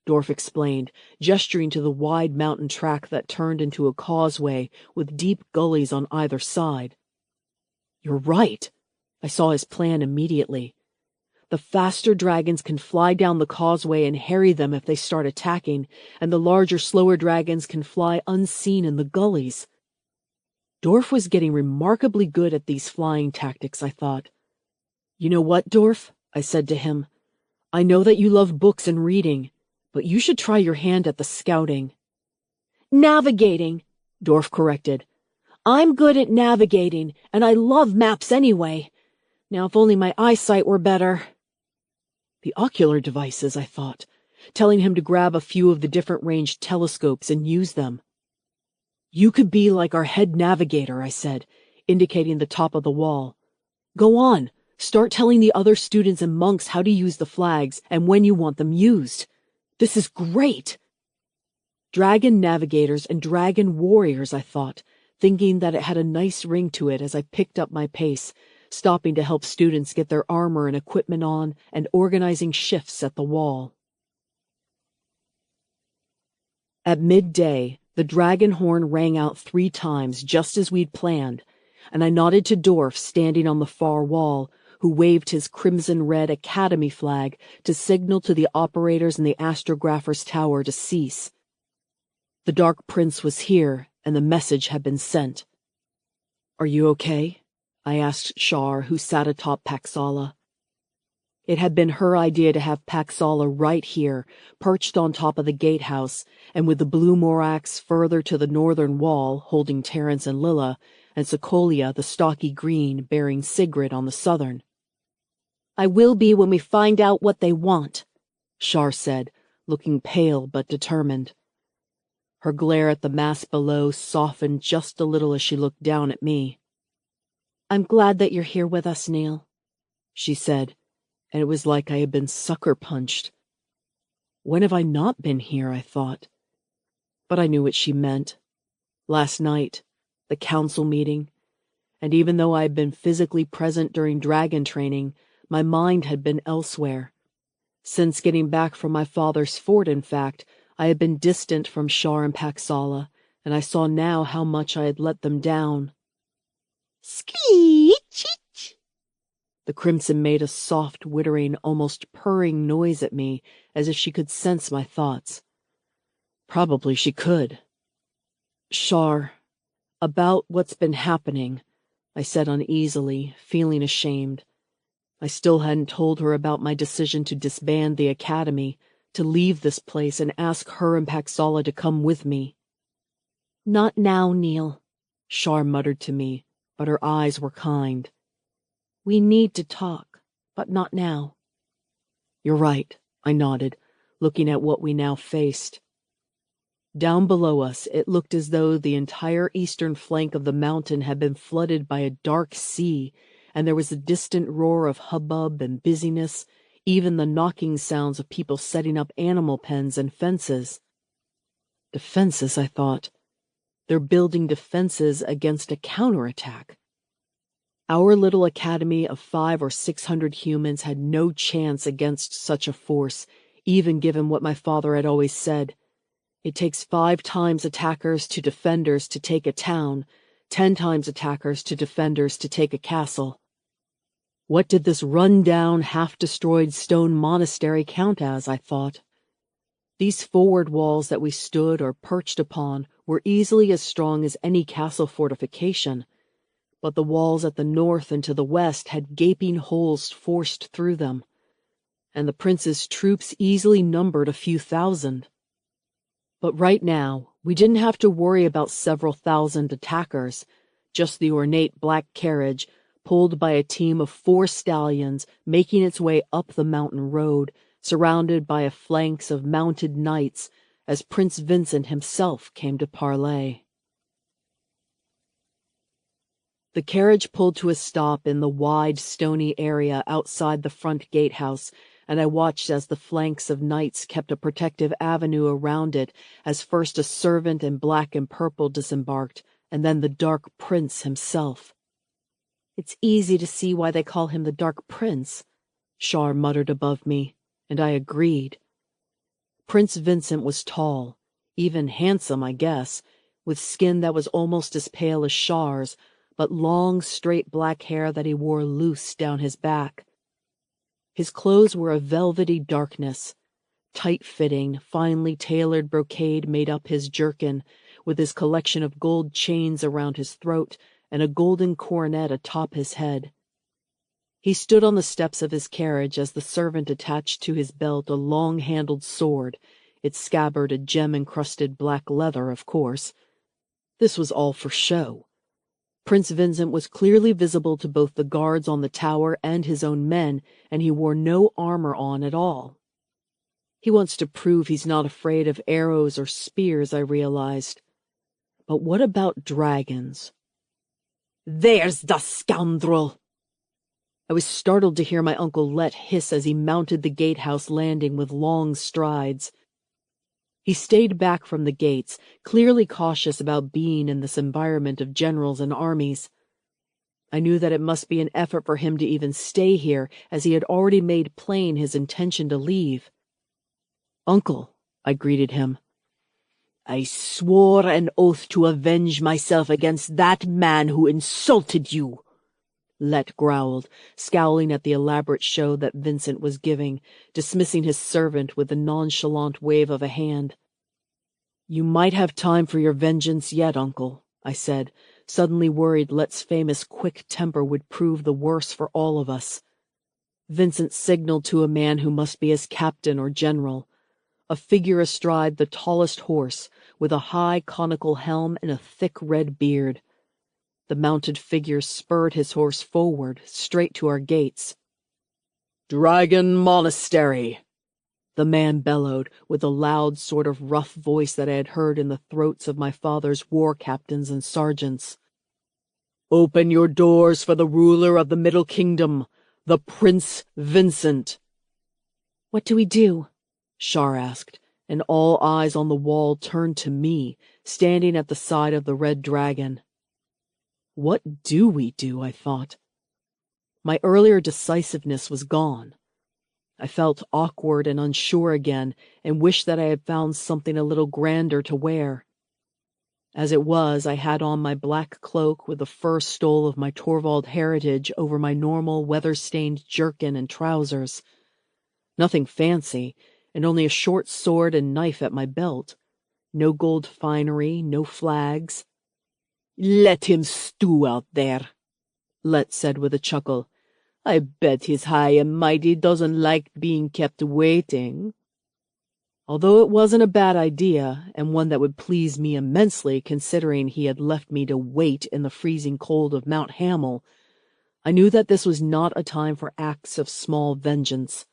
Dorf explained, gesturing to the wide mountain track that turned into a causeway with deep gullies on either side. You're right. I saw his plan immediately. The faster dragons can fly down the causeway and harry them if they start attacking, and the larger, slower dragons can fly unseen in the gullies. Dorf was getting remarkably good at these flying tactics, I thought. You know what, Dorf? I said to him. I know that you love books and reading, but you should try your hand at the scouting. Navigating, Dorf corrected. I'm good at navigating, and I love maps anyway. Now if only my eyesight were better. The ocular devices, I thought, telling him to grab a few of the different ranged telescopes and use them. You could be like our head navigator, I said, indicating the top of the wall. Go on, start telling the other students and monks how to use the flags and when you want them used. This is great. Dragon navigators and dragon warriors, I thought, thinking that it had a nice ring to it as I picked up my pace, stopping to help students get their armor and equipment on and organizing shifts at the wall. At midday, the dragon horn rang out 3 times just as we'd planned, and I nodded to Dorf standing on the far wall, who who waved his crimson-red academy flag to signal to the operators in the astrographer's tower to cease. The Dark Prince was here, and the message had been sent. "Are you okay?" I asked Shar, who sat atop Paxala. It had been her idea to have Paxala right here, perched on top of the gatehouse, and with the Blue Morax further to the northern wall, holding Terrence and Lilla, and Sokolia, the stocky green, bearing Sigrid on the southern. "I will be when we find out what they want," Shar said, looking pale but determined. Her glare at the mass below softened just a little as she looked down at me. "I'm glad that you're here with us, Neil," she said, and it was like I had been sucker-punched. When have I not been here, I thought. But I knew what she meant. Last night, the council meeting, and even though I had been physically present during dragon training, my mind had been elsewhere. Since getting back from my father's fort, in fact, I had been distant from Shar and Paxala, and I saw now how much I had let them down. Screech! The Crimson made a soft, wittering, almost purring noise at me, as if she could sense my thoughts. Probably she could. "Shar, about what's been happening," I said uneasily, feeling ashamed. I still hadn't told her about my decision to disband the academy, to leave this place and ask her and Paxala to come with me. "Not now, Neil," Shar muttered to me, but her eyes were kind. "We need to talk, but not now." "You're right," I nodded, looking at what we now faced. Down below us, it looked as though the entire eastern flank of the mountain had been flooded by a dark sea, and there was a distant roar of hubbub and busyness, even the knocking sounds of people setting up animal pens and fences. Defenses, I thought. They're building defenses against a counterattack. Our little academy of 500 or 600 humans had no chance against such a force, even given what my father had always said. It takes 5 times attackers to defenders to take a town, 10 times attackers to defenders to take a castle. What did this run-down, half-destroyed stone monastery count as, I thought? These forward walls that we stood or perched upon were easily as strong as any castle fortification, but the walls at the north and to the west had gaping holes forced through them, and the prince's troops easily numbered a few thousand. But right now, we didn't have to worry about several thousand attackers, just the ornate black carriage, pulled by a team of 4 stallions making its way up the mountain road, surrounded by a phalanx of mounted knights, as Prince Vincent himself came to parley. The carriage pulled to a stop in the wide, stony area outside the front gatehouse, and I watched as the flanks of knights kept a protective avenue around it, as first a servant in black and purple disembarked, and then the Dark Prince himself. "It's easy to see why they call him the Dark Prince," Shar muttered above me, and I agreed. Prince Vincent was tall, even handsome, I guess, with skin that was almost as pale as Shar's, but long, straight black hair that he wore loose down his back. His clothes were a velvety darkness. Tight-fitting, finely tailored brocade made up his jerkin, with his collection of gold chains around his throat and a golden coronet atop his head. He stood on the steps of his carriage as the servant attached to his belt a long-handled sword, its scabbard a gem-encrusted black leather, of course. This was all for show. Prince Vincent was clearly visible to both the guards on the tower and his own men, and he wore no armor on at all. He wants to prove he's not afraid of arrows or spears, I realized. But what about dragons? "There's the scoundrel!" I was startled to hear my Uncle Let hiss as he mounted the gatehouse landing with long strides. He stayed back from the gates, clearly cautious about being in this environment of generals and armies. I knew that it must be an effort for him to even stay here, as he had already made plain his intention to leave. "Uncle," I greeted him. "I swore an oath to avenge myself against that man who insulted you," Let growled, scowling at the elaborate show that Vincent was giving, dismissing his servant with a nonchalant wave of a hand. You might have time for your vengeance yet, uncle, I said, suddenly worried Let's famous quick temper would prove the worse for all of us. Vincent signaled to a man who must be his captain or general, a figure astride the tallest horse, with a high conical helm and a thick red beard. The mounted figure spurred his horse forward, straight to our gates. "Dragon Monastery!" the man bellowed, with the loud sort of rough voice that I had heard in the throats of my father's war captains and sergeants. "Open your doors for the ruler of the Middle Kingdom, the Prince Vincent." "What do we do?" Shar asked, and all eyes on the wall turned to me, standing at the side of the red dragon. What do we do, I thought. My earlier decisiveness was gone. I felt awkward and unsure again, and wished that I had found something a little grander to wear. As it was, I had on my black cloak with the fur stole of my Torvald heritage over my normal weather-stained jerkin and trousers. Nothing fancy, and only a short sword and knife at my belt. No gold finery, no flags. "Let him stew out there," Let said with a chuckle. "I bet his high and mighty doesn't like being kept waiting." Although it wasn't a bad idea, and one that would please me immensely considering he had left me to wait in the freezing cold of Mount Hamel, I knew that this was not a time for acts of small vengeance.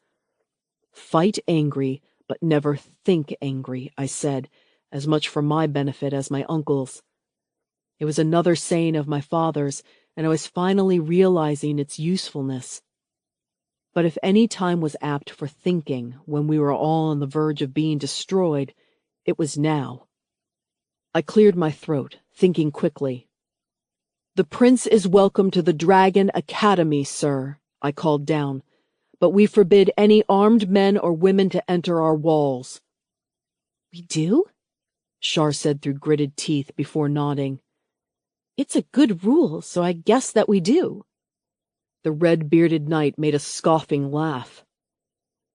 "Fight angry, but never think angry," I said, as much for my benefit as my uncle's. It was another saying of my father's, and I was finally realizing its usefulness. But if any time was apt for thinking when we were all on the verge of being destroyed, it was now. I cleared my throat, thinking quickly. "The prince is welcome to the Dragon Academy, sir," I called down, "but we forbid any armed men or women to enter our walls." "We do?" Shar said through gritted teeth before nodding. "It's a good rule, so I guess that we do." The red-bearded knight made a scoffing laugh.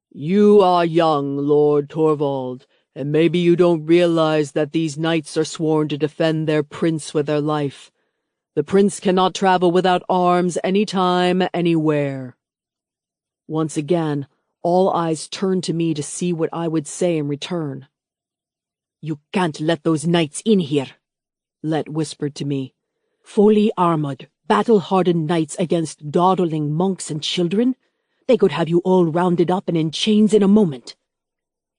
"You are young, Lord Torvald, and maybe you don't realize that these knights are sworn to defend their prince with their life. The prince cannot travel without arms any time, anywhere." Once again, all eyes turned to me to see what I would say in return. "You can't let those knights in here," Let whispered to me. "Fully armored, battle-hardened knights against dawdling monks and children? They could have you all rounded up and in chains in a moment."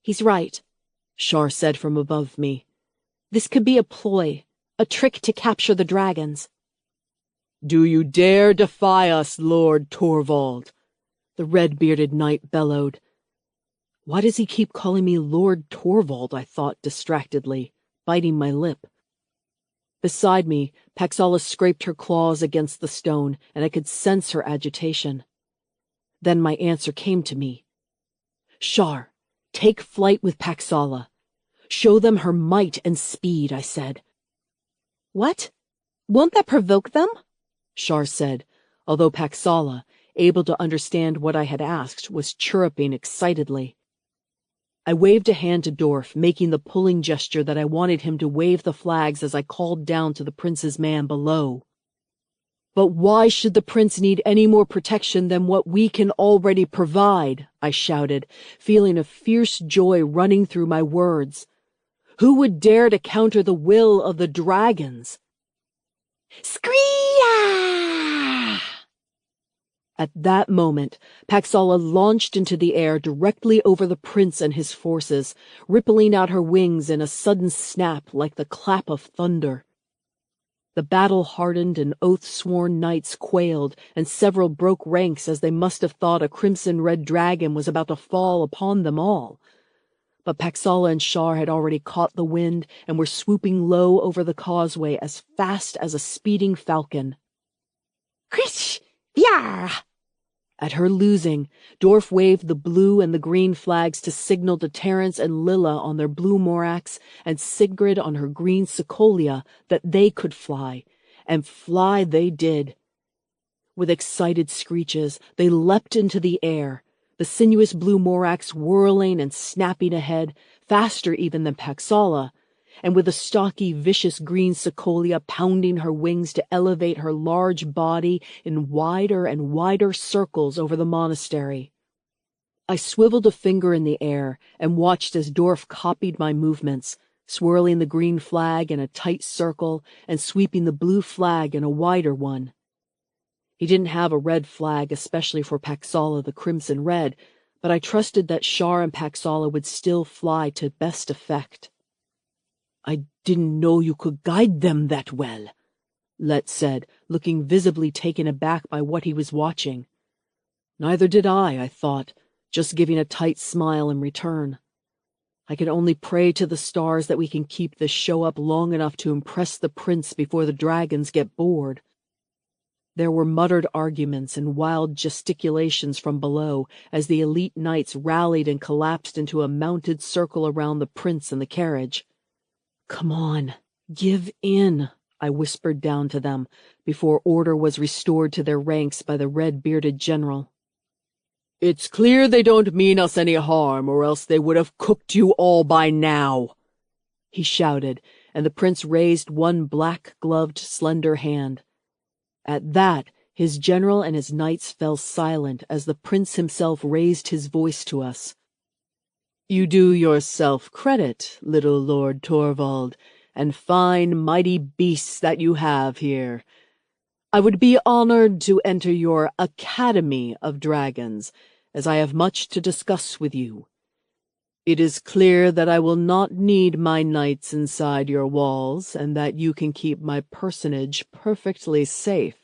"He's right," Shar said from above me. "This could be a ploy, a trick to capture the dragons." "Do you dare defy us, Lord Torvald?" the red-bearded knight bellowed. Why does he keep calling me Lord Torvald, I thought distractedly, biting my lip. Beside me, Paxala scraped her claws against the stone, and I could sense her agitation. Then my answer came to me. "Shar, take flight with Paxala. Show them her might and speed," I said. "What? Won't that provoke them?" Shar said, although Paxala, able to understand what I had asked, was chirruping excitedly. I waved a hand to Dorf, making the pulling gesture that I wanted him to wave the flags as I called down to the prince's man below. "But why should the prince need any more protection than what we can already provide?" I shouted, feeling a fierce joy running through my words. "Who would dare to counter the will of the dragons?" "Screeah!" At that moment, Paxala launched into the air directly over the prince and his forces, rippling out her wings in a sudden snap like the clap of thunder. The battle-hardened and oath-sworn knights quailed, and several broke ranks as they must have thought a crimson-red dragon was about to fall upon them all. But Paxala and Shar had already caught the wind and were swooping low over the causeway as fast as a speeding falcon. "Krish! Vyar!" At her losing, Dorf waved the blue and the green flags to signal to Terence and Lilla on their blue Morax and Sigrid on her green Sokolia that they could fly, and fly they did. With excited screeches, they leapt into the air, the sinuous blue morax whirling and snapping ahead, faster even than Paxala, and with the stocky, vicious green Secolia pounding her wings to elevate her large body in wider and wider circles over the monastery. I swiveled a finger in the air and watched as Dorf copied my movements, swirling the green flag in a tight circle and sweeping the blue flag in a wider one. He didn't have a red flag, especially for Paxala the Crimson Red, but I trusted that Shar and Paxala would still fly to best effect. I didn't know you could guide them that well, Let said, looking visibly taken aback by what he was watching. Neither did I thought, just giving a tight smile in return. I can only pray to the stars that we can keep this show up long enough to impress the prince before the dragons get bored. There were muttered arguments and wild gesticulations from below as the elite knights rallied and collapsed into a mounted circle around the prince and the carriage. "Come on, give in," I whispered down to them before order was restored to their ranks by the red-bearded general. "It's clear they don't mean us any harm, or else they would have cooked you all by now," he shouted, and the prince raised one black-gloved, slender hand. At that, his general and his knights fell silent as the prince himself raised his voice to us. "You do yourself credit, little Lord Torvald, and fine, mighty beasts that you have here. I would be honored to enter your Academy of Dragons, as I have much to discuss with you. It is clear that I will not need my knights inside your walls, and that you can keep my personage perfectly safe.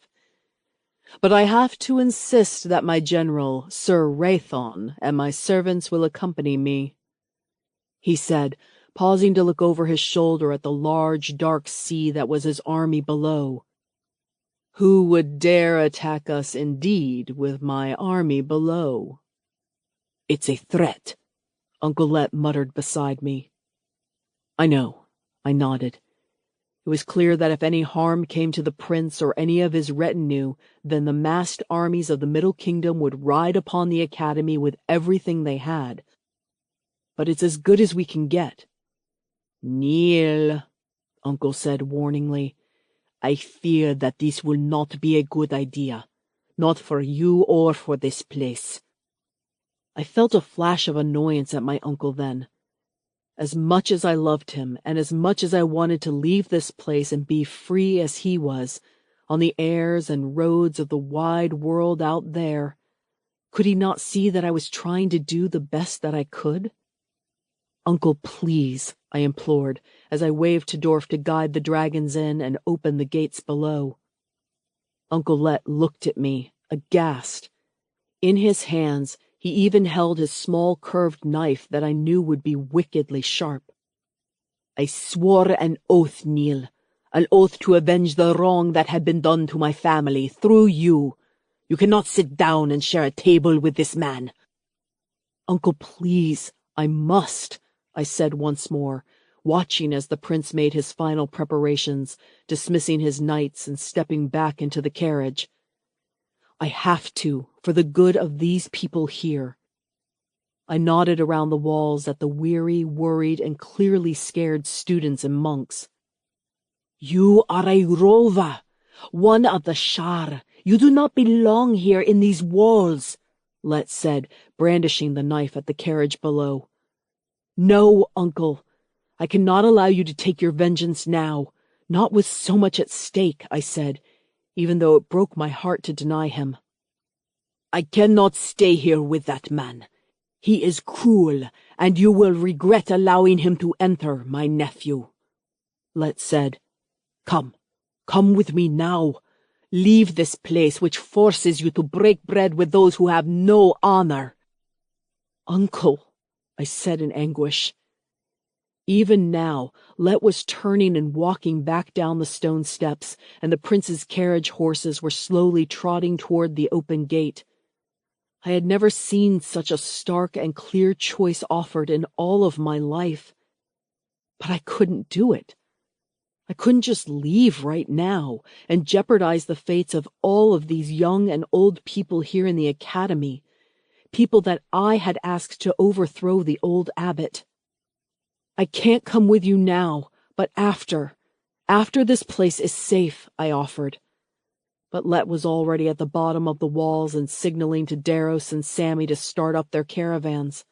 But I have to insist that my general, Sir Raython, and my servants will accompany me," he said, pausing to look over his shoulder at the large, dark sea that was his army below. "Who would dare attack us indeed with my army below?" "It's a threat," Uncle Let muttered beside me. "I know," I nodded. It was clear that if any harm came to the prince or any of his retinue, then the massed armies of the Middle Kingdom would ride upon the academy with everything they had. But it's as good as we can get. "Neil," Uncle said warningly, "I fear that this will not be a good idea. Not for you or for this place." I felt a flash of annoyance at my uncle then. As much as I loved him, and as much as I wanted to leave this place and be free as he was, on the airs and roads of the wide world out there, could he not see that I was trying to do the best that I could? "Uncle, please," I implored, as I waved to Dorf to guide the dragons in and open the gates below. Uncle Let looked at me, aghast. In his hands, he even held his small curved knife that I knew would be wickedly sharp. "I swore an oath, Neil, an oath to avenge the wrong that had been done to my family through you. You cannot sit down and share a table with this man." "Uncle, please, I must," I said once more, watching as the prince made his final preparations, dismissing his knights and stepping back into the carriage. "I have to, for the good of these people here." I nodded around the walls at the weary, worried, and clearly scared students and monks. "You are a rover, one of the Shar. You do not belong here in these walls," Let said, brandishing the knife at the carriage below. "No, Uncle. I cannot allow you to take your vengeance now, not with so much at stake," I said, even though it broke my heart to deny him. "I cannot stay here with that man. He is cruel, and you will regret allowing him to enter, my nephew," Let said. Come with me now. Leave this place which forces you to break bread with those who have no honor." "Uncle," I said in anguish. Even now, Let was turning and walking back down the stone steps, and the prince's carriage horses were slowly trotting toward the open gate. I had never seen such a stark and clear choice offered in all of my life. But I couldn't do it. I couldn't just leave right now and jeopardize the fates of all of these young and old people here in the academy, people that I had asked to overthrow the old abbot. I can't come with you now, but after this place is safe, I offered. But Let was already at the bottom of the walls and signaling to Daros and Sammy to start up their caravans.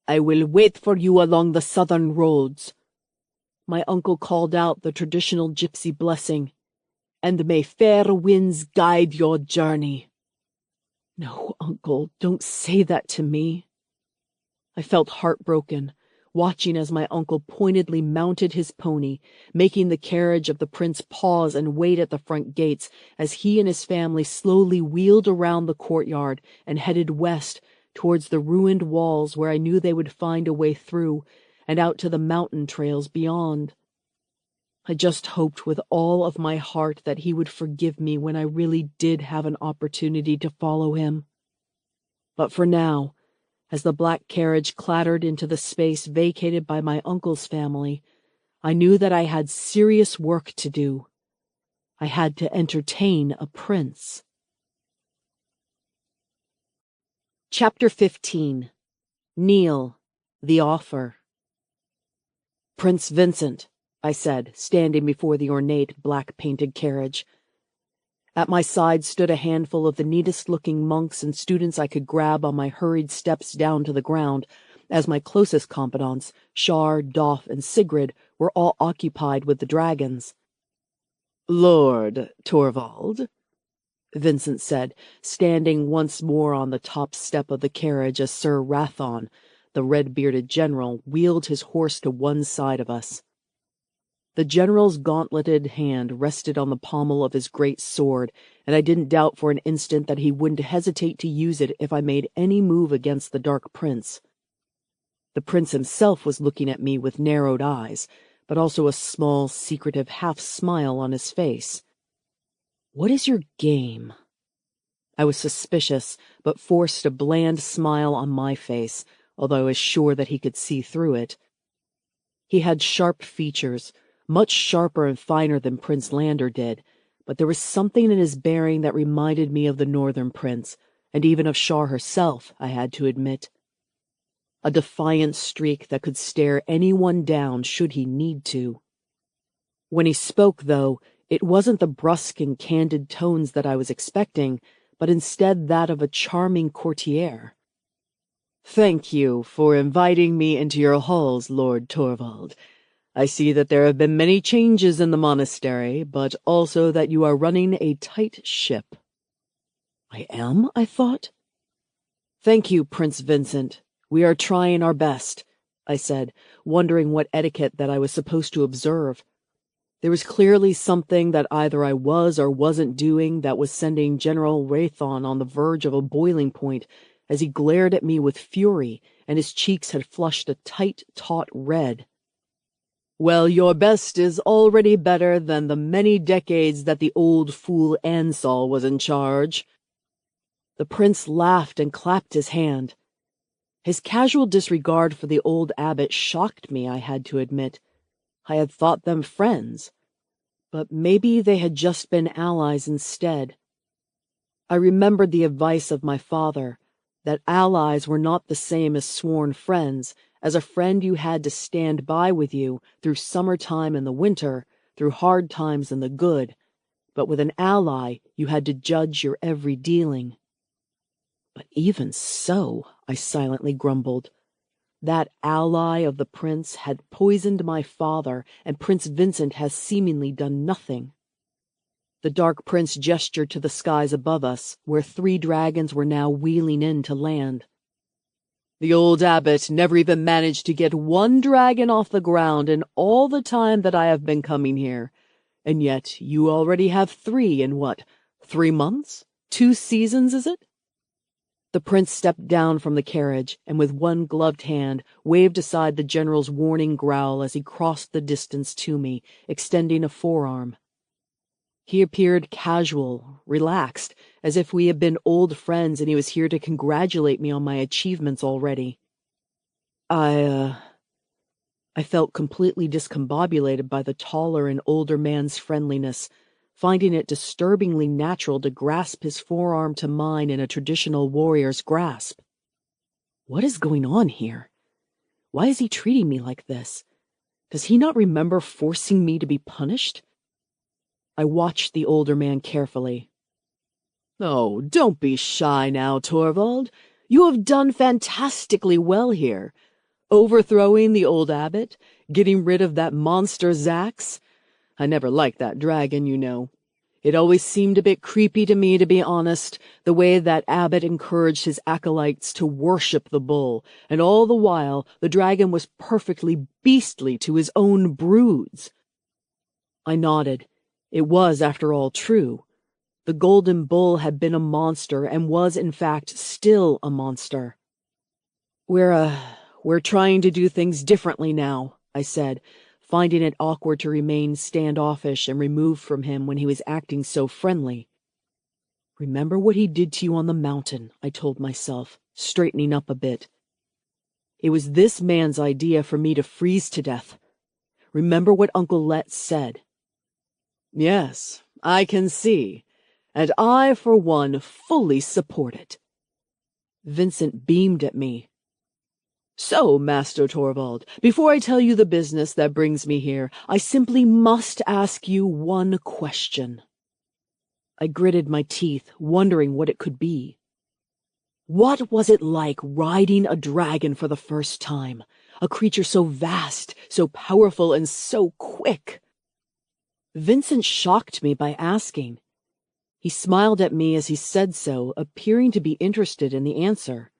I will wait for you along the southern roads. My uncle called out the traditional gypsy blessing, and may fair winds guide your journey. No, Uncle, don't say that to me. I felt heartbroken, watching as my uncle pointedly mounted his pony, making the carriage of the prince pause and wait at the front gates as he and his family slowly wheeled around the courtyard and headed west towards the ruined walls where I knew they would find a way through and out to the mountain trails beyond. I just hoped with all of my heart that he would forgive me when I really did have an opportunity to follow him. But for now, as the black carriage clattered into the space vacated by my uncle's family, I knew that I had serious work to do. I had to entertain a prince. Chapter 15. Neil, the Offer. Prince Vincent, I said, standing before the ornate, black-painted carriage. At my side stood a handful of the neatest-looking monks and students I could grab on my hurried steps down to the ground, as my closest confidants, Shar, Doff, and Sigrid, were all occupied with the dragons. "Lord Torvald," Vincent said, standing once more on the top step of the carriage as Sir Rathon, the red-bearded general, wheeled his horse to one side of us. The general's gauntleted hand rested on the pommel of his great sword, and I didn't doubt for an instant that he wouldn't hesitate to use it if I made any move against the Dark Prince. The prince himself was looking at me with narrowed eyes, but also a small, secretive half-smile on his face. "What is your game?" I was suspicious, but forced a bland smile on my face, although I was sure that he could see through it. He had sharp features, much sharper and finer than Prince Lander did, but there was something in his bearing that reminded me of the Northern Prince, and even of Shar herself, I had to admit. A defiant streak that could stare anyone down should he need to. When he spoke, though, it wasn't the brusque and candid tones that I was expecting, but instead that of a charming courtier. "Thank you for inviting me into your halls, Lord Torvald. I see that there have been many changes in the monastery, but also that you are running a tight ship." I am, I thought. "Thank you, Prince Vincent. We are trying our best," I said, wondering what etiquette that I was supposed to observe. There was clearly something that either I was or wasn't doing that was sending General Rathon on the verge of a boiling point, as he glared at me with fury, and his cheeks had flushed a tight, taut red. "Well, your best is already better than the many decades that the old fool Ansal was in charge." The prince laughed and clapped his hand. His casual disregard for the old abbot shocked me, I had to admit. I had thought them friends, but maybe they had just been allies instead. I remembered the advice of my father, that allies were not the same as sworn friends, as a friend you had to stand by with you through summertime and the winter, through hard times and the good, but with an ally you had to judge your every dealing. But even so, I silently grumbled, that ally of the prince had poisoned my father, and Prince Vincent has seemingly done nothing. The Dark Prince gestured to the skies above us, where 3 dragons were now wheeling in to land. "The old abbot never even managed to get 1 dragon off the ground in all the time that I have been coming here, and yet you already have 3 in what, 3 months? 2 seasons, is it?" The prince stepped down from the carriage, and with one gloved hand waved aside the general's warning growl as he crossed the distance to me, extending a forearm. He appeared casual, relaxed, as if we had been old friends and he was here to congratulate me on my achievements already. I I felt completely discombobulated by the taller and older man's friendliness, finding it disturbingly natural to grasp his forearm to mine in a traditional warrior's grasp. What is going on here? Why is he treating me like this? Does he not remember forcing me to be punished? I watched the older man carefully. Oh, don't be shy now, Torvald. You have done fantastically well here. Overthrowing the old abbot, getting rid of that monster Zax. I never liked that dragon, you know. It always seemed a bit creepy to me, to be honest, the way that abbot encouraged his acolytes to worship the bull, and all the while the dragon was perfectly beastly to his own broods. I nodded. It was, after all, true. The golden bull had been a monster and was, in fact, still a monster. We're trying to do things differently now, I said, finding it awkward to remain standoffish and removed from him when he was acting so friendly. Remember what he did to you on the mountain, I told myself, straightening up a bit. It was this man's idea for me to freeze to death. Remember what Uncle Let said. Yes, I can see, and I, for one, fully support it. Vincent beamed at me. So, Master Torvald, before I tell you the business that brings me here, I simply must ask you one question. I gritted my teeth, wondering what it could be. What was it like riding a dragon for the first time? A creature so vast, so powerful, and so quick. Vincent shocked me by asking. He smiled at me as he said so, appearing to be interested in the answer.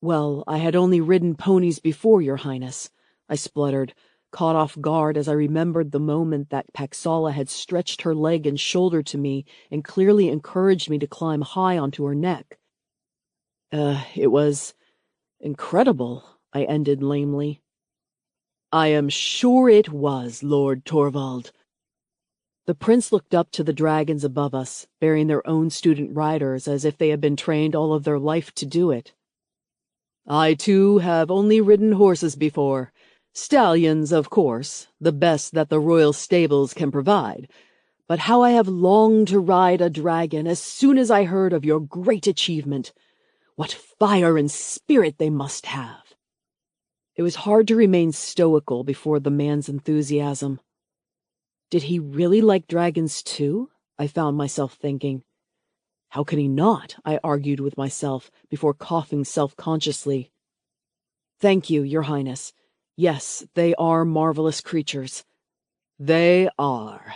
Well, I had only ridden ponies before, Your Highness, I spluttered, caught off guard as I remembered the moment that Paxala had stretched her leg and shoulder to me and clearly encouraged me to climb high onto her neck. It was incredible, I ended lamely. I am sure it was, Lord Torvald. The prince looked up to the dragons above us, bearing their own student riders as if they had been trained all of their life to do it. I, too, have only ridden horses before. Stallions, of course, the best that the royal stables can provide. But how I have longed to ride a dragon as soon as I heard of your great achievement. What fire and spirit they must have. It was hard to remain stoical before the man's enthusiasm. Did he really like dragons too? I found myself thinking. How could he not? I argued with myself, before coughing self-consciously. Thank you, Your Highness. Yes, they are marvelous creatures. They are.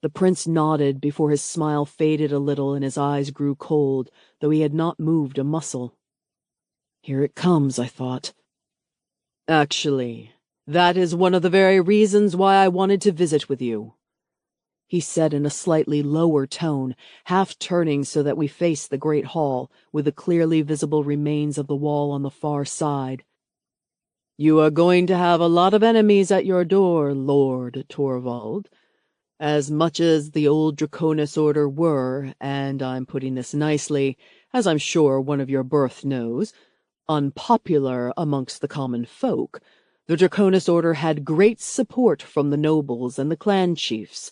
The prince nodded before his smile faded a little and his eyes grew cold, though he had not moved a muscle. Here it comes, I thought. Actually, that is one of the very reasons why I wanted to visit with you, he said in a slightly lower tone, half turning so that we faced the great hall, with the clearly visible remains of the wall on the far side. You are going to have a lot of enemies at your door, Lord Torvald. As much as the old Draconis Order were, and I'm putting this nicely, as I'm sure one of your birth knows, unpopular amongst the common folk, the Draconis Order had great support from the nobles and the clan chiefs.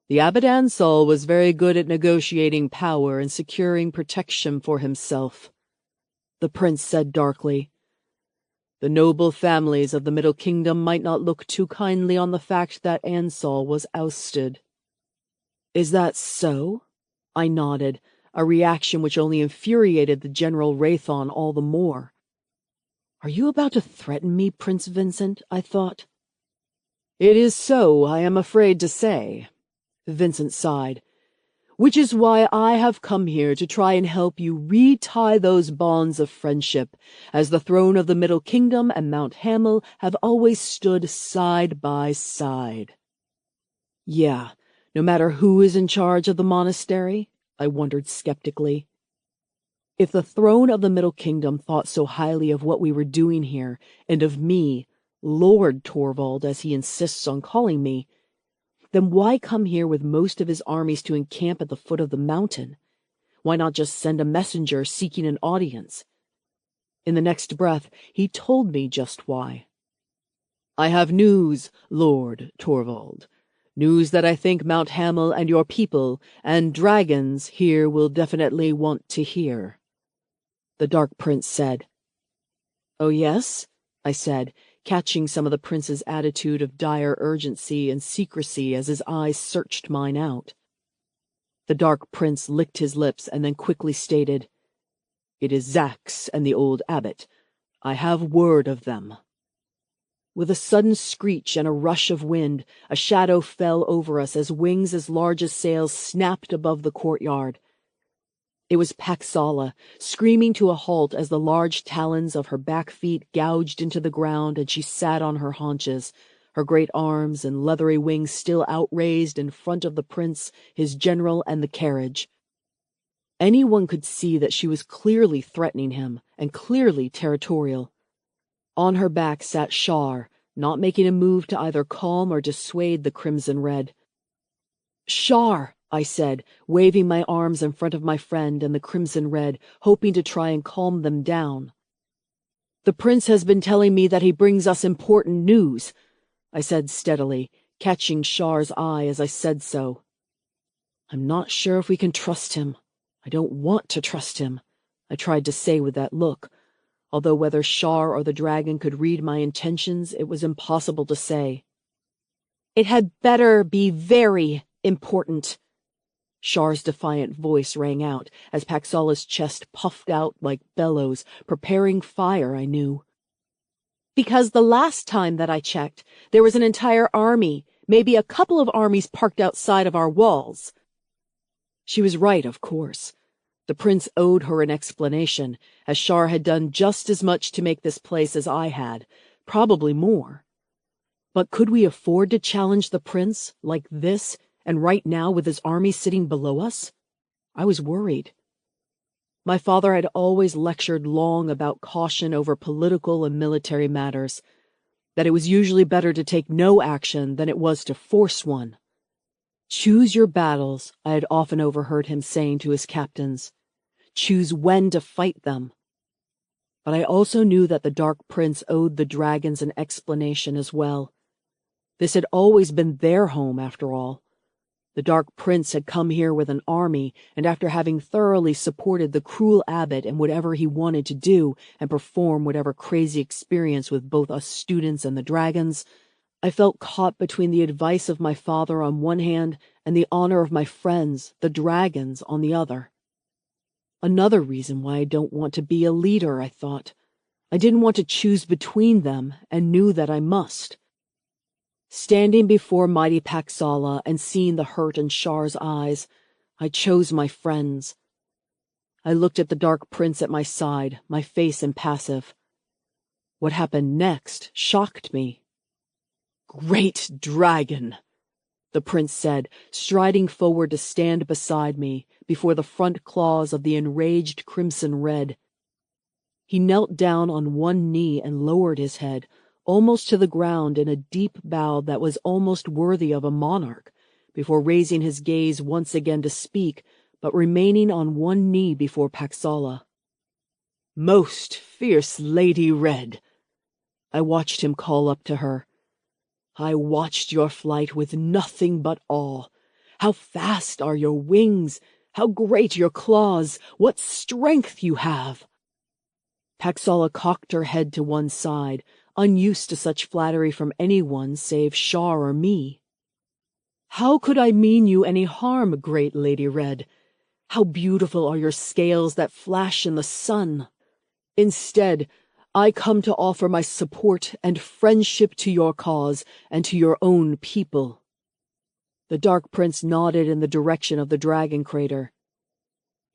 The Abbot Ansel was very good at negotiating power and securing protection for himself. The prince said darkly, The noble families of the Middle Kingdom might not look too kindly on the fact that Ansel was ousted. Is that so? I nodded, a reaction which only infuriated the General Raython all the more. Are you about to threaten me, Prince Vincent? I thought. It is so, I am afraid to say. Vincent sighed. Which is why I have come here to try and help you retie those bonds of friendship, as the throne of the Middle Kingdom and Mount Hamel have always stood side by side. Yeah, no matter who is in charge of the monastery, I wondered skeptically. If the throne of the Middle Kingdom thought so highly of what we were doing here, and of me, Lord Torvald as he insists on calling me, then why come here with most of his armies to encamp at the foot of the mountain? Why not just send a messenger seeking an audience? In the next breath, he told me just why. I have news, Lord Torvald. News that I think Mount Hamel and your people and dragons here will definitely want to hear." The Dark Prince said. "Oh, yes?" I said, catching some of the prince's attitude of dire urgency and secrecy as his eyes searched mine out. The Dark Prince licked his lips and then quickly stated, "It is Zax and the old abbot. I have word of them." With a sudden screech and a rush of wind, a shadow fell over us as wings as large as sails snapped above the courtyard. It was Paxala, screaming to a halt as the large talons of her back feet gouged into the ground and she sat on her haunches, her great arms and leathery wings still outraised in front of the prince, his general, and the carriage. Anyone could see that she was clearly threatening him, and clearly territorial. On her back sat Shar, not making a move to either calm or dissuade the Crimson Red. "Shar," I said, waving my arms in front of my friend and the Crimson Red, hoping to try and calm them down. "The prince has been telling me that he brings us important news," I said steadily, catching Shar's eye as I said so. "I'm not sure if we can trust him. I don't want to trust him," I tried to say with that look, although whether Shar or the dragon could read my intentions, it was impossible to say. "It had better be very important." Shar's defiant voice rang out as Paxala's chest puffed out like bellows, preparing fire, I knew. "Because the last time that I checked, there was an entire army, maybe a couple of armies parked outside of our walls." She was right, of course. The prince owed her an explanation, as Shar had done just as much to make this place as I had, probably more. But could we afford to challenge the prince like this, and right now with his army sitting below us? I was worried. My father had always lectured long about caution over political and military matters, that it was usually better to take no action than it was to force one. Choose your battles, I had often overheard him saying to his captains. Choose when to fight them. But I also knew that the Dark Prince owed the dragons an explanation as well. This had always been their home, after all. The Dark Prince had come here with an army, and after having thoroughly supported the cruel abbot in whatever he wanted to do and perform whatever crazy experience with both us students and the dragons, I felt caught between the advice of my father on one hand and the honor of my friends, the dragons, on the other. Another reason why I don't want to be a leader, I thought. I didn't want to choose between them and knew that I must. Standing before mighty Paxala and seeing the hurt in Shar's eyes, I chose my friends. I looked at the Dark Prince at my side, my face impassive. What happened next shocked me. "Great dragon," the prince said, striding forward to stand beside me before the front claws of the enraged Crimson Red. He knelt down on one knee and lowered his head, almost to the ground in a deep bow that was almost worthy of a monarch, before raising his gaze once again to speak, but remaining on one knee before Paxala. "Most fierce Lady Red," I watched him call up to her. "I watched your flight with nothing but awe. How fast are your wings! How great your claws! What strength you have!" Paxala cocked her head to one side, unused to such flattery from anyone save Shar or me. "How could I mean you any harm, great Lady Red? How beautiful are your scales that flash in the sun! Instead, I come to offer my support and friendship to your cause and to your own people." The Dark Prince nodded in the direction of the dragon crater.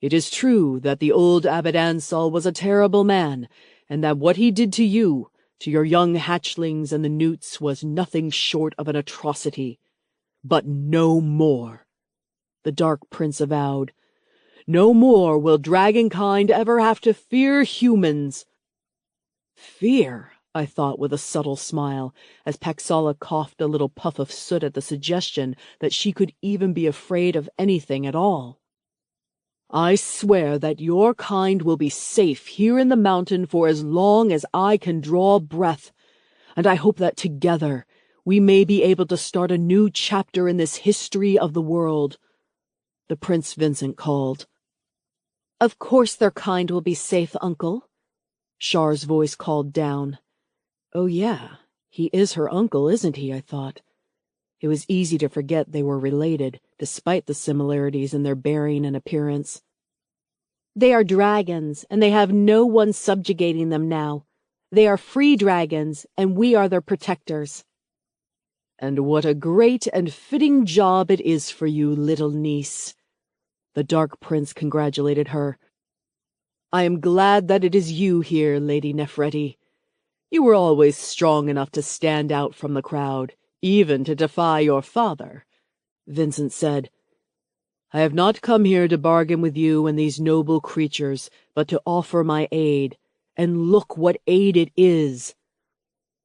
"It is true that the old Abbot Ansel was a terrible man, and that what he did to you, to your young hatchlings and the newts, was nothing short of an atrocity. But no more," the Dark Prince avowed. "No more will dragonkind ever have to fear humans." Fear, I thought with a subtle smile, as Paxala coughed a little puff of soot at the suggestion that she could even be afraid of anything at all. "I swear that your kind will be safe here in the mountain for as long as I can draw breath. and I hope that together we may be able to start a new chapter in this history of the world," the Prince Vincent called. "Of course their kind will be safe, Uncle," Char's voice called down. Oh yeah, he is her uncle, isn't he, I thought. It was easy to forget they were related, despite the similarities in their bearing and appearance. "They are dragons, and they have no one subjugating them now. They are free dragons, and we are their protectors." "And what a great and fitting job it is for you, little niece," the Dark Prince congratulated her. "I am glad that it is you here, Lady Nefertiti. You were always strong enough to stand out from the crowd, even to defy your father," Vincent said. "I have not come here to bargain with you and these noble creatures, but to offer my aid, and look what aid it is."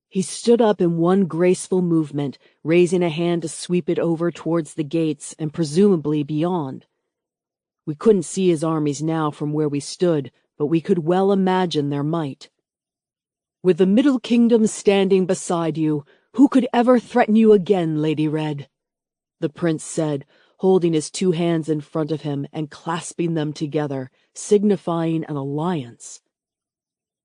He stood up in one graceful movement, raising a hand to sweep it over towards the gates and presumably beyond. We couldn't see his armies now from where we stood, but we could well imagine their might. "With the Middle Kingdom standing beside you, who could ever threaten you again, Lady Red?" the prince said, holding his two hands in front of him and clasping them together, signifying an alliance.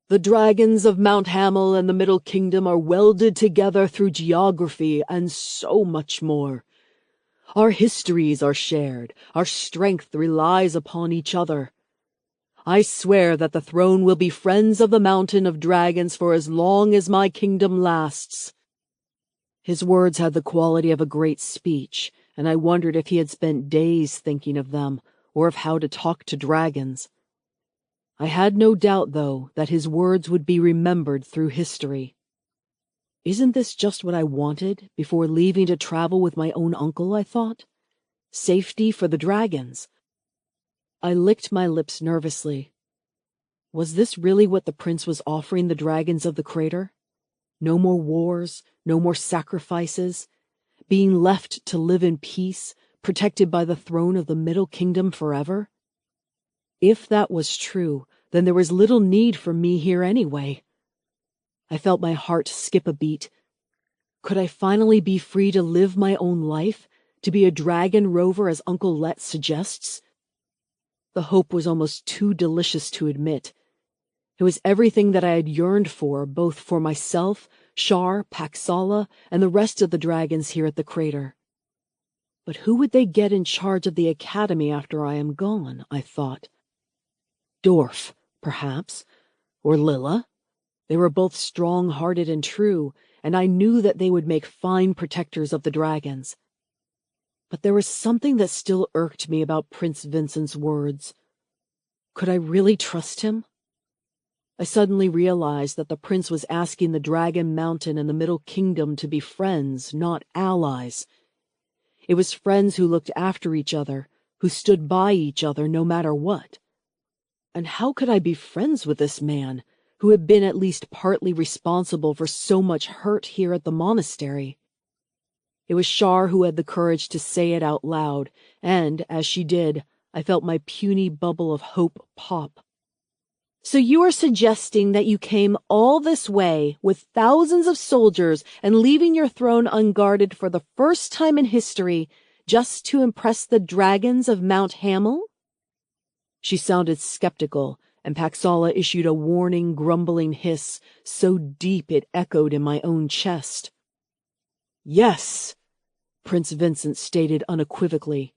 "The dragons of Mount Hamel and the Middle Kingdom are welded together through geography and so much more. Our histories are shared, our strength relies upon each other. I swear that the throne will be friends of the Mountain of Dragons for as long as my kingdom lasts." His words had the quality of a great speech, and I wondered if he had spent days thinking of them, or of how to talk to dragons. I had no doubt, though, that his words would be remembered through history. Isn't this just what I wanted before leaving to travel with my own uncle, I thought? Safety for the dragons. I licked my lips nervously. Was this really what the prince was offering the dragons of the crater? No more wars, no more sacrifices, being left to live in peace, protected by the throne of the Middle Kingdom forever? If that was true, then there was little need for me here anyway. I felt my heart skip a beat. Could I finally be free to live my own life, to be a dragon rover as Uncle Let suggests? The hope was almost too delicious to admit. It was everything that I had yearned for, both for myself, Char, Paxala, and the rest of the dragons here at the crater. But who would they get in charge of the academy after I am gone, I thought. Dorf, perhaps, or Lilla. They were both strong-hearted and true, and I knew that they would make fine protectors of the dragons. But there was something that still irked me about Prince Vincent's words. Could I really trust him? I suddenly realized that the prince was asking the Dragon Mountain and the Middle Kingdom to be friends, not allies. It was friends who looked after each other, who stood by each other no matter what. And how could I be friends with this man, who had been at least partly responsible for so much hurt here at the monastery? It was Char who had the courage to say it out loud, and, as she did, I felt my puny bubble of hope pop. "So you are suggesting that you came all this way with thousands of soldiers and leaving your throne unguarded for the first time in history just to impress the dragons of Mount Hamel?" She sounded skeptical, and Paxala issued a warning, grumbling hiss so deep it echoed in my own chest. "Yes," Prince Vincent stated unequivocally.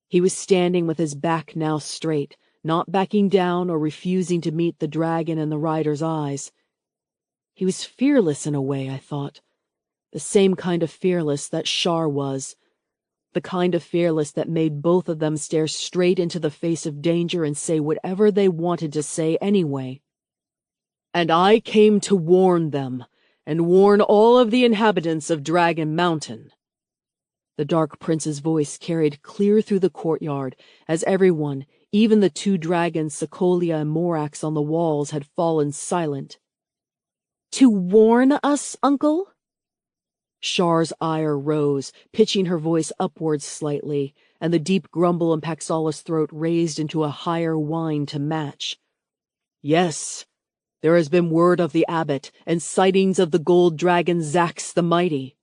He was standing with his back now straight, not backing down or refusing to meet the dragon in the rider's eyes. He was fearless in a way, I thought. The same kind of fearless that Char was. The kind of fearless that made both of them stare straight into the face of danger and say whatever they wanted to say anyway. "And I came to warn them, and warn all of the inhabitants of Dragon Mountain." The Dark Prince's voice carried clear through the courtyard, as everyone, even the two dragons Secolia and Morax on the walls, had fallen silent. "To warn us, Uncle?" Char's ire rose, pitching her voice upwards slightly, and the deep grumble in Paxala's throat raised into a higher whine to match. "Yes, There has been word of the abbot and sightings of the gold dragon Zax the Mighty.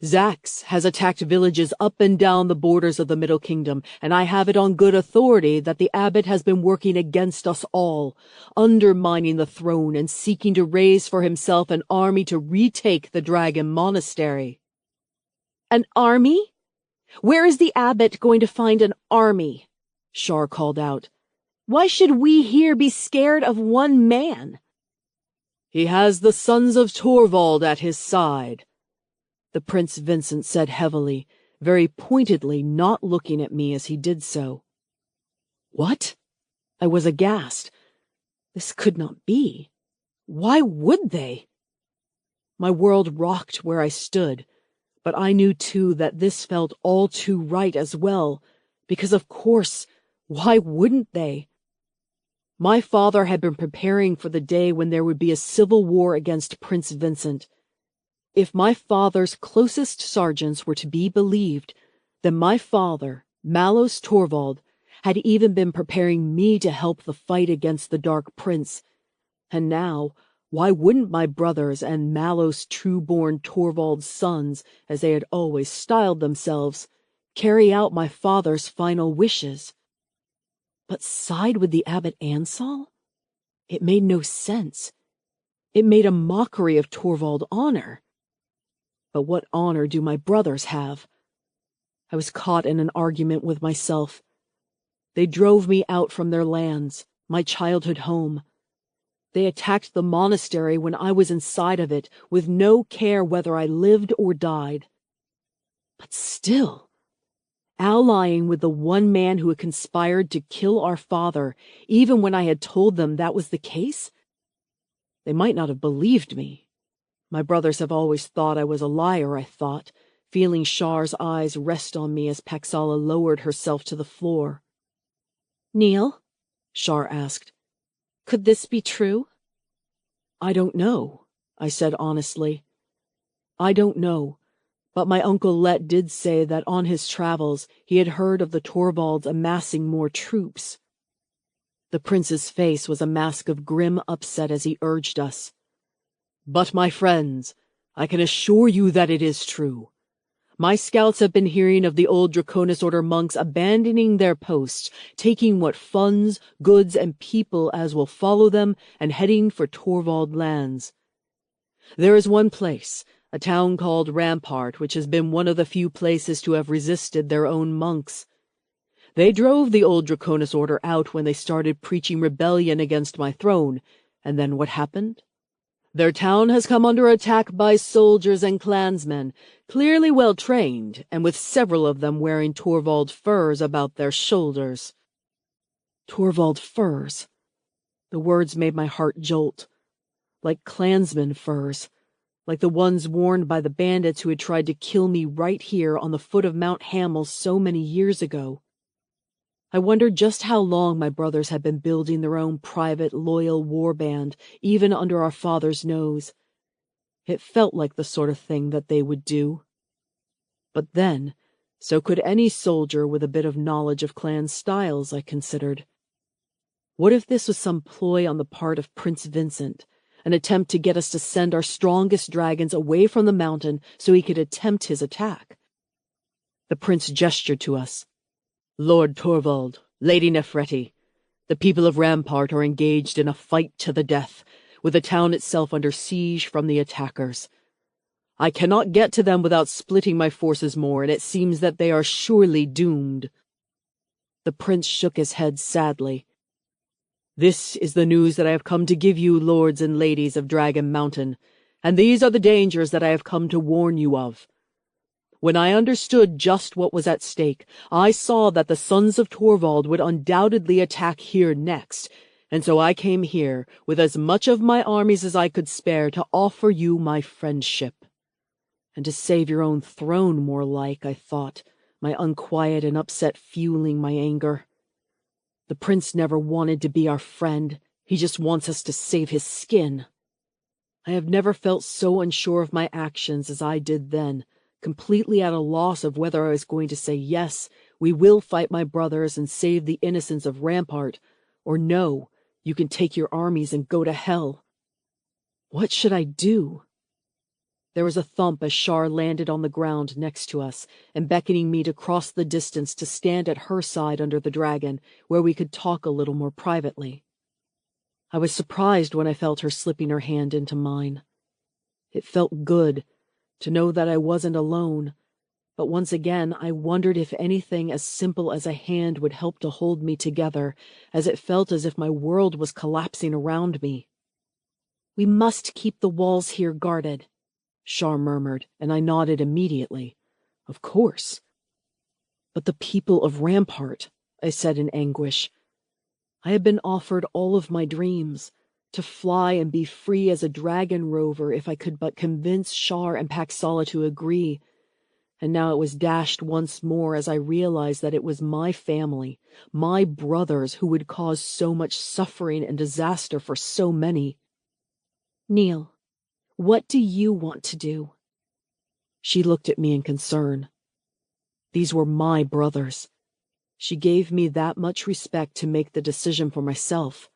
Zax has attacked villages up and down the borders of the Middle Kingdom, and I have it on good authority that the abbot has been working against us all, undermining the throne and seeking to raise for himself an army to retake the Dragon Monastery. An army? Where is the abbot going to find an army? Shar called out. Why should we here be scared of one man? He has the sons of Torvald at his side, the Prince Vincent said heavily, very pointedly, not looking at me as he did so. What? I was aghast. This could not be. Why would they? My world rocked where I stood, but I knew too that this felt all too right as well, because of course, why wouldn't they? My father had been preparing for the day when there would be a civil war against Prince Vincent. If my father's closest sergeants were to be believed, then my father, Malos Torvald, had even been preparing me to help the fight against the Dark Prince. And now, why wouldn't my brothers and Malos Trueborn Torvald's sons, as they had always styled themselves, carry out my father's final wishes? But side with the Abbot Ansal? It made no sense. It made a mockery of Torvald honor. But what honor do my brothers have? I was caught in an argument with myself. They drove me out from their lands, my childhood home. They attacked the monastery when I was inside of it, with no care whether I lived or died. But still, allying with the one man who had conspired to kill our father, even when I had told them that was the case? They might not have believed me. My brothers have always thought I was a liar, I thought, feeling Shar's eyes rest on me as Paxala lowered herself to the floor. Neil? Shar asked. Could this be true? I don't know, I said honestly. I don't know, but my Uncle Let did say that on his travels he had heard of the Torvalds amassing more troops. The prince's face was a mask of grim upset as he urged us. But my friends, I can assure you that it is true. My scouts have been hearing of the old Draconis Order monks abandoning their posts, taking what funds, goods, and people as will follow them, and heading for Torvald lands. There is one place, a town called Rampart, which has been one of the few places to have resisted their own monks. They drove the old Draconis Order out when they started preaching rebellion against my throne, and then what happened? Their town has come under attack by soldiers and clansmen, clearly well trained, and with several of them wearing Torvald furs about their shoulders. Torvald furs. The words made my heart jolt. Like clansmen furs, like the ones worn by the bandits who had tried to kill me right here on the foot of Mount Hamel so many years ago. I wondered just how long my brothers had been building their own private, loyal war band, even under our father's nose. It felt like the sort of thing that they would do. But then, so could any soldier with a bit of knowledge of clan styles, I considered. What if this was some ploy on the part of Prince Vincent, an attempt to get us to send our strongest dragons away from the mountain so he could attempt his attack? The prince gestured to us. Lord Torvald, Lady Nefertiti, the people of Rampart are engaged in a fight to the death, with the town itself under siege from the attackers. I cannot get to them without splitting my forces more, and it seems that they are surely doomed. The prince shook his head sadly. This is the news that I have come to give you, lords and ladies of Dragon Mountain, and these are the dangers that I have come to warn you of. When I understood just what was at stake, I saw that the sons of Torvald would undoubtedly attack here next, and so I came here with as much of my armies as I could spare to offer you my friendship. And to save your own throne, more like, I thought, my unquiet and upset fueling my anger. The prince never wanted to be our friend. He just wants us to save his skin. I have never felt so unsure of my actions as I did then, completely at a loss of whether I was going to say, yes, we will fight my brothers and save the innocents of Rampart, or no, you can take your armies and go to hell. What should I do? There was a thump as Shar landed on the ground next to us, and beckoning me to cross the distance to stand at her side under the dragon, where we could talk a little more privately. I was surprised when I felt her slipping her hand into mine. It felt good to know that I wasn't alone, but once again I wondered if anything as simple as a hand would help to hold me together, as it felt as if my world was collapsing around me. "We must keep the walls here guarded," Shar murmured, and I nodded immediately. Of course. But the people of Rampart, I said in anguish. I had been offered all of my dreams, to fly and be free as a dragon rover if I could but convince Shar and Paxala to agree, and now it was dashed once more as I realized that it was my family, my brothers, who would cause so much suffering and disaster for so many. "Neil, what do you want to do?" She looked at me in concern. These were my brothers. She gave me that much respect to make the decision for myself.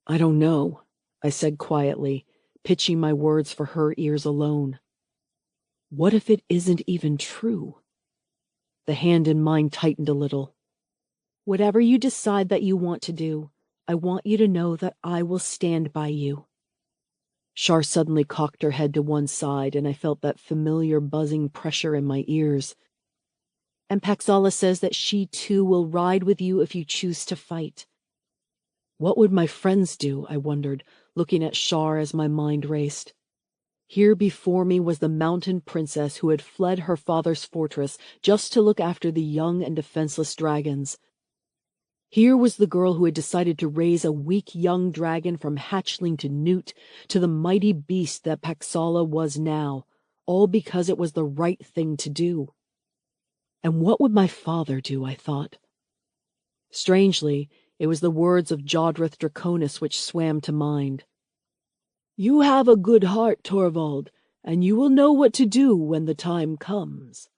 I don't know, I said quietly, pitching my words for her ears alone. What if it isn't even true? The hand in mine tightened a little. "Whatever you decide that you want to do, I want you to know that I will stand by you." Shar suddenly cocked her head to one side, and I felt that familiar buzzing pressure in my ears. "And Paxala says that she too will ride with you if you choose to fight." What would my friends do, I wondered, looking at Shar as my mind raced. Here before me was the mountain princess who had fled her father's fortress just to look after the young and defenseless dragons. Here was the girl who had decided to raise a weak young dragon from hatchling to newt to the mighty beast that Paxala was now, all because it was the right thing to do. And what would my father do, I thought. Strangely, it was the words of Jodrith Draconis which swam to mind. You have a good heart, Torvald, and you will know what to do when the time comes.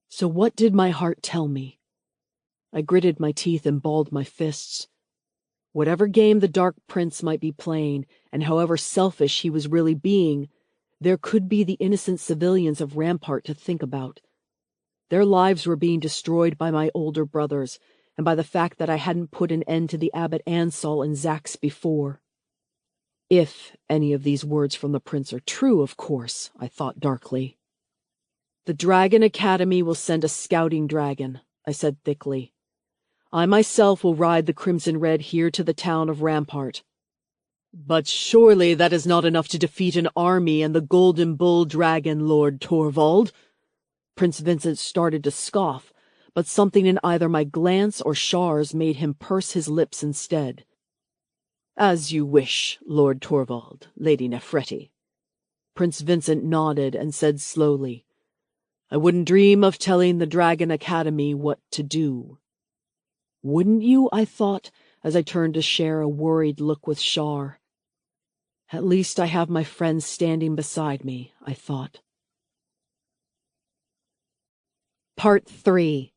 So what did my heart tell me? I gritted my teeth and balled my fists. Whatever game the Dark Prince might be playing, and however selfish he was really being, there could be the innocent civilians of Rampart to think about. Their lives were being destroyed by my older brothers, and by the fact that I hadn't put an end to the Abbot Ansal and Zax before. If any of these words from the prince are true, of course, I thought darkly. The Dragon Academy will send a scouting dragon, I said thickly. I myself will ride the Crimson Red here to the town of Rampart. But surely that is not enough to defeat an army and the Golden Bull Dragon, Lord Torvald. Prince Vincent started to scoff, but something in either my glance or Shar's made him purse his lips instead. As you wish, Lord Torvald, Lady Nefertiti. Prince Vincent nodded and said slowly, I wouldn't dream of telling the Dragon Academy what to do. Wouldn't you, I thought, as I turned to share a worried look with Shar. At least I have my friends standing beside me, I thought. Part 3.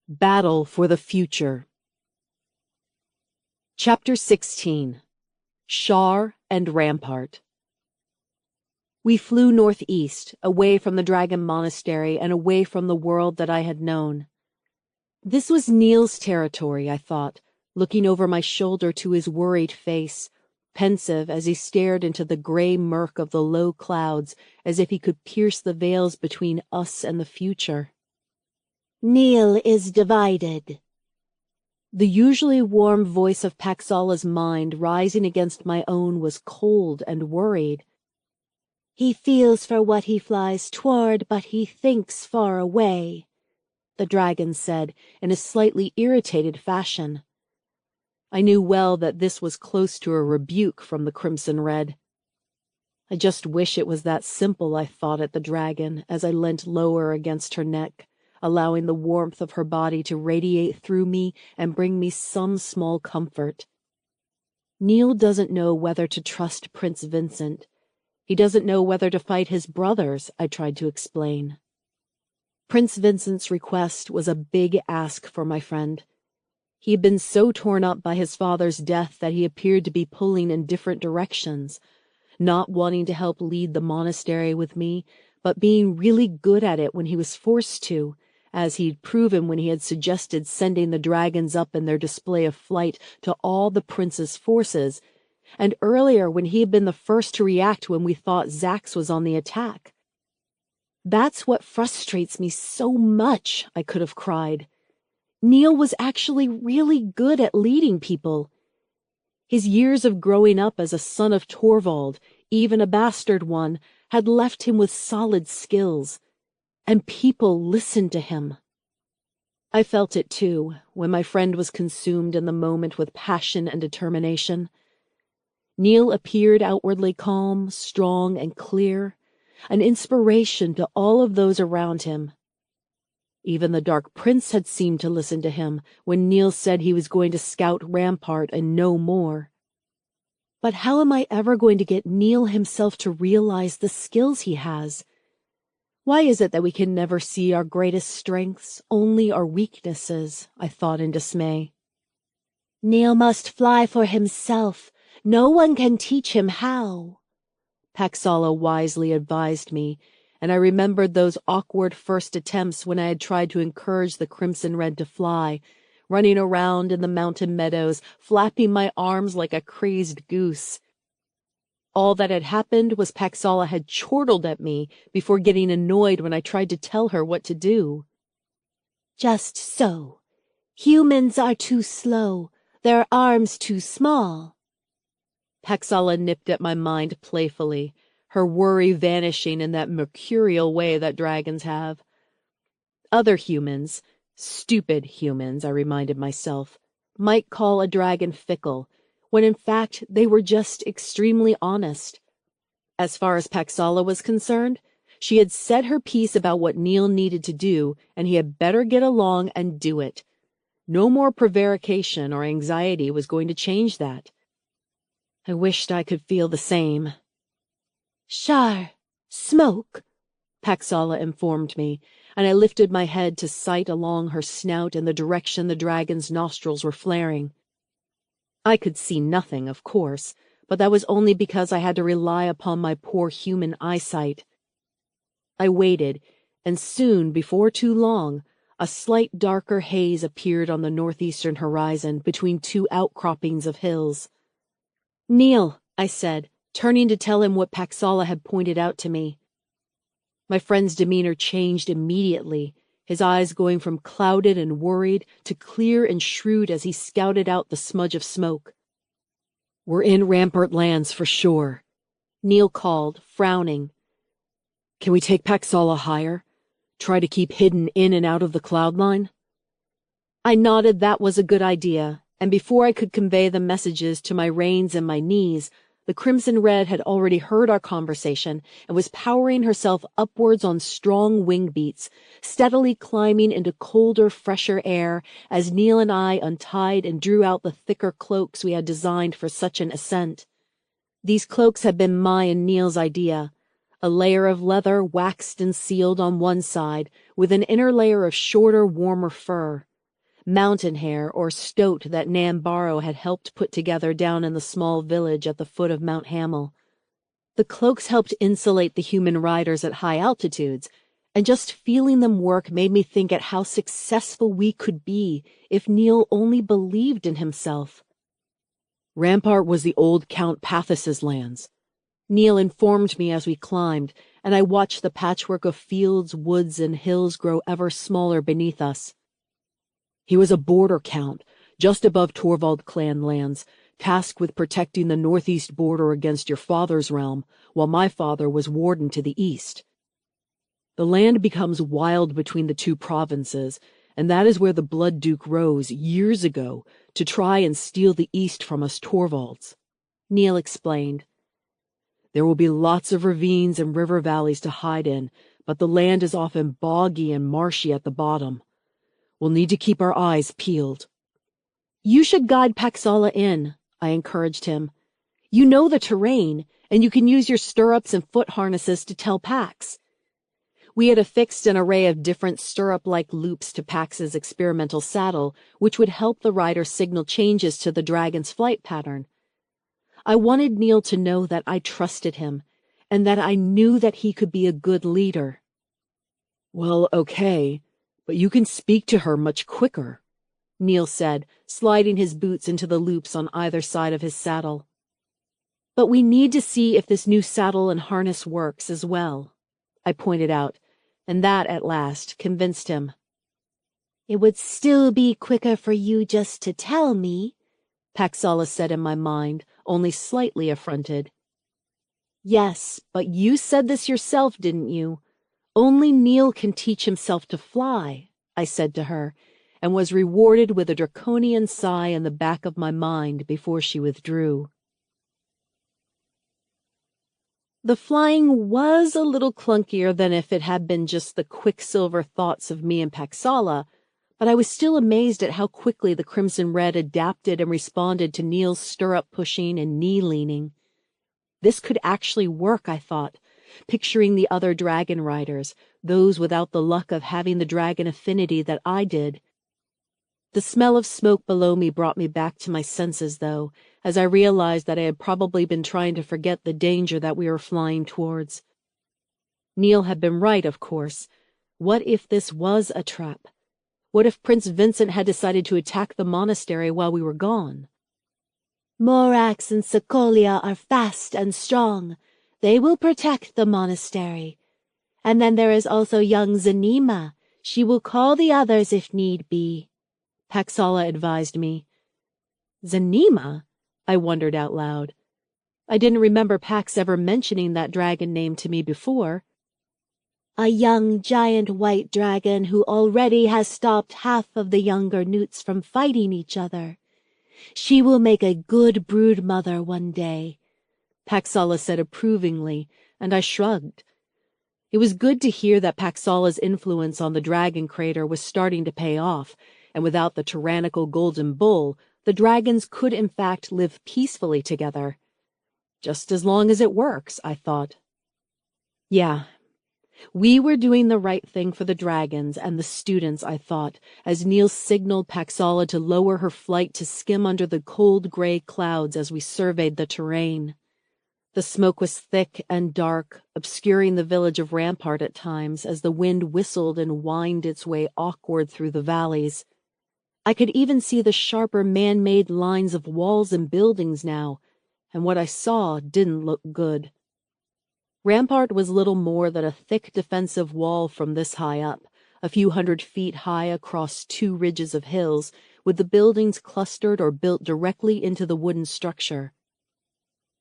Battle for the Future. Chapter 16. Shar and Rampart. We flew northeast, away from the Dragon Monastery and away from the world that I had known. This was Neil's territory, I thought, looking over my shoulder to his worried face, pensive as he stared into the gray murk of the low clouds as if he could pierce the veils between us and the future. Neil is divided. The usually warm voice of Paxala's mind rising against my own was cold and worried. He feels for what he flies toward, but he thinks far away, the dragon said in a slightly irritated fashion. I knew well that this was close to a rebuke from the Crimson Red. I just wish it was that simple, I thought at the dragon as I leant lower against her neck, allowing the warmth of her body to radiate through me and bring me some small comfort. Neil doesn't know whether to trust Prince Vincent. He doesn't know whether to fight his brothers, I tried to explain. Prince Vincent's request was a big ask for my friend. He had been so torn up by his father's death that he appeared to be pulling in different directions, not wanting to help lead the monastery with me, but being really good at it when he was forced to, as he'd proven when he had suggested sending the dragons up in their display of flight to all the prince's forces, and earlier when he had been the first to react when we thought Zax was on the attack. That's what frustrates me so much, I could have cried. Neil was actually really good at leading people. His years of growing up as a son of Torvald, even a bastard one, had left him with solid skills, and people listened to him. I felt it too, when my friend was consumed in the moment with passion and determination. Neil appeared outwardly calm, strong, and clear, an inspiration to all of those around him. Even the Dark Prince had seemed to listen to him when Neil said he was going to scout Rampart and no more. But how am I ever going to get Neil himself to realize the skills he has? Why is it that we can never see our greatest strengths, only our weaknesses? I thought in dismay. Neil must fly for himself. No one can teach him how, Paxala wisely advised me, and I remembered those awkward first attempts when I had tried to encourage the Crimson Red to fly, running around in the mountain meadows, flapping my arms like a crazed goose. All that had happened was Paxala had chortled at me before getting annoyed when I tried to tell her what to do. Just so. Humans are too slow, their arms too small. Paxala nipped at my mind playfully, her worry vanishing in that mercurial way that dragons have. Other humans, stupid humans, I reminded myself, might call a dragon fickle, when in fact they were just extremely honest. As far as Paxala was concerned, she had said her piece about what Neil needed to do, and he had better get along and do it. No more prevarication or anxiety was going to change that. I wished I could feel the same. Shar, smoke, Paxala informed me, and I lifted my head to sight along her snout in the direction the dragon's nostrils were flaring. I could see nothing, of course, but that was only because I had to rely upon my poor human eyesight. I waited, and soon, before too long, a slight darker haze appeared on the northeastern horizon between two outcroppings of hills. "Neil," I said, turning to tell him what Paxala had pointed out to me. My friend's demeanor changed immediately, his eyes going from clouded and worried to clear and shrewd as he scouted out the smudge of smoke. "We're in Rampart lands for sure," Neil called, frowning. "Can we take Paxala higher? Try to keep hidden in and out of the cloud line?" I nodded that was a good idea, and before I could convey the messages to my reins and my knees, the Crimson Red had already heard our conversation and was powering herself upwards on strong wing beats, steadily climbing into colder, fresher air as Neil and I untied and drew out the thicker cloaks we had designed for such an ascent. These cloaks had been my and Neil's idea, a layer of leather waxed and sealed on one side, with an inner layer of shorter, warmer fur. Mountain hair or stoat that Nan Barrow had helped put together down in the small village at the foot of Mount Hamel. The cloaks helped insulate the human riders at high altitudes, and just feeling them work made me think at how successful we could be if Neil only believed in himself. Rampart was the old Count Pathos's lands, Neil informed me as we climbed, and I watched the patchwork of fields, woods, and hills grow ever smaller beneath us. He was a border count, just above Torvald clan lands, tasked with protecting the northeast border against your father's realm, while my father was warden to the east. The land becomes wild between the two provinces, and that is where the Blood Duke rose years ago to try and steal the east from us Torvalds, Neil explained. There will be lots of ravines and river valleys to hide in, but the land is often boggy and marshy at the bottom. We'll need to keep our eyes peeled. You should guide Paxala in, I encouraged him. You know the terrain, and you can use your stirrups and foot harnesses to tell Pax. We had affixed an array of different stirrup-like loops to Pax's experimental saddle, which would help the rider signal changes to the dragon's flight pattern. I wanted Neil to know that I trusted him, and that I knew that he could be a good leader. Well, okay, but you can speak to her much quicker, Neil said, sliding his boots into the loops on either side of his saddle. But we need to see if this new saddle and harness works as well, I pointed out, and that, at last, convinced him. It would still be quicker for you just to tell me, Paxala said in my mind, only slightly affronted. Yes, but you said this yourself, didn't you? Only Neil can teach himself to fly, I said to her, and was rewarded with a draconian sigh in the back of my mind before she withdrew. The flying was a little clunkier than if it had been just the quicksilver thoughts of me and Paxala, but I was still amazed at how quickly the Crimson Red adapted and responded to Neil's stirrup-pushing and knee-leaning. This could actually work, I thought, picturing the other dragon riders, those without the luck of having the dragon affinity that I did. The smell of smoke below me brought me back to my senses, though, as I realized that I had probably been trying to forget the danger that we were flying towards. Neil had been right, of course. What if this was a trap? What if Prince Vincent had decided to attack the monastery while we were gone? Morax and Sokolia are fast and strong. They will protect the monastery. And then there is also young Zanima. She will call the others if need be, Paxala advised me. Zanima? I wondered out loud. I didn't remember Pax ever mentioning that dragon name to me before. A young giant white dragon who already has stopped half of the younger newts from fighting each other. She will make a good brood mother one day, Paxala said approvingly, and I shrugged. It was good to hear that Paxala's influence on the dragon crater was starting to pay off, and without the tyrannical golden bull, the dragons could in fact live peacefully together. Just as long as it works, I thought. Yeah. We were doing the right thing for the dragons and the students, I thought, as Neil signaled Paxala to lower her flight to skim under the cold gray clouds as we surveyed the terrain. The smoke was thick and dark, obscuring the village of Rampart at times as the wind whistled and whined its way awkward through the valleys. I could even see the sharper man-made lines of walls and buildings now, and what I saw didn't look good. Rampart was little more than a thick defensive wall from this high up, a few 100 feet high across 2 ridges of hills, with the buildings clustered or built directly into the wooden structure.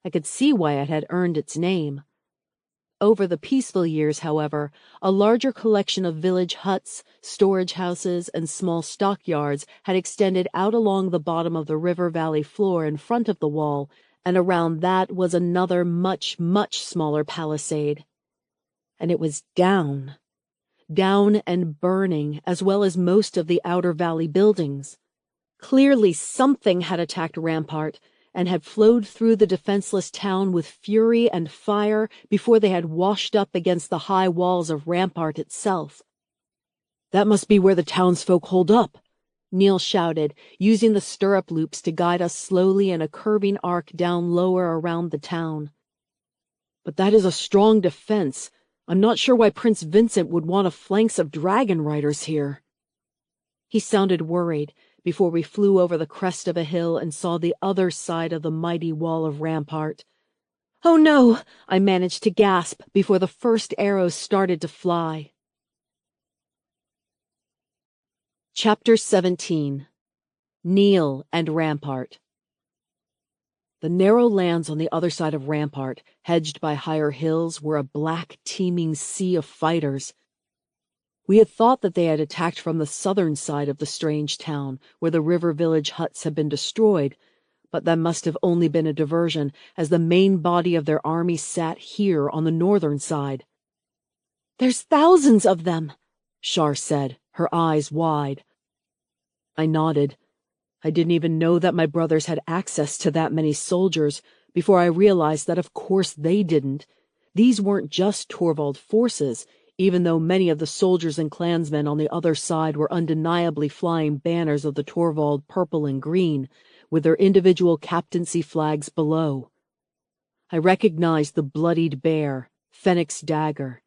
I could see why it had earned its name. Over the peaceful years, however, a larger collection of village huts, storage houses, and small stockyards had extended out along the bottom of the river valley floor in front of the wall, and around that was another much, much smaller palisade. And it was down and burning, as well as most of the outer valley buildings. Clearly something had attacked Rampart, and had flowed through the defenseless town with fury and fire before they had washed up against the high walls of Rampart itself. That must be where the townsfolk hold up, Neil shouted, using the stirrup loops to guide us slowly in a curving arc down lower around the town. But that is a strong defense. I'm not sure why Prince Vincent would want a flanks of dragon riders here. He sounded worried before we flew over the crest of a hill and saw the other side of the mighty wall of Rampart. Oh no! I managed to gasp before the first arrows started to fly. Chapter 17. Neil and Rampart. The narrow lands on the other side of Rampart, hedged by higher hills, were a black, teeming sea of fighters. We had thought that they had attacked from the southern side of the strange town, where the river village huts had been destroyed, but that must have only been a diversion, as the main body of their army sat here on the northern side. "There's thousands of them," Shar said, her eyes wide. I nodded. I didn't even know that my brothers had access to that many soldiers, before I realized that of course they didn't. These weren't just Torvald forces, even though many of the soldiers and clansmen on the other side were undeniably flying banners of the Torvald purple and green, with their individual captaincy flags below. I recognized the bloodied bear, Fenwick's dagger,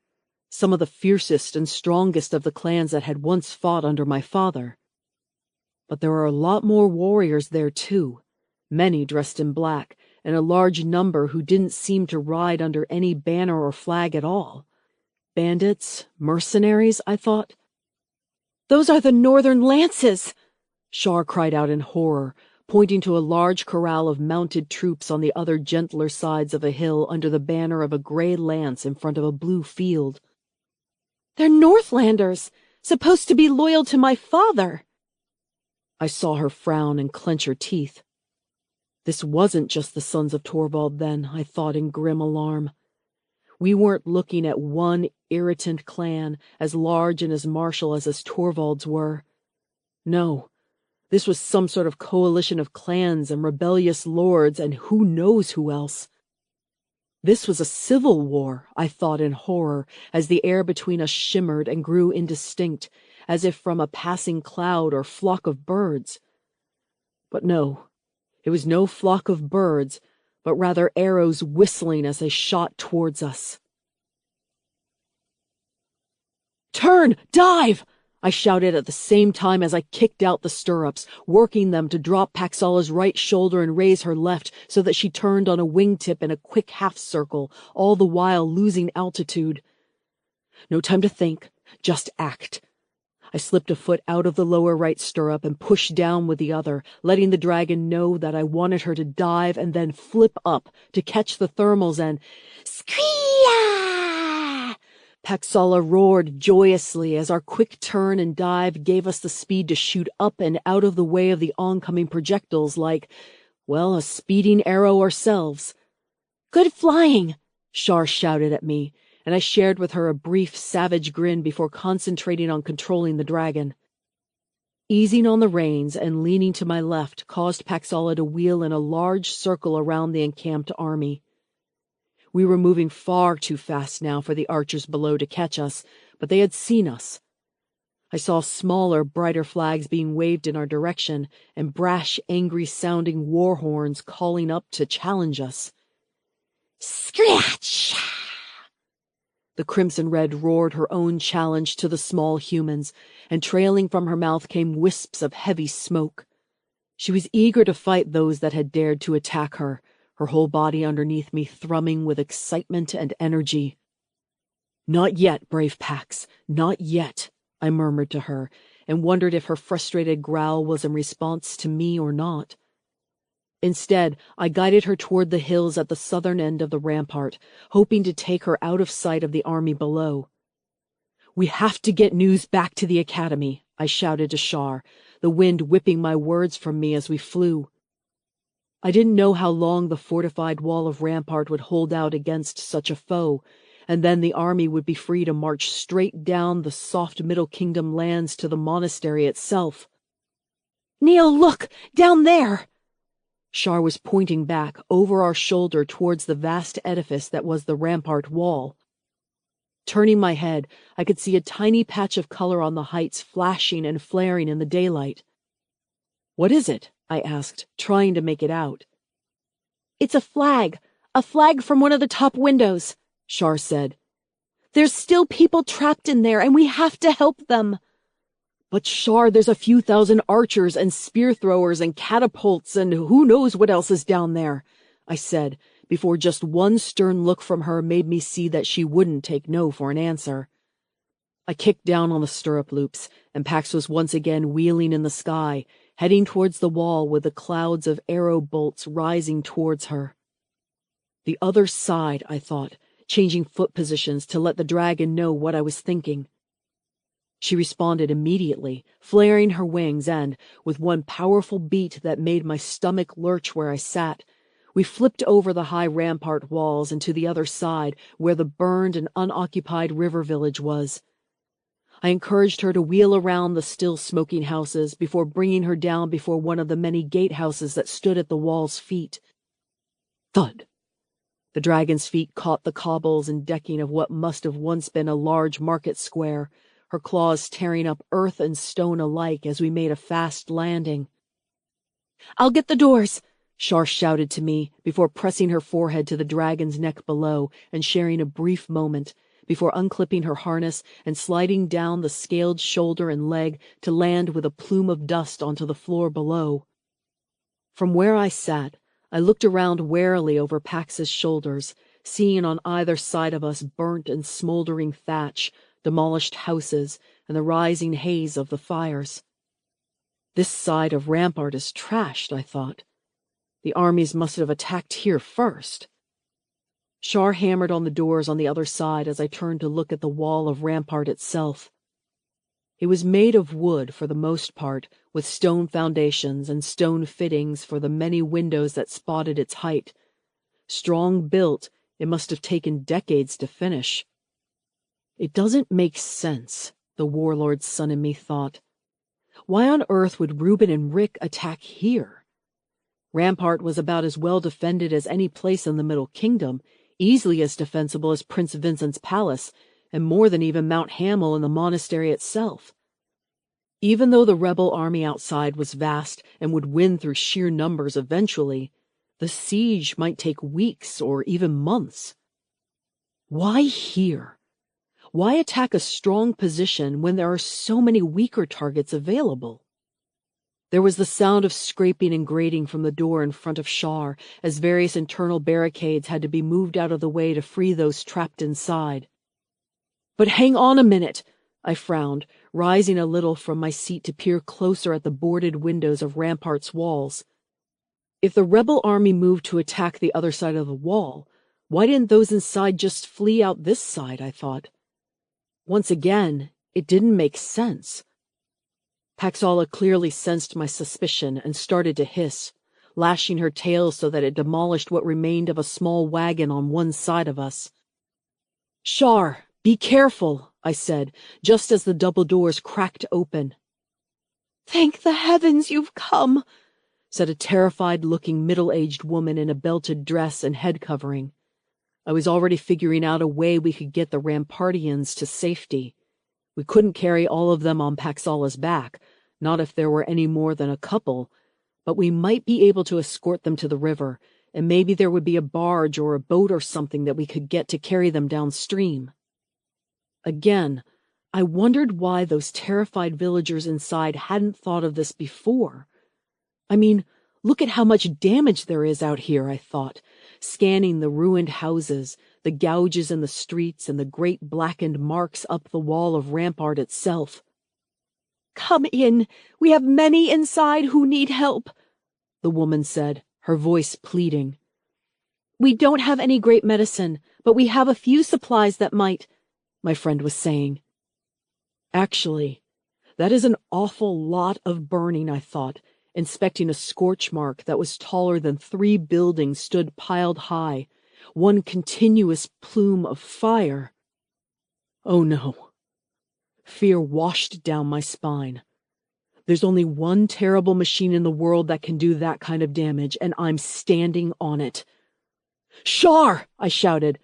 some of the fiercest and strongest of the clans that had once fought under my father. But there were a lot more warriors there too, many dressed in black, and a large number who didn't seem to ride under any banner or flag at all. Bandits, mercenaries, I thought. "Those are the Northern Lances!" Shar cried out in horror, pointing to a large corral of mounted troops on the other gentler sides of a hill under the banner of a gray lance in front of a blue field. "They're Northlanders, supposed to be loyal to my father." I saw her frown and clench her teeth. This wasn't just the sons of Torvald then, I thought in grim alarm. We weren't looking at one irritant clan as large and as martial as Torvald's were. No, this was some sort of coalition of clans and rebellious lords and who knows who else. This was a civil war, I thought in horror, as the air between us shimmered and grew indistinct, as if from a passing cloud or flock of birds. But no, it was no flock of birds, but rather arrows whistling as they shot towards us. "Turn! Dive!" I shouted at the same time as I kicked out the stirrups, working them to drop Paxala's right shoulder and raise her left so that she turned on a wingtip in a quick half-circle, all the while losing altitude. No time to think, just act. I slipped a foot out of the lower right stirrup and pushed down with the other, letting the dragon know that I wanted her to dive and then flip up to catch the thermals and "Screeya!" Paxala roared joyously as our quick turn and dive gave us the speed to shoot up and out of the way of the oncoming projectiles like, well, a speeding arrow ourselves. "Good flying!" Shar shouted at me, and I shared with her a brief, savage grin before concentrating on controlling the dragon. Easing on the reins and leaning to my left caused Paxala to wheel in a large circle around the encamped army. We were moving far too fast now for the archers below to catch us, but they had seen us. I saw smaller, brighter flags being waved in our direction, and brash, angry-sounding war horns calling up to challenge us. "Scratch!" The Crimson Red roared her own challenge to the small humans, and trailing from her mouth came wisps of heavy smoke. She was eager to fight those that had dared to attack her, her whole body underneath me thrumming with excitement and energy. "Not yet, brave Pax, not yet," I murmured to her, and wondered if her frustrated growl was in response to me or not. Instead, I guided her toward the hills at the southern end of the rampart, hoping to take her out of sight of the army below. "We have to get news back to the academy," I shouted to Shar, the wind whipping my words from me as we flew. I didn't know how long the fortified wall of rampart would hold out against such a foe, and then the army would be free to march straight down the soft Middle Kingdom lands to the monastery itself. "Neil, look! Down there!" Shar was pointing back, over our shoulder towards the vast edifice that was the rampart wall. Turning my head, I could see a tiny patch of color on the heights flashing and flaring in the daylight. "What is it?" I asked, trying to make it out. "It's a flag from one of the top windows," Shar said. "There's still people trapped in there, and we have to help them." "But Shar, there's a few thousand archers and spear throwers and catapults and who knows what else is down there," I said, before just one stern look from her made me see that she wouldn't take no for an answer. I kicked down on the stirrup loops, and Pax was once again wheeling in the sky, heading towards the wall with the clouds of arrow bolts rising towards her. The other side, I thought, changing foot positions to let the dragon know what I was thinking. She responded immediately, flaring her wings, and, with one powerful beat that made my stomach lurch where I sat, we flipped over the high rampart walls and to the other side where the burned and unoccupied river village was. I encouraged her to wheel around the still smoking houses before bringing her down before one of the many gatehouses that stood at the wall's feet. Thud! The dragon's feet caught the cobbles and decking of what must have once been a large market square, her claws tearing up earth and stone alike as we made a fast landing. "I'll get the doors," Shar shouted to me before pressing her forehead to the dragon's neck below and sharing a brief moment before unclipping her harness and sliding down the scaled shoulder and leg to land with a plume of dust onto the floor below. From where I sat, I looked around warily over Pax's shoulders, seeing on either side of us burnt and smoldering thatch, demolished houses, and the rising haze of the fires. This side of Rampart is trashed, I thought. The armies must have attacked here first. Shar hammered on the doors on the other side as I turned to look at the wall of Rampart itself. It was made of wood for the most part, with stone foundations and stone fittings for the many windows that spotted its height. Strong built, it must have taken decades to finish. It doesn't make sense, the warlord's son in me thought. Why on earth would Reuben and Rick attack here? Rampart was about as well defended as any place in the Middle Kingdom, easily as defensible as Prince Vincent's palace, and more than even Mount Hamel and the monastery itself. Even though the rebel army outside was vast and would win through sheer numbers eventually, the siege might take weeks or even months. Why here? Why attack a strong position when there are so many weaker targets available? There was the sound of scraping and grating from the door in front of Shar as various internal barricades had to be moved out of the way to free those trapped inside. But hang on a minute, I frowned, rising a little from my seat to peer closer at the boarded windows of Rampart's walls. If the rebel army moved to attack the other side of the wall, why didn't those inside just flee out this side, I thought. Once again, it didn't make sense. Paxala clearly sensed my suspicion and started to hiss, lashing her tail so that it demolished what remained of a small wagon on one side of us. "Shar, be careful," I said, just as the double doors cracked open. "Thank the heavens you've come," said a terrified-looking middle-aged woman in a belted dress and head covering. I was already figuring out a way we could get the Rampartians to safety. We couldn't carry all of them on Paxala's back, not if there were any more than a couple, but we might be able to escort them to the river, and maybe there would be a barge or a boat or something that we could get to carry them downstream. Again, I wondered why those terrified villagers inside hadn't thought of this before. I mean, look at how much damage there is out here, I thought, scanning the ruined houses, the gouges in the streets, and the great blackened marks up the wall of Rampart itself. "Come in. We have many inside who need help," the woman said, her voice pleading. "We don't have any great medicine, but we have a few supplies that might," my friend was saying. Actually, that is an awful lot of burning, I thought, inspecting a scorch mark that was taller than 3 buildings stood piled high, one continuous plume of fire. Oh no. Fear washed down my spine. There's only one terrible machine in the world that can do that kind of damage, and I'm standing on it. "Shar!" I shouted.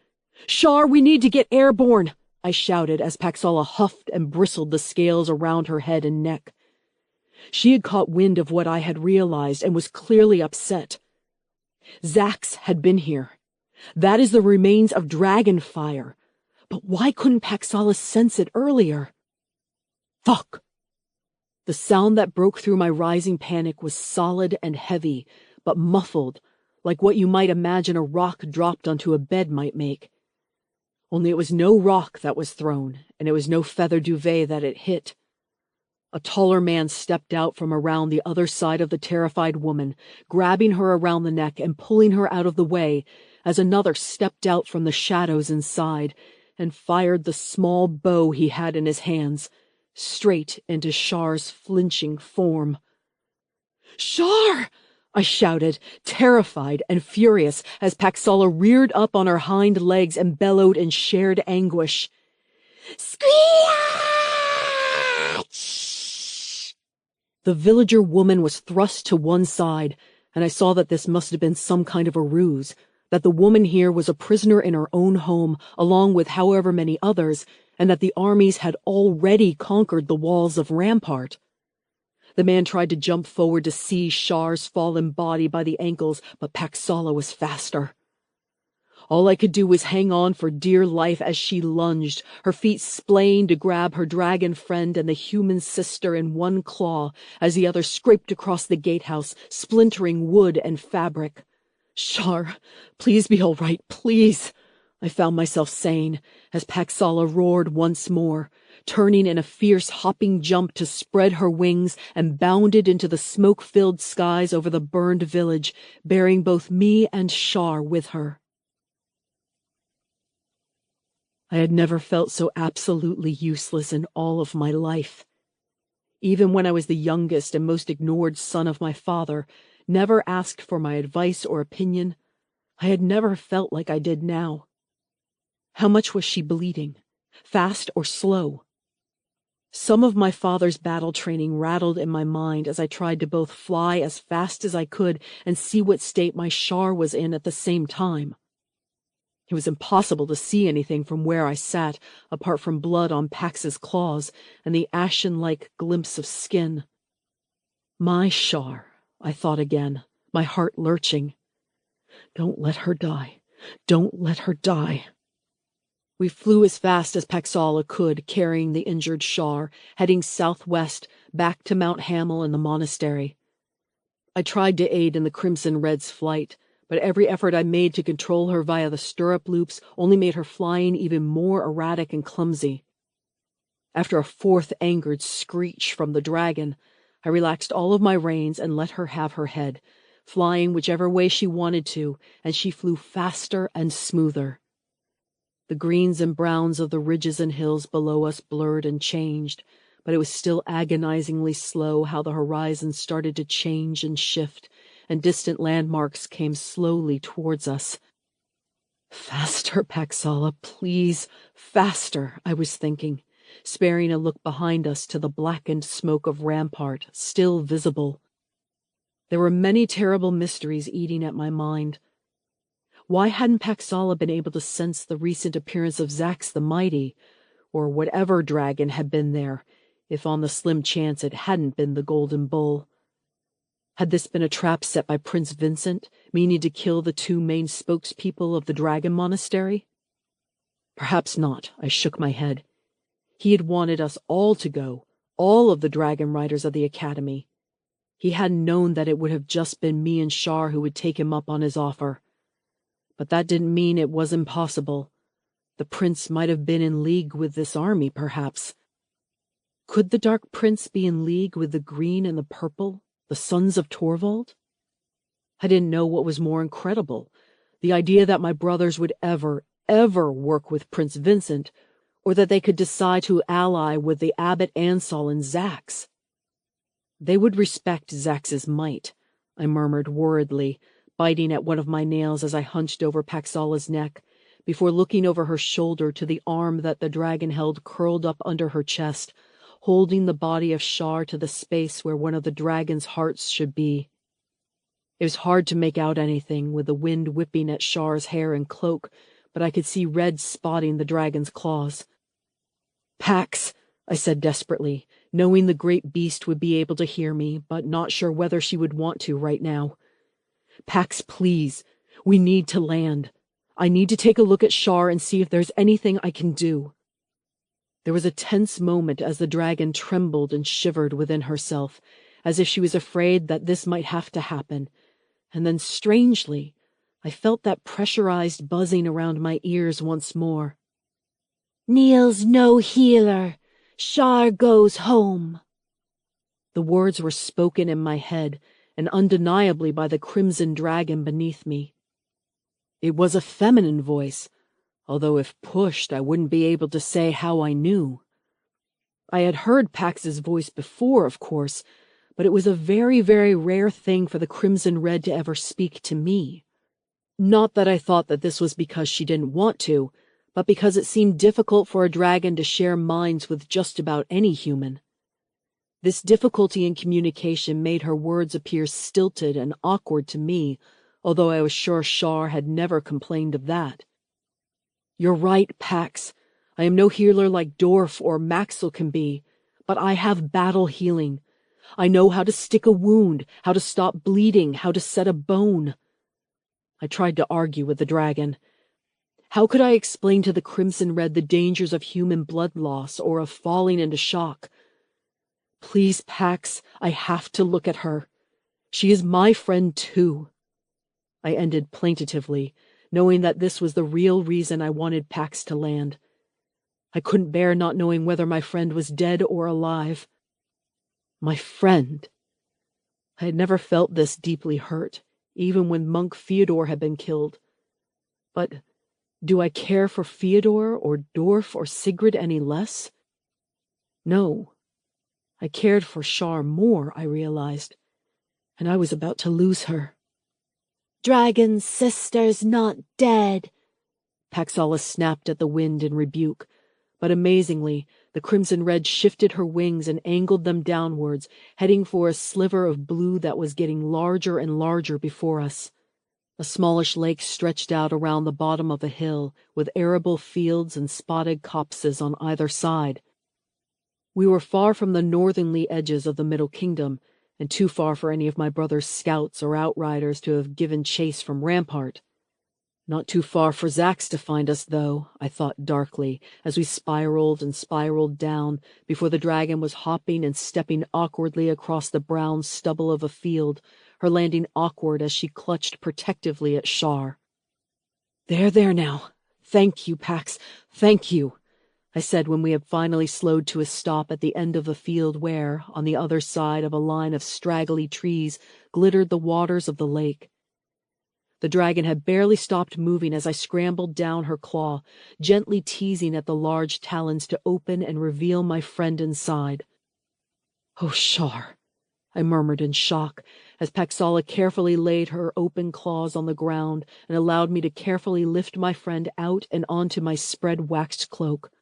"Shar, we need to get airborne!" I shouted as Paxala huffed and bristled the scales around her head and neck. She had caught wind of what I had realized and was clearly upset. Zax had been here. That is the remains of dragon fire. But why couldn't Paxala sense it earlier? Fuck! The sound that broke through my rising panic was solid and heavy, but muffled, like what you might imagine a rock dropped onto a bed might make. Only it was no rock that was thrown, and it was no feather duvet that it hit. A taller man stepped out from around the other side of the terrified woman, grabbing her around the neck and pulling her out of the way, as another stepped out from the shadows inside and fired the small bow he had in his hands, straight into Shar's flinching form. "Shar!" I shouted, terrified and furious, as Paxala reared up on her hind legs and bellowed in shared anguish. "Screech!" The villager woman was thrust to one side, and I saw that this must have been some kind of a ruse, that the woman here was a prisoner in her own home, along with however many others, and that the armies had already conquered the walls of Rampart. The man tried to jump forward to seize Shar's fallen body by the ankles, but Paxala was faster. All I could do was hang on for dear life as she lunged, her feet splaying to grab her dragon friend and the human sister in one claw as the other scraped across the gatehouse, splintering wood and fabric. "Shar, please be all right, please," I found myself saying as Paxala roared once more, turning in a fierce hopping jump to spread her wings and bounded into the smoke-filled skies over the burned village, bearing both me and Shar with her. I had never felt so absolutely useless in all of my life. Even when I was the youngest and most ignored son of my father, never asked for my advice or opinion, I had never felt like I did now. How much was she bleeding? Fast or slow? Some of my father's battle training rattled in my mind as I tried to both fly as fast as I could and see what state my Shar was in at the same time. It was impossible to see anything from where I sat, apart from blood on Pax's claws and the ashen-like glimpse of skin. My Shar, I thought again, my heart lurching. Don't let her die. Don't let her die. We flew as fast as Paxala could, carrying the injured Shar, heading southwest, back to Mount Hamel and the monastery. I tried to aid in the Crimson Red's flight, but every effort I made to control her via the stirrup loops only made her flying even more erratic and clumsy. After a fourth angered screech from the dragon, I relaxed all of my reins and let her have her head, flying whichever way she wanted to, and she flew faster and smoother. The greens and browns of the ridges and hills below us blurred and changed, but it was still agonizingly slow how the horizon started to change and shift, and distant landmarks came slowly towards us. Faster, Paxala, please, faster, I was thinking, sparing a look behind us to the blackened smoke of rampart, still visible. There were many terrible mysteries eating at my mind. Why hadn't Paxala been able to sense the recent appearance of Zax the Mighty, or whatever dragon had been there, if on the slim chance it hadn't been the Golden Bull? Had this been a trap set by Prince Vincent, meaning to kill the two main spokespeople of the Dragon Monastery? Perhaps not, I shook my head. He had wanted us all to go, all of the dragon riders of the Academy. He hadn't known that it would have just been me and Shar who would take him up on his offer. But that didn't mean it was impossible. The prince might have been in league with this army, perhaps. Could the Dark Prince be in league with the green and the purple, the sons of Torvald? I didn't know what was more incredible, the idea that my brothers would ever work with Prince Vincent, or that they could decide to ally with the Abbot Ansel and Zax. They would respect Zax's might, I murmured worriedly, biting at one of my nails as I hunched over Paxala's neck, before looking over her shoulder to the arm that the dragon held curled up under her chest, holding the body of Shar to the space where one of the dragon's hearts should be. It was hard to make out anything, with the wind whipping at Shar's hair and cloak, but I could see red spotting the dragon's claws. "Pax," I said desperately, knowing the great beast would be able to hear me, but not sure whether she would want to right now. "Pax, please. We need to land. I need to take a look at Shar and see if there's anything I can do." There was a tense moment as the dragon trembled and shivered within herself, as if she was afraid that this might have to happen, and then strangely, I felt that pressurized buzzing around my ears once more. "Neil's no healer. Shar goes home." The words were spoken in my head, and undeniably by the crimson dragon beneath me. It was a feminine voice, although if pushed I wouldn't be able to say how I knew. I had heard Pax's voice before, of course, but it was a very, very rare thing for the Crimson Red to ever speak to me. Not that I thought that this was because she didn't want to, but because it seemed difficult for a dragon to share minds with just about any human. This difficulty in communication made her words appear stilted and awkward to me, although I was sure Shar had never complained of that. "You're right, Pax. I am no healer like Dorf or Maxwell can be, but I have battle healing. I know how to stick a wound, how to stop bleeding, how to set a bone. I tried to argue with the dragon. How could I explain to the Crimson Red the dangers of human blood loss or of falling into shock? Please, Pax, I have to look at her. She is my friend too. I ended plaintively, knowing that this was the real reason I wanted Pax to land. I couldn't bear not knowing whether my friend was dead or alive. My friend. I had never felt this deeply hurt, even when Monk Fyodor had been killed. But do I care for Fyodor or Dorf or Sigrid any less? No. I cared for Shar more, I realized, and I was about to lose her. Dragon's sister's not dead, Paxala snapped at the wind in rebuke, but amazingly, the Crimson Red shifted her wings and angled them downwards, heading for a sliver of blue that was getting larger and larger before us. A smallish lake stretched out around the bottom of a hill, with arable fields and spotted copses on either side. We were far from the northerly edges of the Middle Kingdom, and too far for any of my brother's scouts or outriders to have given chase from Rampart. Not too far for Zax to find us, though, I thought darkly, as we spiraled and spiraled down, before the dragon was hopping and stepping awkwardly across the brown stubble of a field, her landing awkward as she clutched protectively at Shar. There now. Thank you, Pax. Thank you, I said when we had finally slowed to a stop at the end of the field where, on the other side of a line of straggly trees, glittered the waters of the lake. The dragon had barely stopped moving as I scrambled down her claw, gently teasing at the large talons to open and reveal my friend inside. Oh, Shar, I murmured in shock, as Paxala carefully laid her open claws on the ground and allowed me to carefully lift my friend out and onto my spread waxed cloak.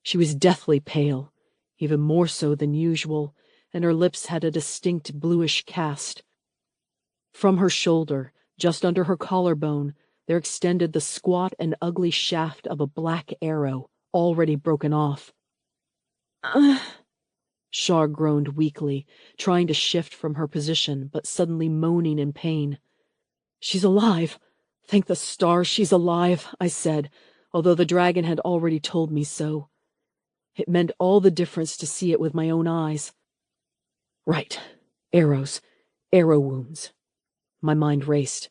She was deathly pale, even more so than usual, and her lips had a distinct bluish cast. From her shoulder, just under her collarbone, there extended the squat and ugly shaft of a black arrow, already broken off. Shar groaned weakly, trying to shift from her position, but suddenly moaning in pain. She's alive. Thank the stars she's alive, I said, although the dragon had already told me so. It meant all the difference to see it with my own eyes. Right. Arrows. Arrow wounds. My mind raced.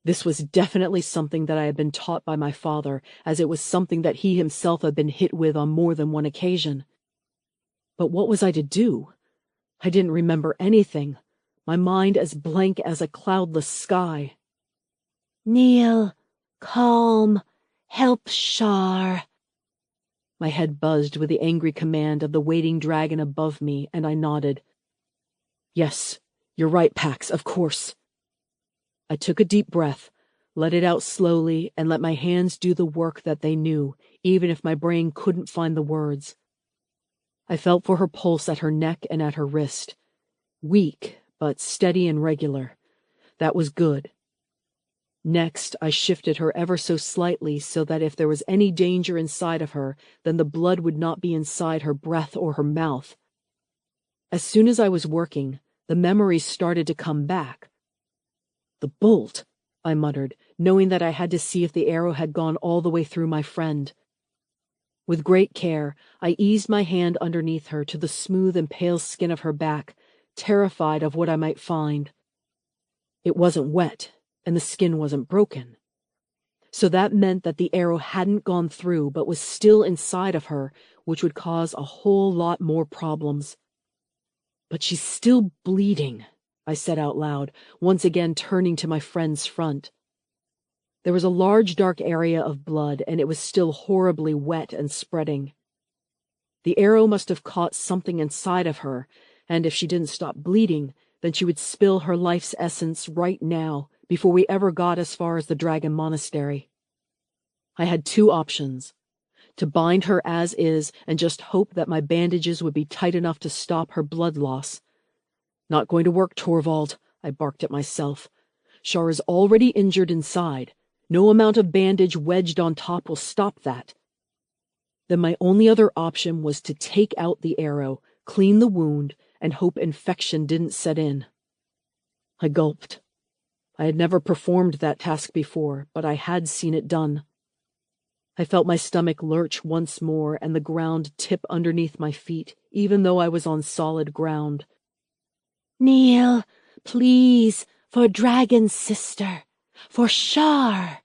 This was definitely something that I had been taught by my father, as it was something that he himself had been hit with on more than one occasion. But what was I to do? I didn't remember anything, my mind as blank as a cloudless sky. Kneel, calm, help Shar. My head buzzed with the angry command of the waiting dragon above me, and I nodded. Yes, you're right, Pax, of course. I took a deep breath, let it out slowly, and let my hands do the work that they knew, even if my brain couldn't find the words. I felt for her pulse at her neck and at her wrist. Weak, but steady and regular. That was good. Next, I shifted her ever so slightly so that if there was any danger inside of her, then the blood would not be inside her breath or her mouth. As soon as I was working, the memories started to come back. The bolt, I muttered, knowing that I had to see if the arrow had gone all the way through my friend. With great care, I eased my hand underneath her to the smooth and pale skin of her back, terrified of what I might find. It wasn't wet, and the skin wasn't broken. So that meant that the arrow hadn't gone through but was still inside of her, which would cause a whole lot more problems. But she's still bleeding, I said out loud, once again turning to my friend's front. There was a large dark area of blood, and it was still horribly wet and spreading. The arrow must have caught something inside of her, and if she didn't stop bleeding, then she would spill her life's essence right now, before we ever got as far as the Dragon Monastery. I had two options: to bind her as is and just hope that my bandages would be tight enough to stop her blood loss. Not going to work, Torvald, I barked at myself. Shar is already injured inside. No amount of bandage wedged on top will stop that. Then my only other option was to take out the arrow, clean the wound, and hope infection didn't set in. I gulped. I had never performed that task before, but I had seen it done. I felt my stomach lurch once more and the ground tip underneath my feet, even though I was on solid ground. "Kneel, please, for Dragon's sister, for Shar,"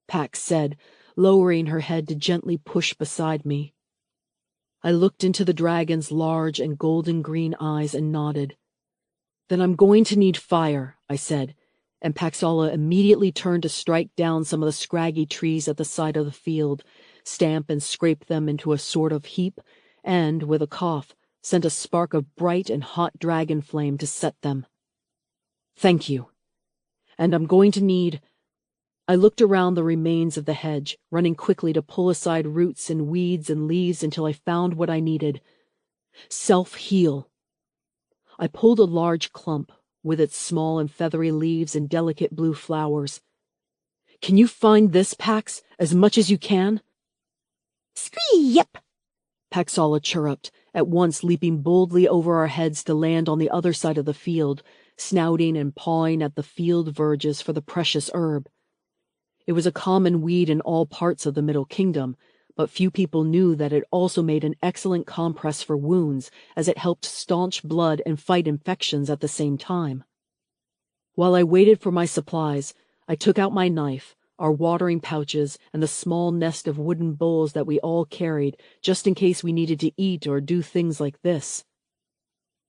Pax said, lowering her head to gently push beside me. I looked into the dragon's large and golden-green eyes and nodded. "Then I'm going to need fire," I said, and Paxala immediately turned to strike down some of the scraggy trees at the side of the field, stamp and scrape them into a sort of heap, and, with a cough, sent a spark of bright and hot dragon flame to set them. "Thank you. And I'm going to need—" I looked around the remains of the hedge, running quickly to pull aside roots and weeds and leaves until I found what I needed. Self-heal. I pulled a large clump, with its small and feathery leaves and delicate blue flowers. "Can you find this, Pax, as much as you can?" "Scree-yip," Paxala chirruped, at once leaping boldly over our heads to land on the other side of the field, snouting and pawing at the field verges for the precious herb. It was a common weed in all parts of the Middle Kingdom, but few people knew that it also made an excellent compress for wounds, as it helped staunch blood and fight infections at the same time. While I waited for my supplies, I took out my knife, our watering pouches, and the small nest of wooden bowls that we all carried, just in case we needed to eat or do things like this.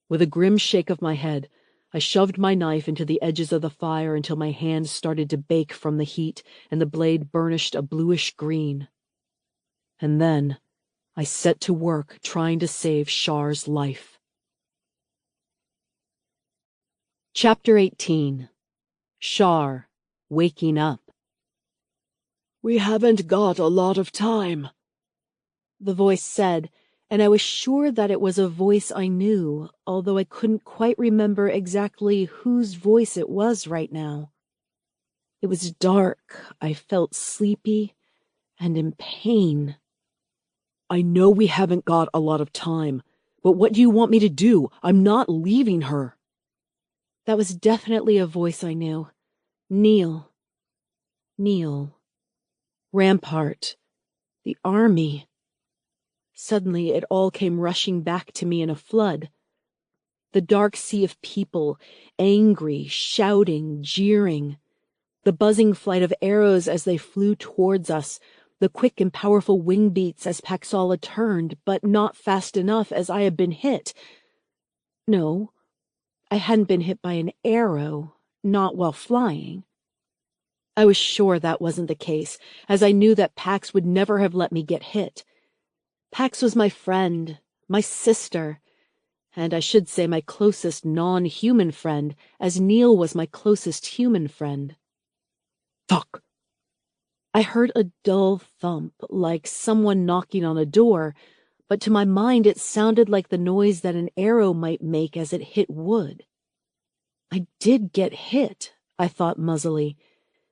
With a grim shake of my head, I shoved my knife into the edges of the fire until my hand started to bake from the heat and the blade burnished a bluish green. And then I set to work trying to save Shar's life. Chapter 18. Shar, Waking Up. "We haven't got a lot of time," the voice said, and I was sure that it was a voice I knew, although I couldn't quite remember exactly whose voice it was right now. It was dark, I felt sleepy, and in pain. "I know we haven't got a lot of time, but what do you want me to do? I'm not leaving her." That was definitely a voice I knew. Kneel. Kneel. Rampart. The army. Suddenly it all came rushing back to me in a flood. The dark sea of people, angry, shouting, jeering. The buzzing flight of arrows as they flew towards us, the quick and powerful wing beats as Paxala turned, but not fast enough as I had been hit. No, I hadn't been hit by an arrow, not while flying. I was sure that wasn't the case, as I knew that Pax would never have let me get hit. Pax was my friend, my sister, and I should say my closest non-human friend, as Neil was my closest human friend. Fuck! I heard a dull thump, like someone knocking on a door, but to my mind it sounded like the noise that an arrow might make as it hit wood. I did get hit, I thought muzzily,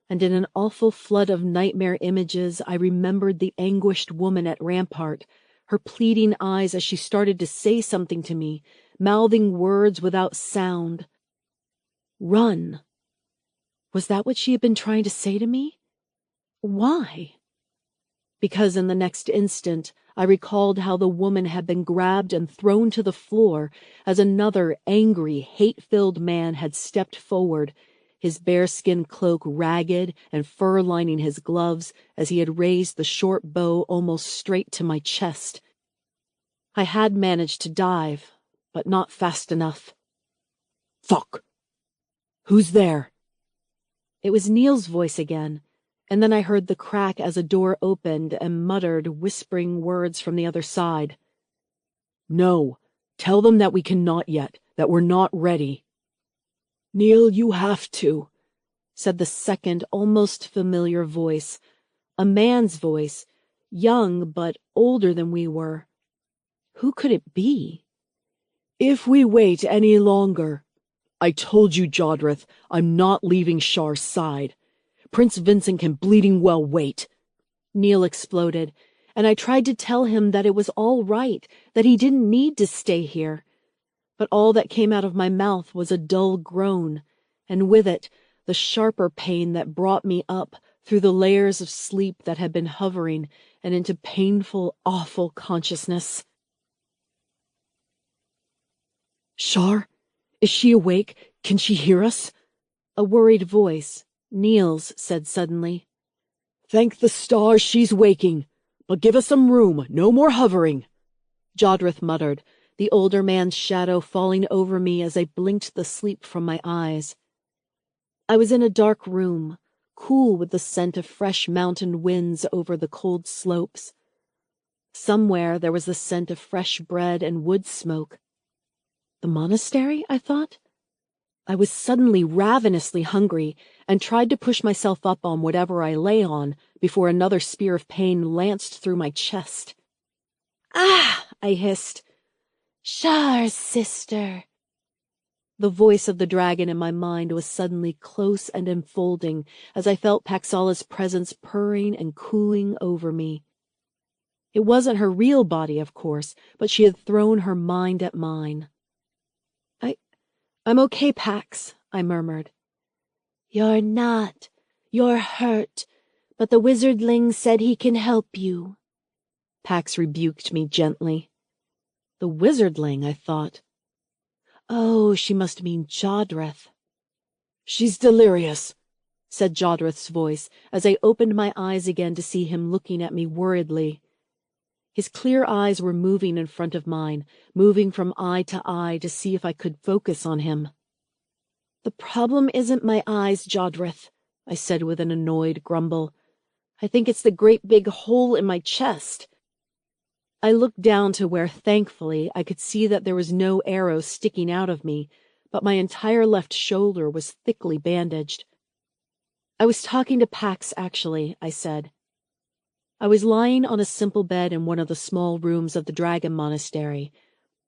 and in an awful flood of nightmare images I remembered the anguished woman at Rampart, her pleading eyes as she started to say something to me, mouthing words without sound. Run. Was that what she had been trying to say to me? Why? Because in the next instant I recalled how the woman had been grabbed and thrown to the floor as another angry, hate-filled man had stepped forward, his bearskin cloak ragged and fur lining his gloves as he had raised the short bow almost straight to my chest. I had managed to dive, but not fast enough. Fuck! Who's there? It was Neil's voice again, and then I heard the crack as a door opened and muttered, whispering words from the other side. No, tell them that we cannot yet, that we're not ready. Neil, you have to, said the second, almost familiar voice, a man's voice, young but older than we were. Who could it be? If we wait any longer... I told you, Jodrith, I'm not leaving Shar's side. Prince Vincent can bleeding well wait. Neil exploded, and I tried to tell him that it was all right, that he didn't need to stay here. but all that came out of my mouth was a dull groan, and with it, the sharper pain that brought me up through the layers of sleep that had been hovering and into painful, awful consciousness. Shar? Is she awake? Can she hear us? A worried voice, Neil's, said suddenly. Thank the stars she's waking, but give us some room, no more hovering. Jodrith muttered, the older man's shadow falling over me as I blinked the sleep from my eyes. I was in a dark room, cool with the scent of fresh mountain winds over the cold slopes. Somewhere there was the scent of fresh bread and wood smoke. The monastery, I thought? I was suddenly ravenously hungry and tried to push myself up on whatever I lay on before another spear of pain lanced through my chest. Ah! I hissed. Shar's sister. The voice of the dragon in my mind was suddenly close and enfolding as I felt Paxala's presence purring and cooling over me. It wasn't her real body, of course, but she had thrown her mind at mine. I'm okay, Pax, I murmured. You're not. You're hurt, but the wizardling said he can help you. Pax rebuked me gently. The wizardling, I thought. Oh, she must mean Jodrith. She's delirious, said Jodrith's voice as I opened my eyes again to see him looking at me worriedly. His clear eyes were moving in front of mine, moving from eye to eye to see if I could focus on him. The problem isn't my eyes, Jodrith, I said with an annoyed grumble. I think it's the great big hole in my chest. I looked down to where, thankfully, I could see that there was no arrow sticking out of me, but my entire left shoulder was thickly bandaged. I was talking to Pax, actually, I said. I was lying on a simple bed in one of the small rooms of the Dragon Monastery.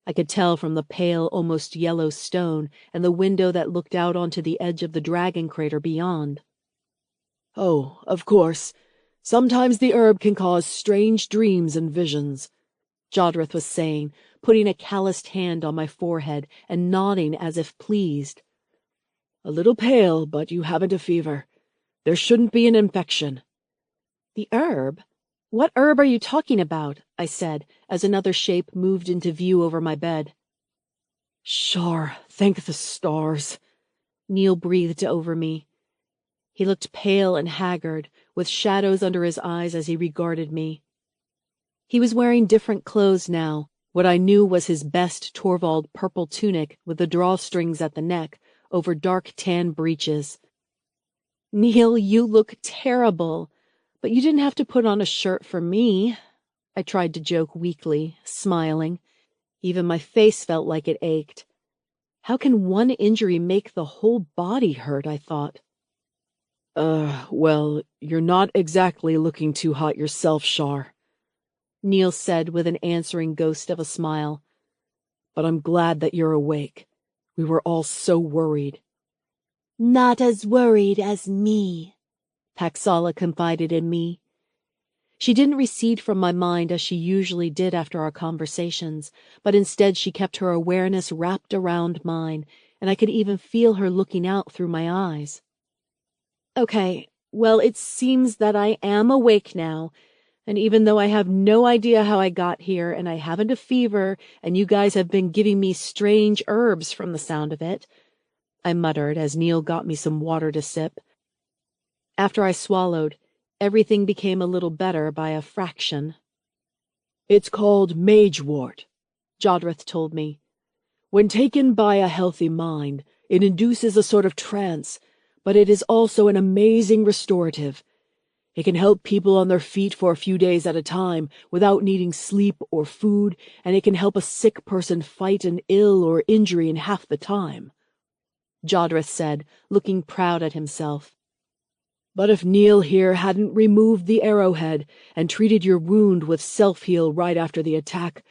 I could tell from the pale, almost yellow stone and the window that looked out onto the edge of the dragon crater beyond. Oh, of course. Sometimes the herb can cause strange dreams and visions, Jodrith was saying, putting a calloused hand on my forehead and nodding as if pleased. A little pale, but you haven't a fever. There shouldn't be an infection. The herb? What herb are you talking about? I said, as another shape moved into view over my bed. Shar, thank the stars, Neil breathed over me. He looked pale and haggard, with shadows under his eyes as he regarded me. He was wearing different clothes now, what I knew was his best Torvald purple tunic with the drawstrings at the neck, over dark tan breeches. Neil, you look terrible. But you didn't have to put on a shirt for me. I tried to joke weakly, smiling. Even my face felt like it ached. How can one injury make the whole body hurt, I thought. Well, you're not exactly looking too hot yourself, Shar, Neil said with an answering ghost of a smile. But I'm glad that you're awake. We were all so worried. Not as worried as me, Paxala confided in me. She didn't recede from my mind as she usually did after our conversations, but instead she kept her awareness wrapped around mine, and I could even feel her looking out through my eyes. Okay, well, it seems that I am awake now, and even though I have no idea how I got here, and I haven't a fever, and you guys have been giving me strange herbs from the sound of it, I muttered as Neil got me some water to sip. After I swallowed, everything became a little better by a fraction. It's called magewort, Jodrith told me. When taken by a healthy mind, it induces a sort of trance, but it is also an amazing restorative. It can help people on their feet for a few days at a time without needing sleep or food, and it can help a sick person fight an ill or injury in half the time, Jodrith said, looking proud at himself. But if Neil here hadn't removed the arrowhead and treated your wound with self-heal right after the attack,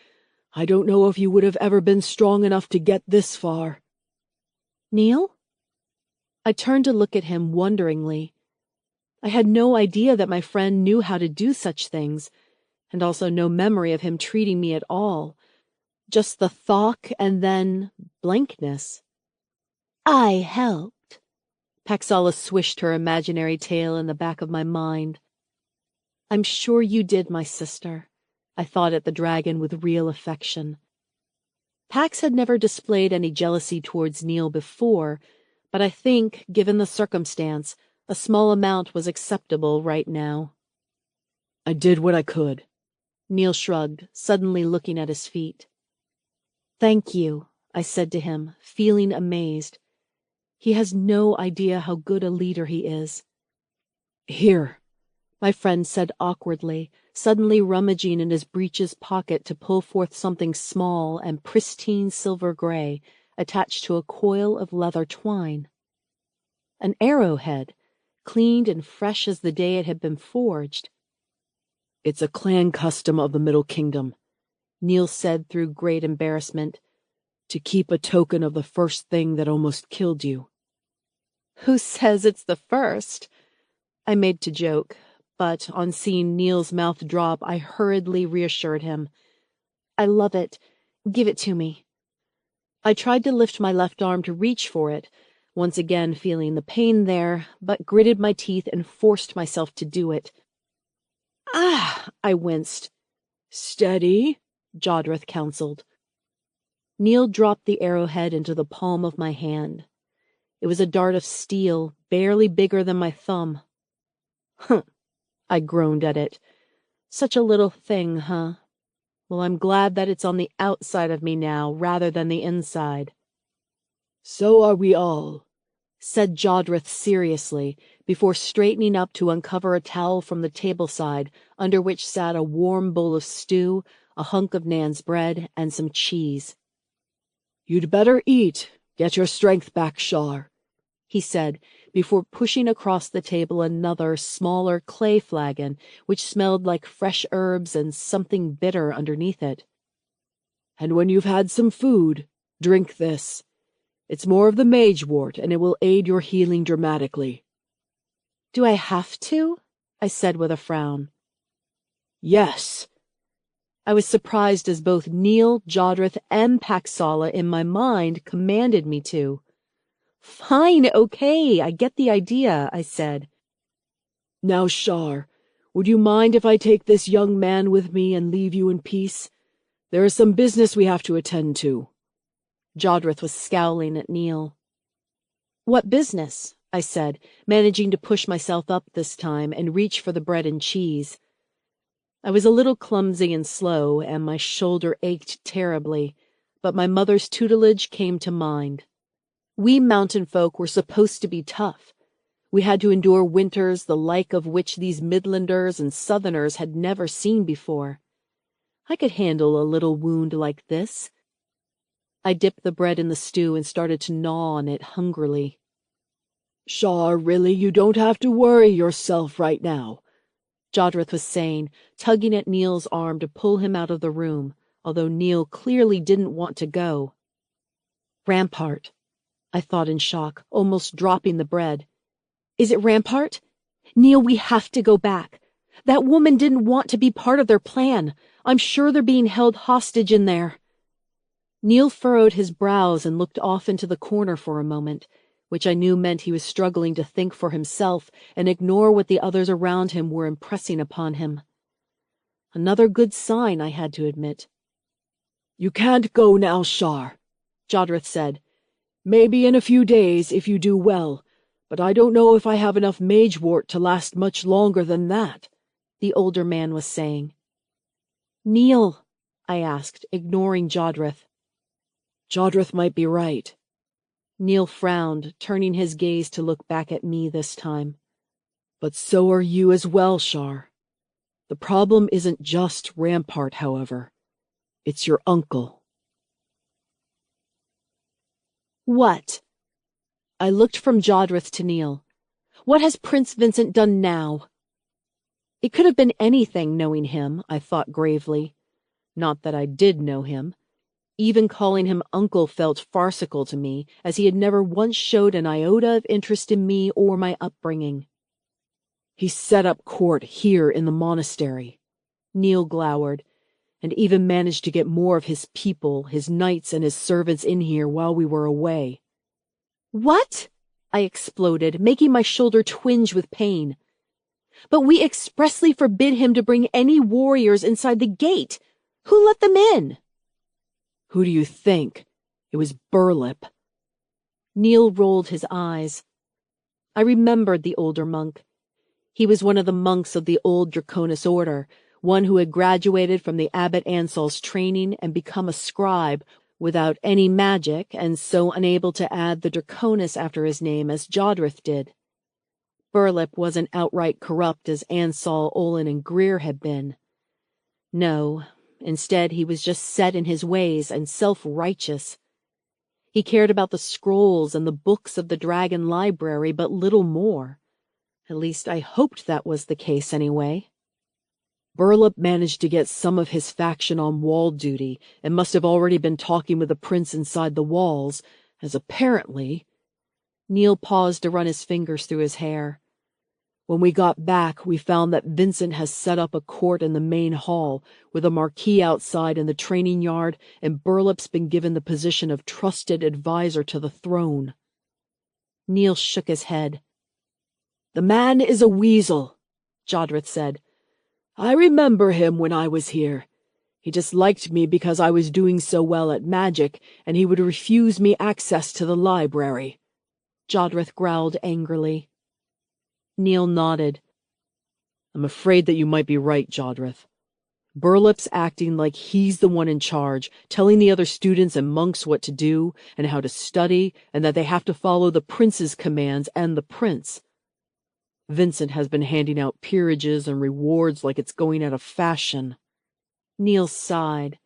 I don't know if you would have ever been strong enough to get this far. Neil? I turned to look at him wonderingly. I had no idea that my friend knew how to do such things, and also no memory of him treating me at all. Just the thok and then blankness. I helped. Paxala swished her imaginary tail in the back of my mind. I'm sure you did, my sister. I thought at the dragon with real affection. Pax had never displayed any jealousy towards Neil before, but I think, given the circumstance, a small amount was acceptable right now. I did what I could. Neil shrugged, suddenly looking at his feet. Thank you, I said to him, feeling amazed. He has no idea how good a leader he is. Here, my friend said awkwardly, suddenly rummaging in his breeches pocket to pull forth something small and pristine silver gray, attached to a coil of leather twine. An arrowhead, cleaned and fresh as the day it had been forged. It's a clan custom of the Middle Kingdom, Neil said through great embarrassment, to keep a token of the first thing that almost killed you. Who says it's the first? I made to joke, but on seeing Neil's mouth drop, I hurriedly reassured him. I love it. Give it to me. I tried to lift my left arm to reach for it, once again feeling the pain there, but gritted my teeth and forced myself to do it. Ah! I winced. Steady, Jodrith counseled. Neil dropped the arrowhead into the palm of my hand. It was a dart of steel, barely bigger than my thumb. Humph, I groaned at it. Such a little thing, huh? Well, I'm glad that it's on the outside of me now, rather than the inside. So are we all, said Jodrith seriously, before straightening up to uncover a towel from the tableside, under which sat a warm bowl of stew, a hunk of Nan's bread, and some cheese. You'd better eat. Get your strength back, Shar, he said, before pushing across the table another, smaller clay flagon, which smelled like fresh herbs and something bitter underneath it. And when you've had some food, drink this. It's more of the mage wort, and it will aid your healing dramatically. Do I have to? I said with a frown. Yes. I was surprised as both Neil, Jodrith, and Paxala in my mind commanded me to. Fine, okay, I get the idea, I said. Now, Shar, would you mind if I take this young man with me and leave you in peace? There is some business we have to attend to. Jodrith was scowling at Neil. What business? I said, managing to push myself up this time and reach for the bread and cheese. I was a little clumsy and slow, and my shoulder ached terribly, but my mother's tutelage came to mind. We mountain folk were supposed to be tough. We had to endure winters the like of which these Midlanders and Southerners had never seen before. I could handle a little wound like this. I dipped the bread in the stew and started to gnaw on it hungrily. Shar, really, you don't have to worry yourself right now, Jodrith was saying, tugging at Neil's arm to pull him out of the room, although Neil clearly didn't want to go. Rampart, I thought in shock, almost dropping the bread. Is it Rampart? Neil, we have to go back. That woman didn't want to be part of their plan. I'm sure they're being held hostage in there. Neil furrowed his brows and looked off into the corner for a moment, which I knew meant he was struggling to think for himself and ignore what the others around him were impressing upon him. Another good sign, I had to admit. You can't go now, Shar, Jodrith said. Maybe in a few days if you do well, but I don't know if I have enough mage wort to last much longer than that, the older man was saying. Neil, I asked, ignoring Jodrith. Jodrith might be right. Neil frowned, turning his gaze to look back at me this time. But so are you as well, Shar. The problem isn't just Rampart, however. It's your uncle. What? I looked from Jodrith to Neil. What has Prince Vincent done now? It could have been anything, knowing him, I thought gravely. Not that I did know him. Even calling him uncle felt farcical to me, as he had never once showed an iota of interest in me or my upbringing. He set up court here in the monastery, Neil glowered, and even managed to get more of his people, his knights and his servants in here while we were away." "What?" I exploded, making my shoulder twinge with pain. "But we expressly forbid him to bring any warriors inside the gate. Who let them in?" "Who do you think? It was Burlip." Neil rolled his eyes. I remembered the older monk. He was one of the monks of the old Draconis order, one who had graduated from the Abbot Ansel's training and become a scribe without any magic, and so unable to add the Draconis after his name as Jodrith did. Burlip wasn't outright corrupt as Ansel, Olin, and Greer had been. No, instead he was just set in his ways and self-righteous. He cared about the scrolls and the books of the Dragon Library, but little more. At least I hoped that was the case anyway. Burlip managed to get some of his faction on wall duty and must have already been talking with the prince inside the walls, as apparently— Neil paused to run his fingers through his hair. "When we got back, we found that Vincent has set up a court in the main hall, with a marquee outside in the training yard, and Burlip's been given the position of trusted advisor to the throne." Neil shook his head. "The man is a weasel," Jodrith said. "I remember him when I was here. He disliked me because I was doing so well at magic, and he would refuse me access to the library." Jodrith growled angrily. Neil nodded. "I'm afraid that you might be right, Jodrith. Burlip's acting like he's the one in charge, telling the other students and monks what to do and how to study, and that they have to follow the prince's commands and the prince. Vincent has been handing out peerages and rewards like it's going out of fashion." Neil sighed.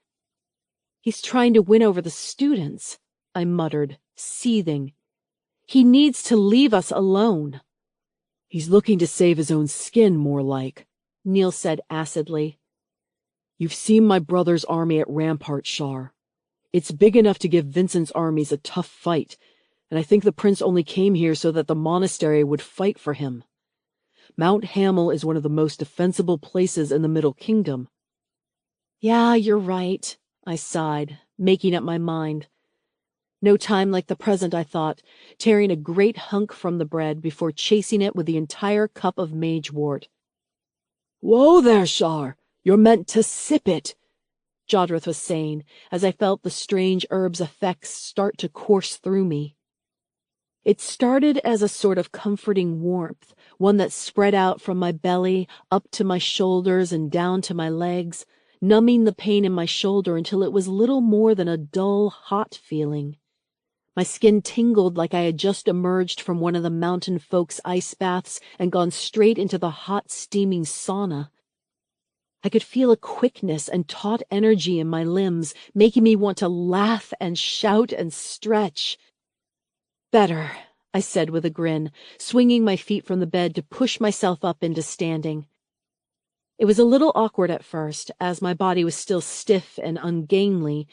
"He's trying to win over the students," I muttered, seething. "He needs to leave us alone." "He's looking to save his own skin, more like," Neil said acidly. "You've seen my brother's army at Rampart, Shar. It's big enough to give Vincent's armies a tough fight, and I think the prince only came here so that the monastery would fight for him. Mount Hamel is one of the most defensible places in the Middle Kingdom." "Yeah, you're right," I sighed, making up my mind. No time like the present, I thought, tearing a great hunk from the bread before chasing it with the entire cup of magewort. "Whoa there, Shar! You're meant to sip it," Jodrith was saying, as I felt the strange herb's effects start to course through me. It started as a sort of comforting warmth, one that spread out from my belly, up to my shoulders and down to my legs, numbing the pain in my shoulder until it was little more than a dull, hot feeling. My skin tingled like I had just emerged from one of the mountain folks' ice baths and gone straight into the hot, steaming sauna. I could feel a quickness and taut energy in my limbs, making me want to laugh and shout and stretch. "Better," I said with a grin, swinging my feet from the bed to push myself up into standing. It was a little awkward at first, as my body was still stiff and ungainly,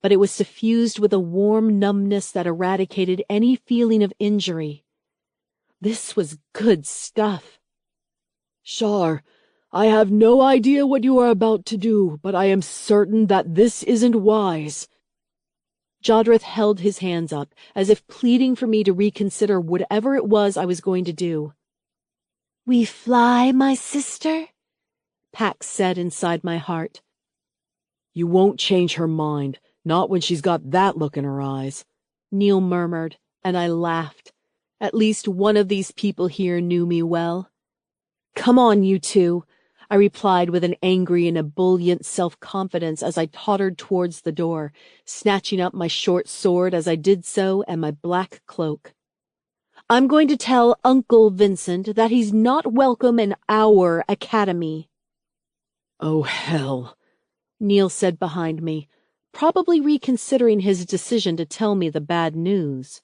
but it was suffused with a warm numbness that eradicated any feeling of injury. This was good stuff. "Shar, I have no idea what you are about to do, but I am certain that this isn't wise." Jodrith held his hands up, as if pleading for me to reconsider whatever it was I was going to do. "We fly, my sister?" Pax said inside my heart. "You won't change her mind, not when she's got that look in her eyes," Neil murmured, and I laughed. At least one of these people here knew me well. "Come on, you two," I replied with an angry and ebullient self-confidence as I tottered towards the door, snatching up my short sword as I did so and my black cloak. "I'm going to tell Uncle Vincent that he's not welcome in our academy." "Oh, hell," Neil said behind me, probably reconsidering his decision to tell me the bad news.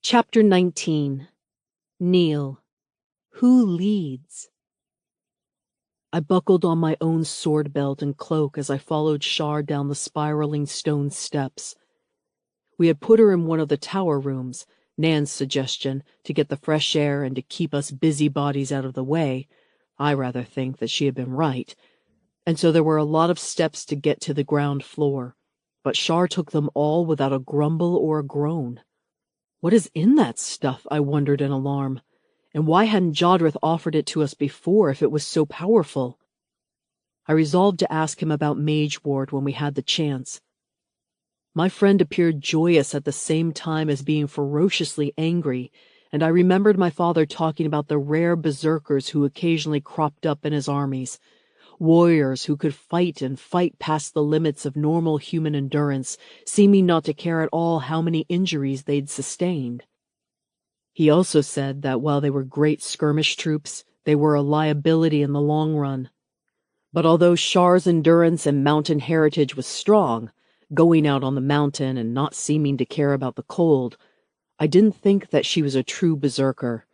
Chapter 19. Neil. Who leads? I buckled on my own sword belt and cloak as I followed Shar down the spiraling stone steps. We had put her in one of the tower rooms, Nan's suggestion, to get the fresh air and to keep us busybodies out of the way, I rather think that she had been right, and so there were a lot of steps to get to the ground floor, but Shar took them all without a grumble or a groan. What is in that stuff? I wondered in alarm, and why hadn't Jodrith offered it to us before if it was so powerful? I resolved to ask him about Mage Ward when we had the chance. My friend appeared joyous at the same time as being ferociously angry, and I remembered my father talking about the rare berserkers who occasionally cropped up in his armies, warriors who could fight and fight past the limits of normal human endurance, seeming not to care at all how many injuries they'd sustained. He also said that while they were great skirmish troops, they were a liability in the long run. But although Shar's endurance and mountain heritage was strong, going out on the mountain and not seeming to care about the cold, I didn't think that she was a true berserker.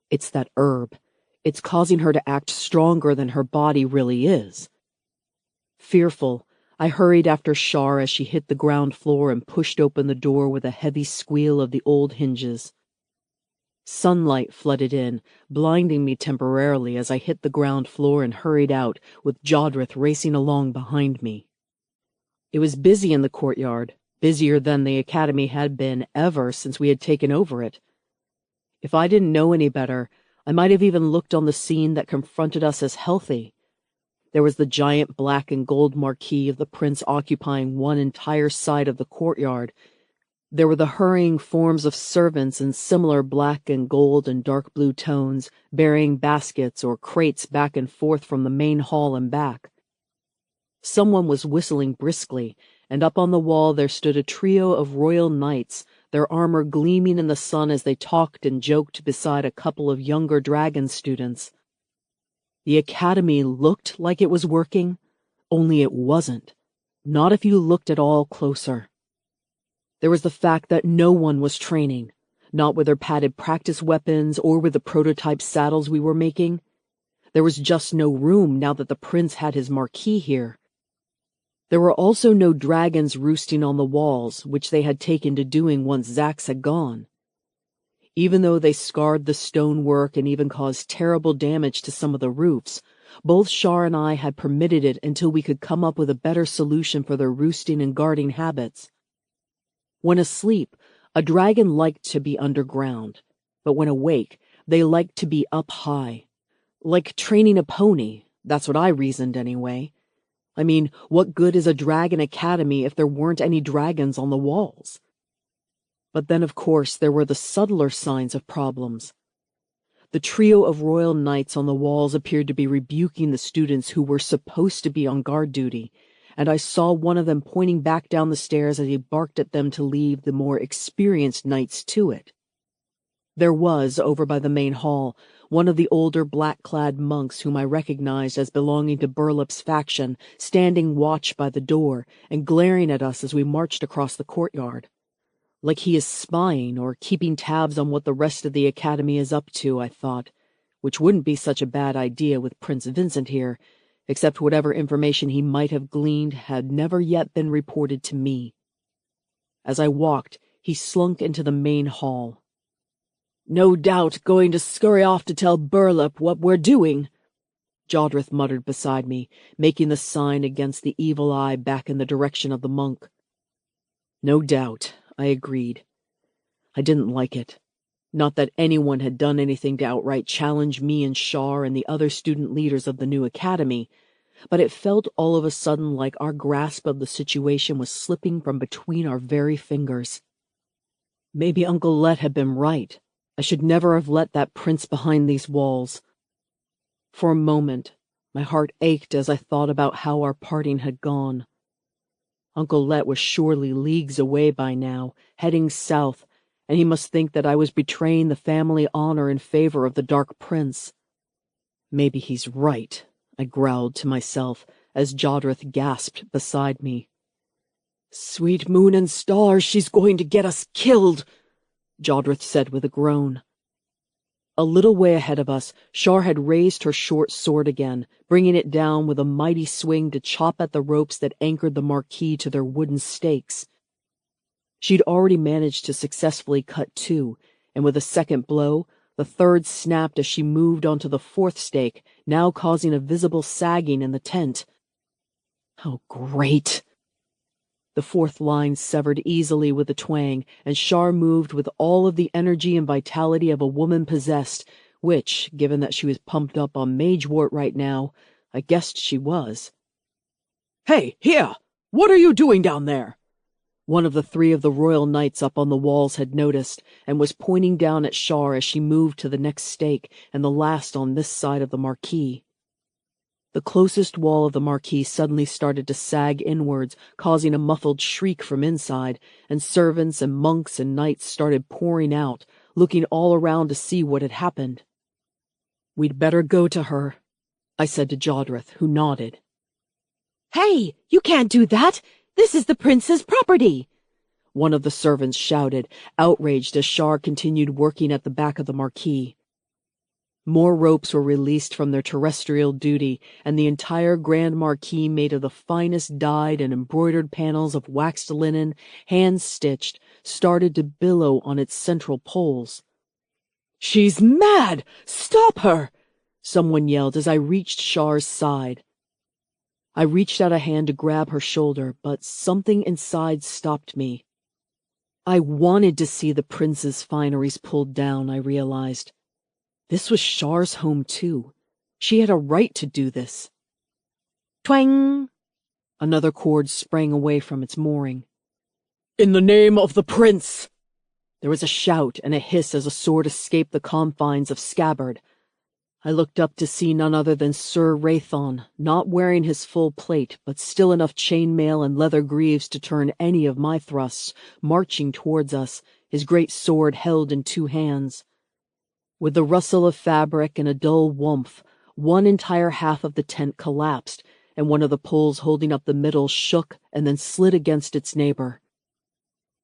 It's that herb. It's causing her to act stronger than her body really is. Fearful, I hurried after Shar as she hit the ground floor and pushed open the door with a heavy squeal of the old hinges. Sunlight flooded in, blinding me temporarily as I hit the ground floor and hurried out, with Jodrith racing along behind me. It was busy in the courtyard, busier than the academy had been ever since we had taken over it. If I didn't know any better, I might have even looked on the scene that confronted us as healthy. There was the giant black and gold marquee of the prince occupying one entire side of the courtyard. There were the hurrying forms of servants in similar black and gold and dark blue tones, bearing baskets or crates back and forth from the main hall and back. Someone was whistling briskly, and up on the wall there stood a trio of royal knights, their armor gleaming in the sun as they talked and joked beside a couple of younger dragon students. The academy looked like it was working, only it wasn't. Not if you looked at all closer. There was the fact that no one was training, not with their padded practice weapons or with the prototype saddles we were making. There was just no room now that the prince had his marquee here. There were also no dragons roosting on the walls, which they had taken to doing once Zax had gone. Even though they scarred the stonework and even caused terrible damage to some of the roofs, both Shar and I had permitted it until we could come up with a better solution for their roosting and guarding habits. When asleep, a dragon liked to be underground, but when awake, they liked to be up high. Like training a pony, that's what I reasoned anyway. I mean, what good is a dragon academy if there weren't any dragons on the walls? But then, of course, there were the subtler signs of problems. The trio of royal knights on the walls appeared to be rebuking the students who were supposed to be on guard duty, and I saw one of them pointing back down the stairs as he barked at them to leave the more experienced knights to it. There was, over by the main hall, one of the older black-clad monks whom I recognized as belonging to Burlap's faction, standing watch by the door and glaring at us as we marched across the courtyard. Like he is spying or keeping tabs on what the rest of the academy is up to, I thought, which wouldn't be such a bad idea with Prince Vincent here, except whatever information he might have gleaned had never yet been reported to me. As I walked, he slunk into the main hall. "No doubt going to scurry off to tell Burlap what we're doing," Jodrith muttered beside me, making the sign against the evil eye back in the direction of the monk. No doubt, I agreed. I didn't like it. Not that anyone had done anything to outright challenge me and Shar and the other student leaders of the new academy, but it felt all of a sudden like our grasp of the situation was slipping from between our very fingers. Maybe Uncle Let had been right. I should never have let that prince behind these walls. For a moment, my heart ached as I thought about how our parting had gone. Uncle Let was surely leagues away by now, heading south, and he must think that I was betraying the family honor in favor of the Dark Prince. Maybe he's right, I growled to myself as Jodrith gasped beside me. "Sweet moon and stars, she's going to get us killed," Jodrith said with a groan. A little way ahead of us, Shar had raised her short sword again, bringing it down with a mighty swing to chop at the ropes that anchored the marquee to their wooden stakes. She'd already managed to successfully cut two, and with a second blow, The third snapped as she moved onto the fourth stake, now causing a visible sagging in the tent. Oh, great! The fourth line severed easily with a twang, and Shar moved with all of the energy and vitality of a woman possessed, which, given that she was pumped up on magewort right now, I guessed she was. "Hey, here! What are you doing down there?" One of the three of the royal knights up on the walls had noticed, and was pointing down at Shar as she moved to the next stake, and the last on this side of the marquee. The closest wall of the marquee suddenly started to sag inwards, causing a muffled shriek from inside, and servants and monks and knights started pouring out, looking all around to see what had happened. "We'd better go to her," I said to Jodrith, who nodded. "Hey, you can't do that! This is the prince's property!" One of the servants shouted, outraged as Shar continued working at the back of the marquee. More ropes were released from their terrestrial duty, and the entire grand marquee, made of the finest dyed and embroidered panels of waxed linen, hand-stitched, started to billow on its central poles. "She's mad! Stop her!" someone yelled as I reached Shar's side. I reached out a hand to grab her shoulder, but something inside stopped me. I wanted to see the prince's fineries pulled down, I realized. This was Shar's home, too. She had a right to do this. Twang! Another cord sprang away from its mooring. "In the name of the prince!" There was a shout and a hiss as a sword escaped the confines of scabbard. I looked up to see none other than Sir Rathon, not wearing his full plate, but still enough chainmail and leather greaves to turn any of my thrusts, marching towards us, his great sword held in two hands. With the rustle of fabric and a dull whumph, one entire half of the tent collapsed, and one of the poles holding up the middle shook and then slid against its neighbor.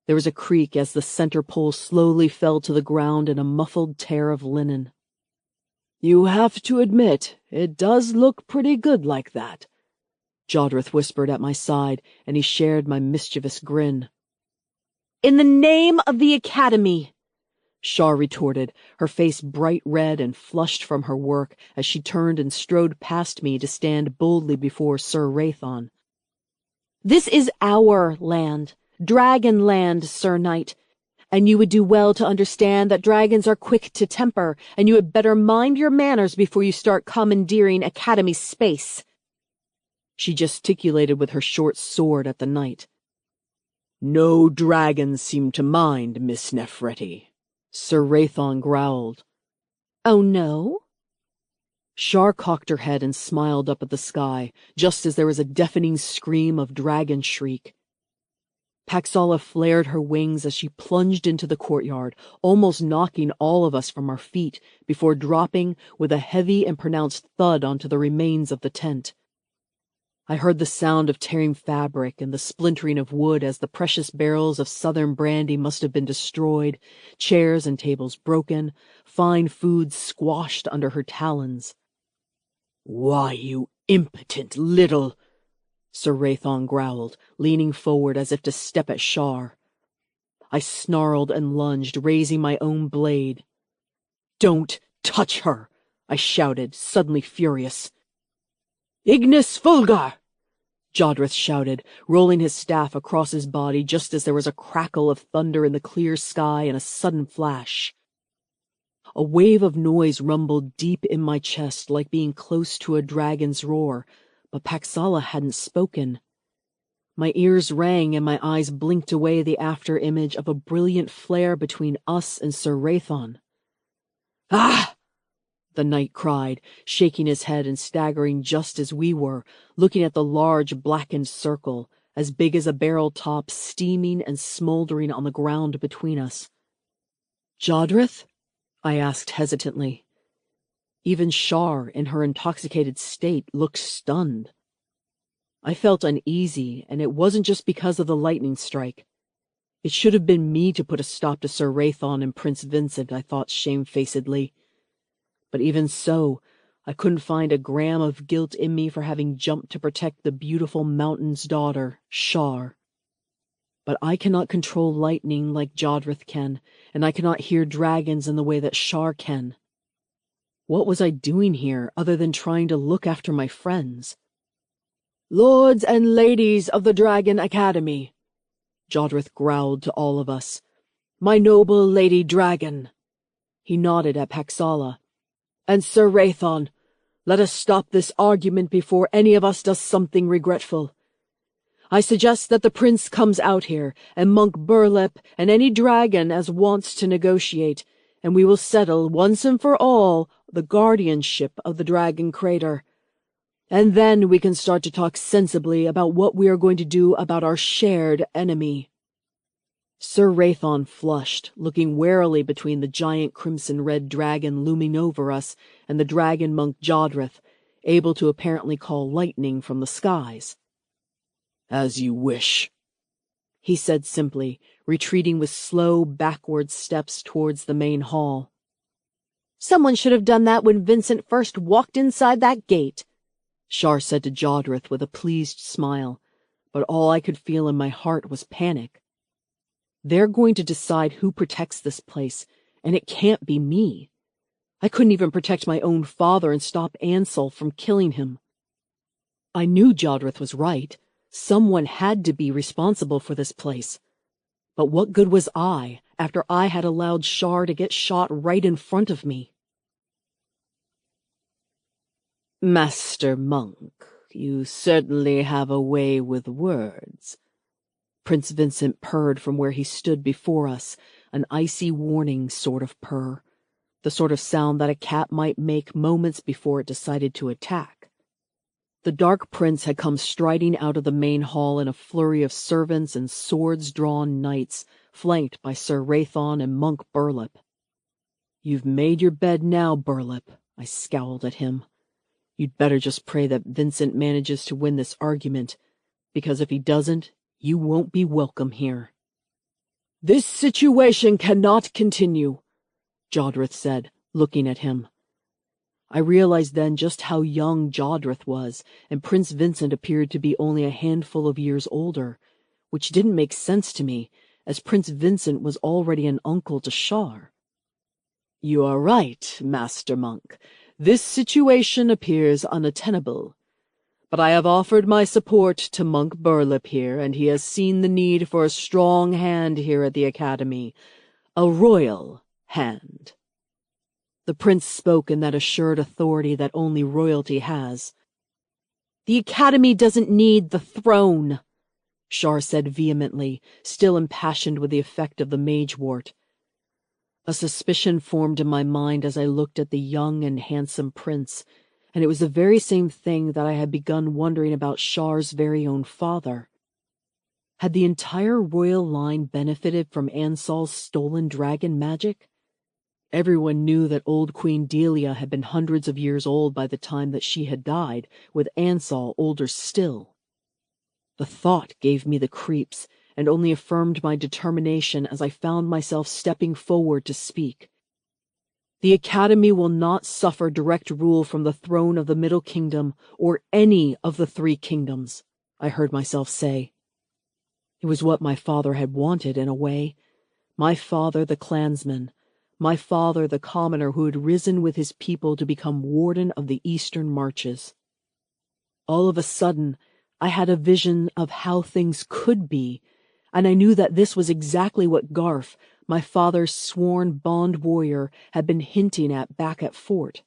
There was a creak as the center pole slowly fell to the ground in a muffled tear of linen. "You have to admit, it does look pretty good like that," Jodrith whispered at my side, and he shared my mischievous grin. "In the name of the Academy!" Shar retorted, her face bright red and flushed from her work as she turned and strode past me to stand boldly before Sir Rathon. "This is our land, Dragon Land, Sir Knight. And you would do well to understand that dragons are quick to temper, and you had better mind your manners before you start commandeering Academy space." She gesticulated with her short sword at the knight. "No dragons seem to mind, Miss Nephretti," Sir Rathon growled. "Oh, no?" Shar cocked her head and smiled up at the sky, just as there was a deafening scream of dragon shriek. Paxala flared her wings as she plunged into the courtyard, almost knocking all of us from our feet, before dropping with a heavy and pronounced thud onto the remains of the tent. I heard the sound of tearing fabric and the splintering of wood as the precious barrels of southern brandy must have been destroyed, chairs and tables broken, fine food squashed under her talons. "Why, you impotent little—" Sir Rathon growled, leaning forward as if to step at Shar. I snarled and lunged, raising my own blade. "Don't touch her!" I shouted, suddenly furious. "Ignis Fulgar!" Jodrith shouted, rolling his staff across his body just as there was a crackle of thunder in the clear sky and a sudden flash. A wave of noise rumbled deep in my chest like being close to a dragon's roar, but Paxala hadn't spoken. My ears rang and my eyes blinked away the after-image of a brilliant flare between us and Sir Rathon. "Ah!" the knight cried, shaking his head and staggering just as we were, looking at the large blackened circle, as big as a barrel top, steaming and smoldering on the ground between us. "Jodrith?" I asked hesitantly. Even Shar, in her intoxicated state, looked stunned. I felt uneasy, and it wasn't just because of the lightning strike. It should have been me to put a stop to Sir Rathon and Prince Vincent, I thought shamefacedly. But even so, I couldn't find a gram of guilt in me for having jumped to protect the beautiful mountain's daughter, Shar. but I cannot control lightning like Jodrith can, and I cannot hear dragons in the way that Shar can. What was I doing here other than trying to look after my friends? Lords and ladies of the Dragon Academy, Jodrith growled to all of us. My noble Lady Dragon. He nodded at Paxala. And Sir Rathon, let us stop this argument before any of us does something regretful. I suggest that the prince comes out here, and Monk Burlip and any dragon as wants to negotiate, and we will settle once and for all the guardianship of the dragon crater. And then we can start to talk sensibly about what we are going to do about our shared enemy. Sir Rathon flushed, looking warily between the giant crimson-red dragon looming over us and the dragon monk Jodrith, able to apparently call lightning from the skies. As you wish, he said simply, retreating with slow, backward steps towards the main hall. Someone should have done that when Vincent first walked inside that gate, Shar said to Jodrith with a pleased smile, but all I could feel in my heart was panic. They're going to decide who protects this place, and it can't be me. I couldn't even protect my own father and stop Ansel from killing him. I knew Jodrith was right. Someone had to be responsible for this place. But what good was I, after I had allowed Shar to get shot right in front of me? Master Monk, you certainly have a way with words. Prince Vincent purred from where he stood before us, an icy warning sort of purr, the sort of sound that a cat might make moments before it decided to attack. The Dark Prince had come striding out of the main hall in a flurry of servants and swords-drawn knights, flanked by Sir Rathon and Monk Burlip. You've made your bed now, Burlip, I scowled at him. You'd better just pray that Vincent manages to win this argument, because if he doesn't, you won't be welcome here. This situation cannot continue, Jodrith said, looking at him. I realized then just how young Jodrith was, and Prince Vincent appeared to be only a handful of years older, which didn't make sense to me, as Prince Vincent was already an uncle to Shar. You are right, Master Monk. This situation appears unattainable. But I have offered my support to Monk Burlip here, and he has seen the need for a strong hand here at the Academy. A royal hand. The prince spoke in that assured authority that only royalty has. The Academy doesn't need the throne, Shar said vehemently, still impassioned with the effect of the mage-wort. A suspicion formed in my mind as I looked at the young and handsome prince, and it was the very same thing that I had begun wondering about Shar's very own father. Had the entire royal line benefited from Ansal's stolen dragon magic? Everyone knew that old Queen Delia had been hundreds of years old by the time that she had died, with Ansal older still. The thought gave me the creeps, and only affirmed my determination as I found myself stepping forward to speak. The Academy will not suffer direct rule from the throne of the Middle Kingdom or any of the three kingdoms, I heard myself say. It was what my father had wanted in a way. My father, the clansman. My father, the commoner who had risen with his people to become warden of the Eastern Marches. All of a sudden, I had a vision of how things could be, and I knew that this was exactly what Garf, my father's sworn bond warrior, had been hinting at back at Fort.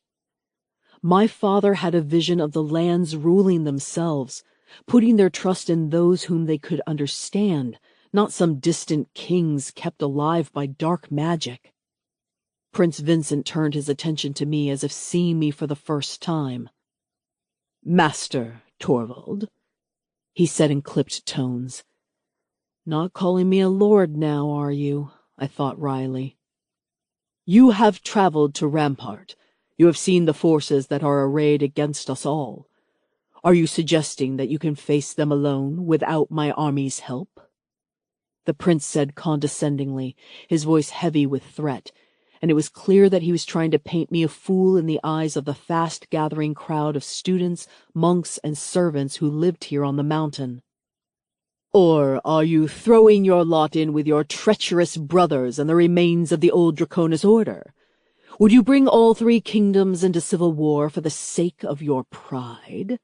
My father had a vision of the lands ruling themselves, putting their trust in those whom they could understand, not some distant kings kept alive by dark magic. Prince Vincent turned his attention to me as if seeing me for the first time. Master Torvald, he said in clipped tones. Not calling me a lord now, are you? I thought wryly. You have traveled to Rampart. You have seen the forces that are arrayed against us all. Are you suggesting that you can face them alone, without my army's help? The prince said condescendingly, his voice heavy with threat, and it was clear that he was trying to paint me a fool in the eyes of the fast-gathering crowd of students, monks, and servants who lived here on the mountain. Or are you throwing your lot in with your treacherous brothers and the remains of the old Draconis order? Would you bring all 3 kingdoms into civil war for the sake of your pride?"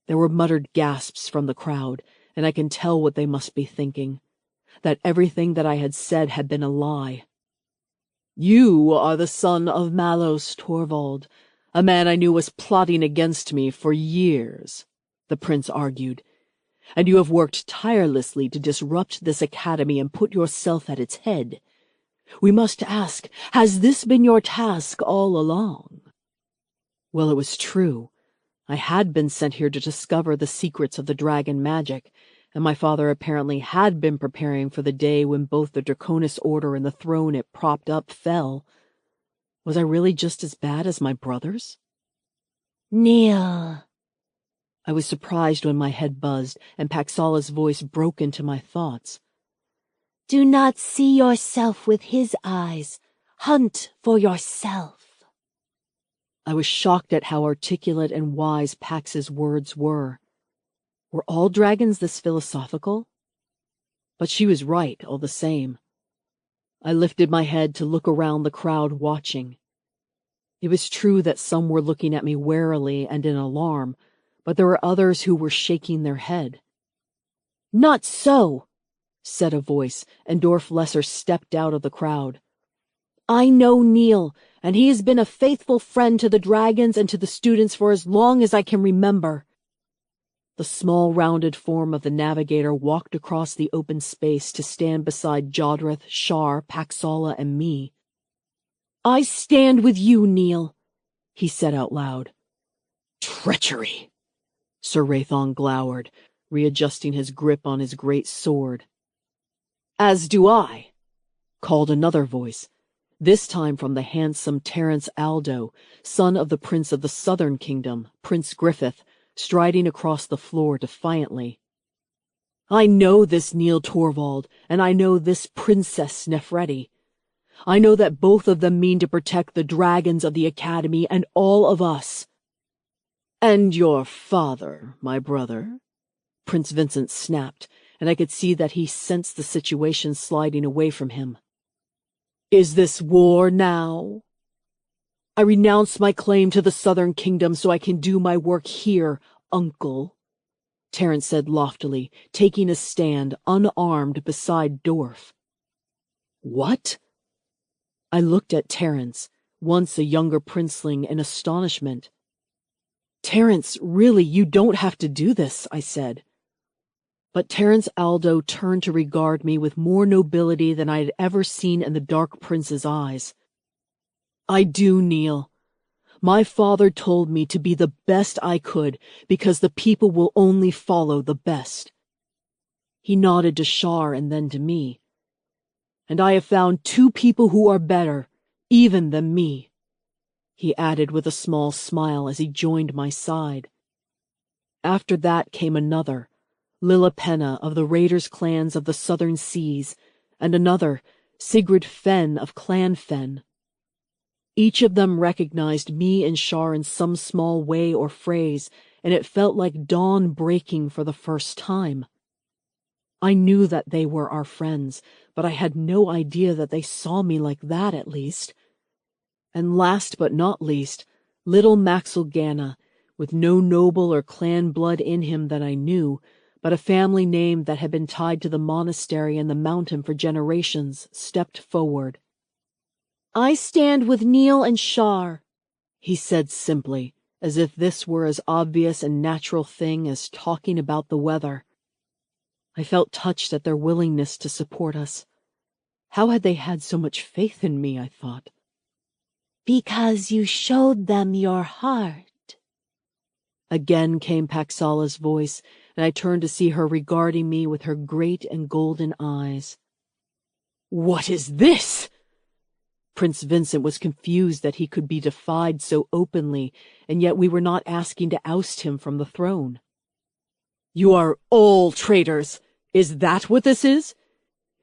There were muttered gasps from the crowd, and I can tell what they must be thinking. That everything that I had said had been a lie. "You are the son of Malos Torvald, a man I knew was plotting against me for years," the prince argued. "And you have worked tirelessly to disrupt this academy and put yourself at its head. We must ask, has this been your task all along?" Well, it was true. I had been sent here to discover the secrets of the dragon magic, and my father apparently had been preparing for the day when both the Draconis order and the throne it propped up fell. Was I really just as bad as my brothers? "Neil." I was surprised when my head buzzed and Paxala's voice broke into my thoughts. "Do not see yourself with his eyes. Hunt for yourself." I was shocked at how articulate and wise Pax's words were. Were all dragons this philosophical? But she was right, all the same. I lifted my head to look around the crowd watching. It was true that some were looking at me warily and in alarm, but there were others who were shaking their head. "Not so," said a voice, and Dorf Lesser stepped out of the crowd. "I know Neil, and he has been a faithful friend to the dragons and to the students for as long as I can remember." The small, rounded form of the navigator walked across the open space to stand beside Jodrith, Shar, Paxala, and me. "I stand with you, Neil," he said out loud. "Treachery!" Sir Rathon glowered, readjusting his grip on his great sword. "As do I," called another voice, this time from the handsome Terence Aldo, son of the Prince of the Southern Kingdom, Prince Griffith, striding across the floor defiantly. "I know this Neil Torvald, and I know this Princess Nefredi. I know that both of them mean to protect the dragons of the Academy and all of us." "And your father, my brother?" Prince Vincent snapped, and I could see that he sensed the situation sliding away from him. "Is this war now?" "I renounce my claim to the Southern Kingdom so I can do my work here, Uncle," Terence said loftily, taking a stand, unarmed, beside Dorf. "What?" I looked at Terence, once a younger princeling, in astonishment. "Terence, really, you don't have to do this," I said. But Terence Aldo turned to regard me with more nobility than I had ever seen in the Dark Prince's eyes. "I do, Neil. My father told me to be the best I could, because the people will only follow the best." He nodded to Shar and then to me. "And I have found 2 people who are better, even than me," he added with a small smile as he joined my side. After that came another, Lilipenna of the Raiders clans of the Southern Seas, and another, Sigrid Fenn of Clan Fenn. Each of them recognized me and Shar in some small way or phrase, and it felt like dawn breaking for the first time. I knew that they were our friends, but I had no idea that they saw me like that, at least. And last but not least, little Maxwell Ganna, with no noble or clan blood in him that I knew, but a family name that had been tied to the monastery and the mountain for generations, stepped forward. "I stand with Neil and Shar," he said simply, as if this were as obvious and natural thing as talking about the weather. I felt touched at their willingness to support us. How had they had so much faith in me, I thought. "Because you showed them your heart." Again came Paxala's voice, and I turned to see her regarding me with her great and golden eyes. "What is this?" Prince Vincent was confused that he could be defied so openly, and yet we were not asking to oust him from the throne. "You are all traitors. Is that what this is?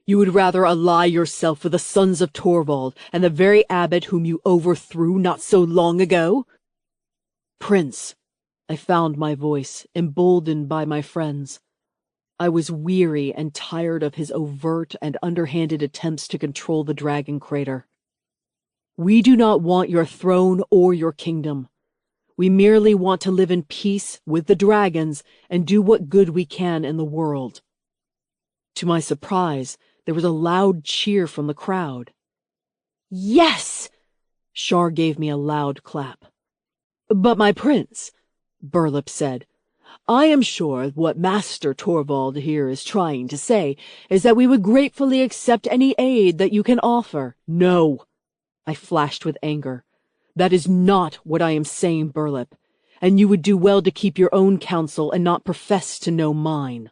You would rather ally yourself with the sons of Torvald and the very abbot whom you overthrew not so long ago?" "Prince," I found my voice, emboldened by my friends. I was weary and tired of his overt and underhanded attempts to control the dragon crater. We do not want your throne or your kingdom. We merely want to live in peace with the dragons and do what good we can in the world. To my surprise, there was a loud cheer from the crowd. Yes! Shar gave me a loud clap. But my prince, Burlip said, I am sure what Master Torvald here is trying to say is that we would gratefully accept any aid that you can offer. No, I flashed with anger. That is not what I am saying, Burlip, and you would do well to keep your own counsel and not profess to know mine.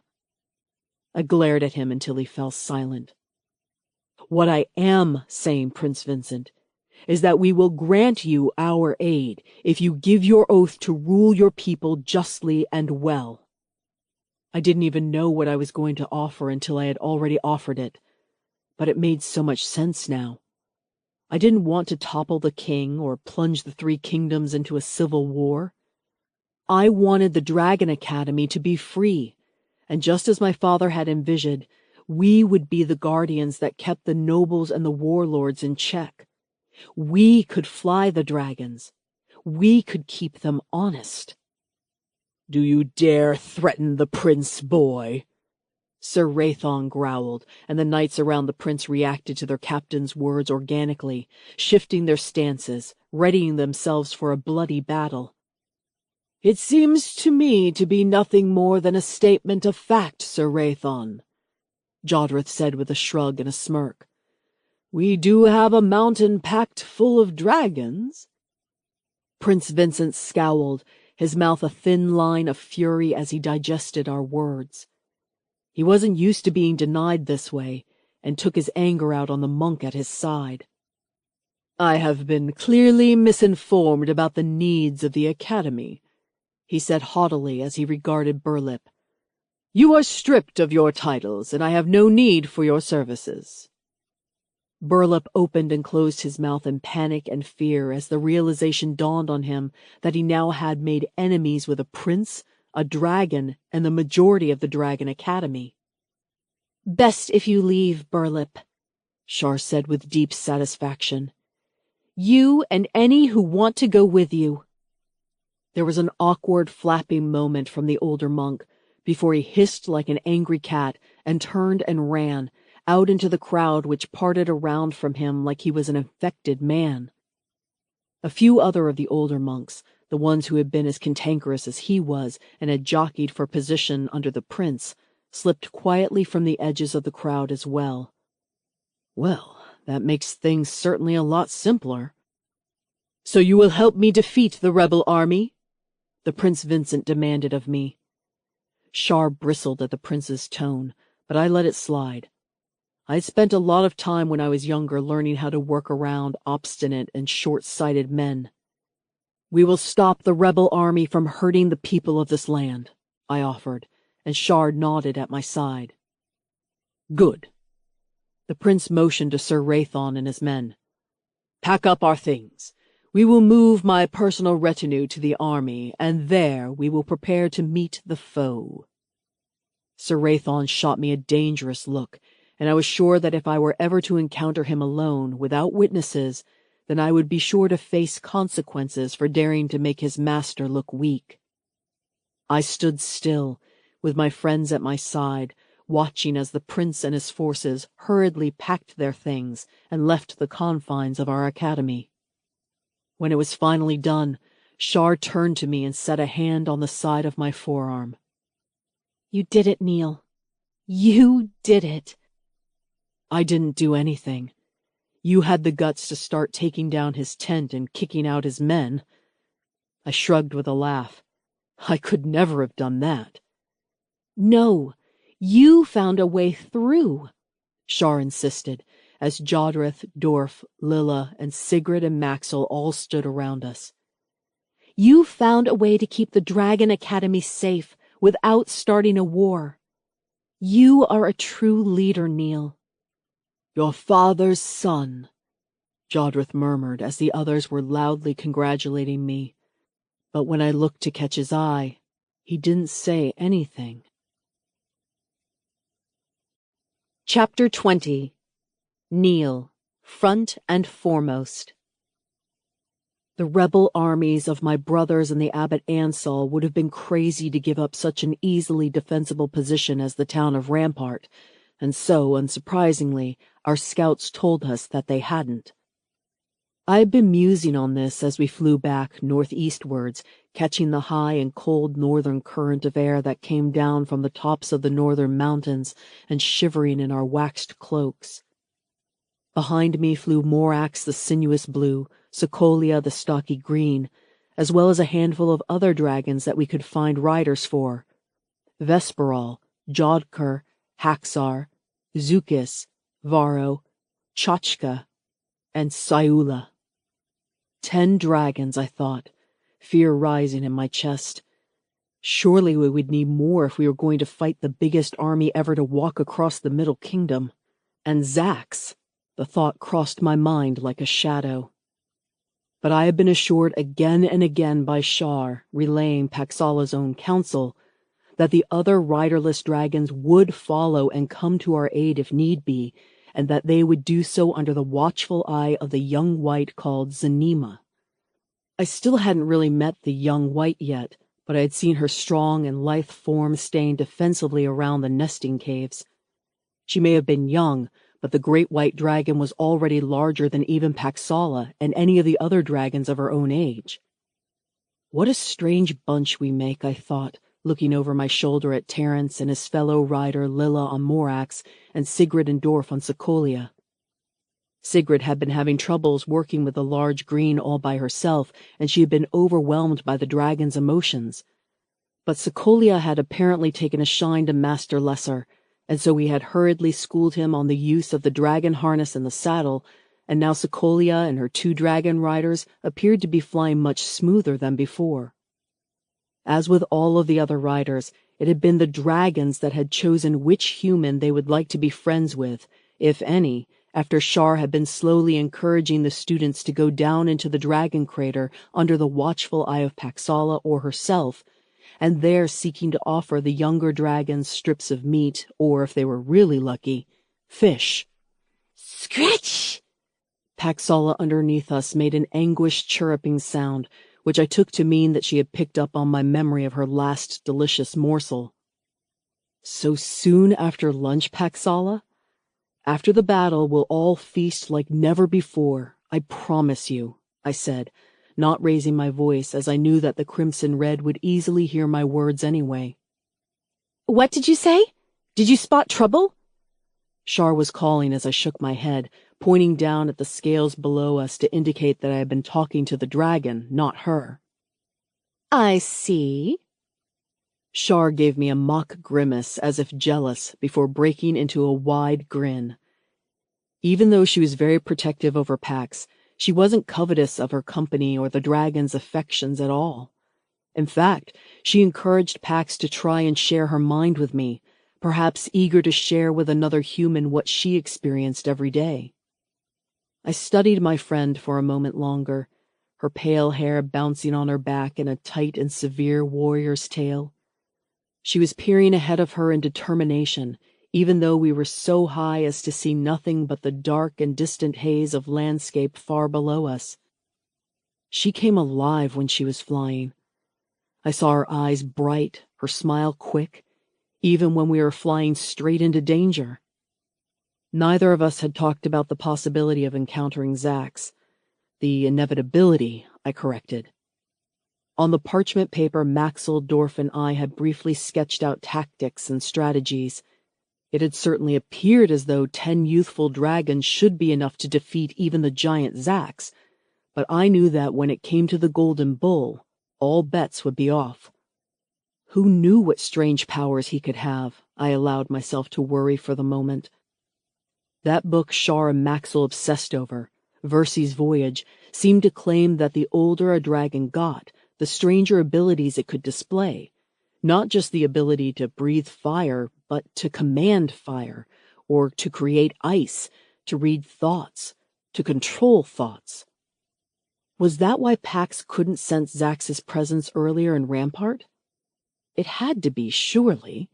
I glared at him until he fell silent. What I am saying, Prince Vincent, is that we will grant you our aid if you give your oath to rule your people justly and well. I didn't even know what I was going to offer until I had already offered it, but it made so much sense now. I didn't want to topple the king or plunge the three kingdoms into a civil war. I wanted the Dragon Academy to be free, and just as my father had envisioned, we would be the guardians that kept the nobles and the warlords in check. We could fly the dragons. We could keep them honest. Do you dare threaten the prince, boy? Sir Rathon growled, and the knights around the prince reacted to their captain's words organically, shifting their stances, readying themselves for a bloody battle. It seems to me to be nothing more than a statement of fact, Sir Rathon, Jodrith said with a shrug and a smirk. We do have a mountain packed full of dragons. Prince Vincent scowled, his mouth a thin line of fury as he digested our words. He wasn't used to being denied this way, and took his anger out on the monk at his side. I have been clearly misinformed about the needs of the Academy, he said haughtily as he regarded Burlip. You are stripped of your titles, and I have no need for your services. Burlip opened and closed his mouth in panic and fear as the realization dawned on him that he now had made enemies with a prince, a dragon, and the majority of the Dragon Academy. Best if you leave, Burlip, Shar said with deep satisfaction. You and any who want to go with you. There was an awkward flapping moment from the older monk before he hissed like an angry cat and turned and ran out into the crowd which parted around from him like he was an infected man. A few other of the older monks, the ones who had been as cantankerous as he was and had jockeyed for position under the prince, slipped quietly from the edges of the crowd as well. Well, that makes things certainly a lot simpler. So you will help me defeat the rebel army? The Prince Vincent demanded of me. Shar bristled at the prince's tone, but I let it slide. I had spent a lot of time when I was younger learning how to work around obstinate and short-sighted men. We will stop the rebel army from hurting the people of this land, I offered, and Shar nodded at my side. Good. The prince motioned to Sir Rathon and his men. Pack up our things. We will move my personal retinue to the army, and there we will prepare to meet the foe. Sir Rathon shot me a dangerous look, and I was sure that if I were ever to encounter him alone, without witnesses, then I would be sure to face consequences for daring to make his master look weak. I stood still, with my friends at my side, watching as the prince and his forces hurriedly packed their things and left the confines of our academy. When it was finally done, Shar turned to me and set a hand on the side of my forearm. You did it, Neil. You did it. I didn't do anything. You had the guts to start taking down his tent and kicking out his men. I shrugged with a laugh. I could never have done that. No, you found a way through, Shar insisted, as Jodrith, Dorf, Lilla, and Sigrid and Maxwell all stood around us. You found a way to keep the Dragon Academy safe without starting a war. You are a true leader, Neil. Your father's son, Jodrith murmured as the others were loudly congratulating me. But when I looked to catch his eye, he didn't say anything. Chapter 20. Kneel, front and foremost. The rebel armies of my brothers and the Abbot Ansel would have been crazy to give up such an easily defensible position as the town of Rampart, and so, unsurprisingly, our scouts told us that they hadn't. I had been musing on this as we flew back northeastwards, catching the high and cold northern current of air that came down from the tops of the northern mountains and shivering in our waxed cloaks. Behind me flew Morax the sinuous blue, Sokolia the stocky green, as well as a handful of other dragons that we could find riders for: Vesperal, Jodker, Haxar, Zukis, Varo, Chachka, and Sayula. 10 dragons, I thought, fear rising in my chest. Surely we would need more if we were going to fight the biggest army ever to walk across the Middle Kingdom. And Zax, the thought crossed my mind like a shadow. But I had been assured again and again by Shar, relaying Paxala's own counsel, that the other riderless dragons would follow and come to our aid if need be, and that they would do so under the watchful eye of the young wight called Zanima. I still hadn't really met the young wight yet, but I had seen her strong and lithe form staying defensively around the nesting caves. She may have been young, but the great white dragon was already larger than even Paxala and any of the other dragons of her own age. What a strange bunch we make, I thought, looking over my shoulder at Terence and his fellow rider Lilla on Morax and Sigrid and Dorf on Sokolia. Sigrid had been having troubles working with the large green all by herself, and she had been overwhelmed by the dragon's emotions. But Sokolia had apparently taken a shine to Master Lesser, and so we had hurriedly schooled him on the use of the dragon harness and the saddle, and now Sokolia and her 2 dragon riders appeared to be flying much smoother than before. As with all of the other riders, it had been the dragons that had chosen which human they would like to be friends with, if any, after Shar had been slowly encouraging the students to go down into the dragon crater under the watchful eye of Paxala or herself, and there seeking to offer the younger dragons strips of meat, or, if they were really lucky, fish. Scratch! Paxala underneath us made an anguished chirruping sound, which I took to mean that she had picked up on my memory of her last delicious morsel. So soon after lunch, Paxala? After the battle, we'll all feast like never before, I promise you, I said, not raising my voice as I knew that the Crimson Red would easily hear my words anyway. What did you say? Did you spot trouble? Shar was calling as I shook my head, pointing down at the scales below us to indicate that I had been talking to the dragon, not her. I see. Shar gave me a mock grimace, as if jealous, before breaking into a wide grin. Even though she was very protective over Pax, she wasn't covetous of her company or the dragon's affections at all. In fact, she encouraged Pax to try and share her mind with me, perhaps eager to share with another human what she experienced every day. I studied my friend for a moment longer, her pale hair bouncing on her back in a tight and severe warrior's tale. She was peering ahead of her in determination, even though we were so high as to see nothing but the dark and distant haze of landscape far below us. She came alive when she was flying. I saw her eyes bright, her smile quick, even when we were flying straight into danger. Neither of us had talked about the possibility of encountering Zax. The inevitability, I corrected. On the parchment paper, Maxwell, Dorf, and I had briefly sketched out tactics and strategies. It had certainly appeared as though 10 youthful dragons should be enough to defeat even the giant Zax, but I knew that when it came to the Golden Bull, all bets would be off. Who knew what strange powers he could have? I allowed myself to worry for the moment. That book Shar and Maxwell obsessed over, Versi's Voyage, seemed to claim that the older a dragon got, the stranger abilities it could display. Not just the ability to breathe fire, but to command fire, or to create ice, to read thoughts, to control thoughts. Was that why Pax couldn't sense Zax's presence earlier in Rampart? It had to be, surely.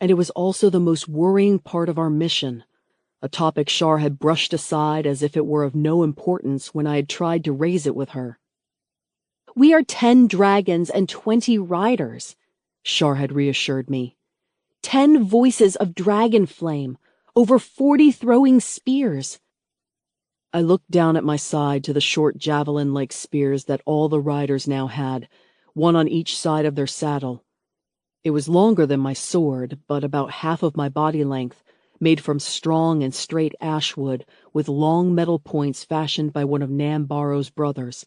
And it was also the most worrying part of our mission, a topic Shar had brushed aside as if it were of no importance when I had tried to raise it with her. "We are 10 dragons and 20 riders," Shar had reassured me. 10 voices of dragon flame, over 40 throwing spears. I looked down at my side to the short javelin-like spears that all the riders now had, one on each side of their saddle. It was longer than my sword, but about half of my body length, made from strong and straight ash wood, with long metal points fashioned by one of Nambaro's brothers.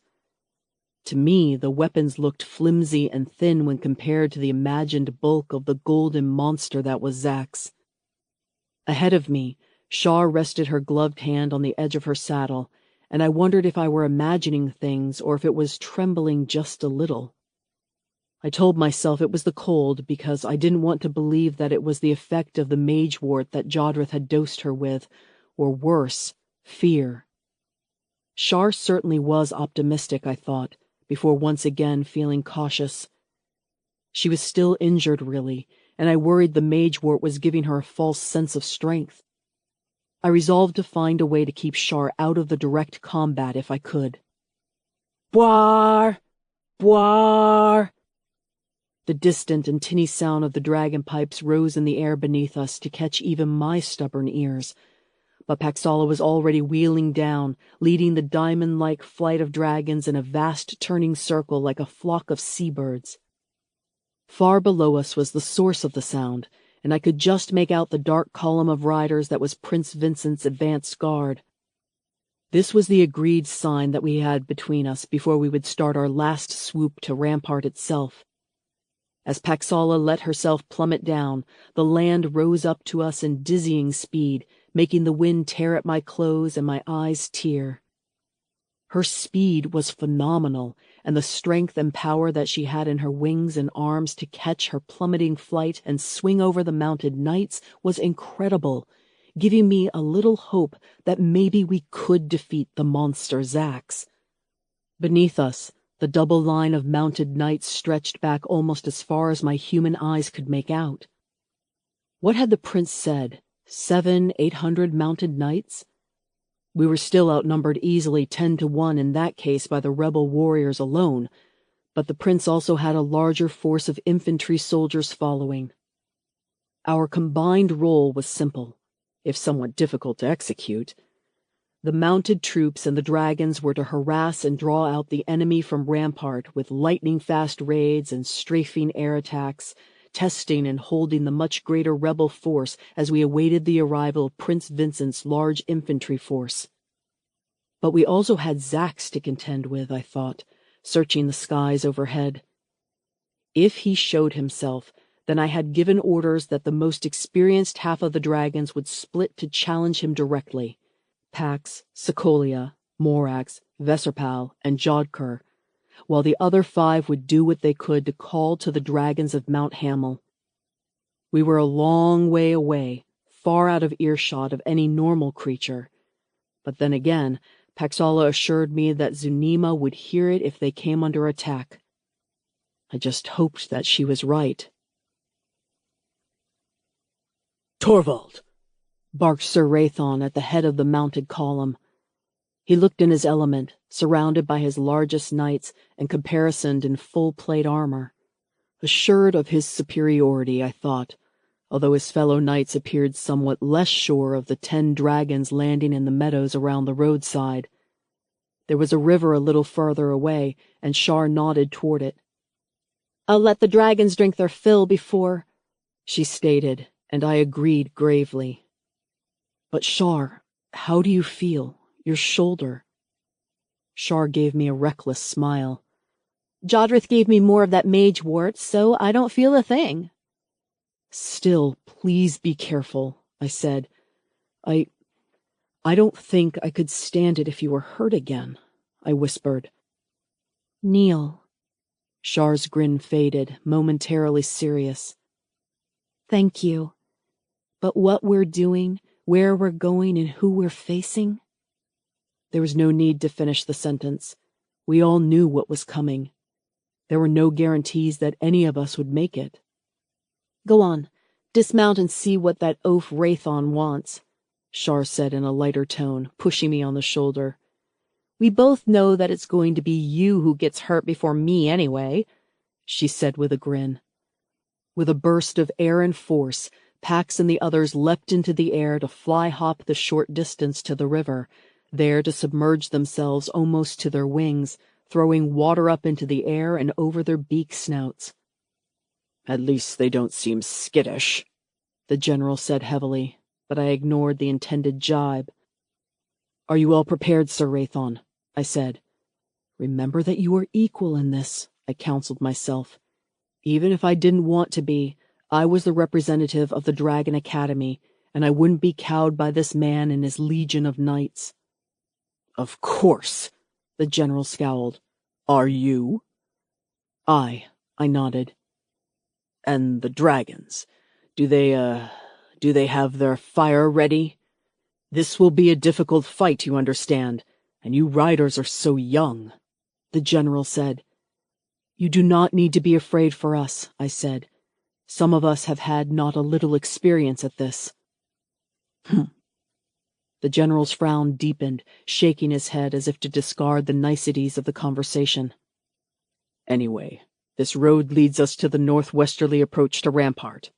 To me, the weapons looked flimsy and thin when compared to the imagined bulk of the golden monster that was Zack's. Ahead of me, Shar rested her gloved hand on the edge of her saddle, and I wondered if I were imagining things or if it was trembling just a little. I told myself it was the cold because I didn't want to believe that it was the effect of the mage wart that Jodrith had dosed her with, or worse, fear. Shar certainly was optimistic, I thought, before once again feeling cautious. She was still injured, really, and I worried the mage wart was giving her a false sense of strength. I resolved to find a way to keep Shar out of the direct combat if I could. Boar! Boar! The distant and tinny sound of the dragon pipes rose in the air beneath us to catch even my stubborn ears. But Paxala was already wheeling down, leading the diamond-like flight of dragons in a vast turning circle like a flock of seabirds. Far below us was the source of the sound, and I could just make out the dark column of riders that was Prince Vincent's advanced guard. This was the agreed sign that we had between us before we would start our last swoop to Rampart itself. As Paxala let herself plummet down, the land rose up to us in dizzying speed, making the wind tear at my clothes and my eyes tear. Her speed was phenomenal, and the strength and power that she had in her wings and arms to catch her plummeting flight and swing over the mounted knights was incredible, giving me a little hope that maybe we could defeat the monster Zax. Beneath us, the double line of mounted knights stretched back almost as far as my human eyes could make out. What had the prince said? 700-800 mounted knights? We were still outnumbered easily 10-1 in that case by the rebel warriors alone, but the prince also had a larger force of infantry soldiers following. Our combined role was simple, if somewhat difficult to execute. The mounted troops and the dragons were to harass and draw out the enemy from Rampart with lightning-fast raids and strafing air attacks, testing and holding the much greater rebel force as we awaited the arrival of Prince Vincent's large infantry force. But we also had Zax to contend with, I thought, searching the skies overhead. If he showed himself, then I had given orders that the most experienced half of the dragons would split to challenge him directly. Pax, Sokolia, Morax, Veserpal, and Jodkur, while the other 5 would do what they could to call to the dragons of Mount Hamel. We were a long way away, far out of earshot of any normal creature. But then again, Paxala assured me that Zunima would hear it if they came under attack. I just hoped that she was right. "Torvald!" barked Sir Rathon at the head of the mounted column. He looked in his element, surrounded by his largest knights and caparisoned in full plate armor. Assured of his superiority, I thought, although his fellow knights appeared somewhat less sure of the 10 dragons landing in the meadows around the roadside. There was a river a little farther away, and Shar nodded toward it. "I'll let the dragons drink their fill before," she stated, and I agreed gravely. "But Shar, how do you feel? Your shoulder?" Shar gave me a reckless smile. "Jodrith gave me more of that mage wart, so I don't feel a thing." "Still, please be careful," I said. I don't think I could stand it if you were hurt again," I whispered. "Kneel." Shar's grin faded, momentarily serious. "Thank you. But what we're doing, where we're going, and who we're facing?" There was no need to finish the sentence. We all knew what was coming. There were no guarantees that any of us would make it. "Go on. Dismount and see what that oaf Wraithon wants, Shar said in a lighter tone, pushing me on the shoulder. We both know that it's going to be you who gets hurt before me anyway, she said with a grin. With a burst of air and force, Pax and the others leapt into the air to fly-hop the short distance to the river, there to submerge themselves almost to their wings, throwing water up into the air and over their beak snouts. At least they don't seem skittish, the general said heavily, but I ignored the intended jibe. Are you all prepared, Sir Wraithon? I said. Remember that you are equal in this, I counseled myself. Even if I didn't want to be, I was the representative of the Dragon Academy, and I wouldn't be cowed by this man and his legion of knights. Of course, the general scowled. Are you? I nodded. And the dragons, do they have their fire ready? This will be a difficult fight, you understand, and you riders are so young, the general said. You do not need to be afraid for us, I said. Some of us have had not a little experience at this. The general's frown deepened, shaking his head as if to discard the niceties of the conversation. Anyway, this road leads us to the northwesterly approach to Rampart,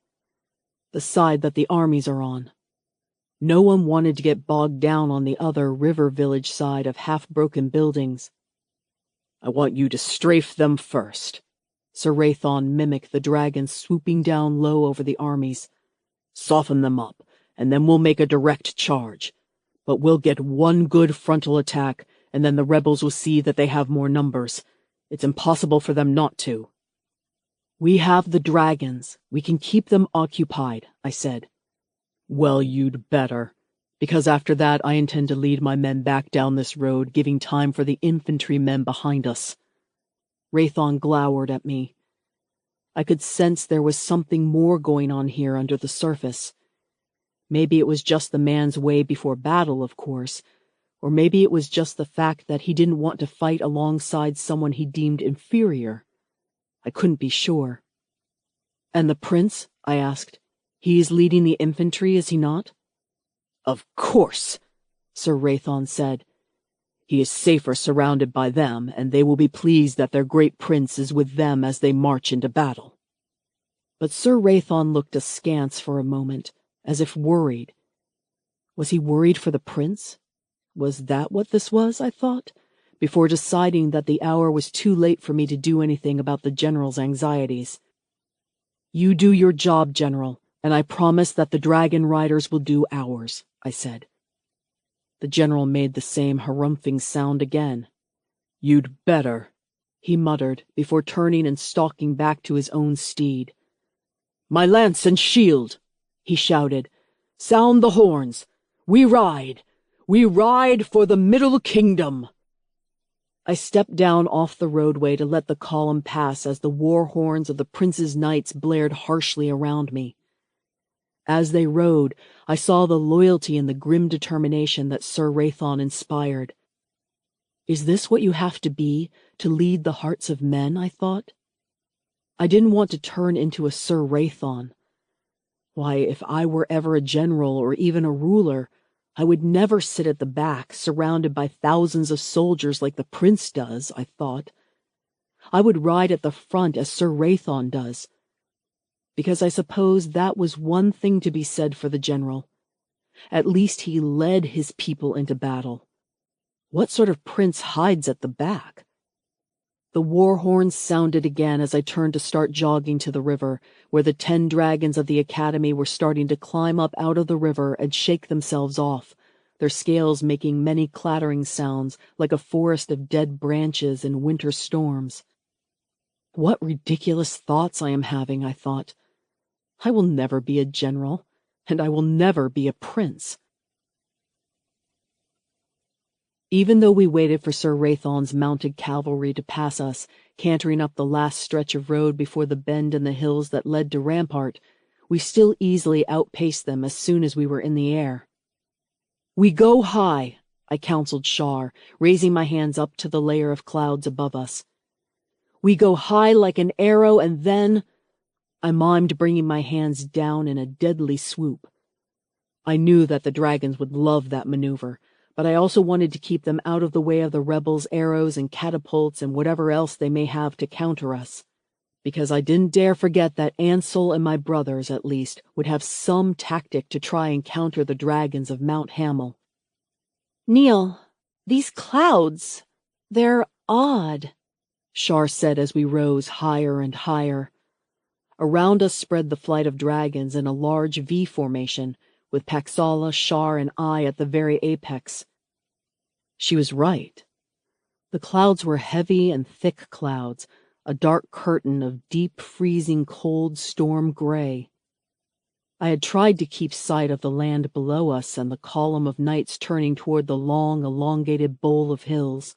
the side that the armies are on. No one wanted to get bogged down on the other river village side of half-broken buildings. I want you to strafe them first. Sir Wraithon mimicked the dragon swooping down low over the armies. Soften them up, and then we'll make a direct charge. But we'll get one good frontal attack, and then the rebels will see that they have more numbers. It's impossible for them not to. We have the dragons. We can keep them occupied, I said. Well, you'd better, because after that I intend to lead my men back down this road, giving time for the infantrymen behind us. Wraithon glowered at me. I could sense there was something more going on here under the surface. Maybe it was just the man's way before battle, of course, or maybe it was just the fact that he didn't want to fight alongside someone he deemed inferior. I couldn't be sure. And the prince? I asked. He is leading the infantry, is he not? Of course, Sir Wraithon said. He is safer surrounded by them, and they will be pleased that their great prince is with them as they march into battle. But Sir Wraithon looked askance for a moment, as if worried. Was he worried for the prince? Was that what this was, I thought, before deciding that the hour was too late for me to do anything about the general's anxieties. You do your job, General, and I promise that the dragon riders will do ours, I said. The general made the same harumphing sound again. You'd better, he muttered, before turning and stalking back to his own steed. My lance and shield, he shouted. Sound the horns. We ride for the Middle Kingdom. I stepped down off the roadway to let the column pass as the war horns of the prince's knights blared harshly around me. As they rode, I saw the loyalty and the grim determination that Sir Wraithon inspired. Is this what you have to be to lead the hearts of men, I thought? I didn't want to turn into a Sir Wraithon. Why, if I were ever a general or even a ruler, I would never sit at the back, surrounded by thousands of soldiers like the prince does, I thought. I would ride at the front as Sir Wraithon does, because I suppose that was one thing to be said for the general. At least he led his people into battle. What sort of prince hides at the back? The war horns sounded again as I turned to start jogging to the river, where the 10 dragons of the academy were starting to climb up out of the river and shake themselves off, their scales making many clattering sounds like a forest of dead branches in winter storms. What ridiculous thoughts I am having, I thought. I will never be a general, and I will never be a prince. Even though we waited for Sir Wraithon's mounted cavalry to pass us, cantering up the last stretch of road before the bend in the hills that led to Rampart, we still easily outpaced them as soon as we were in the air. We go high, I counseled Shar, raising my hands up to the layer of clouds above us. We go high like an arrow, and then... I mimed bringing my hands down in a deadly swoop. I knew that the dragons would love that maneuver, but I also wanted to keep them out of the way of the rebels' arrows and catapults and whatever else they may have to counter us, because I didn't dare forget that Ansel and my brothers, at least, would have some tactic to try and counter the dragons of Mount Hamel. Neil, these clouds, they're odd, Shar said as we rose higher and higher. Around us spread the flight of dragons in a large V formation, with Paxala, Shar, and I at the very apex. She was right. The clouds were heavy and thick clouds, a dark curtain of deep, freezing, cold storm gray. I had tried to keep sight of the land below us and the column of knights turning toward the long, elongated bowl of hills.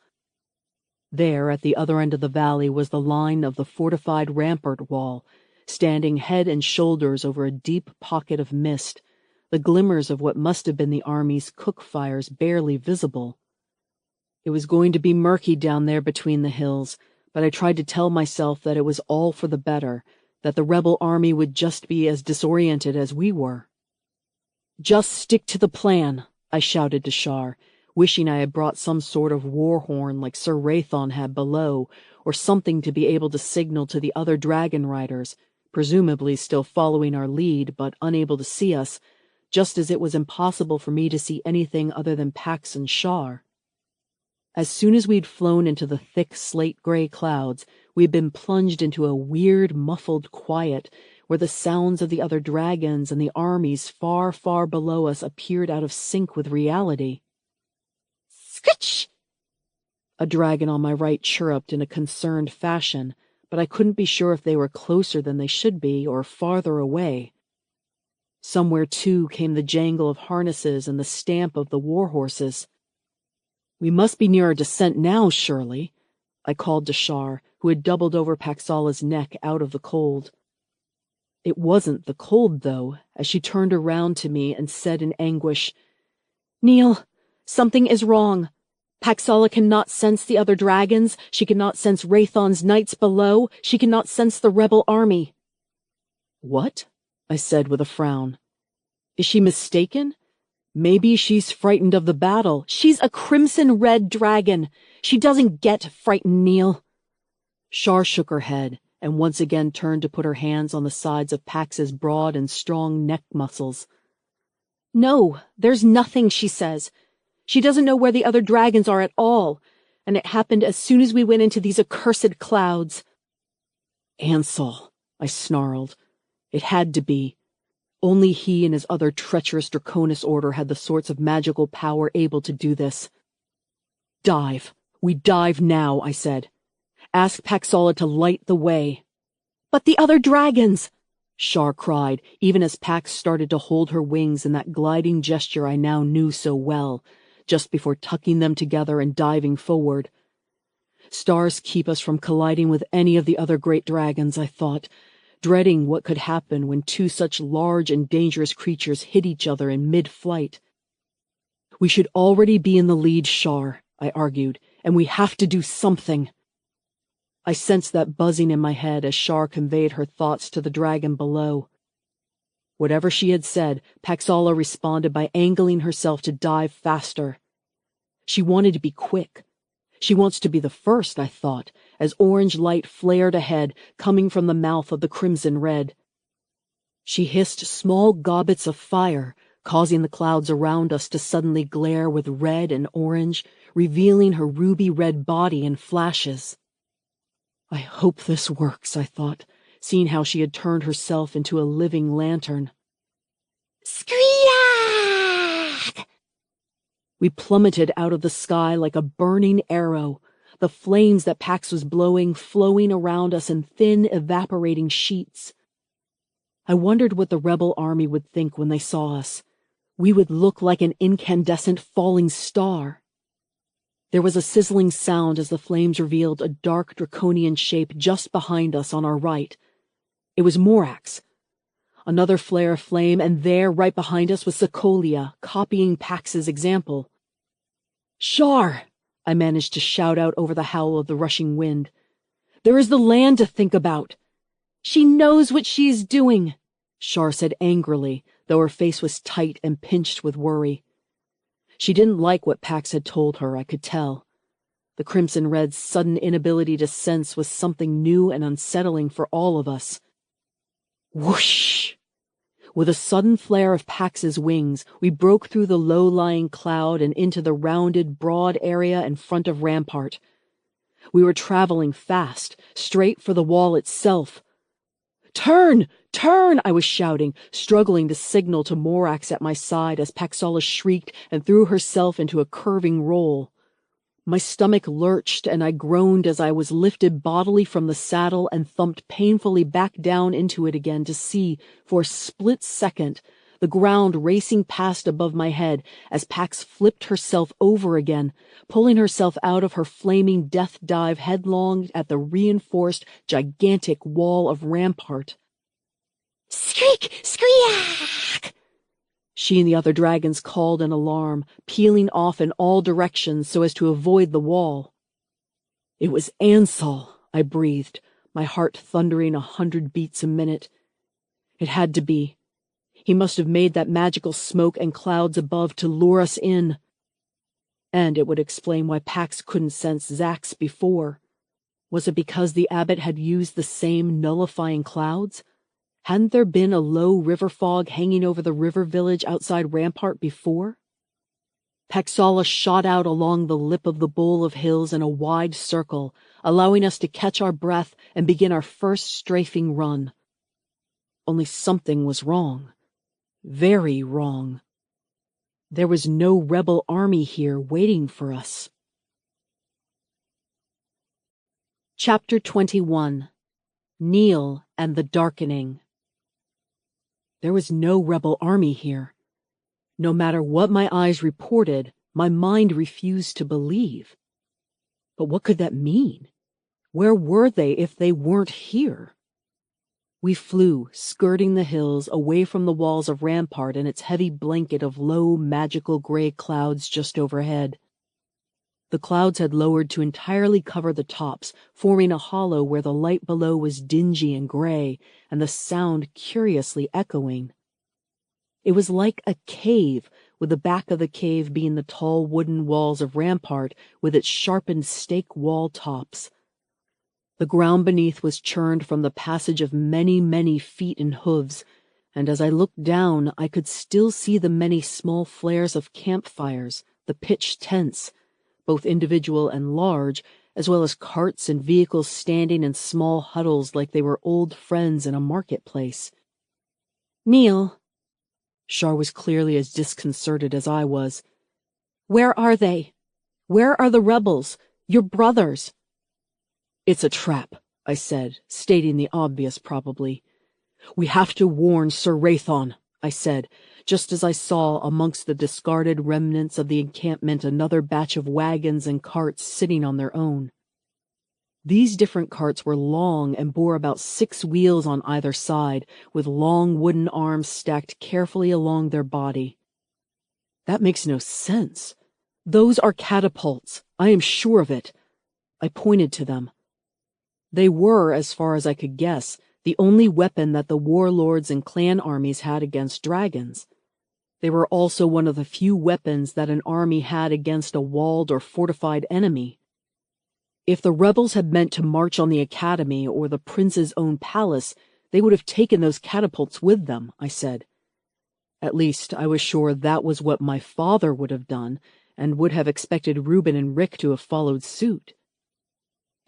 There, at the other end of the valley, was the line of the fortified rampart wall, standing head and shoulders over a deep pocket of mist, the glimmers of what must have been the army's cook fires barely visible. It was going to be murky down there between the hills, but I tried to tell myself that it was all for the better, that the rebel army would just be as disoriented as we were. "Just stick to the plan," I shouted to Shar, wishing I had brought some sort of war horn like Sir Rathon had below, or something to be able to signal to the other dragon riders, presumably still following our lead but unable to see us, just as it was impossible for me to see anything other than Pax and Shar. As soon as we'd flown into the thick slate-gray clouds, we had been plunged into a weird, muffled quiet where the sounds of the other dragons and the armies far, far below us appeared out of sync with reality. "Scritch!" A dragon on my right chirruped in a concerned fashion, but I couldn't be sure if they were closer than they should be or farther away. Somewhere, too, came the jangle of harnesses and the stamp of the war horses. "We must be near our descent now, surely," I called to Shar, who had doubled over Paxala's neck out of the cold. It wasn't the cold, though, as she turned around to me and said in anguish, "Neil, something is wrong. Paxala cannot sense the other dragons. She cannot sense Rathon's knights below. She cannot sense the rebel army." "What?" I said with a frown. "Is she mistaken? Maybe she's frightened of the battle." "She's a crimson-red dragon. She doesn't get frightened, Neil." Shar shook her head and once again turned to put her hands on the sides of Pax's broad and strong neck muscles. "No, there's nothing," she says. "She doesn't know where the other dragons are at all, and it happened as soon as we went into these accursed clouds." "Ansel," I snarled. It had to be. Only he and his other treacherous Draconis order had the sorts of magical power able to do this. "Dive. We dive now," I said. "Ask Paxala to light the way." "But the other dragons!" Shar cried, even as Pax started to hold her wings in that gliding gesture I now knew so well, just before tucking them together and diving forward. Stars keep us from colliding with any of the other great dragons, I thought, dreading what could happen when two such large and dangerous creatures hit each other in mid-flight. "We should already be in the lead, Shar," I argued, "and we have to do something." I sensed that buzzing in my head as Shar conveyed her thoughts to the dragon below. Whatever she had said, Paxala responded by angling herself to dive faster. She wanted to be quick. She wants to be the first, I thought, as orange light flared ahead, coming from the mouth of the crimson red. She hissed small gobbets of fire, causing the clouds around us to suddenly glare with red and orange, revealing her ruby-red body in flashes. I hope this works, I thought, seeing how she had turned herself into a living lantern. Squeak! We plummeted out of the sky like a burning arrow, the flames that Pax was blowing flowing around us in thin, evaporating sheets. I wondered what the rebel army would think when they saw us. We would look like an incandescent falling star. There was a sizzling sound as the flames revealed a dark draconian shape just behind us on our right. It was Morax. Another flare of flame, and there, right behind us, was Sokolia, copying Pax's example. "Shar!" I managed to shout out over the howl of the rushing wind. "There is the land to think about." She knows what she is doing, Shar said angrily, though her face was tight and pinched with worry. She didn't like what Pax had told her, I could tell. The Crimson Red's sudden inability to sense was something new and unsettling for all of us. Whoosh! With a sudden flare of Pax's wings, we broke through the low-lying cloud and into the rounded, broad area in front of Rampart. We were traveling fast, straight for the wall itself. "Turn! Turn!" I was shouting, struggling to signal to Morax at my side as Paxala shrieked and threw herself into a curving roll. My stomach lurched and I groaned as I was lifted bodily from the saddle and thumped painfully back down into it again to see, for a split second, the ground racing past above my head as Pax flipped herself over again, pulling herself out of her flaming death dive headlong at the reinforced, gigantic wall of Rampart. "Skreek! Skreak!" She and the other dragons called in alarm, peeling off in all directions so as to avoid the wall. It was Ansel, I breathed, my heart thundering 100 beats a minute. It had to be. He must have made that magical smoke and clouds above to lure us in. And it would explain why Pax couldn't sense Zax before. Was it because the abbot had used the same nullifying clouds? Hadn't there been a low river fog hanging over the river village outside Rampart before? Paxala shot out along the lip of the bowl of hills in a wide circle, allowing us to catch our breath and begin our first strafing run. Only something was wrong. Very wrong. There was no rebel army here waiting for us. Chapter 21. Neil and the Darkening. There was no rebel army here. No matter what my eyes reported, my mind refused to believe. But what could that mean? Where were they if they weren't here? We flew, skirting the hills, away from the walls of Rampart and its heavy blanket of low, magical gray clouds just overhead. The clouds had lowered to entirely cover the tops, forming a hollow where the light below was dingy and gray, and the sound curiously echoing. It was like a cave, with the back of the cave being the tall wooden walls of Rampart with its sharpened stake wall tops. The ground beneath was churned from the passage of many, many feet and hooves, and as I looked down I could still see the many small flares of campfires, the pitched tents, both individual and large, as well as carts and vehicles standing in small huddles like they were old friends in a marketplace. "Neil." Shar was clearly as disconcerted as I was. "Where are they? Where are the rebels? Your brothers?" "It's a trap," I said, stating the obvious probably. "We have to warn Sir Rathon," I said, just as I saw amongst the discarded remnants of the encampment another batch of wagons and carts sitting on their own. These different carts were long and bore about 6 wheels on either side, with long wooden arms stacked carefully along their body. "That makes no sense. Those are catapults. I am sure of it." I pointed to them. They were, as far as I could guess, the only weapon that the warlords and clan armies had against dragons. They were also one of the few weapons that an army had against a walled or fortified enemy. If the rebels had meant to march on the academy or the prince's own palace, they would have taken those catapults with them, I said. At least, I was sure that was what my father would have done, and would have expected Reuben and Rick to have followed suit.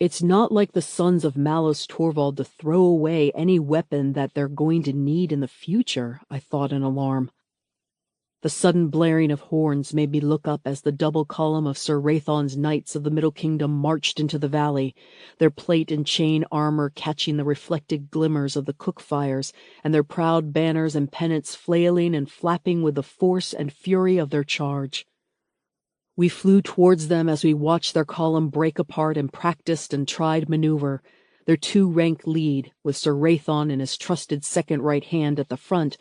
It's not like the sons of Malos Torvald to throw away any weapon that they're going to need in the future, I thought in alarm. The sudden blaring of horns made me look up as the double column of Sir Rathon's knights of the Middle Kingdom marched into the valley, their plate and chain armor catching the reflected glimmers of the cook fires, and their proud banners and pennants flailing and flapping with the force and fury of their charge. We flew towards them as we watched their column break apart in practiced and tried maneuver, their 2-rank lead, with Sir Rathon and his trusted second right hand at the front,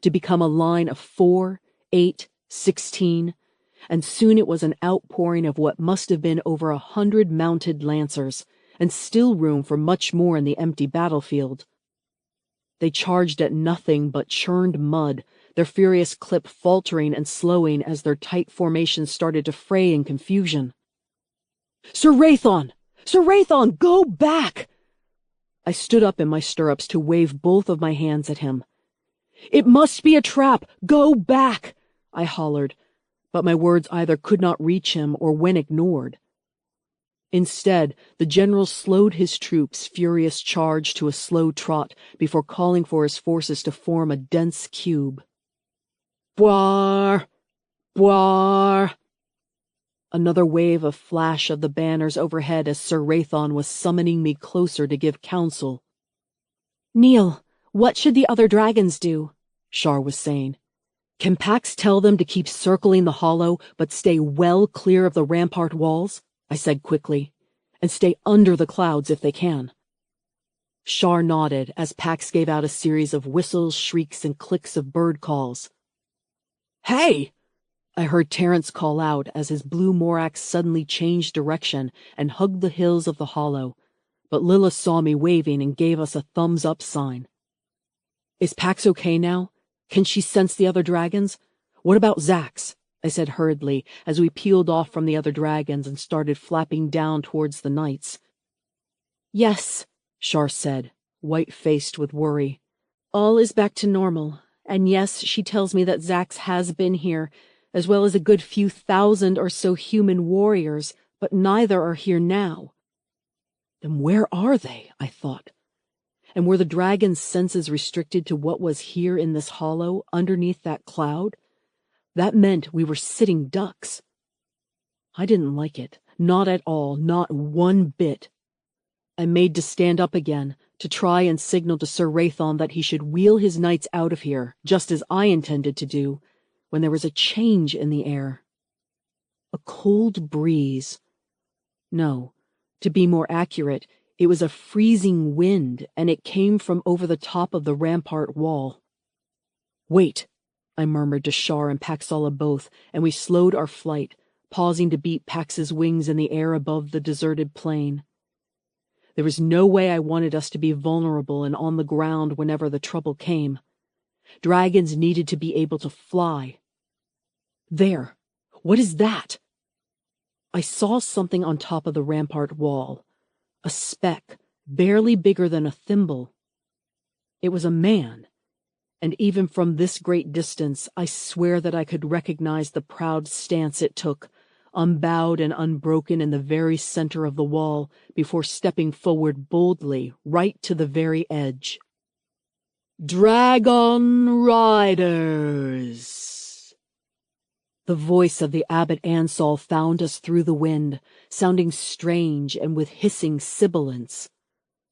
to become a line of 4, 8, 16, and soon it was an outpouring of what must have been over 100 mounted lancers, and still room for much more in the empty battlefield. They charged at nothing but churned mud, their furious clip faltering and slowing as their tight formations started to fray in confusion. "Sir Raython! Sir Raython, go back!" I stood up in my stirrups to wave both of my hands at him. "It must be a trap! Go back!" I hollered, but my words either could not reach him or went ignored. Instead, the general slowed his troops' furious charge to a slow trot before calling for his forces to form a dense cube. Boar! Boar! Another wave of flash of the banners overhead as Sir Raython was summoning me closer to give counsel. "Neil, what should the other dragons do?" Shar was saying. "Can Pax tell them to keep circling the hollow, but stay well clear of the rampart walls?" I said quickly. "And stay under the clouds if they can." Shar nodded as Pax gave out a series of whistles, shrieks, and clicks of bird calls. "Hey!" I heard Terrence call out as his blue Morax suddenly changed direction and hugged the hills of the hollow, but Lilith saw me waving and gave us a thumbs-up sign. "Is Pax okay now? Can she sense the other dragons? What about Zax?" I said hurriedly as we peeled off from the other dragons and started flapping down towards the knights. "Yes," Shar said, white-faced with worry. "All is back to normal, and yes, she tells me that Zax has been here, as well as a good few thousand or so human warriors, but neither are here now." Then where are they? I thought. And were the dragon's senses restricted to what was here in this hollow, underneath that cloud? That meant we were sitting ducks. I didn't like it, not at all, not one bit. I made to stand up again, to try and signal to Sir Raython that he should wheel his knights out of here, just as I intended to do, when there was a change in the air. A cold breeze. No, to be more accurate, it was a freezing wind, and it came from over the top of the rampart wall. "Wait," I murmured to Shar and Paxala both, and we slowed our flight, pausing to beat Pax's wings in the air above the deserted plain. There was no way I wanted us to be vulnerable and on the ground whenever the trouble came. Dragons needed to be able to fly. There! What is that? I saw something on top of the rampart wall. A speck, barely bigger than a thimble. It was a man. And even from this great distance, I swear that I could recognize the proud stance it took, unbowed and unbroken in the very center of the wall, before stepping forward boldly, right to the very edge. "Dragon Riders!" The voice of the Abbot Ansal found us through the wind, sounding strange and with hissing sibilance.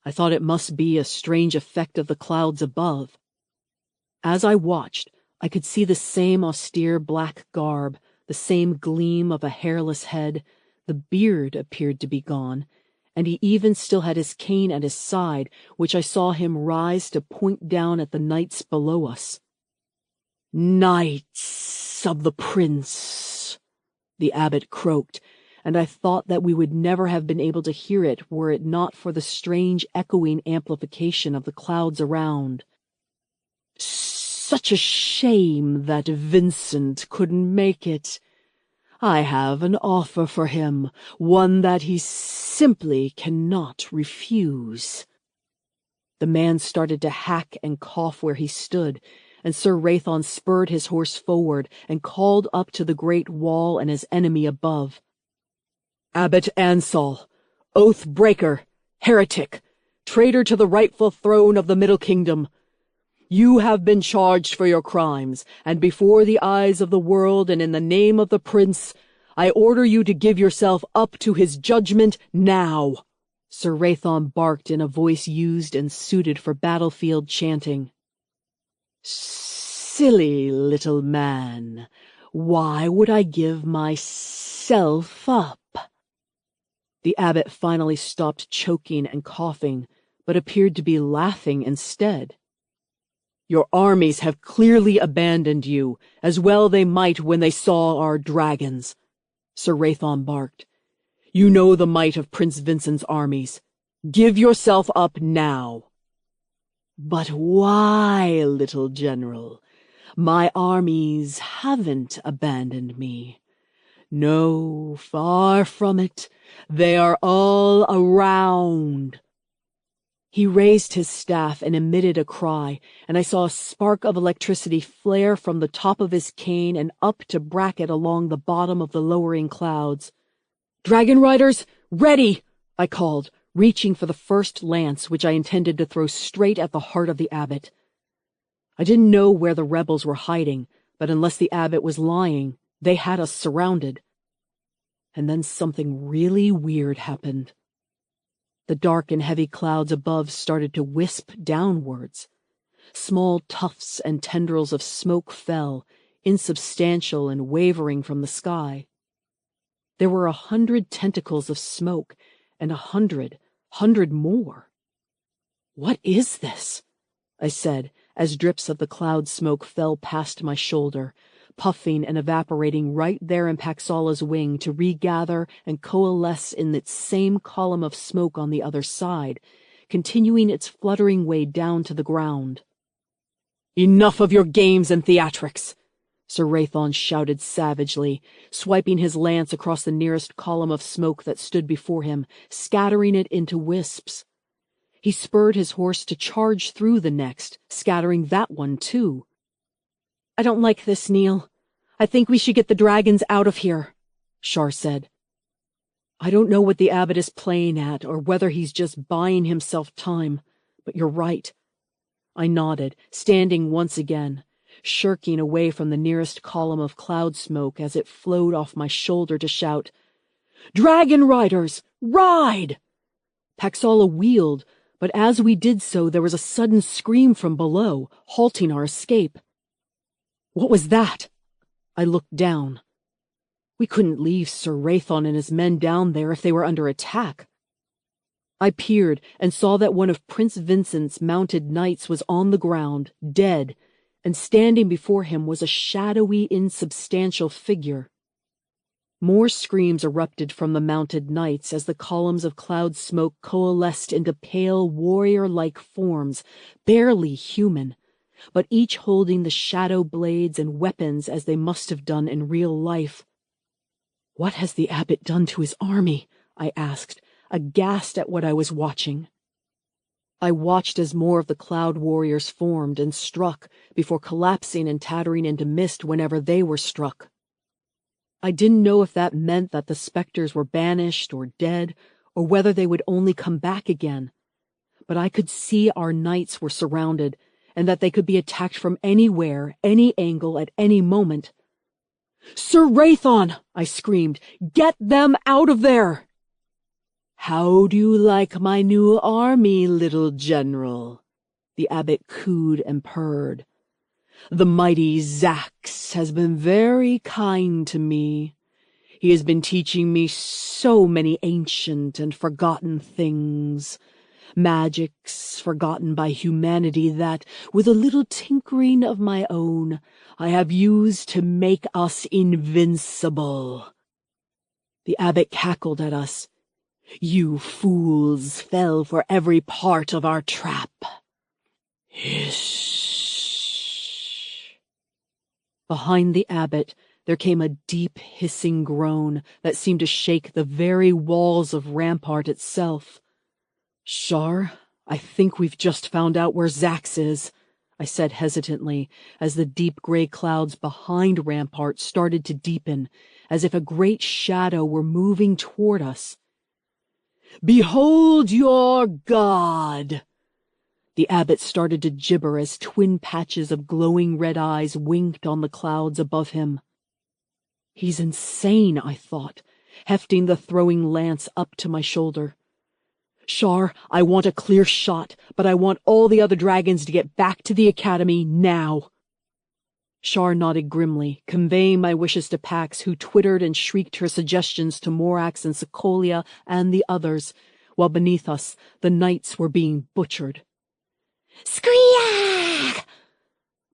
I thought it must be a strange effect of the clouds above. As I watched, I could see the same austere black garb, the same gleam of a hairless head. The beard appeared to be gone, and he even still had his cane at his side, which I saw him rise to point down at the knights below us. "Knights of the Prince," the abbot croaked, and I thought that we would never have been able to hear it were it not for the strange echoing amplification of the clouds around. "Such a shame that Vincent couldn't make it. I have an offer for him, one that he simply cannot refuse." The man started to hack and cough where he stood, and Sir Raython spurred his horse forward and called up to the great wall and his enemy above. "Abbot Ansal, oath-breaker, heretic, traitor to the rightful throne of the Middle Kingdom, you have been charged for your crimes, and before the eyes of the world and in the name of the prince, I order you to give yourself up to his judgment now," Sir Raython barked in a voice used and suited for battlefield chanting. "Silly little man, why would I give myself up?" The abbot finally stopped choking and coughing, but appeared to be laughing instead. "Your armies have clearly abandoned you, as well they might when they saw our dragons," Sir Raython barked. "You know the might of Prince Vincent's armies. Give yourself up now." But why, little general? My armies haven't abandoned me. No, far from it. They are all around. He raised his staff and emitted a cry, and I saw a spark of electricity flare from the top of his cane and up to bracket along the bottom of the lowering clouds. "Dragon riders, ready!" I called, reaching for the first lance, which I intended to throw straight at the heart of the abbot. I didn't know where the rebels were hiding, but unless the abbot was lying, they had us surrounded. And then something really weird happened. The dark and heavy clouds above started to wisp downwards. Small tufts and tendrils of smoke fell, insubstantial and wavering from the sky. There were 100 tentacles of smoke, and 100 more. "What is this?" I said, as drips of the cloud smoke fell past my shoulder, puffing and evaporating right there in Paxala's wing to regather and coalesce in its same column of smoke on the other side, continuing its fluttering way down to the ground. "Enough of your games and theatrics!" Sir Raython shouted savagely, swiping his lance across the nearest column of smoke that stood before him, scattering it into wisps. He spurred his horse to charge through the next, scattering that one too. "I don't like this, Neil. I think we should get the dragons out of here," Shar said. "I don't know what the abbot is playing at, or whether he's just buying himself time, but you're right." I nodded, standing once again, shirking away from the nearest column of cloud smoke as it flowed off my shoulder to shout, "Dragon riders, ride!" Paxala wheeled, but as we did so there was a sudden scream from below, halting our escape. What was that? I looked down. We couldn't leave Sir Raython and his men down there if they were under attack. I peered and saw that one of Prince Vincent's mounted knights was on the ground, dead, and standing before him was a shadowy, insubstantial figure. More screams erupted from the mounted knights as the columns of cloud smoke coalesced into pale, warrior-like forms, barely human, but each holding the shadow blades and weapons as they must have done in real life. "What has the abbot done to his army?" I asked, aghast at what I was watching. I watched as more of the cloud warriors formed and struck, before collapsing and tattering into mist whenever they were struck. I didn't know if that meant that the specters were banished or dead, or whether they would only come back again. But I could see our knights were surrounded, and that they could be attacked from anywhere, any angle, at any moment. "Sir Raython!" I screamed. "Get them out of there!" "How do you like my new army, little general?" the abbot cooed and purred. "The mighty Zax has been very kind to me. He has been teaching me so many ancient and forgotten things, magics forgotten by humanity that, with a little tinkering of my own, I have used to make us invincible." The abbot cackled at us. "You fools fell for every part of our trap." Hiss. Behind the abbot, there came a deep hissing groan that seemed to shake the very walls of Rampart itself. "Shar, I think we've just found out where Zax is," I said hesitantly, as the deep gray clouds behind Rampart started to deepen, as if a great shadow were moving toward us. "Behold your god!" The abbot started to gibber as twin patches of glowing red eyes winked on the clouds above him. He's insane, I thought, hefting the throwing lance up to my shoulder. "Shar, I want a clear shot, but I want all the other dragons to get back to the academy now." Shar nodded grimly, conveying my wishes to Pax, who twittered and shrieked her suggestions to Morax and Sokolia and the others, while beneath us the knights were being butchered. "Screak!"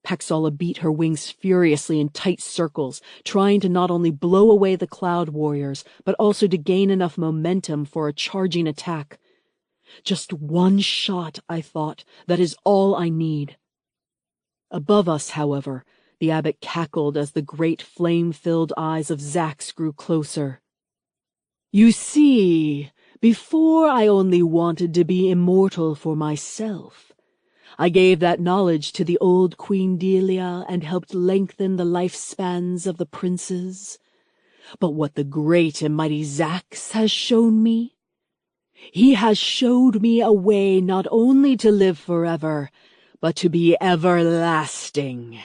Paxala beat her wings furiously in tight circles, trying to not only blow away the cloud warriors, but also to gain enough momentum for a charging attack. Just one shot, I thought. That is all I need. Above us, however, the abbot cackled as the great flame-filled eyes of Zax grew closer. You see, before I only wanted to be immortal for myself. I gave that knowledge to the old Queen Delia and helped lengthen the lifespans of the princes. But what the great and mighty Zax has shown me? He has showed me a way not only to live forever, but to be everlasting.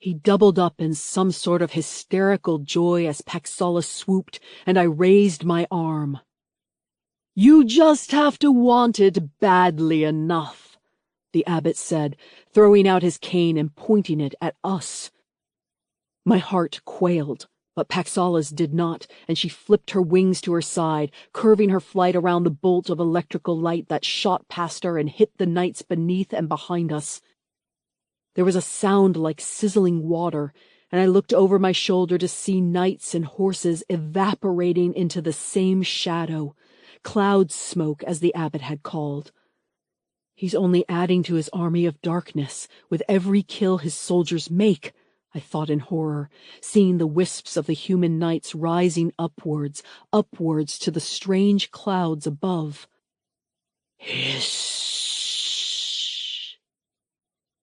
He doubled up in some sort of hysterical joy as Paxala swooped, and I raised my arm. You just have to want it badly enough, the abbot said, throwing out his cane and pointing it at us. My heart quailed, but Paxala's did not, and she flipped her wings to her side, curving her flight around the bolt of electrical light that shot past her and hit the knights beneath and behind us. There was a sound like sizzling water, and I looked over my shoulder to see knights and horses evaporating into the same shadow, cloud smoke as the abbot had called. He's only adding to his army of darkness with every kill his soldiers make, I thought in horror, seeing the wisps of the human knights rising upwards to the strange clouds above. Hiss!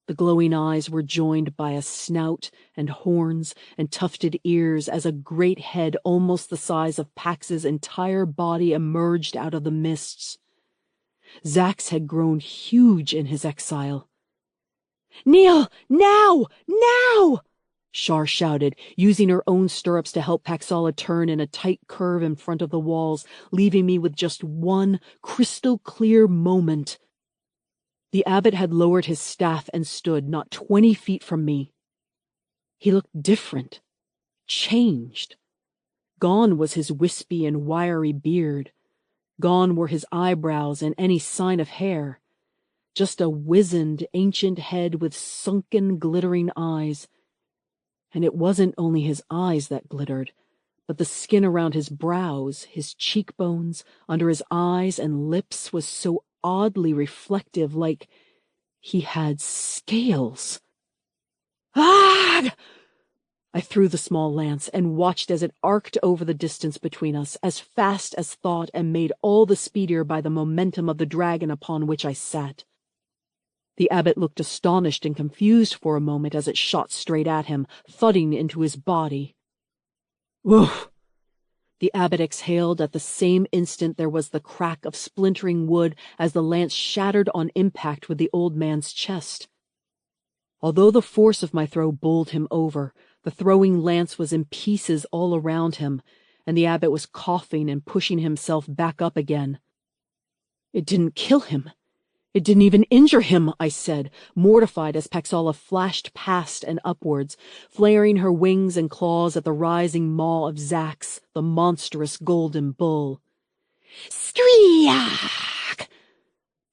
The glowing eyes were joined by a snout and horns and tufted ears as a great head almost the size of Pax's entire body emerged out of the mists. Zax had grown huge in his exile. "Kneel! Now! Now!" Shar shouted, using her own stirrups to help Paxala turn in a tight curve in front of the walls, leaving me with just one crystal-clear moment. The abbot had lowered his staff and stood not 20 feet from me. He looked different, changed. Gone was his wispy and wiry beard. Gone were his eyebrows and any sign of hair. Just a wizened, ancient head with sunken, glittering eyes. And it wasn't only his eyes that glittered, but the skin around his brows, his cheekbones, under his eyes and lips was so oddly reflective, like he had scales. Ah! I threw the small lance and watched as it arced over the distance between us, as fast as thought and made all the speedier by the momentum of the dragon upon which I sat. The abbot looked astonished and confused for a moment as it shot straight at him, thudding into his body. Woof! The abbot exhaled at the same instant there was the crack of splintering wood as the lance shattered on impact with the old man's chest. Although the force of my throw bowled him over, the throwing lance was in pieces all around him, and the abbot was coughing and pushing himself back up again. It didn't kill him. It didn't even injure him, I said, mortified as Paxala flashed past and upwards, flaring her wings and claws at the rising maw of Zax, the monstrous golden bull. Striak!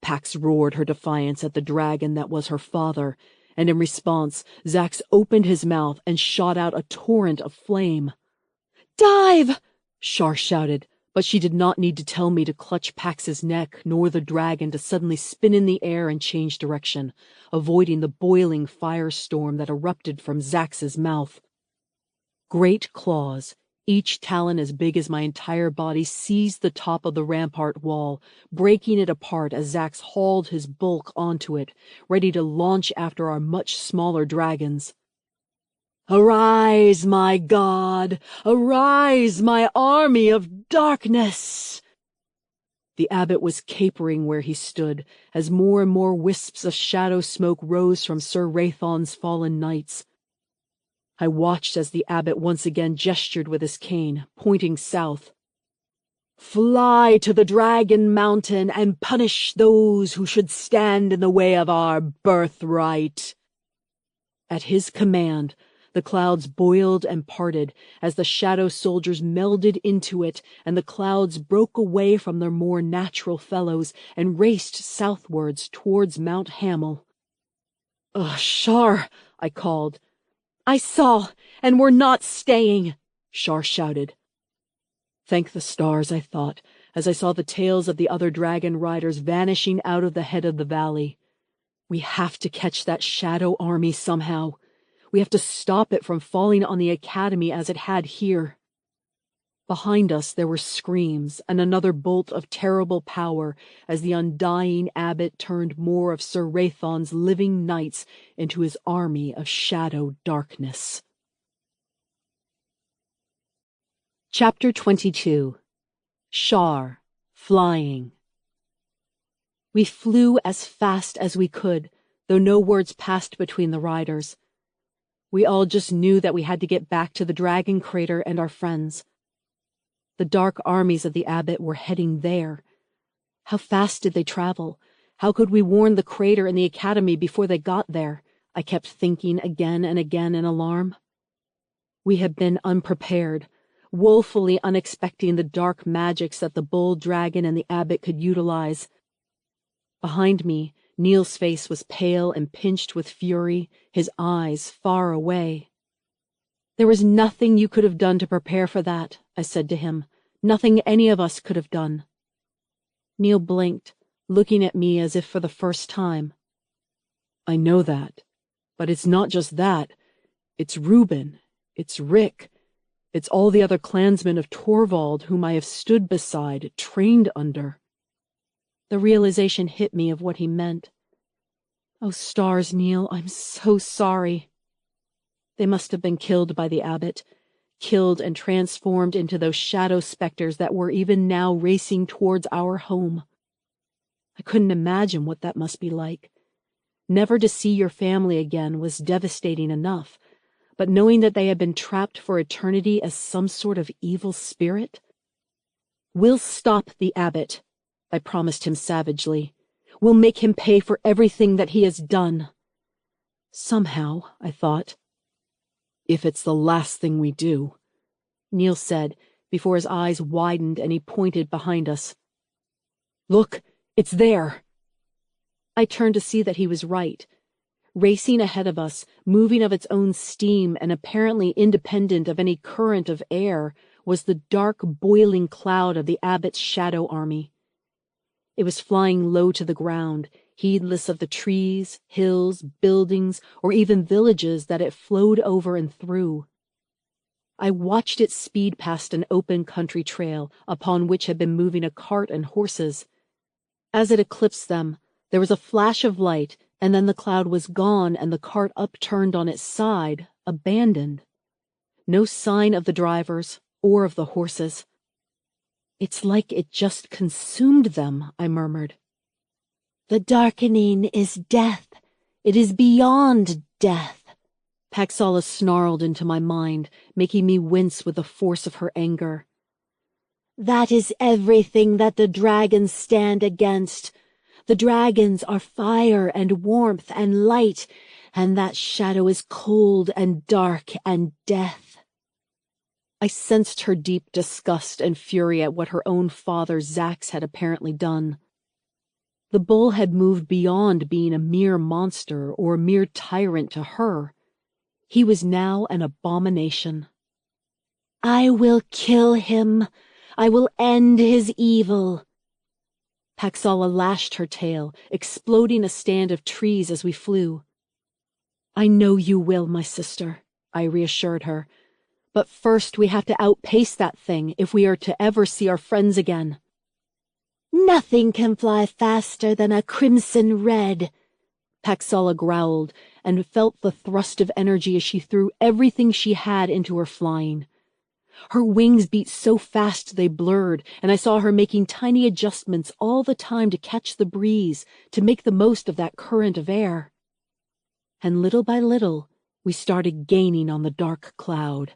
Pax roared her defiance at the dragon that was her father, and in response, Zax opened his mouth and shot out a torrent of flame. Dive! Shar shouted, but she did not need to tell me to clutch Pax's neck, nor the dragon to suddenly spin in the air and change direction, avoiding the boiling firestorm that erupted from Zax's mouth. Great claws, each talon as big as my entire body, seized the top of the rampart wall, breaking it apart as Zax hauled his bulk onto it, ready to launch after our much smaller dragons. Arise, my god! Arise, my army of darkness! The abbot was capering where he stood, as more and more wisps of shadow smoke rose from Sir Rathon's fallen knights. I watched as the abbot once again gestured with his cane, pointing south. Fly to the Dragon Mountain and punish those who should stand in the way of our birthright. At his command, the clouds boiled and parted as the shadow soldiers melded into it, and the clouds broke away from their more natural fellows and raced southwards towards Mount Hamel. Shar, I called. I saw, and we're not staying, Shar shouted. Thank the stars, I thought, as I saw the tails of the other dragon riders vanishing out of the head of the valley. We have to catch that shadow army somehow. We have to stop it from falling on the academy as it had here. Behind us there were screams and another bolt of terrible power as the undying abbot turned more of Sir Rathon's living knights into his army of shadow darkness. Chapter 22. Shar, Flying. We flew as fast as we could, though no words passed between the riders. We all just knew that we had to get back to the dragon crater and our friends. The dark armies of the abbot were heading there. How fast did they travel? How could we warn the crater and the academy before they got there? I kept thinking again and again in alarm. We had been unprepared, woefully unexpecting the dark magics that the bull dragon and the abbot could utilize. Behind me, Neil's face was pale and pinched with fury, his eyes far away. "There was nothing you could have done to prepare for that," I said to him. "Nothing any of us could have done." Neil blinked, looking at me as if for the first time. "I know that, but it's not just that. It's Reuben, it's Rick, it's all the other clansmen of Torvald whom I have stood beside, trained under." The realization hit me of what he meant. "Oh, stars, Neil, I'm so sorry." They must have been killed by the abbot, killed and transformed into those shadow specters that were even now racing towards our home. I couldn't imagine what that must be like. Never to see your family again was devastating enough, but knowing that they had been trapped for eternity as some sort of evil spirit? "We'll stop the abbot," I promised him savagely. "We'll make him pay for everything that he has done." Somehow, I thought. "If it's the last thing we do," Neil said, before his eyes widened and he pointed behind us. "Look, it's there." I turned to see that he was right. Racing ahead of us, moving of its own steam and apparently independent of any current of air, was the dark, boiling cloud of the abbot's shadow army. It was flying low to the ground, heedless of the trees, hills, buildings, or even villages that it flowed over and through. I watched it speed past an open country trail upon which had been moving a cart and horses. As it eclipsed them, there was a flash of light, and then the cloud was gone and the cart upturned on its side, abandoned. No sign of the drivers or of the horses. "It's like it just consumed them," I murmured. "The darkening is death. It is beyond death." Paxala snarled into my mind, making me wince with the force of her anger. "That is everything that the dragons stand against. The dragons are fire and warmth and light, and that shadow is cold and dark and death." I sensed her deep disgust and fury at what her own father Zax had apparently done. The bull had moved beyond being a mere monster or a mere tyrant to her. He was now an abomination. "I will kill him. I will end his evil." Paxala lashed her tail, exploding a stand of trees as we flew. "I know you will, my sister," I reassured her. "But first we have to outpace that thing if we are to ever see our friends again." "Nothing can fly faster than a crimson red," Paxala growled, and felt the thrust of energy as she threw everything she had into her flying. Her wings beat so fast they blurred, and I saw her making tiny adjustments all the time to catch the breeze, to make the most of that current of air. And little by little, we started gaining on the dark cloud.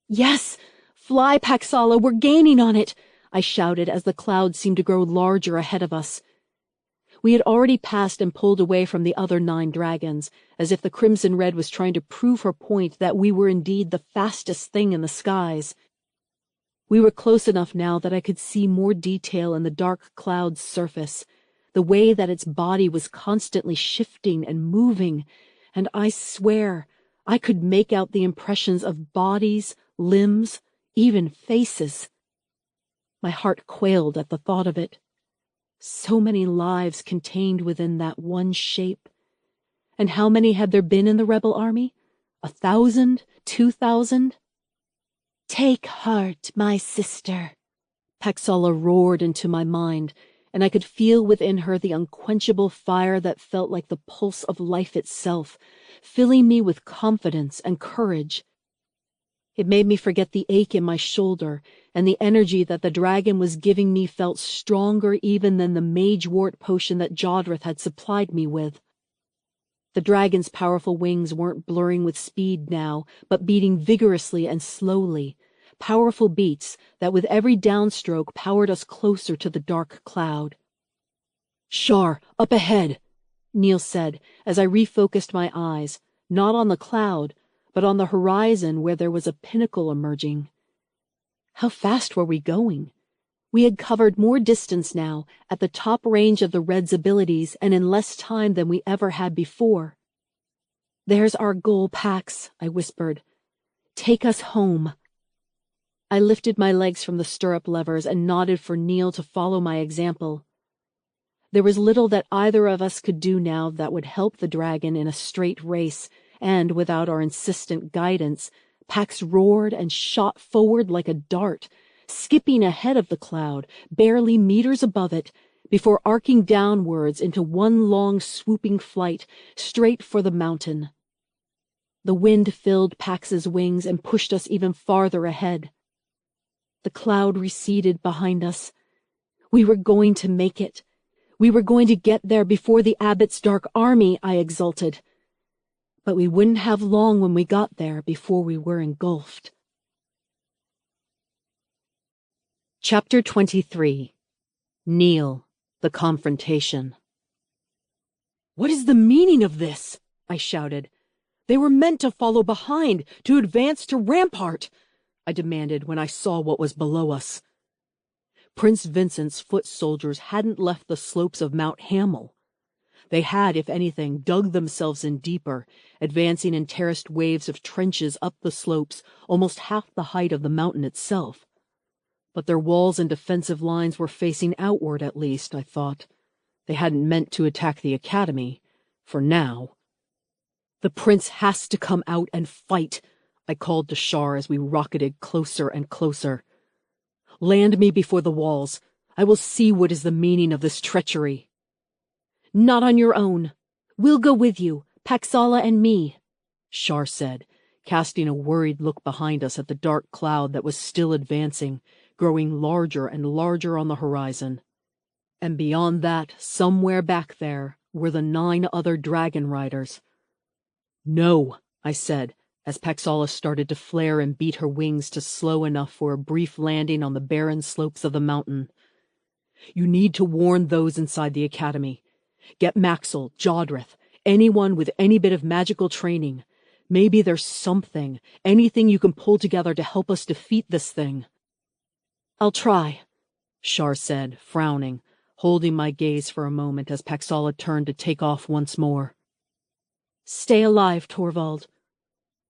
"Yes! Fly, Paxala, we're gaining on it!" I shouted as the cloud seemed to grow larger ahead of us. We had already passed and pulled away from the other 9 dragons, as if the Crimson Red was trying to prove her point that we were indeed the fastest thing in the skies. We were close enough now that I could see more detail in the dark cloud's surface, the way that its body was constantly shifting and moving, and I swear I could make out the impressions of bodies, limbs, even faces. My heart quailed at the thought of it. So many lives contained within that one shape. And how many had there been in the rebel army? 1,000? 2,000? Take heart, my sister, Paxala roared into my mind, and I could feel within her the unquenchable fire that felt like the pulse of life itself, filling me with confidence and courage. It made me forget the ache in my shoulder, and the energy that the dragon was giving me felt stronger even than the mage wart potion that Jodrith had supplied me with. The dragon's powerful wings weren't blurring with speed now, but beating vigorously and slowly, powerful beats that with every downstroke powered us closer to the dark cloud. "Shar, up ahead," Neil said as I refocused my eyes, not on the cloud, but on the horizon where there was a pinnacle emerging. How fast were we going? We had covered more distance now, at the top range of the Red's abilities, and in less time than we ever had before. "There's our goal, Pax," I whispered. "Take us home." I lifted my legs from the stirrup levers and nodded for Neil to follow my example. There was little that either of us could do now that would help the dragon in a straight race, and without our insistent guidance, Pax roared and shot forward like a dart, skipping ahead of the cloud, barely meters above it, before arcing downwards into one long swooping flight, straight for the mountain. The wind filled Pax's wings and pushed us even farther ahead. The cloud receded behind us. We were going to make it. We were going to get there before the abbot's dark army, I exulted. But we wouldn't have long when we got there before we were engulfed. Chapter 23. Neil, the Confrontation. "What is the meaning of this?" I shouted. "They were meant to follow behind, to advance to Rampart," I demanded when I saw what was below us. Prince Vincent's foot soldiers hadn't left the slopes of Mount Hamel. They had, if anything, dug themselves in deeper, advancing in terraced waves of trenches up the slopes, almost half the height of the mountain itself. But their walls and defensive lines were facing outward, at least, I thought. They hadn't meant to attack the academy, for now. "The prince has to come out and fight," I called to Shar as we rocketed closer and closer. "Land me before the walls. I will see what is the meaning of this treachery." "Not on your own. We'll go with you, Paxala and me," Shar said, casting a worried look behind us at the dark cloud that was still advancing, growing larger and larger on the horizon. And beyond that, somewhere back there, were the 9 other dragon riders. "No," I said, as Paxala started to flare and beat her wings to slow enough for a brief landing on the barren slopes of the mountain. "You need to warn those inside the academy. Get Maxwell, Jodrith, anyone with any bit of magical training. Maybe there's something, anything you can pull together to help us defeat this thing." "I'll try," Shar said, frowning, holding my gaze for a moment as Paxala turned to take off once more. "Stay alive, Torvald."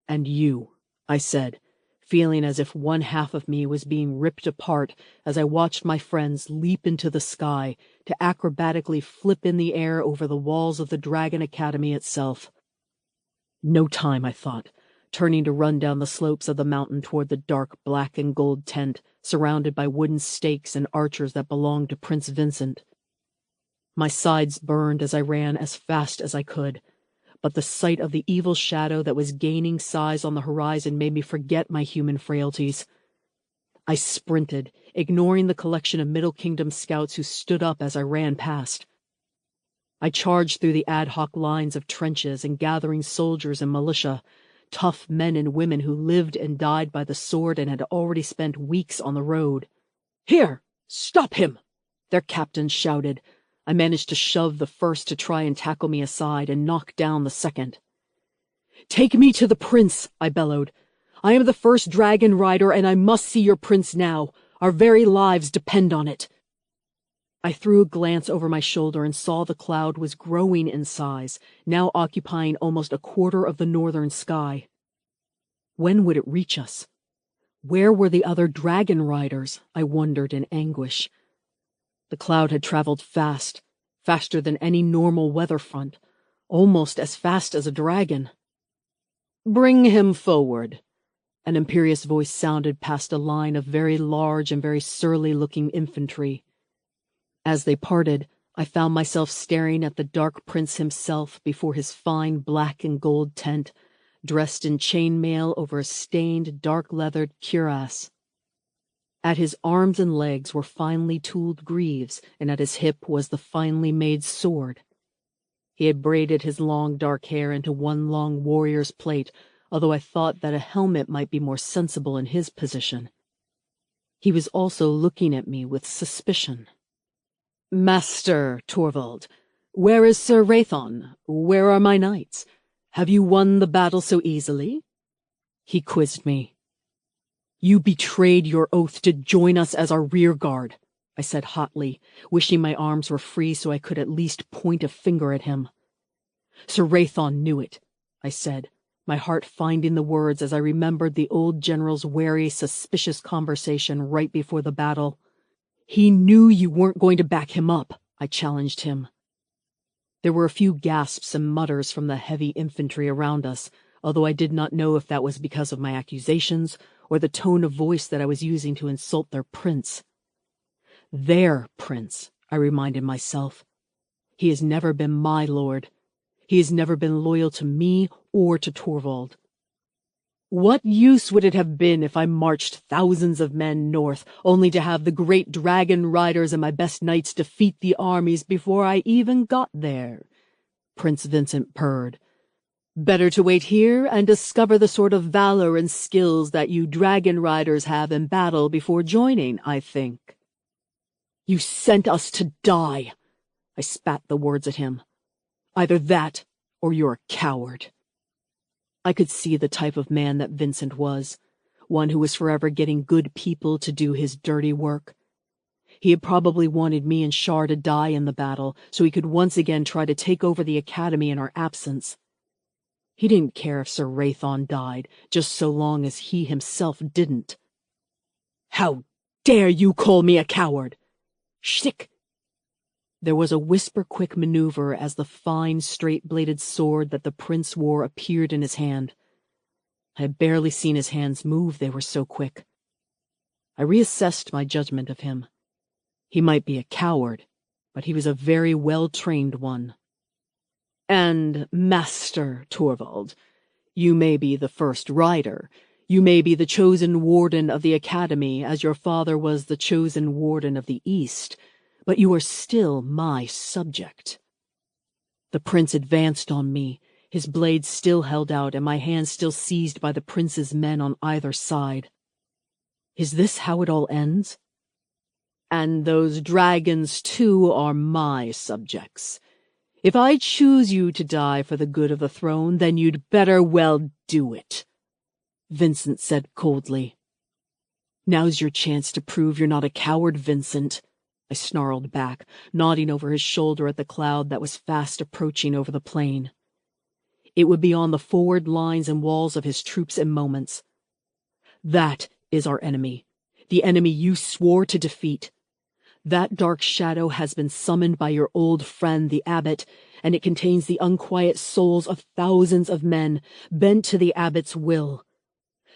"And you," I said, feeling as if one half of me was being ripped apart as I watched my friends leap into the sky to acrobatically flip in the air over the walls of the Dragon Academy itself. No time, I thought, turning to run down the slopes of the mountain toward the dark black and gold tent, surrounded by wooden stakes and archers that belonged to Prince Vincent. My sides burned as I ran as fast as I could, but the sight of the evil shadow that was gaining size on the horizon made me forget my human frailties. I sprinted, ignoring the collection of Middle Kingdom scouts who stood up as I ran past. I charged through the ad hoc lines of trenches and gathering soldiers and militia, tough men and women who lived and died by the sword and had already spent weeks on the road. "Here! Stop him!" their captains shouted. I managed to shove the first to try and tackle me aside and knock down the second. "Take me to the prince," I bellowed. "I am the first dragon rider, and I must see your prince now. Our very lives depend on it." I threw a glance over my shoulder and saw the cloud was growing in size, now occupying almost a quarter of the northern sky. When would it reach us? Where were the other dragon riders? I wondered in anguish. The cloud had traveled fast, faster than any normal weather front, almost as fast as a dragon. "Bring him forward," an imperious voice sounded past a line of very large and very surly-looking infantry. As they parted, I found myself staring at the Dark Prince himself before his fine black and gold tent, dressed in chainmail over a stained, dark-leathered cuirass. At his arms and legs were finely tooled greaves, and at his hip was the finely made sword. He had braided his long dark hair into one long warrior's plait, although I thought that a helmet might be more sensible in his position. He was also looking at me with suspicion. "Master Torvald, where is Sir Raithon? Where are my knights? Have you won the battle so easily?" He quizzed me. "You betrayed your oath to join us as our rear guard," I said hotly, wishing my arms were free so I could at least point a finger at him. "Sir Raithon knew it," I said, my heart finding the words as I remembered the old general's wary, suspicious conversation right before the battle. "He knew you weren't going to back him up," I challenged him. There were a few gasps and mutters from the heavy infantry around us, although I did not know if that was because of my accusations or the tone of voice that I was using to insult their prince. Their prince, I reminded myself. He has never been my lord. He has never been loyal to me or to Torvald. What use would it have been if I marched thousands of men north, only to have the great dragon riders and my best knights defeat the armies before I even got there? Prince Vincent purred. Better to wait here and discover the sort of valor and skills that you dragon riders have in battle before joining, I think. You sent us to die. I spat the words at him. Either that, or you're a coward. I could see the type of man that Vincent was, one who was forever getting good people to do his dirty work. He had probably wanted me and Shar to die in the battle, so he could once again try to take over the academy in our absence. He didn't care if Sir Raithon died, just so long as he himself didn't. How dare you call me a coward? Shtick! There was a whisper-quick maneuver as the fine, straight-bladed sword that the prince wore appeared in his hand. I had barely seen his hands move, they were so quick. I reassessed my judgment of him. He might be a coward, but he was a very well-trained one. And, Master Torvald, you may be the first rider. You may be the chosen warden of the academy, as your father was the chosen warden of the East, but you are still my subject. The prince advanced on me, his blade still held out and my hand still seized by the prince's men on either side. Is this how it all ends? And those dragons, too, are my subjects. If I choose you to die for the good of the throne, then you'd better well do it, Vincent said coldly. Now's your chance to prove you're not a coward, Vincent, I snarled back, nodding over his shoulder at the cloud that was fast approaching over the plain. It would be on the forward lines and walls of his troops in moments. That is our enemy, the enemy you swore to defeat. That dark shadow has been summoned by your old friend, the abbot, and it contains the unquiet souls of thousands of men, bent to the abbot's will.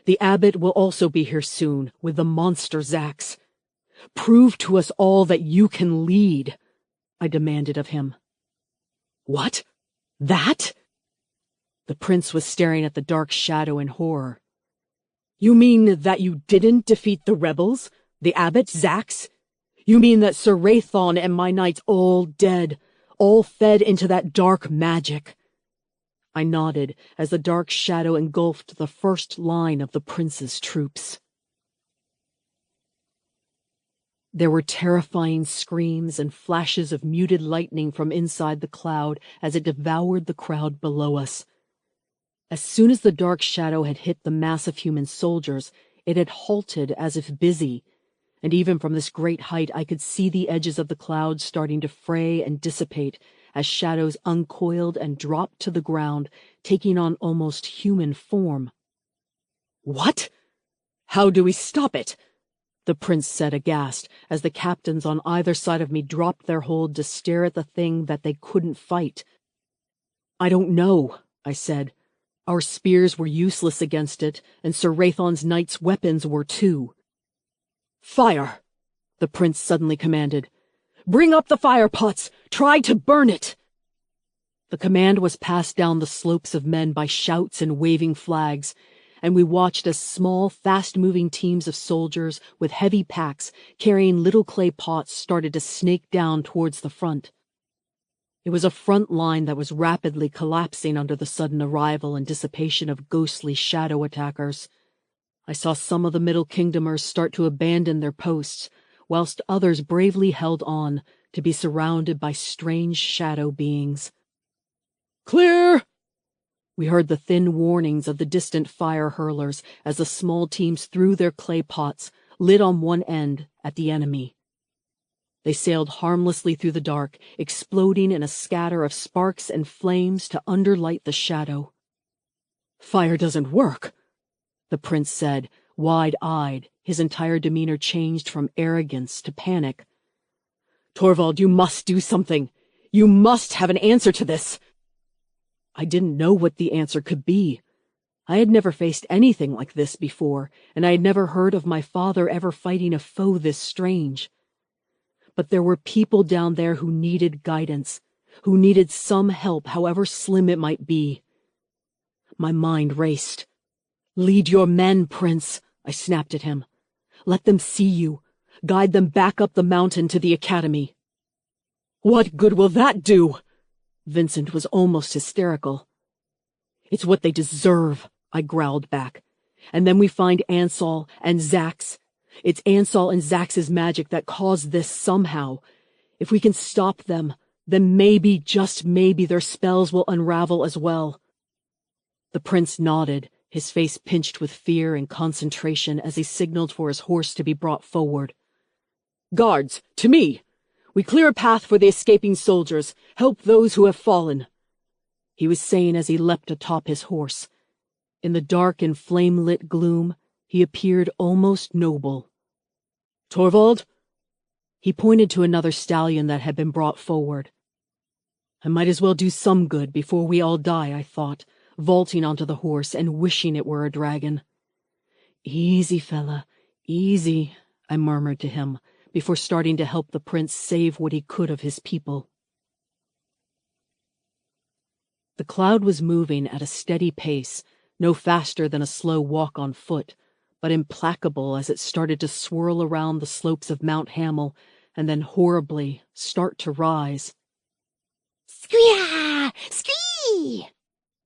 The abbot will also be here soon, with the monster Zax. Prove to us all that you can lead, I demanded of him. What? That? The prince was staring at the dark shadow in horror. You mean that you didn't defeat the rebels, the abbot Zax? You mean that Sir Raithon and my knights all dead, all fed into that dark magic? I nodded as the dark shadow engulfed the first line of the prince's troops. There were terrifying screams and flashes of muted lightning from inside the cloud as it devoured the crowd below us. As soon as the dark shadow had hit the mass of human soldiers, it had halted as if busy, and even from this great height I could see the edges of the cloud starting to fray and dissipate as shadows uncoiled and dropped to the ground, taking on almost human form. What? How do we stop it? The prince said aghast, as the captains on either side of me dropped their hold to stare at the thing that they couldn't fight. I don't know, I said. Our spears were useless against it, and Sir Rathon's knights' weapons were too. Fire! The prince suddenly commanded. Bring up the fire pots! Try to burn it! The command was passed down the slopes of men by shouts and waving flags, and we watched as small, fast-moving teams of soldiers with heavy packs carrying little clay pots started to snake down towards the front. It was a front line that was rapidly collapsing under the sudden arrival and dissipation of ghostly shadow attackers. I saw some of the Middle Kingdomers start to abandon their posts, whilst others bravely held on to be surrounded by strange shadow beings. Clear! We heard the thin warnings of the distant fire hurlers as the small teams threw their clay pots, lit on one end, at the enemy. They sailed harmlessly through the dark, exploding in a scatter of sparks and flames to underlight the shadow. Fire doesn't work, the prince said, wide-eyed, his entire demeanor changed from arrogance to panic. Torvald, you must do something. You must have an answer to this. I didn't know what the answer could be. I had never faced anything like this before, and I had never heard of my father ever fighting a foe this strange. But there were people down there who needed guidance, who needed some help, however slim it might be. My mind raced. Lead your men, Prince, I snapped at him. Let them see you. Guide them back up the mountain to the academy. What good will that do? Vincent was almost hysterical. It's what they deserve, I growled back. And then we find Ansel and Zax. It's Ansel and Zax's magic that caused this somehow. If we can stop them, then maybe, just maybe, their spells will unravel as well. The prince nodded, his face pinched with fear and concentration as he signaled for his horse to be brought forward. Guards, to me! We clear a path for the escaping soldiers, help those who have fallen, he was saying as he leapt atop his horse. In the dark and flame-lit gloom, he appeared almost noble. Torvald? He pointed to another stallion that had been brought forward. I might as well do some good before we all die, I thought, vaulting onto the horse and wishing it were a dragon. Easy, fella, easy, I murmured to him, before starting to help the prince save what he could of his people. The cloud was moving at a steady pace, no faster than a slow walk on foot, but implacable as it started to swirl around the slopes of Mount Hamel and then horribly start to rise. Squeak! Squee!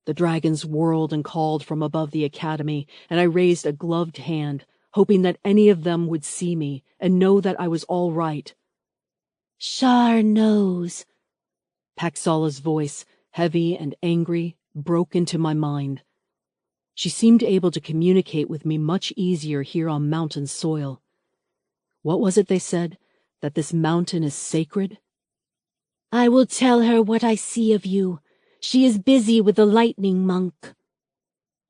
The dragons whirled and called from above the academy, and I raised a gloved hand, hoping that any of them would see me and know that I was all right. Shar knows. Paxala's voice, heavy and angry, broke into my mind. She seemed able to communicate with me much easier here on mountain soil. What was it they said? That this mountain is sacred? I will tell her what I see of you. She is busy with the lightning monk.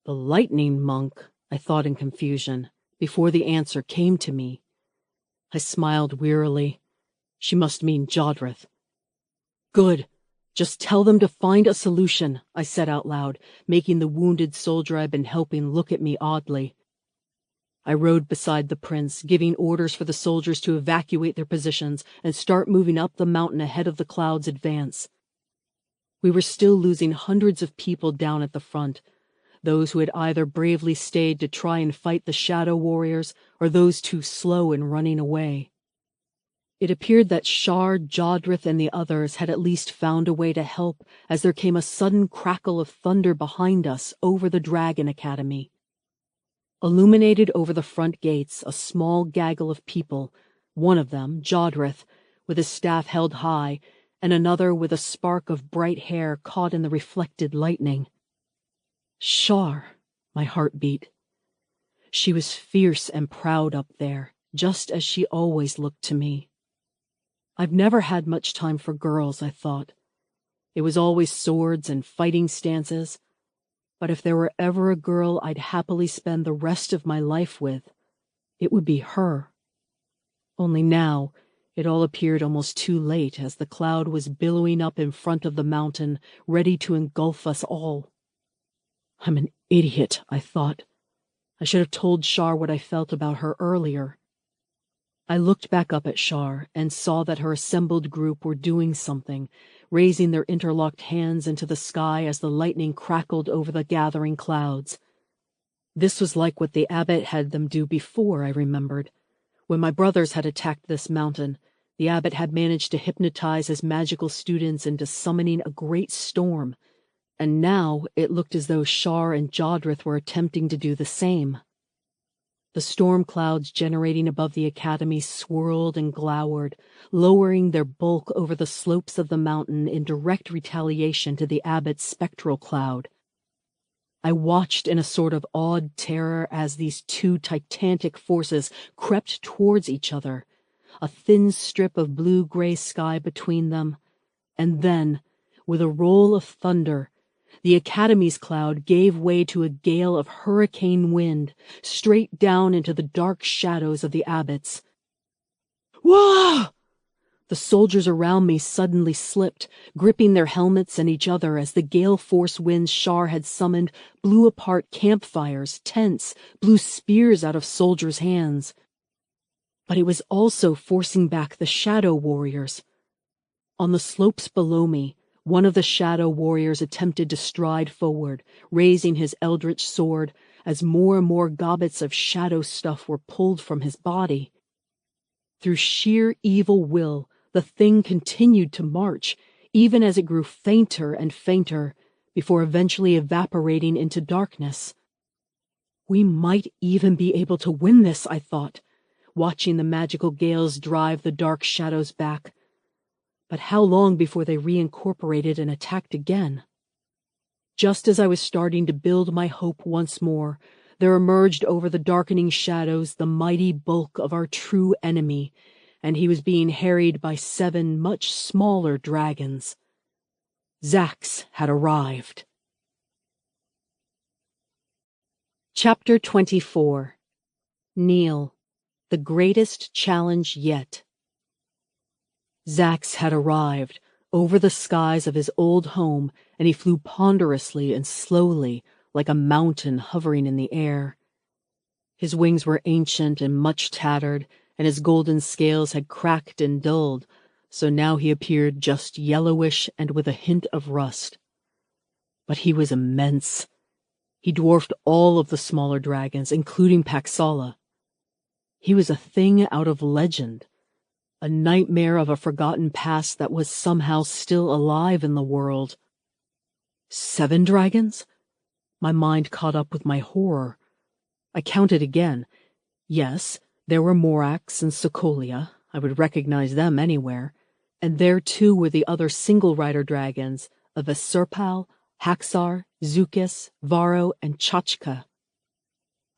The lightning monk, I thought in confusion, before the answer came to me. I smiled wearily. She must mean Jodrith. Good. Just tell them to find a solution, I said out loud, making the wounded soldier I'd been helping look at me oddly. I rode beside the prince, giving orders for the soldiers to evacuate their positions and start moving up the mountain ahead of the cloud's advance. We were still losing hundreds of people down at the front, those who had either bravely stayed to try and fight the shadow warriors or those too slow in running away. It appeared that Shar, Jodrith, and the others had at least found a way to help as there came a sudden crackle of thunder behind us over the Dragon Academy. Illuminated over the front gates, a small gaggle of people, one of them, Jodrith, with his staff held high, and another with a spark of bright hair caught in the reflected lightning. Shar, my heart beat. She was fierce and proud up there, just as she always looked to me. I've never had much time for girls, I thought. It was always swords and fighting stances. But if there were ever a girl I'd happily spend the rest of my life with, it would be her. Only now, it all appeared almost too late as the cloud was billowing up in front of the mountain, ready to engulf us all. I'm an idiot, I thought. I should have told Shar what I felt about her earlier. I looked back up at Shar and saw that her assembled group were doing something, raising their interlocked hands into the sky as the lightning crackled over the gathering clouds. This was like what the abbot had them do before, I remembered. When my brothers had attacked this mountain, the abbot had managed to hypnotize his magical students into summoning a great storm, and now it looked as though Shar and Jodrith were attempting to do the same. The storm clouds generating above the academy swirled and glowered, lowering their bulk over the slopes of the mountain in direct retaliation to the abbot's spectral cloud. I watched in a sort of awed terror as these two titanic forces crept towards each other, a thin strip of blue-gray sky between them, and then, with a roll of thunder, the Academy's cloud gave way to a gale of hurricane wind, straight down into the dark shadows of the abbots. Whoa! The soldiers around me suddenly slipped, gripping their helmets and each other as the gale-force winds Shar had summoned blew apart campfires, tents, blew spears out of soldiers' hands. But it was also forcing back the shadow warriors. On the slopes below me, one of the shadow warriors attempted to stride forward, raising his eldritch sword as more and more gobbets of shadow stuff were pulled from his body. Through sheer evil will, the thing continued to march, even as it grew fainter and fainter, before eventually evaporating into darkness. We might even be able to win this, I thought, watching the magical gales drive the dark shadows back. But how long before they reincorporated and attacked again? Just as I was starting to build my hope once more, there emerged over the darkening shadows the mighty bulk of our true enemy, and he was being harried by 7 much smaller dragons. Zax had arrived. Chapter 24. Neil, the greatest challenge yet. Zax had arrived, over the skies of his old home, and he flew ponderously and slowly, like a mountain hovering in the air. His wings were ancient and much tattered, and his golden scales had cracked and dulled, so now he appeared just yellowish and with a hint of rust. But he was immense. He dwarfed all of the smaller dragons, including Paxala. He was a thing out of legend, a nightmare of a forgotten past that was somehow still alive in the world. 7 dragons? My mind caught up with my horror. I counted again. Yes, there were Morax and Sokolia. I would recognize them anywhere. And there too were the other single-rider dragons of Asurpal, Haxar, Zukis, Varo, and Chachka.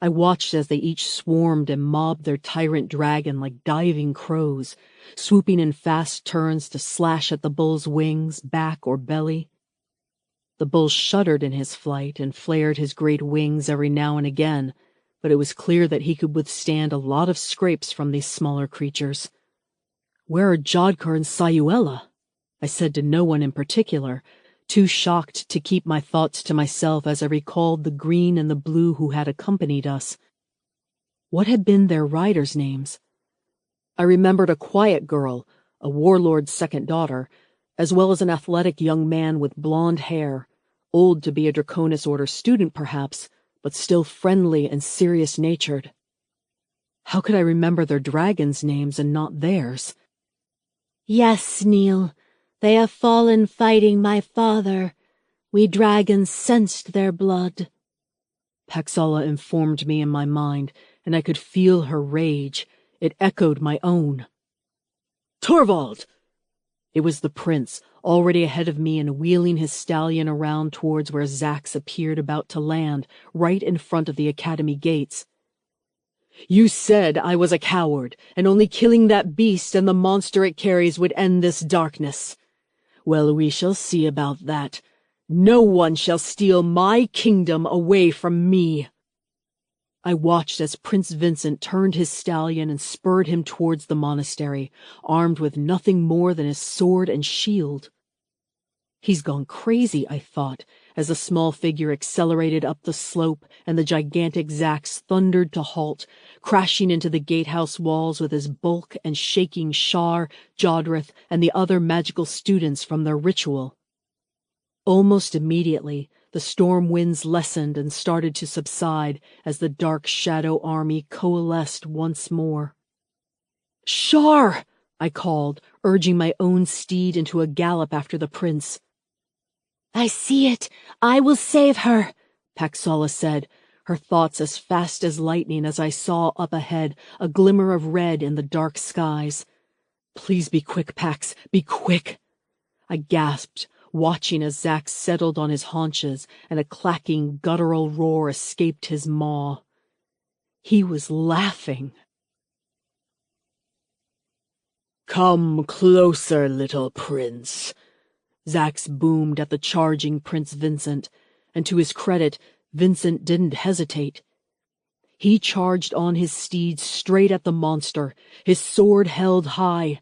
I watched as they each swarmed and mobbed their tyrant dragon like diving crows, swooping in fast turns to slash at the bull's wings, back, or belly. The bull shuddered in his flight and flared his great wings every now and again, but it was clear that he could withstand a lot of scrapes from these smaller creatures. "Where are Jodkar and Sayuela?" I said to no one in particular, too shocked to keep my thoughts to myself as I recalled the green and the blue who had accompanied us. What had been their riders' names? I remembered a quiet girl, a warlord's second daughter, as well as an athletic young man with blonde hair, old to be a Draconis Order student perhaps, but still friendly and serious-natured. How could I remember their dragons' names and not theirs? Yes, Neil, they have fallen fighting my father. We dragons sensed their blood. Paxala informed me in my mind, and I could feel her rage. It echoed my own. "Torvald!" It was the prince, already ahead of me and wheeling his stallion around towards where Zax appeared about to land, right in front of the academy gates. "You said I was a coward, and only killing that beast and the monster it carries would end this darkness. Well, we shall see about that. No one shall steal my kingdom away from me." I watched as Prince Vincent turned his stallion and spurred him towards the monastery, armed with nothing more than his sword and shield. He's gone crazy, I thought, as the small figure accelerated up the slope and the gigantic Zax thundered to halt, crashing into the gatehouse walls with his bulk and shaking Shar, Jodrith, and the other magical students from their ritual. Almost immediately, the storm winds lessened and started to subside as the dark shadow army coalesced once more. "Shar!" I called, urging my own steed into a gallop after the prince. "I see it. I will save her," Paxala said, her thoughts as fast as lightning as I saw up ahead a glimmer of red in the dark skies. "Please be quick, Pax, be quick!" I gasped, watching as Zax settled on his haunches and a clacking guttural roar escaped his maw. He was laughing. "Come closer, little prince," Zax boomed at the charging Prince Vincent, and to his credit, Vincent didn't hesitate. He charged on his steed straight at the monster, his sword held high.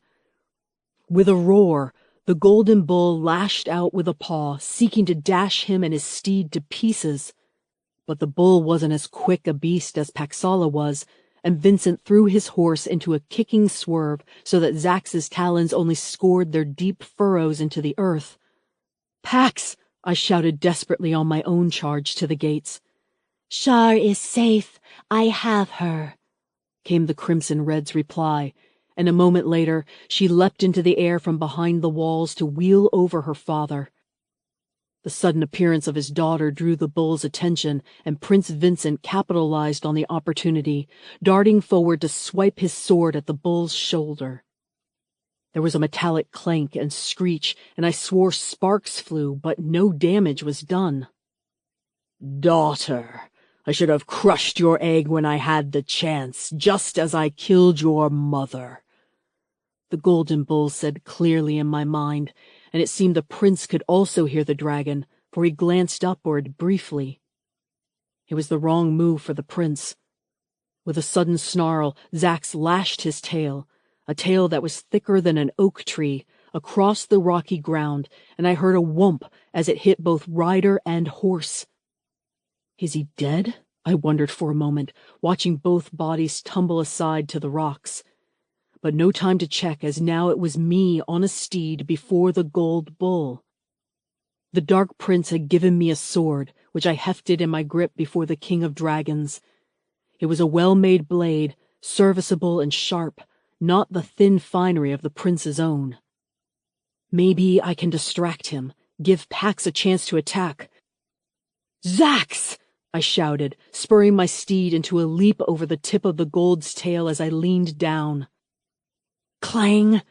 With a roar, the golden bull lashed out with a paw, seeking to dash him and his steed to pieces. But the bull wasn't as quick a beast as Paxala was, and Vincent threw his horse into a kicking swerve so that Zax's talons only scored their deep furrows into the earth. "Pax!" I shouted desperately on my own charge to the gates. "Shar is safe. I have her," came the Crimson Red's reply, and a moment later she leapt into the air from behind the walls to wheel over her father. The sudden appearance of his daughter drew the bull's attention, and Prince Vincent capitalized on the opportunity, darting forward to swipe his sword at the bull's shoulder. There was a metallic clank and screech, and I swore sparks flew, but no damage was done. "Daughter, I should have crushed your egg when I had the chance, just as I killed your mother," the golden bull said clearly in my mind, and it seemed the prince could also hear the dragon, for he glanced upward briefly. It was the wrong move for the prince. With a sudden snarl, Zax lashed his tail, a tail that was thicker than an oak tree, across the rocky ground, and I heard a whomp as it hit both rider and horse. Is he dead? I wondered for a moment, watching both bodies tumble aside to the rocks. But no time to check, as now it was me on a steed before the gold bull. The Dark Prince had given me a sword, which I hefted in my grip before the King of Dragons. It was a well-made blade, serviceable and sharp, not the thin finery of the prince's own. Maybe I can distract him, give Pax a chance to attack. "Zax!" I shouted, spurring my steed into a leap over the tip of the gold's tail as I leaned down. Clang!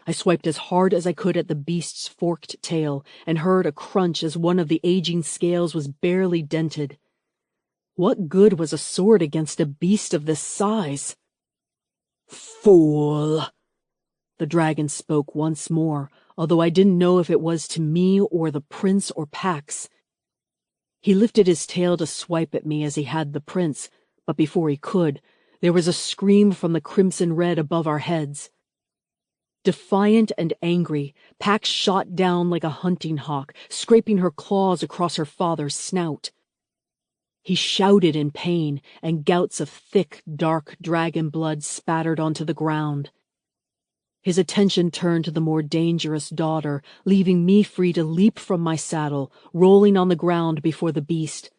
I swiped as hard as I could at the beast's forked tail and heard a crunch as one of the aging scales was barely dented. What good was a sword against a beast of this size? "Fool!" The dragon spoke once more, although I didn't know if it was to me or the prince or Pax. He lifted his tail to swipe at me as he had the prince, but before he could, there was a scream from the Crimson Red above our heads. Defiant and angry, Pax shot down like a hunting hawk, scraping her claws across her father's snout. He shouted in pain, and gouts of thick, dark dragon blood spattered onto the ground. His attention turned to the more dangerous daughter, leaving me free to leap from my saddle, rolling on the ground before the beast.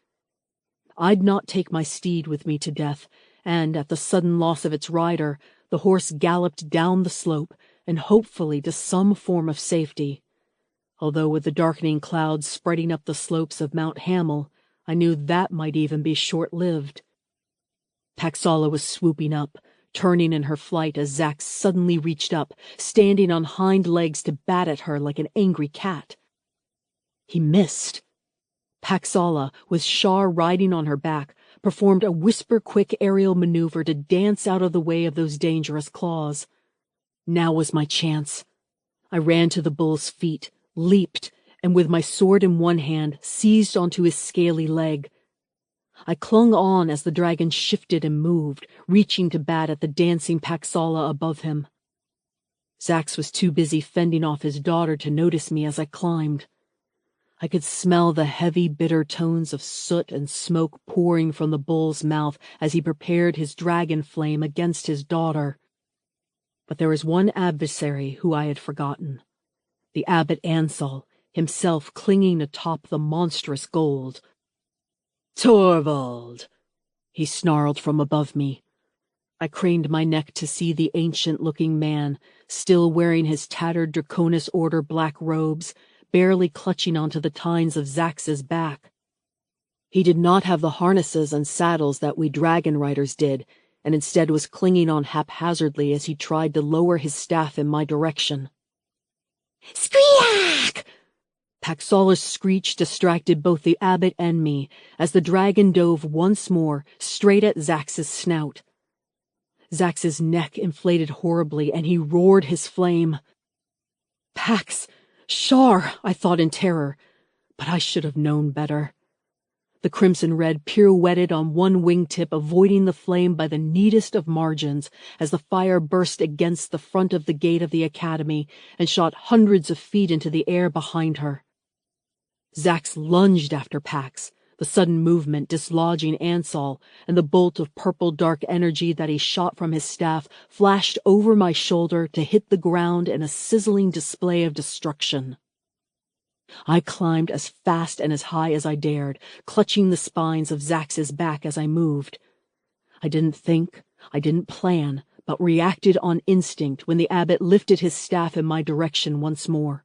I'd not take my steed with me to death, and at the sudden loss of its rider, the horse galloped down the slope, and hopefully to some form of safety. Although with the darkening clouds spreading up the slopes of Mount Hamel, I knew that might even be short-lived. Paxala was swooping up, turning in her flight as Zax suddenly reached up, standing on hind legs to bat at her like an angry cat. He missed. Paxala, with Shar riding on her back, performed a whisper-quick aerial maneuver to dance out of the way of those dangerous claws. Now was my chance. I ran to the bull's feet, leaped, and with my sword in one hand, seized onto his scaly leg. I clung on as the dragon shifted and moved, reaching to bat at the dancing Paxala above him. Zax was too busy fending off his daughter to notice me as I climbed. I could smell the heavy, bitter tones of soot and smoke pouring from the bull's mouth as he prepared his dragon flame against his daughter. But there was one adversary who I had forgotten. The abbot Ansel, himself clinging atop the monstrous gold. "Torvald!" he snarled from above me. I craned my neck to see the ancient-looking man, still wearing his tattered Draconis Order black robes, barely clutching onto the tines of Zax's back. He did not have the harnesses and saddles that we dragon riders did, and instead was clinging on haphazardly as he tried to lower his staff in my direction. Squeak! Paxala's screech distracted both the abbot and me as the dragon dove once more straight at Zax's snout. Zax's neck inflated horribly, and he roared his flame. Pax! Shar! I thought in terror, but I should have known better. The crimson red pirouetted on one wingtip, avoiding the flame by the neatest of margins as the fire burst against the front of the gate of the academy and shot hundreds of feet into the air behind her. Zax lunged after Pax, the sudden movement dislodging Ansel, and the bolt of purple dark energy that he shot from his staff flashed over my shoulder to hit the ground in a sizzling display of destruction. I climbed as fast and as high as I dared, clutching the spines of Zax's back as I moved. I didn't think, I didn't plan, but reacted on instinct when the abbot lifted his staff in my direction once more.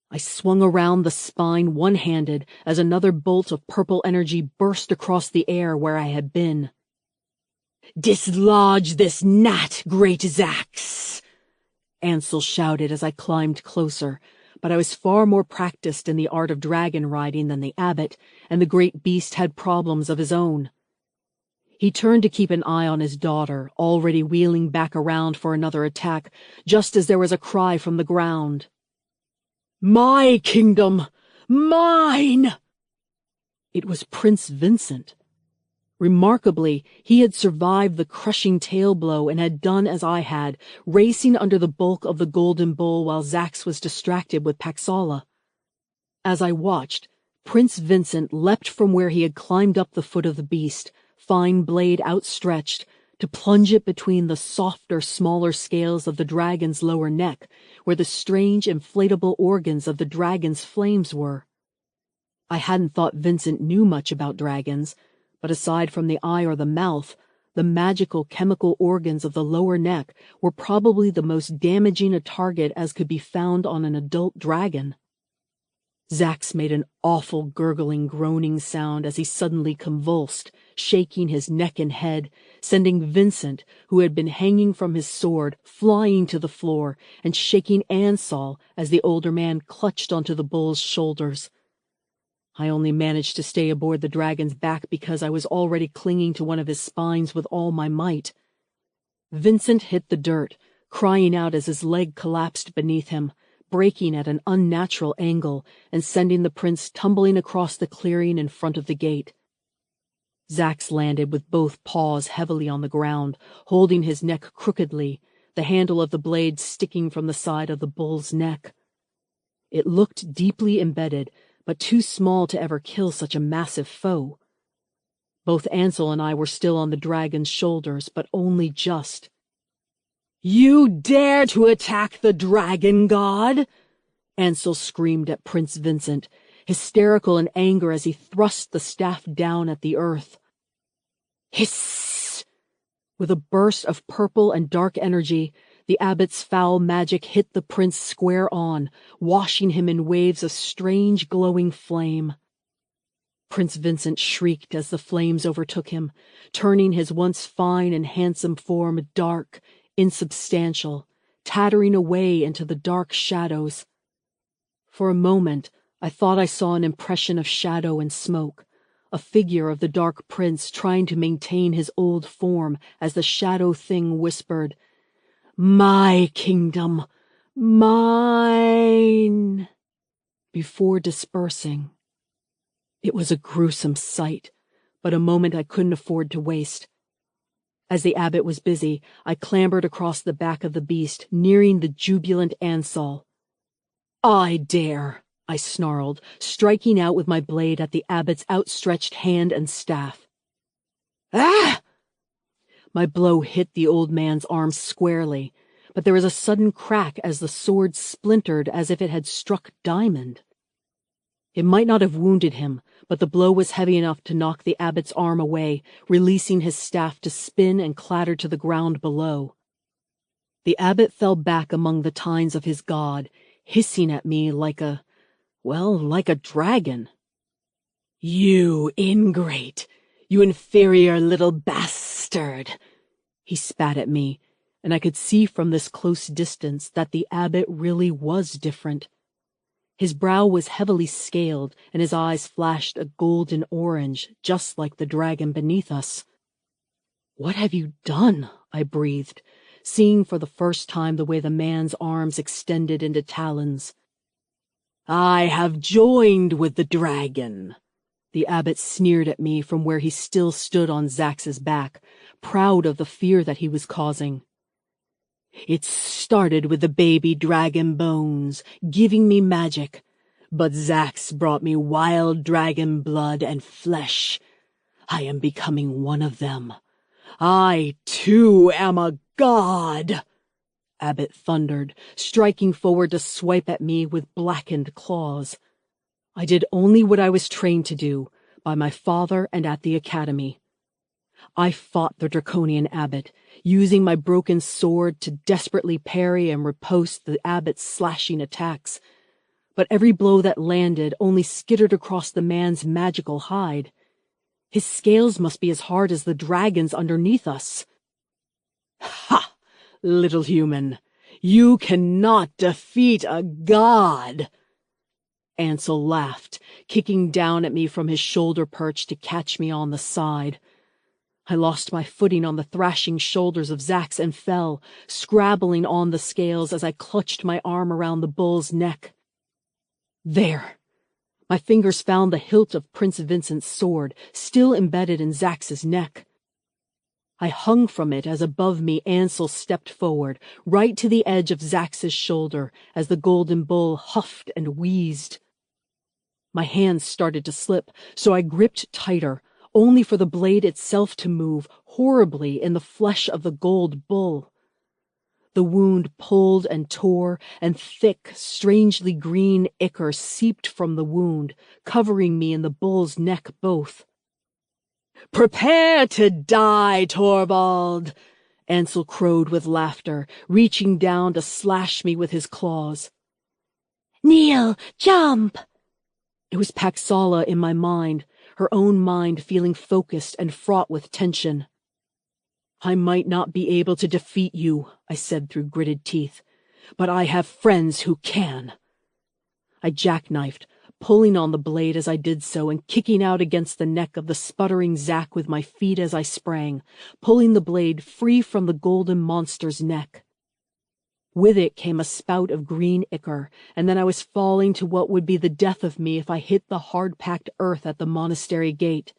I swung around the spine one-handed as another bolt of purple energy burst across the air where I had been. "Dislodge this gnat, great Zax!" Ansel shouted as I climbed closer, but I was far more practiced in the art of dragon riding than the abbot, and the great beast had problems of his own. He turned to keep an eye on his daughter, already wheeling back around for another attack, just as there was a cry from the ground. "My kingdom! Mine!" It was Prince Vincent. Remarkably, he had survived the crushing tail blow and had done as I had, racing under the bulk of the golden bull while Zax was distracted with Paxala. As I watched, Prince Vincent leapt from where he had climbed up the foot of the beast, fine blade outstretched, to plunge it between the softer, smaller scales of the dragon's lower neck, where the strange inflatable organs of the dragon's flames were. I hadn't thought Vincent knew much about dragons, but aside from the eye or the mouth, the magical chemical organs of the lower neck were probably the most damaging a target as could be found on an adult dragon. Zax made an awful gurgling, groaning sound as he suddenly convulsed, shaking his neck and head, sending Vincent, who had been hanging from his sword, flying to the floor, and shaking Ansel as the older man clutched onto the bull's shoulders. I only managed to stay aboard the dragon's back because I was already clinging to one of his spines with all my might. Vincent hit the dirt, crying out as his leg collapsed beneath him, breaking at an unnatural angle and sending the prince tumbling across the clearing in front of the gate. Zax landed with both paws heavily on the ground, holding his neck crookedly, the handle of the blade sticking from the side of the bull's neck. It looked deeply embedded, but too small to ever kill such a massive foe. Both Ansel and I were still on the dragon's shoulders, but only just. "You dare to attack the dragon god?" Ansel screamed at Prince Vincent, hysterical in anger as he thrust the staff down at the earth. Hiss! With a burst of purple and dark energy, the abbot's foul magic hit the prince square on, washing him in waves of strange glowing flame. Prince Vincent shrieked as the flames overtook him, turning his once fine and handsome form dark, insubstantial, tattering away into the dark shadows. For a moment, I thought I saw an impression of shadow and smoke, a figure of the dark prince trying to maintain his old form as the shadow thing whispered, "My kingdom, mine," before dispersing. It was a gruesome sight, but a moment I couldn't afford to waste. As the abbot was busy, I clambered across the back of the beast, nearing the jubilant Ansel. "I dare," I snarled, striking out with my blade at the abbot's outstretched hand and staff. "Ah!" My blow hit the old man's arm squarely, but there was a sudden crack as the sword splintered as if it had struck diamond. It might not have wounded him, but the blow was heavy enough to knock the abbot's arm away, releasing his staff to spin and clatter to the ground below. The abbot fell back among the tines of his god, hissing at me like a dragon. "You ingrate! You inferior little bastard!" He spat at me, and I could see from this close distance that the abbot really was different. His brow was heavily scaled, and his eyes flashed a golden orange, just like the dragon beneath us. "What have you done?" I breathed, seeing for the first time the way the man's arms extended into talons. "I have joined with the dragon." The abbot sneered at me from where he still stood on Zax's back, proud of the fear that he was causing. "It started with the baby dragon bones, giving me magic, but Zax brought me wild dragon blood and flesh. I am becoming one of them. I, too, am a god!" Abbot thundered, striking forward to swipe at me with blackened claws. I did only what I was trained to do by my father and at the academy. I fought the draconian abbot, using my broken sword to desperately parry and riposte the abbot's slashing attacks. But every blow that landed only skittered across the man's magical hide. His scales must be as hard as the dragon's underneath us. "Ha! Little human, you cannot defeat a god!" Ansel laughed, kicking down at me from his shoulder perch to catch me on the side. I lost my footing on the thrashing shoulders of Zax and fell, scrabbling on the scales as I clutched my arm around the bull's neck. There! My fingers found the hilt of Prince Vincent's sword, still embedded in Zax's neck. I hung from it as above me Ansel stepped forward, right to the edge of Zax's shoulder, as the golden bull huffed and wheezed. My hands started to slip, so I gripped tighter, only for the blade itself to move horribly in the flesh of the gold bull. The wound pulled and tore, and thick, strangely green ichor seeped from the wound, covering me and the bull's neck both. "Prepare to die, Torvald!" Ansel crowed with laughter, reaching down to slash me with his claws. "Kneel! Jump!" It was Paxala in my mind, her own mind feeling focused and fraught with tension. "I might not be able to defeat you," I said through gritted teeth, "but I have friends who can." I jackknifed, pulling on the blade as I did so and kicking out against the neck of the sputtering Zack with my feet as I sprang, pulling the blade free from the golden monster's neck. With it came a spout of green ichor, and then I was falling to what would be the death of me if I hit the hard-packed earth at the monastery gate.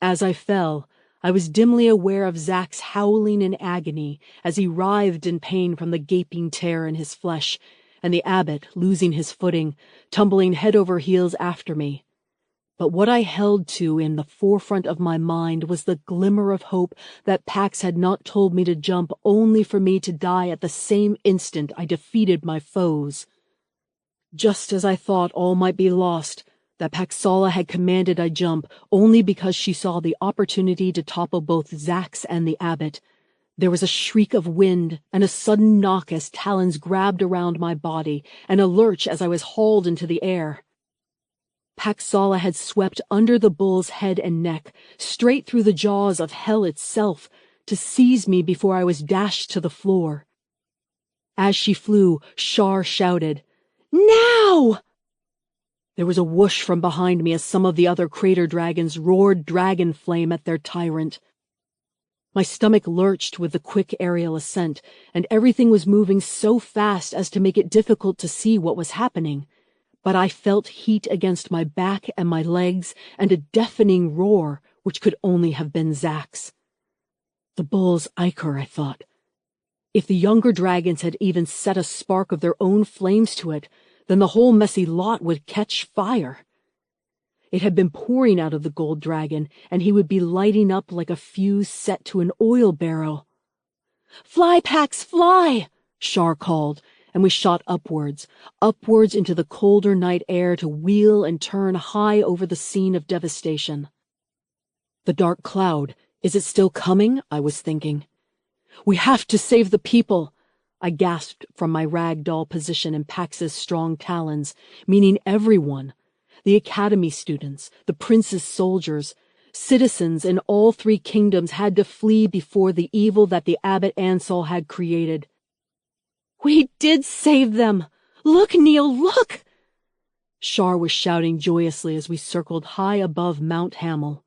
As I fell, I was dimly aware of Zack's howling in agony as he writhed in pain from the gaping tear in his flesh, and the abbot, losing his footing, tumbling head over heels after me. But what I held to in the forefront of my mind was the glimmer of hope that Pax had not told me to jump only for me to die at the same instant I defeated my foes. Just as I thought all might be lost, that Paxala had commanded I jump only because she saw the opportunity to topple both Zax and the abbot, there was a shriek of wind and a sudden knock as talons grabbed around my body, and a lurch as I was hauled into the air. Paxala had swept under the bull's head and neck, straight through the jaws of hell itself, to seize me before I was dashed to the floor. As she flew, Shar shouted, "Now!" There was a whoosh from behind me as some of the other crater dragons roared dragon flame at their tyrant. My stomach lurched with the quick aerial ascent, and everything was moving so fast as to make it difficult to see what was happening. But I felt heat against my back and my legs, and a deafening roar, which could only have been Zack's. The bull's ichor, I thought. If the younger dragons had even set a spark of their own flames to it, then the whole messy lot would catch fire. It had been pouring out of the gold dragon, and he would be lighting up like a fuse set to an oil barrel. "Fly, Pax, fly!" Shar called, and we shot upwards into the colder night air to wheel and turn high over the scene of devastation. The dark cloud, is it still coming? I was thinking. "We have to save the people," I gasped from my rag doll position in Pax's strong talons, meaning everyone. The academy students, the prince's soldiers, citizens in all three kingdoms had to flee before the evil that the Abbot Ansel had created. "We did save them! Look, Neil, look!" Shar was shouting joyously as we circled high above Mount Hamel.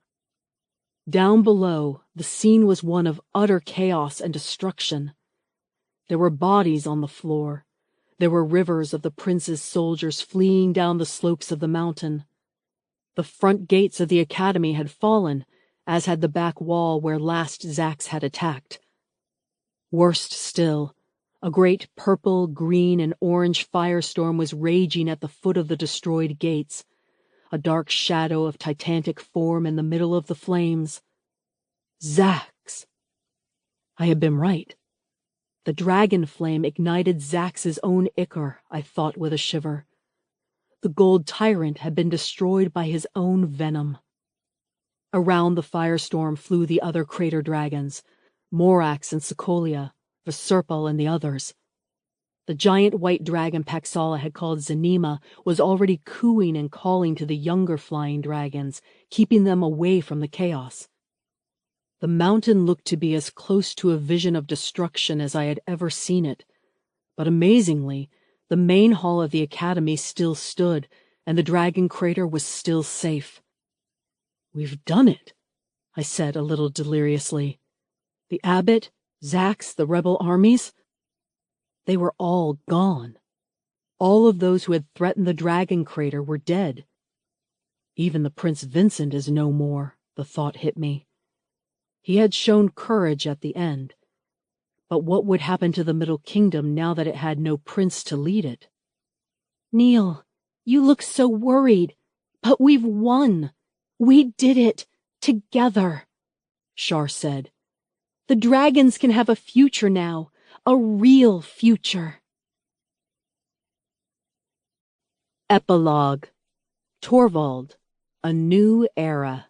Down below, the scene was one of utter chaos and destruction. There were bodies on the floor. There were rivers of the prince's soldiers fleeing down the slopes of the mountain. The front gates of the academy had fallen, as had the back wall where last Zack's had attacked. Worst still, a great purple, green, and orange firestorm was raging at the foot of the destroyed gates, a dark shadow of titanic form in the middle of the flames. Zack's! I had been right. The dragon flame ignited Zack's own ichor, I thought with a shiver. The gold tyrant had been destroyed by his own venom. Around the firestorm flew the other crater dragons, Morax and Secolia, Veserpal and the others. The giant white dragon Paxala had called Zanima was already cooing and calling to the younger flying dragons, keeping them away from the chaos. The mountain looked to be as close to a vision of destruction as I had ever seen it, but amazingly, the main hall of the academy still stood, and the dragon crater was still safe. "We've done it," I said a little deliriously. "The abbot, Zack's, the rebel armies, they were all gone. All of those who had threatened the dragon crater were dead. Even the Prince Vincent is no more," the thought hit me. He had shown courage at the end. But what would happen to the Middle Kingdom now that it had no prince to lead it? "Neil, you look so worried, but we've won. We did it, together," Shar said. "The dragons can have a future now, a real future." Epilogue. Torvald, A New Era.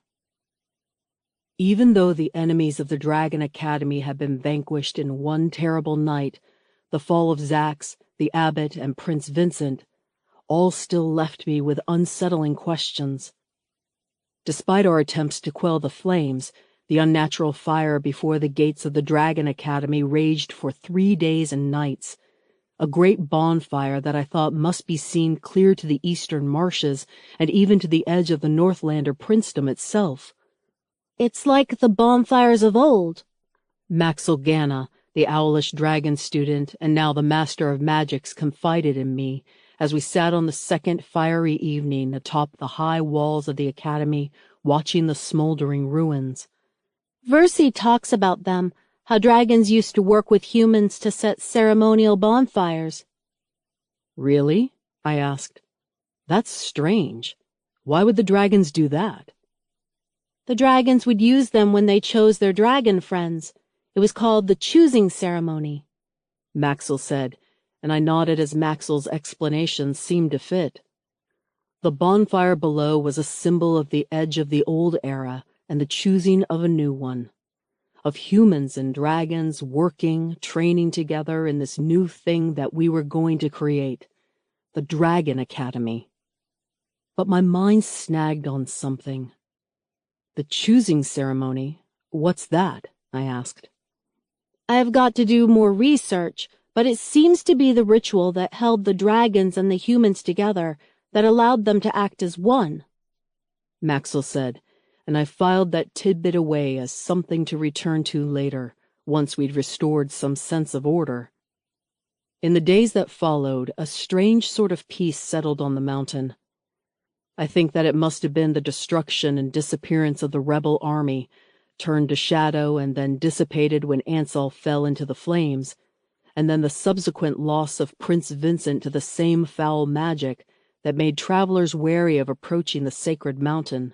Even though the enemies of the Dragon Academy had been vanquished in one terrible night, the fall of Zack's, the abbot, and Prince Vincent, all still left me with unsettling questions. Despite our attempts to quell the flames, the unnatural fire before the gates of the Dragon Academy raged for 3 days and nights, a great bonfire that I thought must be seen clear to the eastern marshes and even to the edge of the Northlander princedom itself. "It's like the bonfires of old," Maxil Ganna, the owlish dragon student and now the master of magics, confided in me as we sat on the second fiery evening atop the high walls of the academy watching the smoldering ruins. "Versi talks about them, how dragons used to work with humans to set ceremonial bonfires." "Really?" I asked. "That's strange. Why would the dragons do that?" "The dragons would use them when they chose their dragon friends. It was called the choosing ceremony," Maxil said, and I nodded as Maxil's explanation seemed to fit. The bonfire below was a symbol of the edge of the old era and the choosing of a new one, of humans and dragons working, training together in this new thing that we were going to create, the Dragon Academy. But my mind snagged on something. "The choosing ceremony? What's that?" I asked. "I have got to do more research, but it seems to be the ritual that held the dragons and the humans together, that allowed them to act as one," Maxil said, and I filed that tidbit away as something to return to later, once we'd restored some sense of order. In the days that followed, a strange sort of peace settled on the mountain. I think that it must have been the destruction and disappearance of the rebel army, turned to shadow and then dissipated when Ansel fell into the flames, and then the subsequent loss of Prince Vincent to the same foul magic that made travelers wary of approaching the sacred mountain.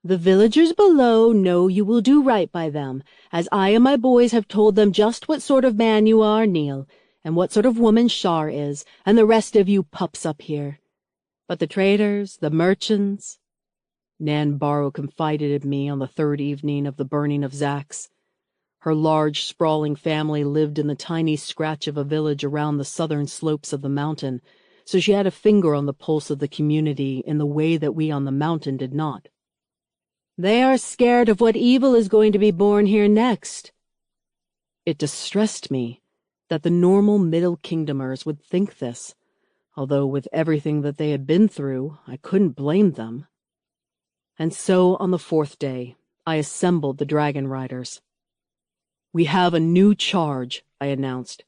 The villagers below know you will do right by them, as I and my boys have told them just what sort of man you are, Neil, and what sort of woman Shar is, and the rest of you pups up here. But the traders, the merchants— Nan Barrow confided in me on the third evening of the burning of Zax. Her large, sprawling family lived in the tiny scratch of a village around the southern slopes of the mountain, so she had a finger on the pulse of the community in the way that we on the mountain did not. They are scared of what evil is going to be born here next. It distressed me that the normal Middle Kingdomers would think this, although with everything that they had been through, I couldn't blame them. And so, on the fourth day, I assembled the dragon riders. "We have a new charge," I announced.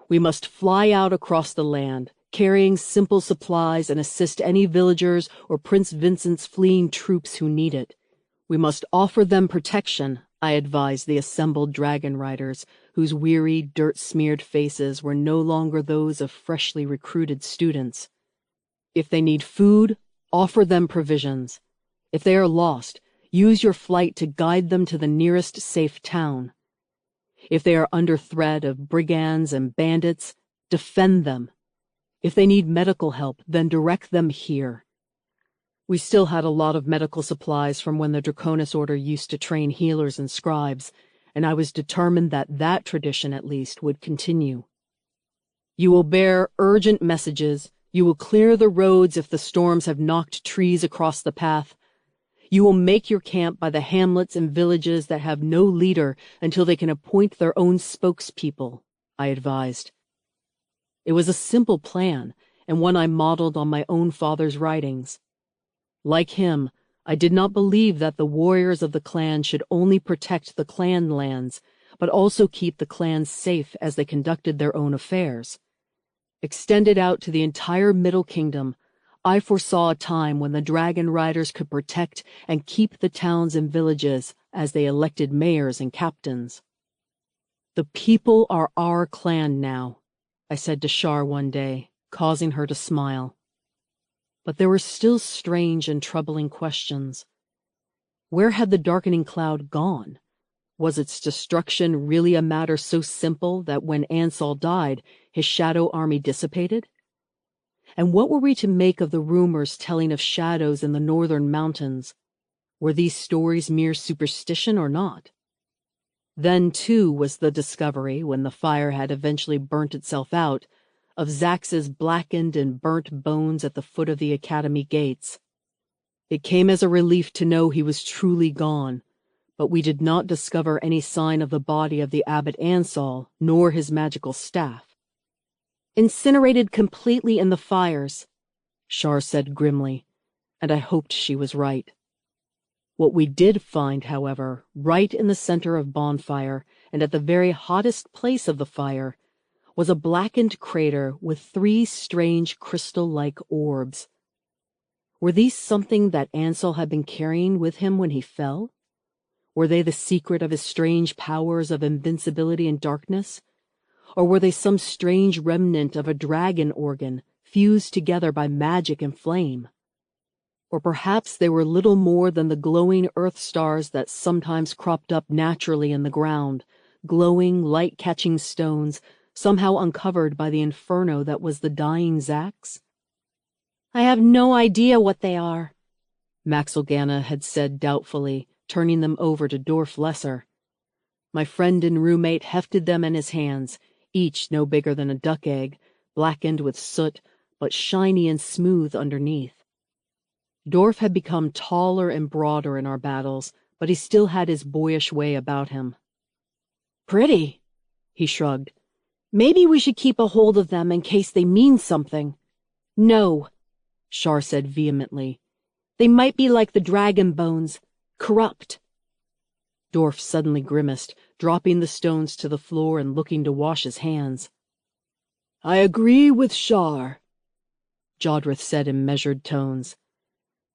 "We must fly out across the land, carrying simple supplies and assist any villagers or Prince Vincent's fleeing troops who need it. We must offer them protection," I advised the assembled dragon riders, whose weary, dirt-smeared faces were no longer those of freshly recruited students. "If they need food, offer them provisions. If they are lost, use your flight to guide them to the nearest safe town. If they are under threat of brigands and bandits, defend them. If they need medical help, then direct them here." We still had a lot of medical supplies from when the Draconis Order used to train healers and scribes, and I was determined that that tradition, at least, would continue. "You will bear urgent messages. You will clear the roads if the storms have knocked trees across the path. You will make your camp by the hamlets and villages that have no leader until they can appoint their own spokespeople," I advised. It was a simple plan, and one I modeled on my own father's writings. Like him, I did not believe that the warriors of the clan should only protect the clan lands, but also keep the clans safe as they conducted their own affairs. Extended out to the entire Middle Kingdom, I foresaw a time when the dragon riders could protect and keep the towns and villages as they elected mayors and captains. "The people are our clan now," I said to Shar one day, causing her to smile. But there were still strange and troubling questions. Where had the darkening cloud gone? Was its destruction really a matter so simple that when Ansel died, his shadow army dissipated? And what were we to make of the rumors telling of shadows in the northern mountains? Were these stories mere superstition or not? Then, too, was the discovery, when the fire had eventually burnt itself out, of Zax's blackened and burnt bones at the foot of the academy gates. It came as a relief to know he was truly gone, but we did not discover any sign of the body of the abbot Ansel, nor his magical staff. "Incinerated completely in the fires," Shar said grimly, and I hoped she was right. What we did find, however, right in the center of Bonfire, and at the very hottest place of the fire, was a blackened crater with 3 strange crystal-like orbs. Were these something that Ansel had been carrying with him when he fell? Were they the secret of his strange powers of invincibility and darkness? Or were they some strange remnant of a dragon organ, fused together by magic and flame? Or perhaps they were little more than the glowing earth stars that sometimes cropped up naturally in the ground, glowing, light-catching stones, somehow uncovered by the inferno that was the dying Zax? "I have no idea what they are," Maxelgana had said doubtfully, turning them over to Dorf Lesser. My friend and roommate hefted them in his hands, each no bigger than a duck egg, blackened with soot, but shiny and smooth underneath. Dorf had become taller and broader in our battles, but he still had his boyish way about him. "Pretty," he shrugged. "Maybe we should keep a hold of them in case they mean something." "No," Shar said vehemently. "They might be like the dragon bones, corrupt." Dorf suddenly grimaced, dropping the stones to the floor and looking to wash his hands. "I agree with Shar," Jodrith said in measured tones.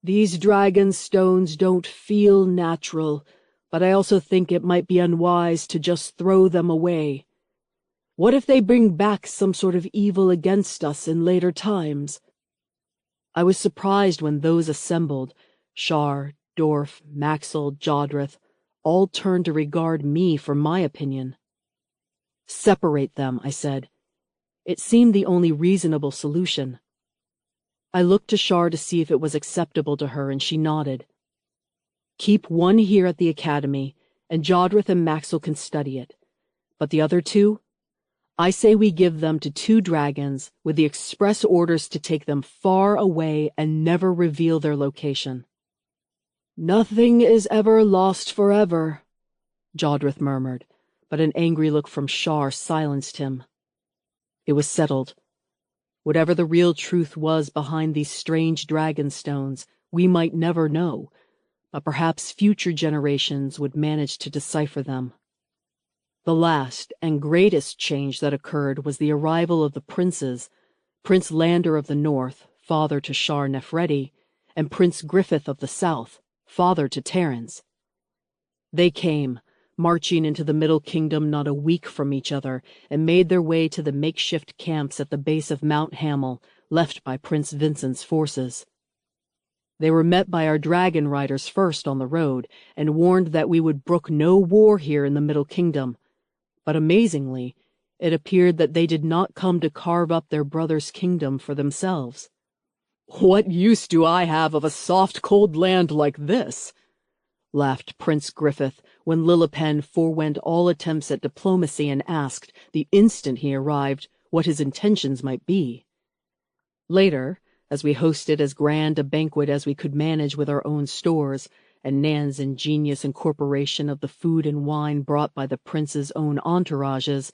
These dragon stones don't feel natural, but I also think it might be unwise to just throw them away. What if they bring back some sort of evil against us in later times?" I was surprised when those assembled, Shar, Dorf, Maxwell, Jodrith, all turned to regard me for my opinion. "Separate them," I said. It seemed the only reasonable solution. I looked to Shar to see if it was acceptable to her, and she nodded. "Keep one here at the academy, and Jodrith and Maxwell can study it. But the other two? I say we give them to 2 dragons with the express orders to take them far away and never reveal their location." "Nothing is ever lost forever," Jodrith murmured, but an angry look from Shar silenced him. It was settled. Whatever the real truth was behind these strange dragon stones, we might never know, but perhaps future generations would manage to decipher them. The last and greatest change that occurred was the arrival of the princes, Prince Lander of the North, father to Shar Nefredi, and Prince Griffith of the South, father to Terrence. They came, marching into the Middle Kingdom not a week from each other, and made their way to the makeshift camps at the base of Mount Hamel, left by Prince Vincent's forces. They were met by our dragon riders first on the road, and warned that we would brook no war here in the Middle Kingdom. But amazingly, it appeared that they did not come to carve up their brother's kingdom for themselves. "What use do I have of a soft, cold land like this?" laughed Prince Griffith when Lillipen forewent all attempts at diplomacy and asked, the instant he arrived, what his intentions might be. Later, as we hosted as grand a banquet as we could manage with our own stores, and Nan's ingenious incorporation of the food and wine brought by the prince's own entourages,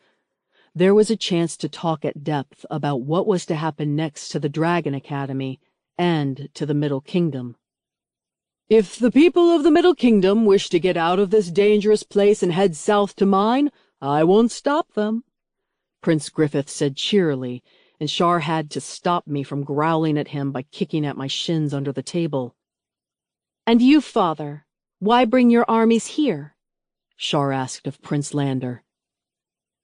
there was a chance to talk at depth about what was to happen next to the Dragon Academy and to the Middle Kingdom. "If the people of the Middle Kingdom wish to get out of this dangerous place and head south to mine, I won't stop them," Prince Griffith said cheerily, and Shar had to stop me from growling at him by kicking at my shins under the table. "And you, father, why bring your armies here?" Shar asked of Prince Lander.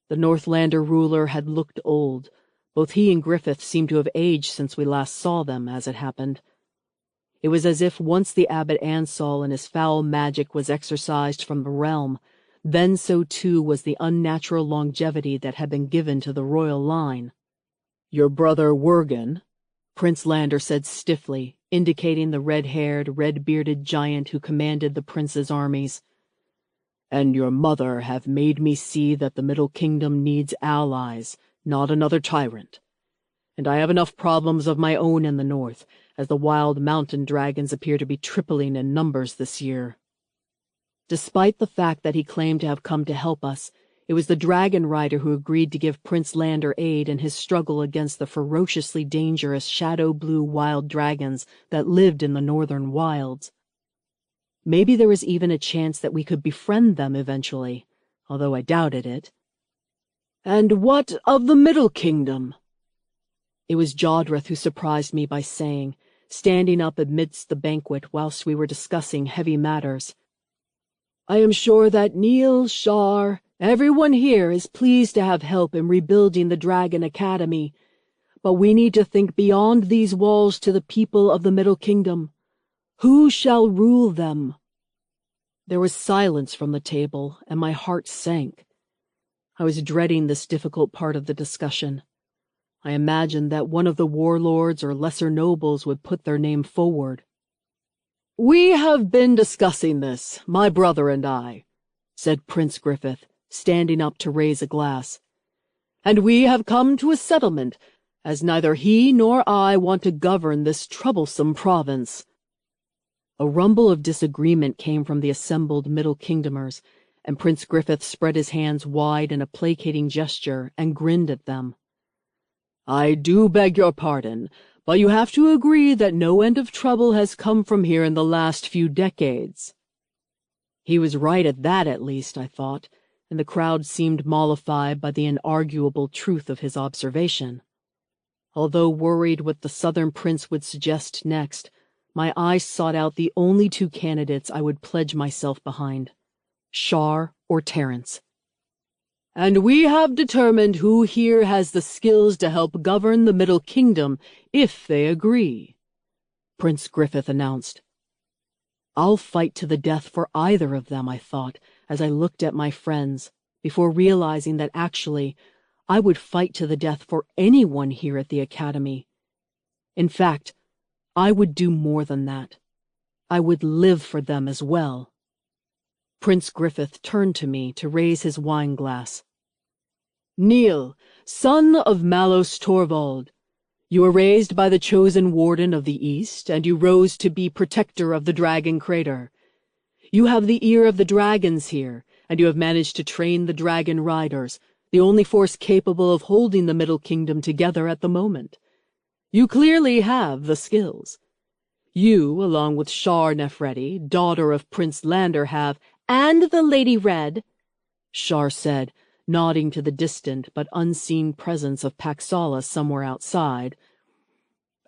The Northlander ruler had looked old. Both he and Griffith seemed to have aged since we last saw them, as it happened. It was as if once the Abbot Ansal and his foul magic was exorcised from the realm, then so too was the unnatural longevity that had been given to the royal line. "Your brother Wergen," Prince Lander said stiffly, indicating the red-haired, red-bearded giant who commanded the prince's armies, "and your mother have made me see that the Middle Kingdom needs allies, not another tyrant. And I have enough problems of my own in the north, as the wild mountain dragons appear to be tripling in numbers this year." Despite the fact that he claimed to have come to help us, it was the dragon rider who agreed to give Prince Lander aid in his struggle against the ferociously dangerous shadow-blue wild dragons that lived in the northern wilds. Maybe there was even a chance that we could befriend them eventually, although I doubted it. "And what of the Middle Kingdom?" It was Jodrith who surprised me by saying, standing up amidst the banquet whilst we were discussing heavy matters, "I am sure that Neil, Shar, everyone here is pleased to have help in rebuilding the Dragon Academy, but we need to think beyond these walls to the people of the Middle Kingdom. Who shall rule them?" There was silence from the table, and my heart sank. I was dreading this difficult part of the discussion. I imagined that one of the warlords or lesser nobles would put their name forward. "We have been discussing this, my brother and I," said Prince Griffith, standing up to raise a glass, "and we have come to a settlement, as neither he nor I want to govern this troublesome province." A rumble of disagreement came from the assembled Middle Kingdomers, and Prince Griffith spread his hands wide in a placating gesture and grinned at them. "I do beg your pardon, but you have to agree that no end of trouble has come from here in the last few decades." He was right at that, at least, I thought, and the crowd seemed mollified by the inarguable truth of his observation. Although worried what the Southern Prince would suggest next, My eyes sought out the only two candidates I would pledge myself behind, Shar or Terrence. "And we have determined who here has the skills to help govern the Middle Kingdom, if they agree," Prince Griffith announced. I'll fight to the death for either of them, I thought, as I looked at my friends, before realizing that actually I would fight to the death for anyone here at the Academy. In fact, I would do more than that. I would live for them as well. Prince Griffith turned to me to raise his wine glass. "Neil, son of Malos Torvald, you were raised by the chosen warden of the East, and you rose to be protector of the Dragon Crater. You have the ear of the dragons here, and you have managed to train the dragon riders, the only force capable of holding the Middle Kingdom together at the moment. You clearly have the skills. You, along with Shar Nefredi, daughter of Prince Lander, have—" "And the Lady Red," Shar said, nodding to the distant but unseen presence of Paxala somewhere outside.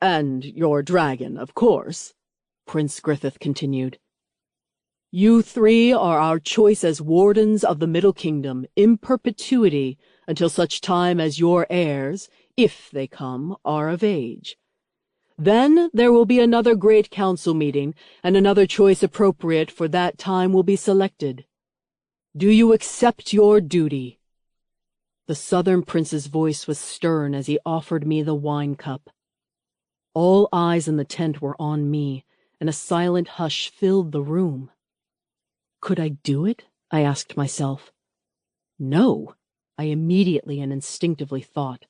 "And your dragon, of course," Prince Griffith continued. "You three are our choice as wardens of the Middle Kingdom in perpetuity until such time as your heirs, if they come, are of age. Then there will be another great council meeting, and another choice appropriate for that time will be selected. Do you accept your duty?" The Southern Prince's voice was stern as he offered me the wine cup. All eyes in the tent were on me, and a silent hush filled the room. Could I do it? I asked myself. No, I immediately and instinctively thought.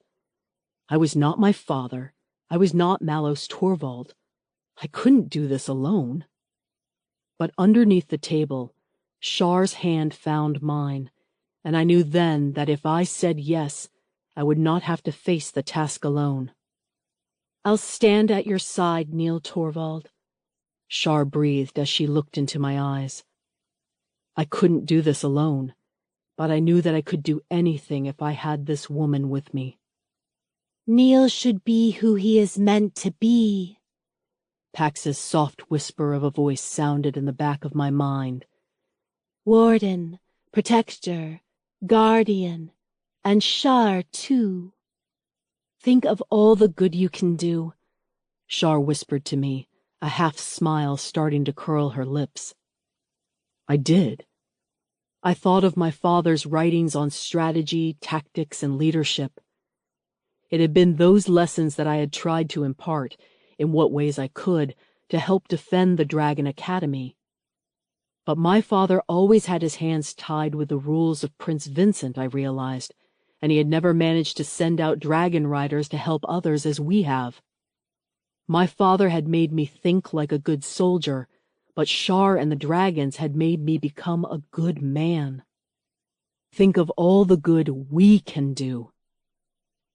I was not my father. I was not Malos Torvald. I couldn't do this alone. But underneath the table, Shar's hand found mine, and I knew then that if I said yes, I would not have to face the task alone. "I'll stand at your side, Neil Torvald," Shar breathed as she looked into my eyes. I couldn't do this alone, but I knew that I could do anything if I had this woman with me. "Neil should be who he is meant to be," Pax's soft whisper of a voice sounded in the back of my mind. "Warden, protector, guardian, and Shar, too. Think of all the good you can do," Shar whispered to me, a half-smile starting to curl her lips. I did. I thought of my father's writings on strategy, tactics, and leadership. It had been those lessons that I had tried to impart, in what ways I could, to help defend the Dragon Academy. But my father always had his hands tied with the rules of Prince Vincent, I realized, and he had never managed to send out dragon riders to help others as we have. My father had made me think like a good soldier, but Shar and the dragons had made me become a good man. Think of all the good we can do.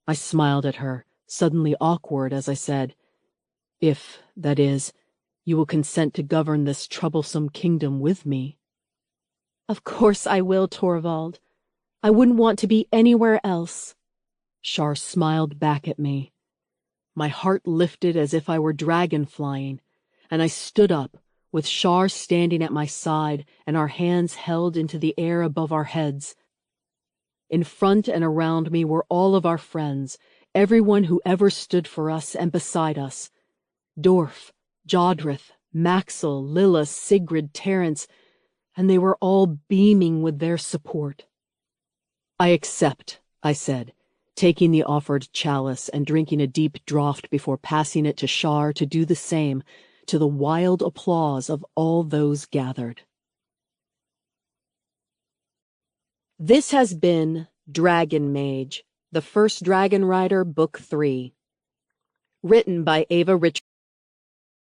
I smiled at her, suddenly awkward as I said, "If, that is, you will consent to govern this troublesome kingdom with me." "Of course I will, Torvald. I wouldn't want to be anywhere else." Shar smiled back at me. My heart lifted as if I were dragon flying, and I stood up, with Shar standing at my side and our hands held into the air above our heads. In front and around me were all of our friends, everyone who ever stood for us and beside us. Dorf, Jodrith, Maxwell, Lilla, Sigrid, Terrence, and they were all beaming with their support. "I accept," I said, taking the offered chalice and drinking a deep draught before passing it to Shar to do the same, to the wild applause of all those gathered. This has been Dragon Mage, the First Dragon Rider, Book 3. Written by Ava Richardson.